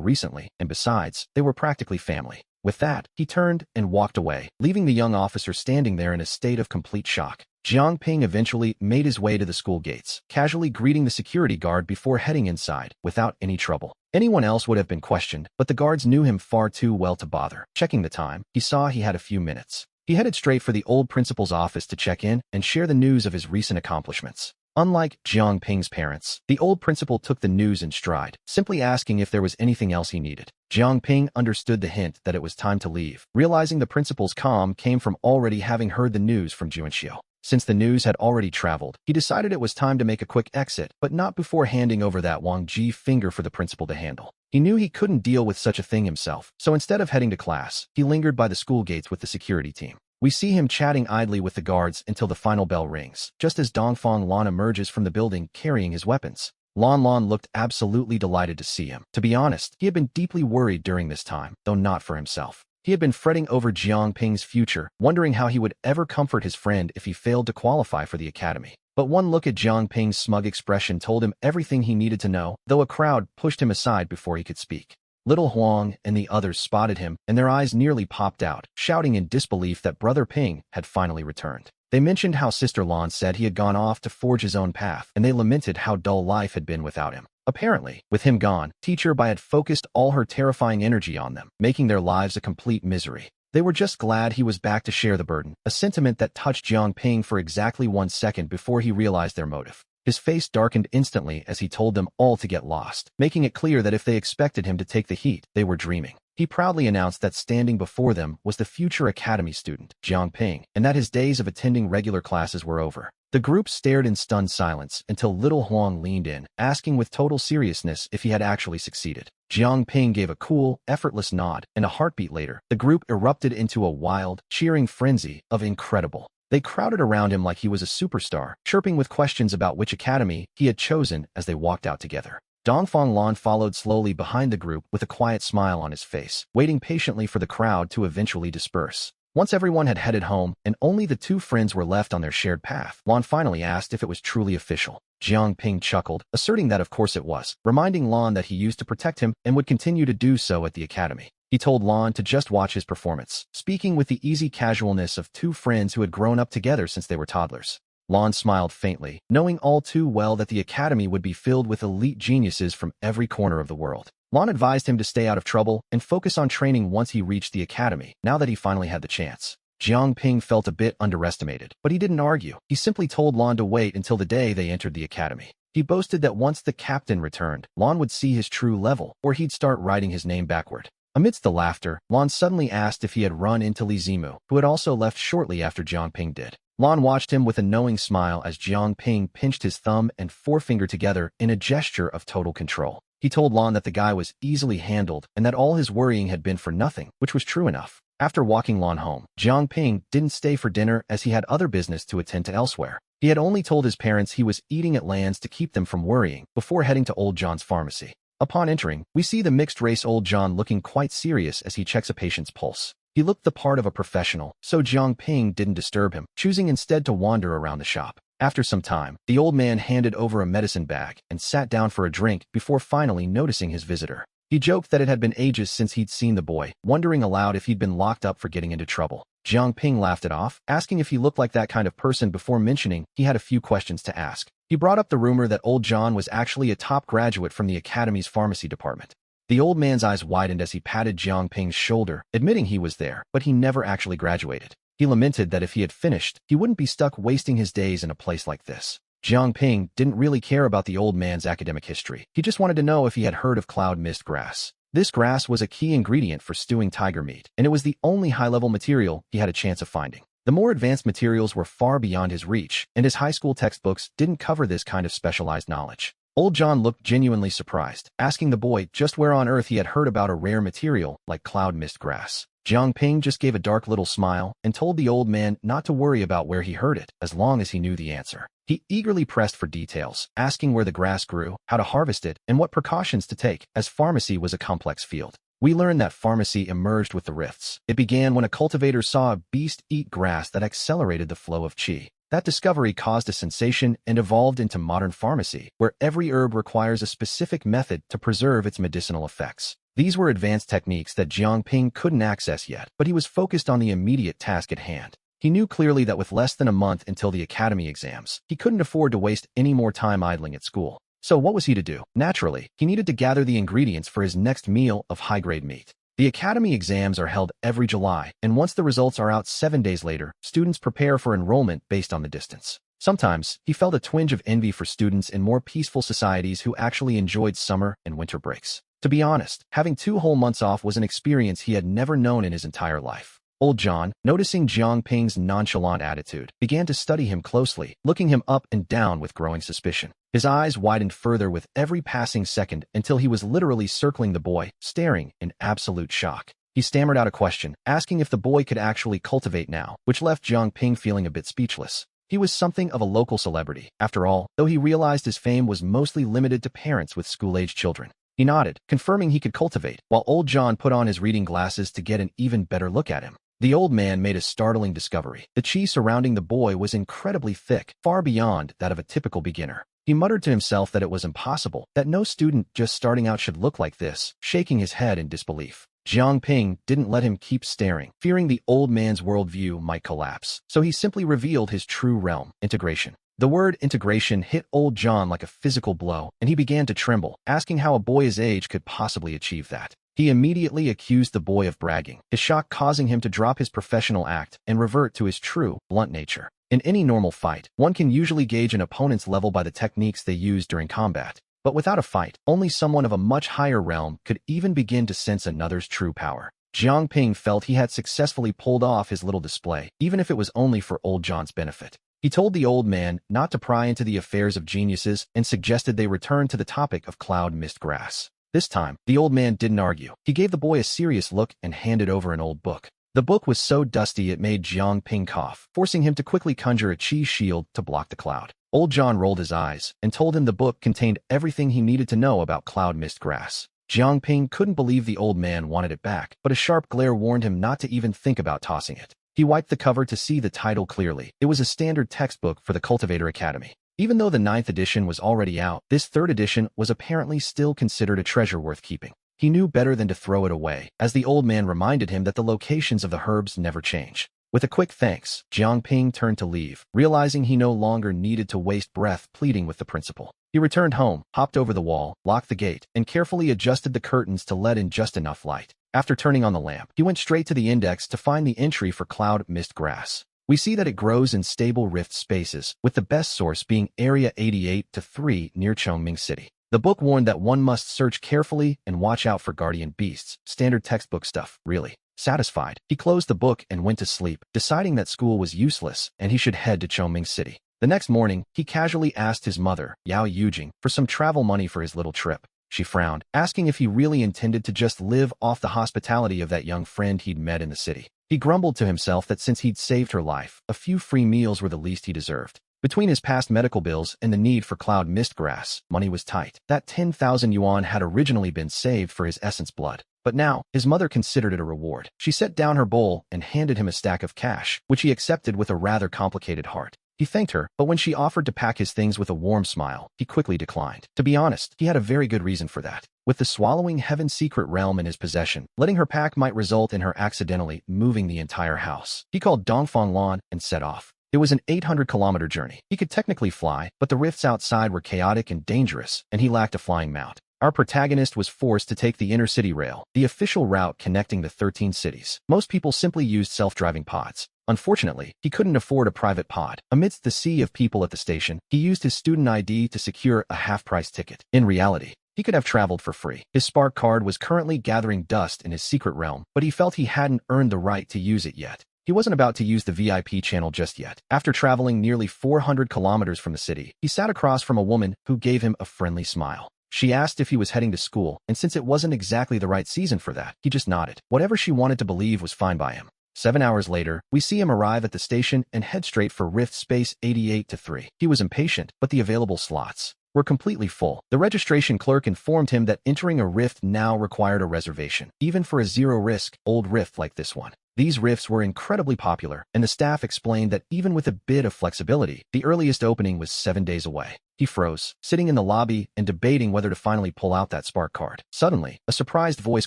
recently, and besides, they were practically family. With that, he turned and walked away, leaving the young officer standing there in a state of complete shock. Jiang Ping eventually made his way to the school gates, casually greeting the security guard before heading inside, without any trouble. Anyone else would have been questioned, but the guards knew him far too well to bother. Checking the time, he saw he had a few minutes. He headed straight for the old principal's office to check in and share the news of his recent accomplishments. Unlike Jiang Ping's parents, the old principal took the news in stride, simply asking if there was anything else he needed. Jiang Ping understood the hint that it was time to leave, realizing the principal's calm came from already having heard the news from Juanxiu. Since the news had already traveled, he decided it was time to make a quick exit, but not before handing over that Wang Ji finger for the principal to handle. He knew he couldn't deal with such a thing himself, so instead of heading to class, he lingered by the school gates with the security team. We see him chatting idly with the guards until the final bell rings, just as Dongfang Lan emerges from the building carrying his weapons. Lan Lan looked absolutely delighted to see him. To be honest, he had been deeply worried during this time, though not for himself. He had been fretting over Jiang Ping's future, wondering how he would ever comfort his friend if he failed to qualify for the academy. But one look at Jiang Ping's smug expression told him everything he needed to know, though a crowd pushed him aside before he could speak. Little Huang and the others spotted him, and their eyes nearly popped out, shouting in disbelief that Brother Ping had finally returned. They mentioned how Sister Lan said he had gone off to forge his own path, and they lamented how dull life had been without him. Apparently, with him gone, Teacher Bai had focused all her terrifying energy on them, making their lives a complete misery. They were just glad he was back to share the burden, a sentiment that touched Jiang Ping for exactly 1 second before he realized their motive. His face darkened instantly as he told them all to get lost, making it clear that if they expected him to take the heat, they were dreaming. He proudly announced that standing before them was the future academy student, Jiang Ping, and that his days of attending regular classes were over. The group stared in stunned silence until Little Huang leaned in, asking with total seriousness if he had actually succeeded. Jiang Ping gave a cool, effortless nod, and a heartbeat later, the group erupted into a wild, cheering frenzy of incredible. They crowded around him like he was a superstar, chirping with questions about which academy he had chosen as they walked out together. Dongfang Lan followed slowly behind the group with a quiet smile on his face, waiting patiently for the crowd to eventually disperse. Once everyone had headed home and only the two friends were left on their shared path, Lan finally asked if it was truly official. Jiang Ping chuckled, asserting that of course it was, reminding Lan that he used to protect him and would continue to do so at the academy. He told Lan to just watch his performance, speaking with the easy casualness of two friends who had grown up together since they were toddlers. Lan smiled faintly, knowing all too well that the academy would be filled with elite geniuses from every corner of the world. Lan advised him to stay out of trouble and focus on training once he reached the academy, now that he finally had the chance. Jiang Ping felt a bit underestimated, but he didn't argue. He simply told Lan to wait until the day they entered the academy. He boasted that once the captain returned, Lan would see his true level, or he'd start writing his name backward. Amidst the laughter, Lan suddenly asked if he had run into Li Zimu, who had also left shortly after Jiang Ping did. Lan watched him with a knowing smile as Jiang Ping pinched his thumb and forefinger together in a gesture of total control. He told Lan that the guy was easily handled and that all his worrying had been for nothing, which was true enough. After walking Lan home, Jiang Ping didn't stay for dinner as he had other business to attend to elsewhere. He had only told his parents he was eating at Lan's to keep them from worrying before heading to Old John's pharmacy. Upon entering, we see the mixed-race Old John looking quite serious as he checks a patient's pulse. He looked the part of a professional, so Jiang Ping didn't disturb him, choosing instead to wander around the shop. After some time, the old man handed over a medicine bag and sat down for a drink before finally noticing his visitor. He joked that it had been ages since he'd seen the boy, wondering aloud if he'd been locked up for getting into trouble. Jiang Ping laughed it off, asking if he looked like that kind of person before mentioning he had a few questions to ask. He brought up the rumor that old John was actually a top graduate from the academy's pharmacy department. The old man's eyes widened as he patted Jiang Ping's shoulder, admitting he was there, but he never actually graduated. He lamented that if he had finished, he wouldn't be stuck wasting his days in a place like this. Jiang Ping didn't really care about the old man's academic history. He just wanted to know if he had heard of cloud mist grass. This grass was a key ingredient for stewing tiger meat, and it was the only high-level material he had a chance of finding. The more advanced materials were far beyond his reach, and his high school textbooks didn't cover this kind of specialized knowledge. Old John looked genuinely surprised, asking the boy just where on earth he had heard about a rare material like cloud mist grass. Jiang Ping just gave a dark little smile and told the old man not to worry about where he heard it, as long as he knew the answer. He eagerly pressed for details, asking where the grass grew, how to harvest it, and what precautions to take, as pharmacy was a complex field. We learned that pharmacy emerged with the rifts. It began when a cultivator saw a beast eat grass that accelerated the flow of qi. That discovery caused a sensation and evolved into modern pharmacy, where every herb requires a specific method to preserve its medicinal effects. These were advanced techniques that Jiang Ping couldn't access yet, but he was focused on the immediate task at hand. He knew clearly that with less than a month until the academy exams, he couldn't afford to waste any more time idling at school. So what was he to do? Naturally, he needed to gather the ingredients for his next meal of high-grade meat. The academy exams are held every July, and once the results are out 7 days later, students prepare for enrollment based on the distance. Sometimes, he felt a twinge of envy for students in more peaceful societies who actually enjoyed summer and winter breaks. To be honest, having 2 whole months off was an experience he had never known in his entire life. Old John, noticing Jiang Ping's nonchalant attitude, began to study him closely, looking him up and down with growing suspicion. His eyes widened further with every passing second until he was literally circling the boy, staring in absolute shock. He stammered out a question, asking if the boy could actually cultivate now, which left Jiang Ping feeling a bit speechless. He was something of a local celebrity, after all, though he realized his fame was mostly limited to parents with school-age children. He nodded, confirming he could cultivate, while old John put on his reading glasses to get an even better look at him. The old man made a startling discovery. The qi surrounding the boy was incredibly thick, far beyond that of a typical beginner. He muttered to himself that it was impossible, that no student just starting out should look like this, shaking his head in disbelief. Jiang Ping didn't let him keep staring, fearing the old man's worldview might collapse, so he simply revealed his true realm, integration. The word integration hit old John like a physical blow, and he began to tremble, asking how a boy his age could possibly achieve that. He immediately accused the boy of bragging, his shock causing him to drop his professional act and revert to his true, blunt nature. In any normal fight, one can usually gauge an opponent's level by the techniques they use during combat. But without a fight, only someone of a much higher realm could even begin to sense another's true power. Jiang Ping felt he had successfully pulled off his little display, even if it was only for old John's benefit. He told the old man not to pry into the affairs of geniuses and suggested they return to the topic of cloud mist grass. This time, the old man didn't argue. He gave the boy a serious look and handed over an old book. The book was so dusty it made Jiang Ping cough, forcing him to quickly conjure a chi shield to block the cloud. Old John rolled his eyes and told him the book contained everything he needed to know about cloud mist grass. Jiang Ping couldn't believe the old man wanted it back, but a sharp glare warned him not to even think about tossing it. He wiped the cover to see the title clearly. It was a standard textbook for the Cultivator Academy. Even though the 9th edition was already out, this 3rd edition was apparently still considered a treasure worth keeping. He knew better than to throw it away, as the old man reminded him that the locations of the herbs never change. With a quick thanks, Jiang Ping turned to leave, realizing he no longer needed to waste breath pleading with the principal. He returned home, hopped over the wall, locked the gate, and carefully adjusted the curtains to let in just enough light. After turning on the lamp, he went straight to the index to find the entry for cloud mist grass. We see that it grows in stable rift spaces, with the best source being Area 88-3 near Chongming City. The book warned that one must search carefully and watch out for guardian beasts. Standard textbook stuff, really. Satisfied, he closed the book and went to sleep, deciding that school was useless and he should head to Chongming City. The next morning, he casually asked his mother, Yao Yujing, for some travel money for his little trip. She frowned, asking if he really intended to just live off the hospitality of that young friend he'd met in the city. He grumbled to himself that since he'd saved her life, a few free meals were the least he deserved. Between his past medical bills and the need for cloud mist grass, money was tight. That 10,000 yuan had originally been saved for his essence blood. But now, his mother considered it a reward. She set down her bowl and handed him a stack of cash, which he accepted with a rather complicated heart. He thanked her, but when she offered to pack his things with a warm smile, he quickly declined. To be honest, he had a very good reason for that. With the swallowing heaven's secret realm in his possession, letting her pack might result in her accidentally moving the entire house. He called Dongfang Lan and set off. It was an 800-kilometer journey. He could technically fly, but the rifts outside were chaotic and dangerous, and he lacked a flying mount. Our protagonist was forced to take the inner-city rail, the official route connecting the 13 cities. Most people simply used self-driving pods. Unfortunately, he couldn't afford a private pod. Amidst the sea of people at the station, he used his student ID to secure a half-price ticket. In reality, he could have traveled for free. His Spark card was currently gathering dust in his secret realm, but he felt he hadn't earned the right to use it yet. He wasn't about to use the VIP channel just yet. After traveling nearly 400 kilometers from the city, he sat across from a woman who gave him a friendly smile. She asked if he was heading to school, and since it wasn't exactly the right season for that, he just nodded. Whatever she wanted to believe was fine by him. 7 hours later, we see him arrive at the station and head straight for Rift Space 88-3. He was impatient, but the available slots were completely full. The registration clerk informed him that entering a rift now required a reservation, even for a zero-risk, old rift like this one. These rifts were incredibly popular, and the staff explained that even with a bit of flexibility, the earliest opening was 7 days away. He froze, sitting in the lobby and debating whether to finally pull out that Spark card. Suddenly, a surprised voice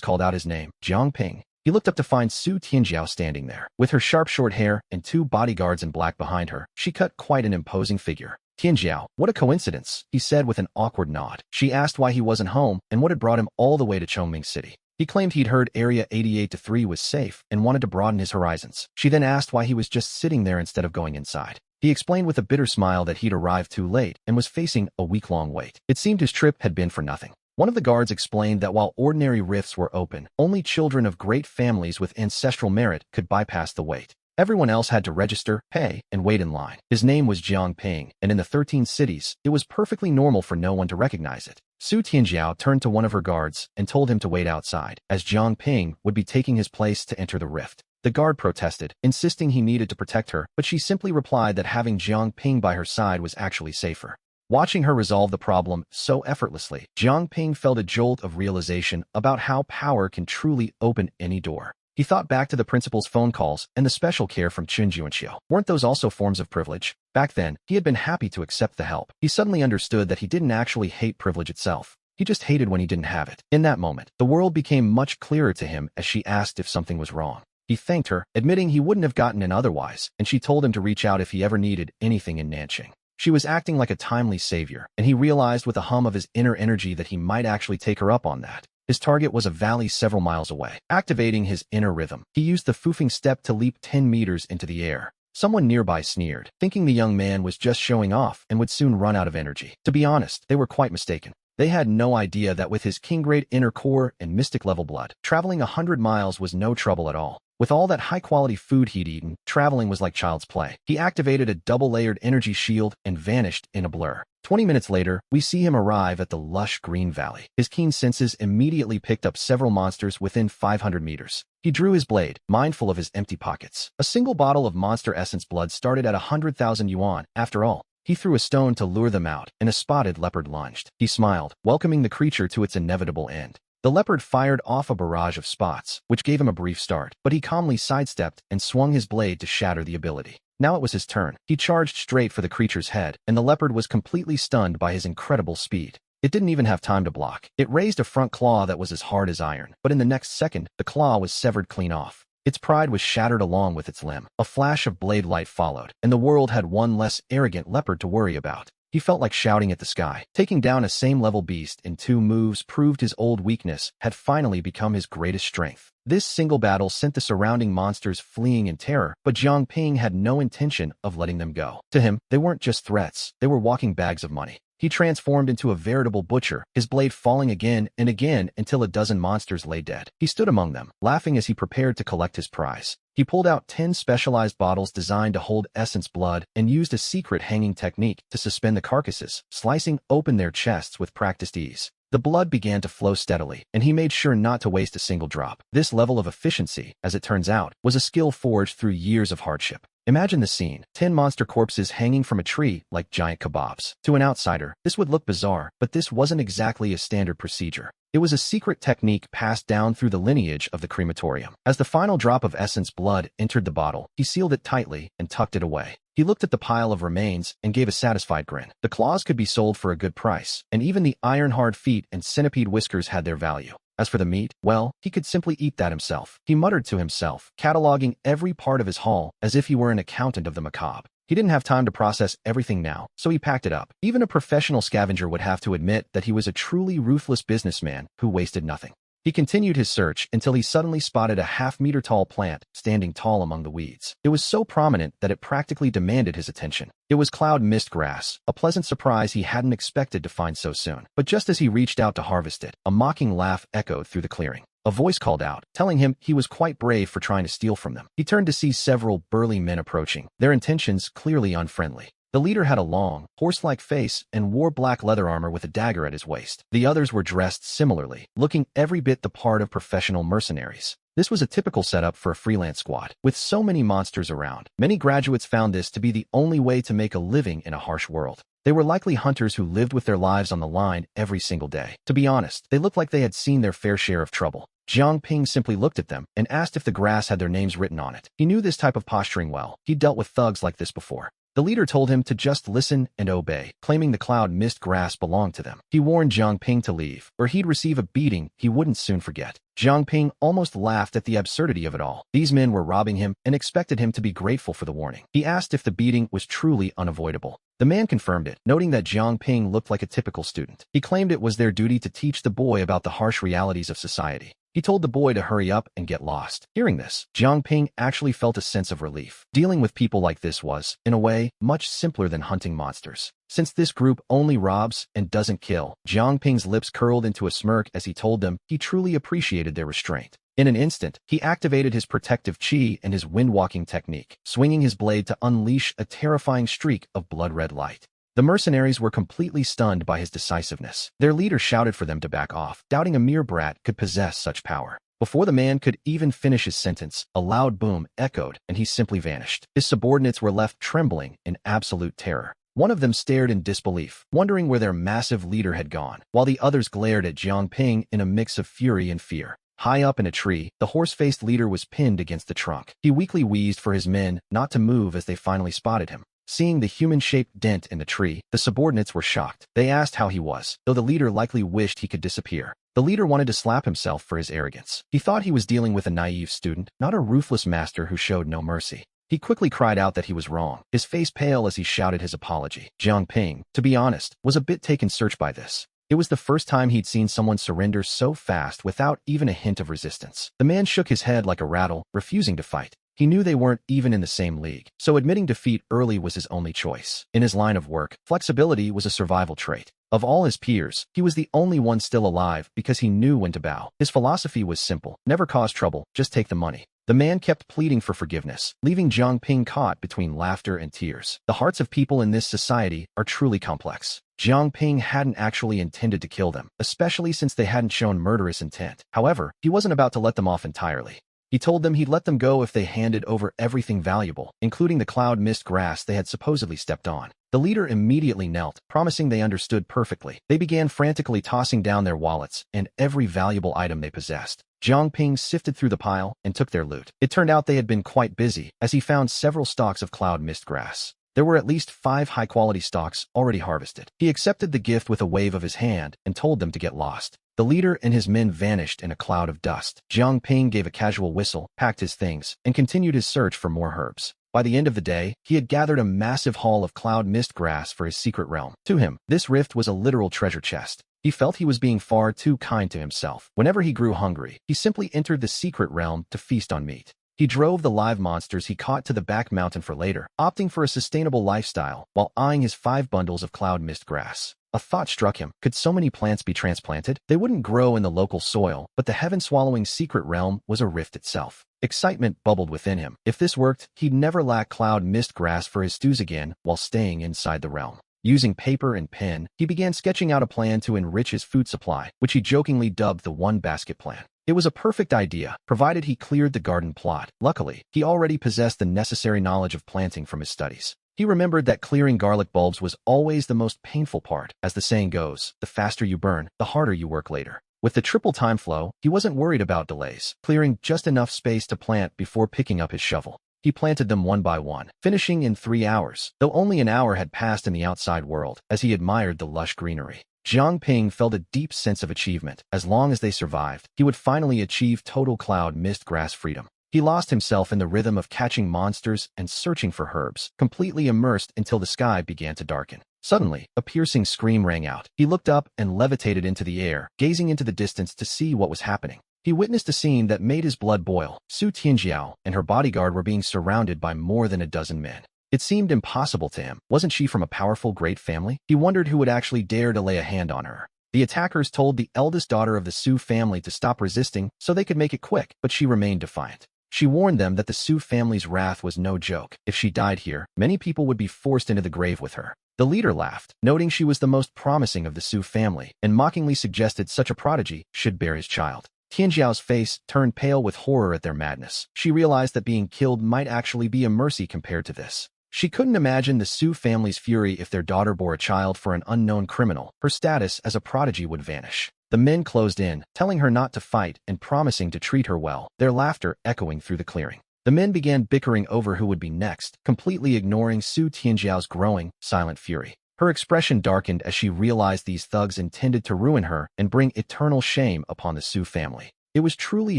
called out his name, Jiang Ping. He looked up to find Su Tianjiao standing there. With her sharp short hair and 2 bodyguards in black behind her, she cut quite an imposing figure. Tianjiao, what a coincidence, he said with an awkward nod. She asked why he wasn't home and what had brought him all the way to Chongming City. He claimed he'd heard Area 88-3 was safe and wanted to broaden his horizons. She then asked why he was just sitting there instead of going inside. He explained with a bitter smile that he'd arrived too late and was facing a week-long wait. It seemed his trip had been for nothing. One of the guards explained that while ordinary rifts were open, only children of great families with ancestral merit could bypass the wait. Everyone else had to register, pay, and wait in line. His name was Jiang Ping, and in the 13 cities, it was perfectly normal for no one to recognize it. Su Tianjiao turned to one of her guards and told him to wait outside, as Jiang Ping would be taking his place to enter the rift. The guard protested, insisting he needed to protect her, but she simply replied that having Jiang Ping by her side was actually safer. Watching her resolve the problem so effortlessly, Jiang Ping felt a jolt of realization about how power can truly open any door. He thought back to the principal's phone calls and the special care from Chunju and Xiao. Weren't those also forms of privilege? Back then, he had been happy to accept the help. He suddenly understood that he didn't actually hate privilege itself. He just hated when he didn't have it. In that moment, the world became much clearer to him as she asked if something was wrong. He thanked her, admitting he wouldn't have gotten in otherwise, and she told him to reach out if he ever needed anything in Nanjing. She was acting like a timely savior, and he realized with a hum of his inner energy that he might actually take her up on that. His target was a valley several miles away. Activating his inner rhythm, he used the foofing step to leap 10 meters into the air. Someone nearby sneered, thinking the young man was just showing off and would soon run out of energy. To be honest, they were quite mistaken. They had no idea that with his king-grade inner core and mystic-level blood, traveling 100 miles was no trouble at all. With all that high-quality food he'd eaten, traveling was like child's play. He activated a double-layered energy shield and vanished in a blur. 20 minutes later, we see him arrive at the lush green valley. His keen senses immediately picked up several monsters within 500 meters. He drew his blade, mindful of his empty pockets. A single bottle of monster essence blood started at 100,000 yuan. After all, he threw a stone to lure them out, and a spotted leopard lunged. He smiled, welcoming the creature to its inevitable end. The leopard fired off a barrage of spots, which gave him a brief start, but he calmly sidestepped and swung his blade to shatter the ability. Now it was his turn. He charged straight for the creature's head, and the leopard was completely stunned by his incredible speed. It didn't even have time to block. It raised a front claw that was as hard as iron, but in the next second, the claw was severed clean off. Its pride was shattered along with its limb. A flash of blade light followed, and the world had one less arrogant leopard to worry about. He felt like shouting at the sky. Taking down a same-level beast in 2 moves proved his old weakness had finally become his greatest strength. This single battle sent the surrounding monsters fleeing in terror, but Jiang Ping had no intention of letting them go. To him, they weren't just threats, they were walking bags of money. He transformed into a veritable butcher, his blade falling again and again until a dozen monsters lay dead. He stood among them, laughing as he prepared to collect his prize. He pulled out 10 specialized bottles designed to hold essence blood and used a secret hanging technique to suspend the carcasses, slicing open their chests with practiced ease. The blood began to flow steadily, and he made sure not to waste a single drop. This level of efficiency, as it turns out, was a skill forged through years of hardship. Imagine the scene, 10 monster corpses hanging from a tree like giant kebabs. To an outsider, this would look bizarre, but this wasn't exactly a standard procedure. It was a secret technique passed down through the lineage of the crematorium. As the final drop of essence blood entered the bottle, he sealed it tightly and tucked it away. He looked at the pile of remains and gave a satisfied grin. The claws could be sold for a good price, and even the iron-hard feet and centipede whiskers had their value. As for the meat, well, he could simply eat that himself. He muttered to himself, cataloging every part of his haul as if he were an accountant of the macabre. He didn't have time to process everything now, so he packed it up. Even a professional scavenger would have to admit that he was a truly ruthless businessman who wasted nothing. He continued his search until he suddenly spotted a half-meter-tall plant standing tall among the weeds. It was so prominent that it practically demanded his attention. It was cloud mist grass, a pleasant surprise he hadn't expected to find so soon. But just as he reached out to harvest it, a mocking laugh echoed through the clearing. A voice called out, telling him he was quite brave for trying to steal from them. He turned to see several burly men approaching, their intentions clearly unfriendly. The leader had a long, horse-like face and wore black leather armor with a dagger at his waist. The others were dressed similarly, looking every bit the part of professional mercenaries. This was a typical setup for a freelance squad. With so many monsters around, many graduates found this to be the only way to make a living in a harsh world. They were likely hunters who lived with their lives on the line every single day. To be honest, they looked like they had seen their fair share of trouble. Jiang Ping simply looked at them and asked if the grass had their names written on it. He knew this type of posturing well. He'd dealt with thugs like this before. The leader told him to just listen and obey, claiming the cloud mist grass belonged to them. He warned Jiang Ping to leave, or he'd receive a beating he wouldn't soon forget. Jiang Ping almost laughed at the absurdity of it all. These men were robbing him and expected him to be grateful for the warning. He asked if the beating was truly unavoidable. The man confirmed it, noting that Jiang Ping looked like a typical student. He claimed it was their duty to teach the boy about the harsh realities of society. He told the boy to hurry up and get lost. Hearing this, Jiang Ping actually felt a sense of relief. Dealing with people like this was, in a way, much simpler than hunting monsters. Since this group only robs and doesn't kill, Jiang Ping's lips curled into a smirk as he told them he truly appreciated their restraint. In an instant, he activated his protective chi and his wind-walking technique, swinging his blade to unleash a terrifying streak of blood-red light. The mercenaries were completely stunned by his decisiveness. Their leader shouted for them to back off, doubting a mere brat could possess such power. Before the man could even finish his sentence, a loud boom echoed, and he simply vanished. His subordinates were left trembling in absolute terror. One of them stared in disbelief, wondering where their massive leader had gone, while the others glared at Jiang Ping in a mix of fury and fear. High up in a tree, the horse-faced leader was pinned against the trunk. He weakly wheezed for his men not to move as they finally spotted him. Seeing the human-shaped dent in the tree, the subordinates were shocked. They asked how he was, though the leader likely wished he could disappear. The leader wanted to slap himself for his arrogance. He thought he was dealing with a naive student, not a ruthless master who showed no mercy. He quickly cried out that he was wrong, his face pale as he shouted his apology. Jiang Ping, to be honest, was a bit taken aback by this. It was the first time he'd seen someone surrender so fast without even a hint of resistance. The man shook his head like a rattle, refusing to fight. He knew they weren't even in the same league, so admitting defeat early was his only choice. In his line of work, flexibility was a survival trait. Of all his peers, he was the only one still alive because he knew when to bow. His philosophy was simple: never cause trouble, just take the money. The man kept pleading for forgiveness, leaving Jiang Ping caught between laughter and tears. The hearts of people in this society are truly complex. Jiang Ping hadn't actually intended to kill them, especially since they hadn't shown murderous intent. However, he wasn't about to let them off entirely. He told them he'd let them go if they handed over everything valuable, including the cloud mist grass they had supposedly stepped on. The leader immediately knelt, promising they understood perfectly. They began frantically tossing down their wallets and every valuable item they possessed. Jiang Ping sifted through the pile and took their loot. It turned out they had been quite busy, as he found several stalks of cloud mist grass. There were at least 5 high-quality stalks already harvested. He accepted the gift with a wave of his hand and told them to get lost. The leader and his men vanished in a cloud of dust. Jiang Ping gave a casual whistle, packed his things, and continued his search for more herbs. By the end of the day, he had gathered a massive haul of cloud mist grass for his secret realm. To him, this rift was a literal treasure chest. He felt he was being far too kind to himself. Whenever he grew hungry, he simply entered the secret realm to feast on meat. He drove the live monsters he caught to the back mountain for later, opting for a sustainable lifestyle while eyeing his 5 bundles of cloud mist grass. A thought struck him. Could so many plants be transplanted? They wouldn't grow in the local soil, but the heaven-swallowing secret realm was a rift itself. Excitement bubbled within him. If this worked, he'd never lack cloud mist grass for his stews again while staying inside the realm. Using paper and pen, he began sketching out a plan to enrich his food supply, which he jokingly dubbed the one-basket plan. It was a perfect idea, provided he cleared the garden plot. Luckily, he already possessed the necessary knowledge of planting from his studies. He remembered that clearing garlic bulbs was always the most painful part. As the saying goes, the faster you burn, the harder you work later. With the triple time flow, he wasn't worried about delays, clearing just enough space to plant before picking up his shovel. He planted them one by one, finishing in 3 hours, though only an hour had passed in the outside world, as he admired the lush greenery. Jiang Ping felt a deep sense of achievement. As long as they survived, he would finally achieve total cloud mist grass freedom. He lost himself in the rhythm of catching monsters and searching for herbs, completely immersed until the sky began to darken. Suddenly, a piercing scream rang out. He looked up and levitated into the air, gazing into the distance to see what was happening. He witnessed a scene that made his blood boil. Su Tianjiao and her bodyguard were being surrounded by more than a dozen men. It seemed impossible to him. Wasn't she from a powerful, great family? He wondered who would actually dare to lay a hand on her. The attackers told the eldest daughter of the Su family to stop resisting so they could make it quick, but she remained defiant. She warned them that the Su family's wrath was no joke. If she died here, many people would be forced into the grave with her. The leader laughed, noting she was the most promising of the Su family, and mockingly suggested such a prodigy should bear his child. Tianjiao's face turned pale with horror at their madness. She realized that being killed might actually be a mercy compared to this. She couldn't imagine the Su family's fury if their daughter bore a child for an unknown criminal. Her status as a prodigy would vanish. The men closed in, telling her not to fight and promising to treat her well, their laughter echoing through the clearing. The men began bickering over who would be next, completely ignoring Su Tianjiao's growing, silent fury. Her expression darkened as she realized these thugs intended to ruin her and bring eternal shame upon the Su family. It was truly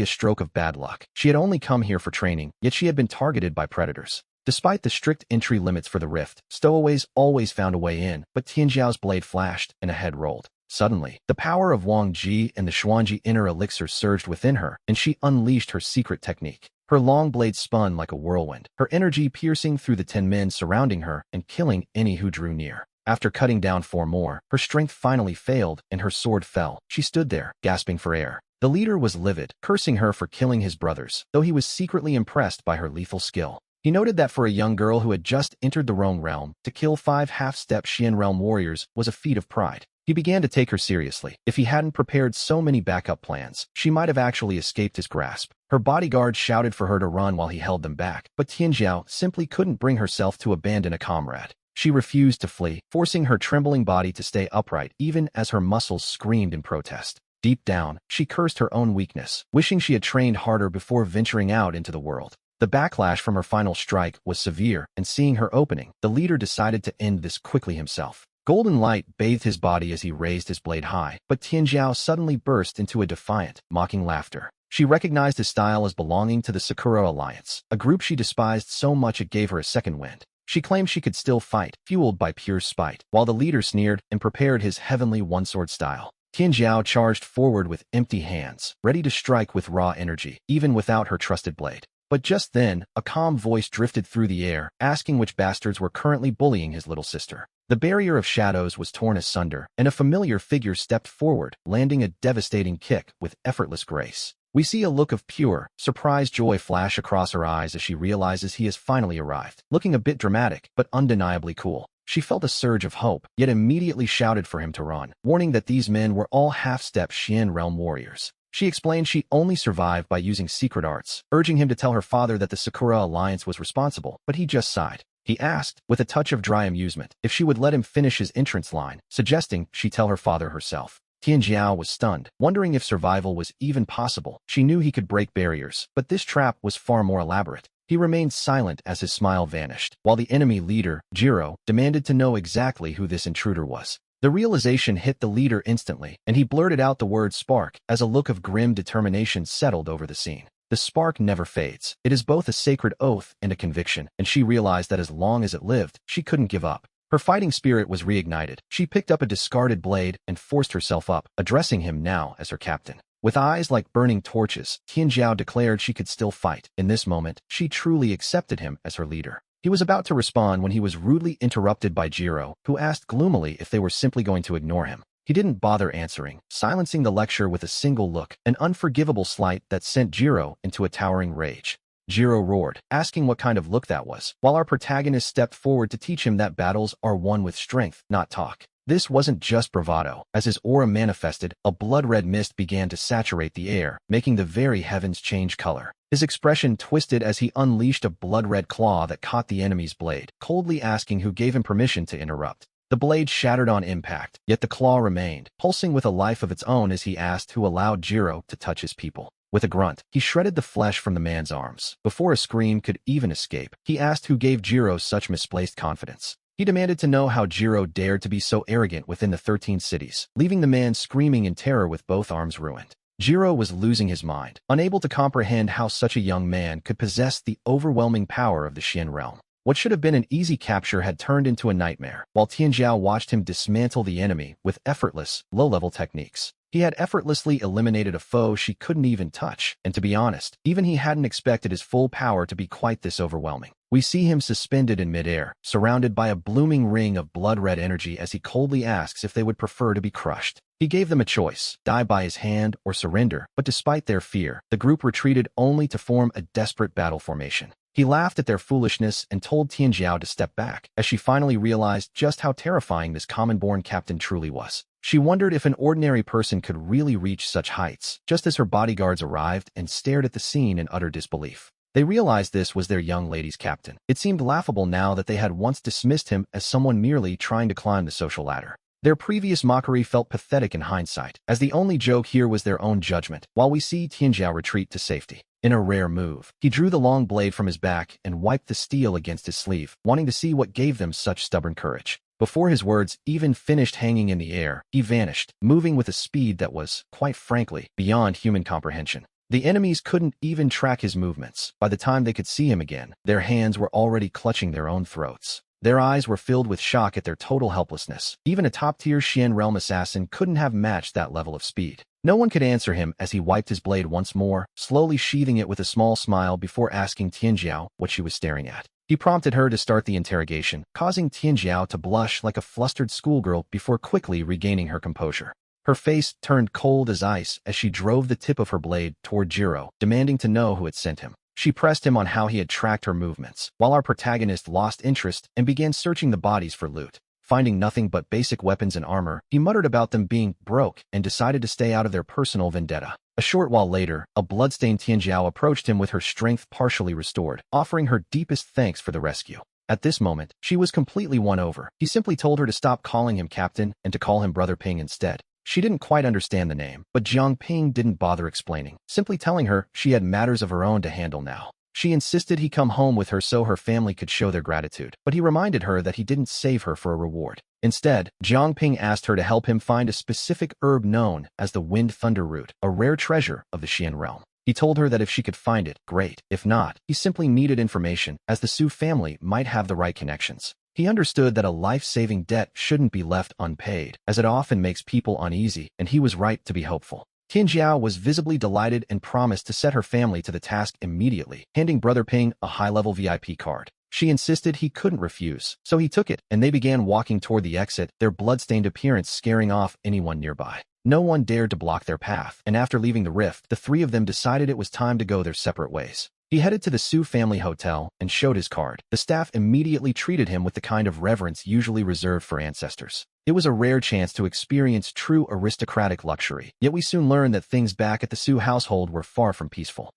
a stroke of bad luck. She had only come here for training, yet she had been targeted by predators. Despite the strict entry limits for the rift, stowaways always found a way in, but Tianjiao's blade flashed and a head rolled. Suddenly, the power of Wang Ji and the Xuanji inner elixir surged within her, and she unleashed her secret technique. Her long blade spun like a whirlwind, her energy piercing through the 10 men surrounding her and killing any who drew near. After cutting down 4 more, her strength finally failed and her sword fell. She stood there, gasping for air. The leader was livid, cursing her for killing his brothers, though he was secretly impressed by her lethal skill. He noted that for a young girl who had just entered the Rome realm, to kill 5 half-step Xian realm warriors was a feat of pride. He began to take her seriously. If he hadn't prepared so many backup plans, she might have actually escaped his grasp. Her bodyguard shouted for her to run while he held them back, but Tianjiao simply couldn't bring herself to abandon a comrade. She refused to flee, forcing her trembling body to stay upright even as her muscles screamed in protest. Deep down, she cursed her own weakness, wishing she had trained harder before venturing out into the world. The backlash from her final strike was severe, and seeing her opening, the leader decided to end this quickly himself. Golden light bathed his body as he raised his blade high, but Tianjiao suddenly burst into a defiant, mocking laughter. She recognized his style as belonging to the Sakura Alliance, a group she despised so much it gave her a second wind. She claimed she could still fight, fueled by pure spite, while the leader sneered and prepared his heavenly one-sword style. Tianjiao charged forward with empty hands, ready to strike with raw energy, even without her trusted blade. But just then, a calm voice drifted through the air, asking which bastards were currently bullying his little sister. The barrier of shadows was torn asunder, and a familiar figure stepped forward, landing a devastating kick with effortless grace. We see a look of pure, surprised joy flash across her eyes as she realizes he has finally arrived, looking a bit dramatic, but undeniably cool. She felt a surge of hope, yet immediately shouted for him to run, warning that these men were all half-step Xian realm warriors. She explained she only survived by using secret arts, urging him to tell her father that the Sakura Alliance was responsible, but he just sighed. He asked, with a touch of dry amusement, if she would let him finish his entrance line, suggesting she tell her father herself. Tianjiao was stunned, wondering if survival was even possible. She knew he could break barriers, but this trap was far more elaborate. He remained silent as his smile vanished, while the enemy leader, Jiro, demanded to know exactly who this intruder was. The realization hit the leader instantly, and he blurted out the word spark as a look of grim determination settled over the scene. The spark never fades. It is both a sacred oath and a conviction, and she realized that as long as it lived, she couldn't give up. Her fighting spirit was reignited. She picked up a discarded blade and forced herself up, addressing him now as her captain. With eyes like burning torches, Tianjiao declared she could still fight. In this moment, she truly accepted him as her leader. He was about to respond when he was rudely interrupted by Jiro, who asked gloomily if they were simply going to ignore him. He didn't bother answering, silencing the lecture with a single look, an unforgivable slight that sent Jiro into a towering rage. Jiro roared, asking what kind of look that was, while our protagonist stepped forward to teach him that battles are won with strength, not talk. This wasn't just bravado. As his aura manifested, a blood-red mist began to saturate the air, making the very heavens change color. His expression twisted as he unleashed a blood-red claw that caught the enemy's blade, coldly asking who gave him permission to interrupt. The blade shattered on impact, yet the claw remained, pulsing with a life of its own as he asked who allowed Jiro to touch his people. With a grunt, he shredded the flesh from the man's arms. Before a scream could even escape, he asked who gave Jiro such misplaced confidence. He demanded to know how Jiro dared to be so arrogant within the 13 cities, leaving the man screaming in terror with both arms ruined. Jiro was losing his mind, unable to comprehend how such a young man could possess the overwhelming power of the Xian realm. What should have been an easy capture had turned into a nightmare, while Tianjiao watched him dismantle the enemy with effortless, low-level techniques. He had effortlessly eliminated a foe she couldn't even touch, and to be honest, even he hadn't expected his full power to be quite this overwhelming. We see him suspended in midair, surrounded by a blooming ring of blood-red energy as he coldly asks if they would prefer to be crushed. He gave them a choice, die by his hand or surrender, but despite their fear, the group retreated only to form a desperate battle formation. He laughed at their foolishness and told Tianjiao to step back, as she finally realized just how terrifying this common-born captain truly was. She wondered if an ordinary person could really reach such heights, just as her bodyguards arrived and stared at the scene in utter disbelief. They realized this was their young lady's captain. It seemed laughable now that they had once dismissed him as someone merely trying to climb the social ladder. Their previous mockery felt pathetic in hindsight, as the only joke here was their own judgment, while we see Tianjiao retreat to safety. In a rare move, he drew the long blade from his back and wiped the steel against his sleeve, wanting to see what gave them such stubborn courage. Before his words even finished hanging in the air, he vanished, moving with a speed that was, quite frankly, beyond human comprehension. The enemies couldn't even track his movements. By the time they could see him again, their hands were already clutching their own throats. Their eyes were filled with shock at their total helplessness. Even a top-tier Xian realm assassin couldn't have matched that level of speed. No one could answer him as he wiped his blade once more, slowly sheathing it with a small smile before asking Tianjiao what she was staring at. He prompted her to start the interrogation, causing Tianjiao to blush like a flustered schoolgirl before quickly regaining her composure. Her face turned cold as ice as she drove the tip of her blade toward Jiro, demanding to know who had sent him. She pressed him on how he had tracked her movements, while our protagonist lost interest and began searching the bodies for loot. Finding nothing but basic weapons and armor, he muttered about them being broke and decided to stay out of their personal vendetta. A short while later, a bloodstained Tianjiao approached him with her strength partially restored, offering her deepest thanks for the rescue. At this moment, she was completely won over. He simply told her to stop calling him captain and to call him Brother Ping instead. She didn't quite understand the name, but Jiang Ping didn't bother explaining, simply telling her she had matters of her own to handle now. She insisted he come home with her so her family could show their gratitude, but he reminded her that he didn't save her for a reward. Instead, Jiang Ping asked her to help him find a specific herb known as the Wind Thunder Root, a rare treasure of the Xian realm. He told her that if she could find it, great. If not, he simply needed information, as the Su family might have the right connections. He understood that a life-saving debt shouldn't be left unpaid, as it often makes people uneasy, and he was right to be hopeful. Tianjiao was visibly delighted and promised to set her family to the task immediately, handing Brother Ping a high-level VIP card. She insisted he couldn't refuse, so he took it, and they began walking toward the exit, their blood-stained appearance scaring off anyone nearby. No one dared to block their path, and after leaving the rift, the three of them decided it was time to go their separate ways. He headed to the Su family hotel and showed his card. The staff immediately treated him with the kind of reverence usually reserved for ancestors. It was a rare chance to experience true aristocratic luxury, yet we soon learned that things back at the Su household were far from peaceful.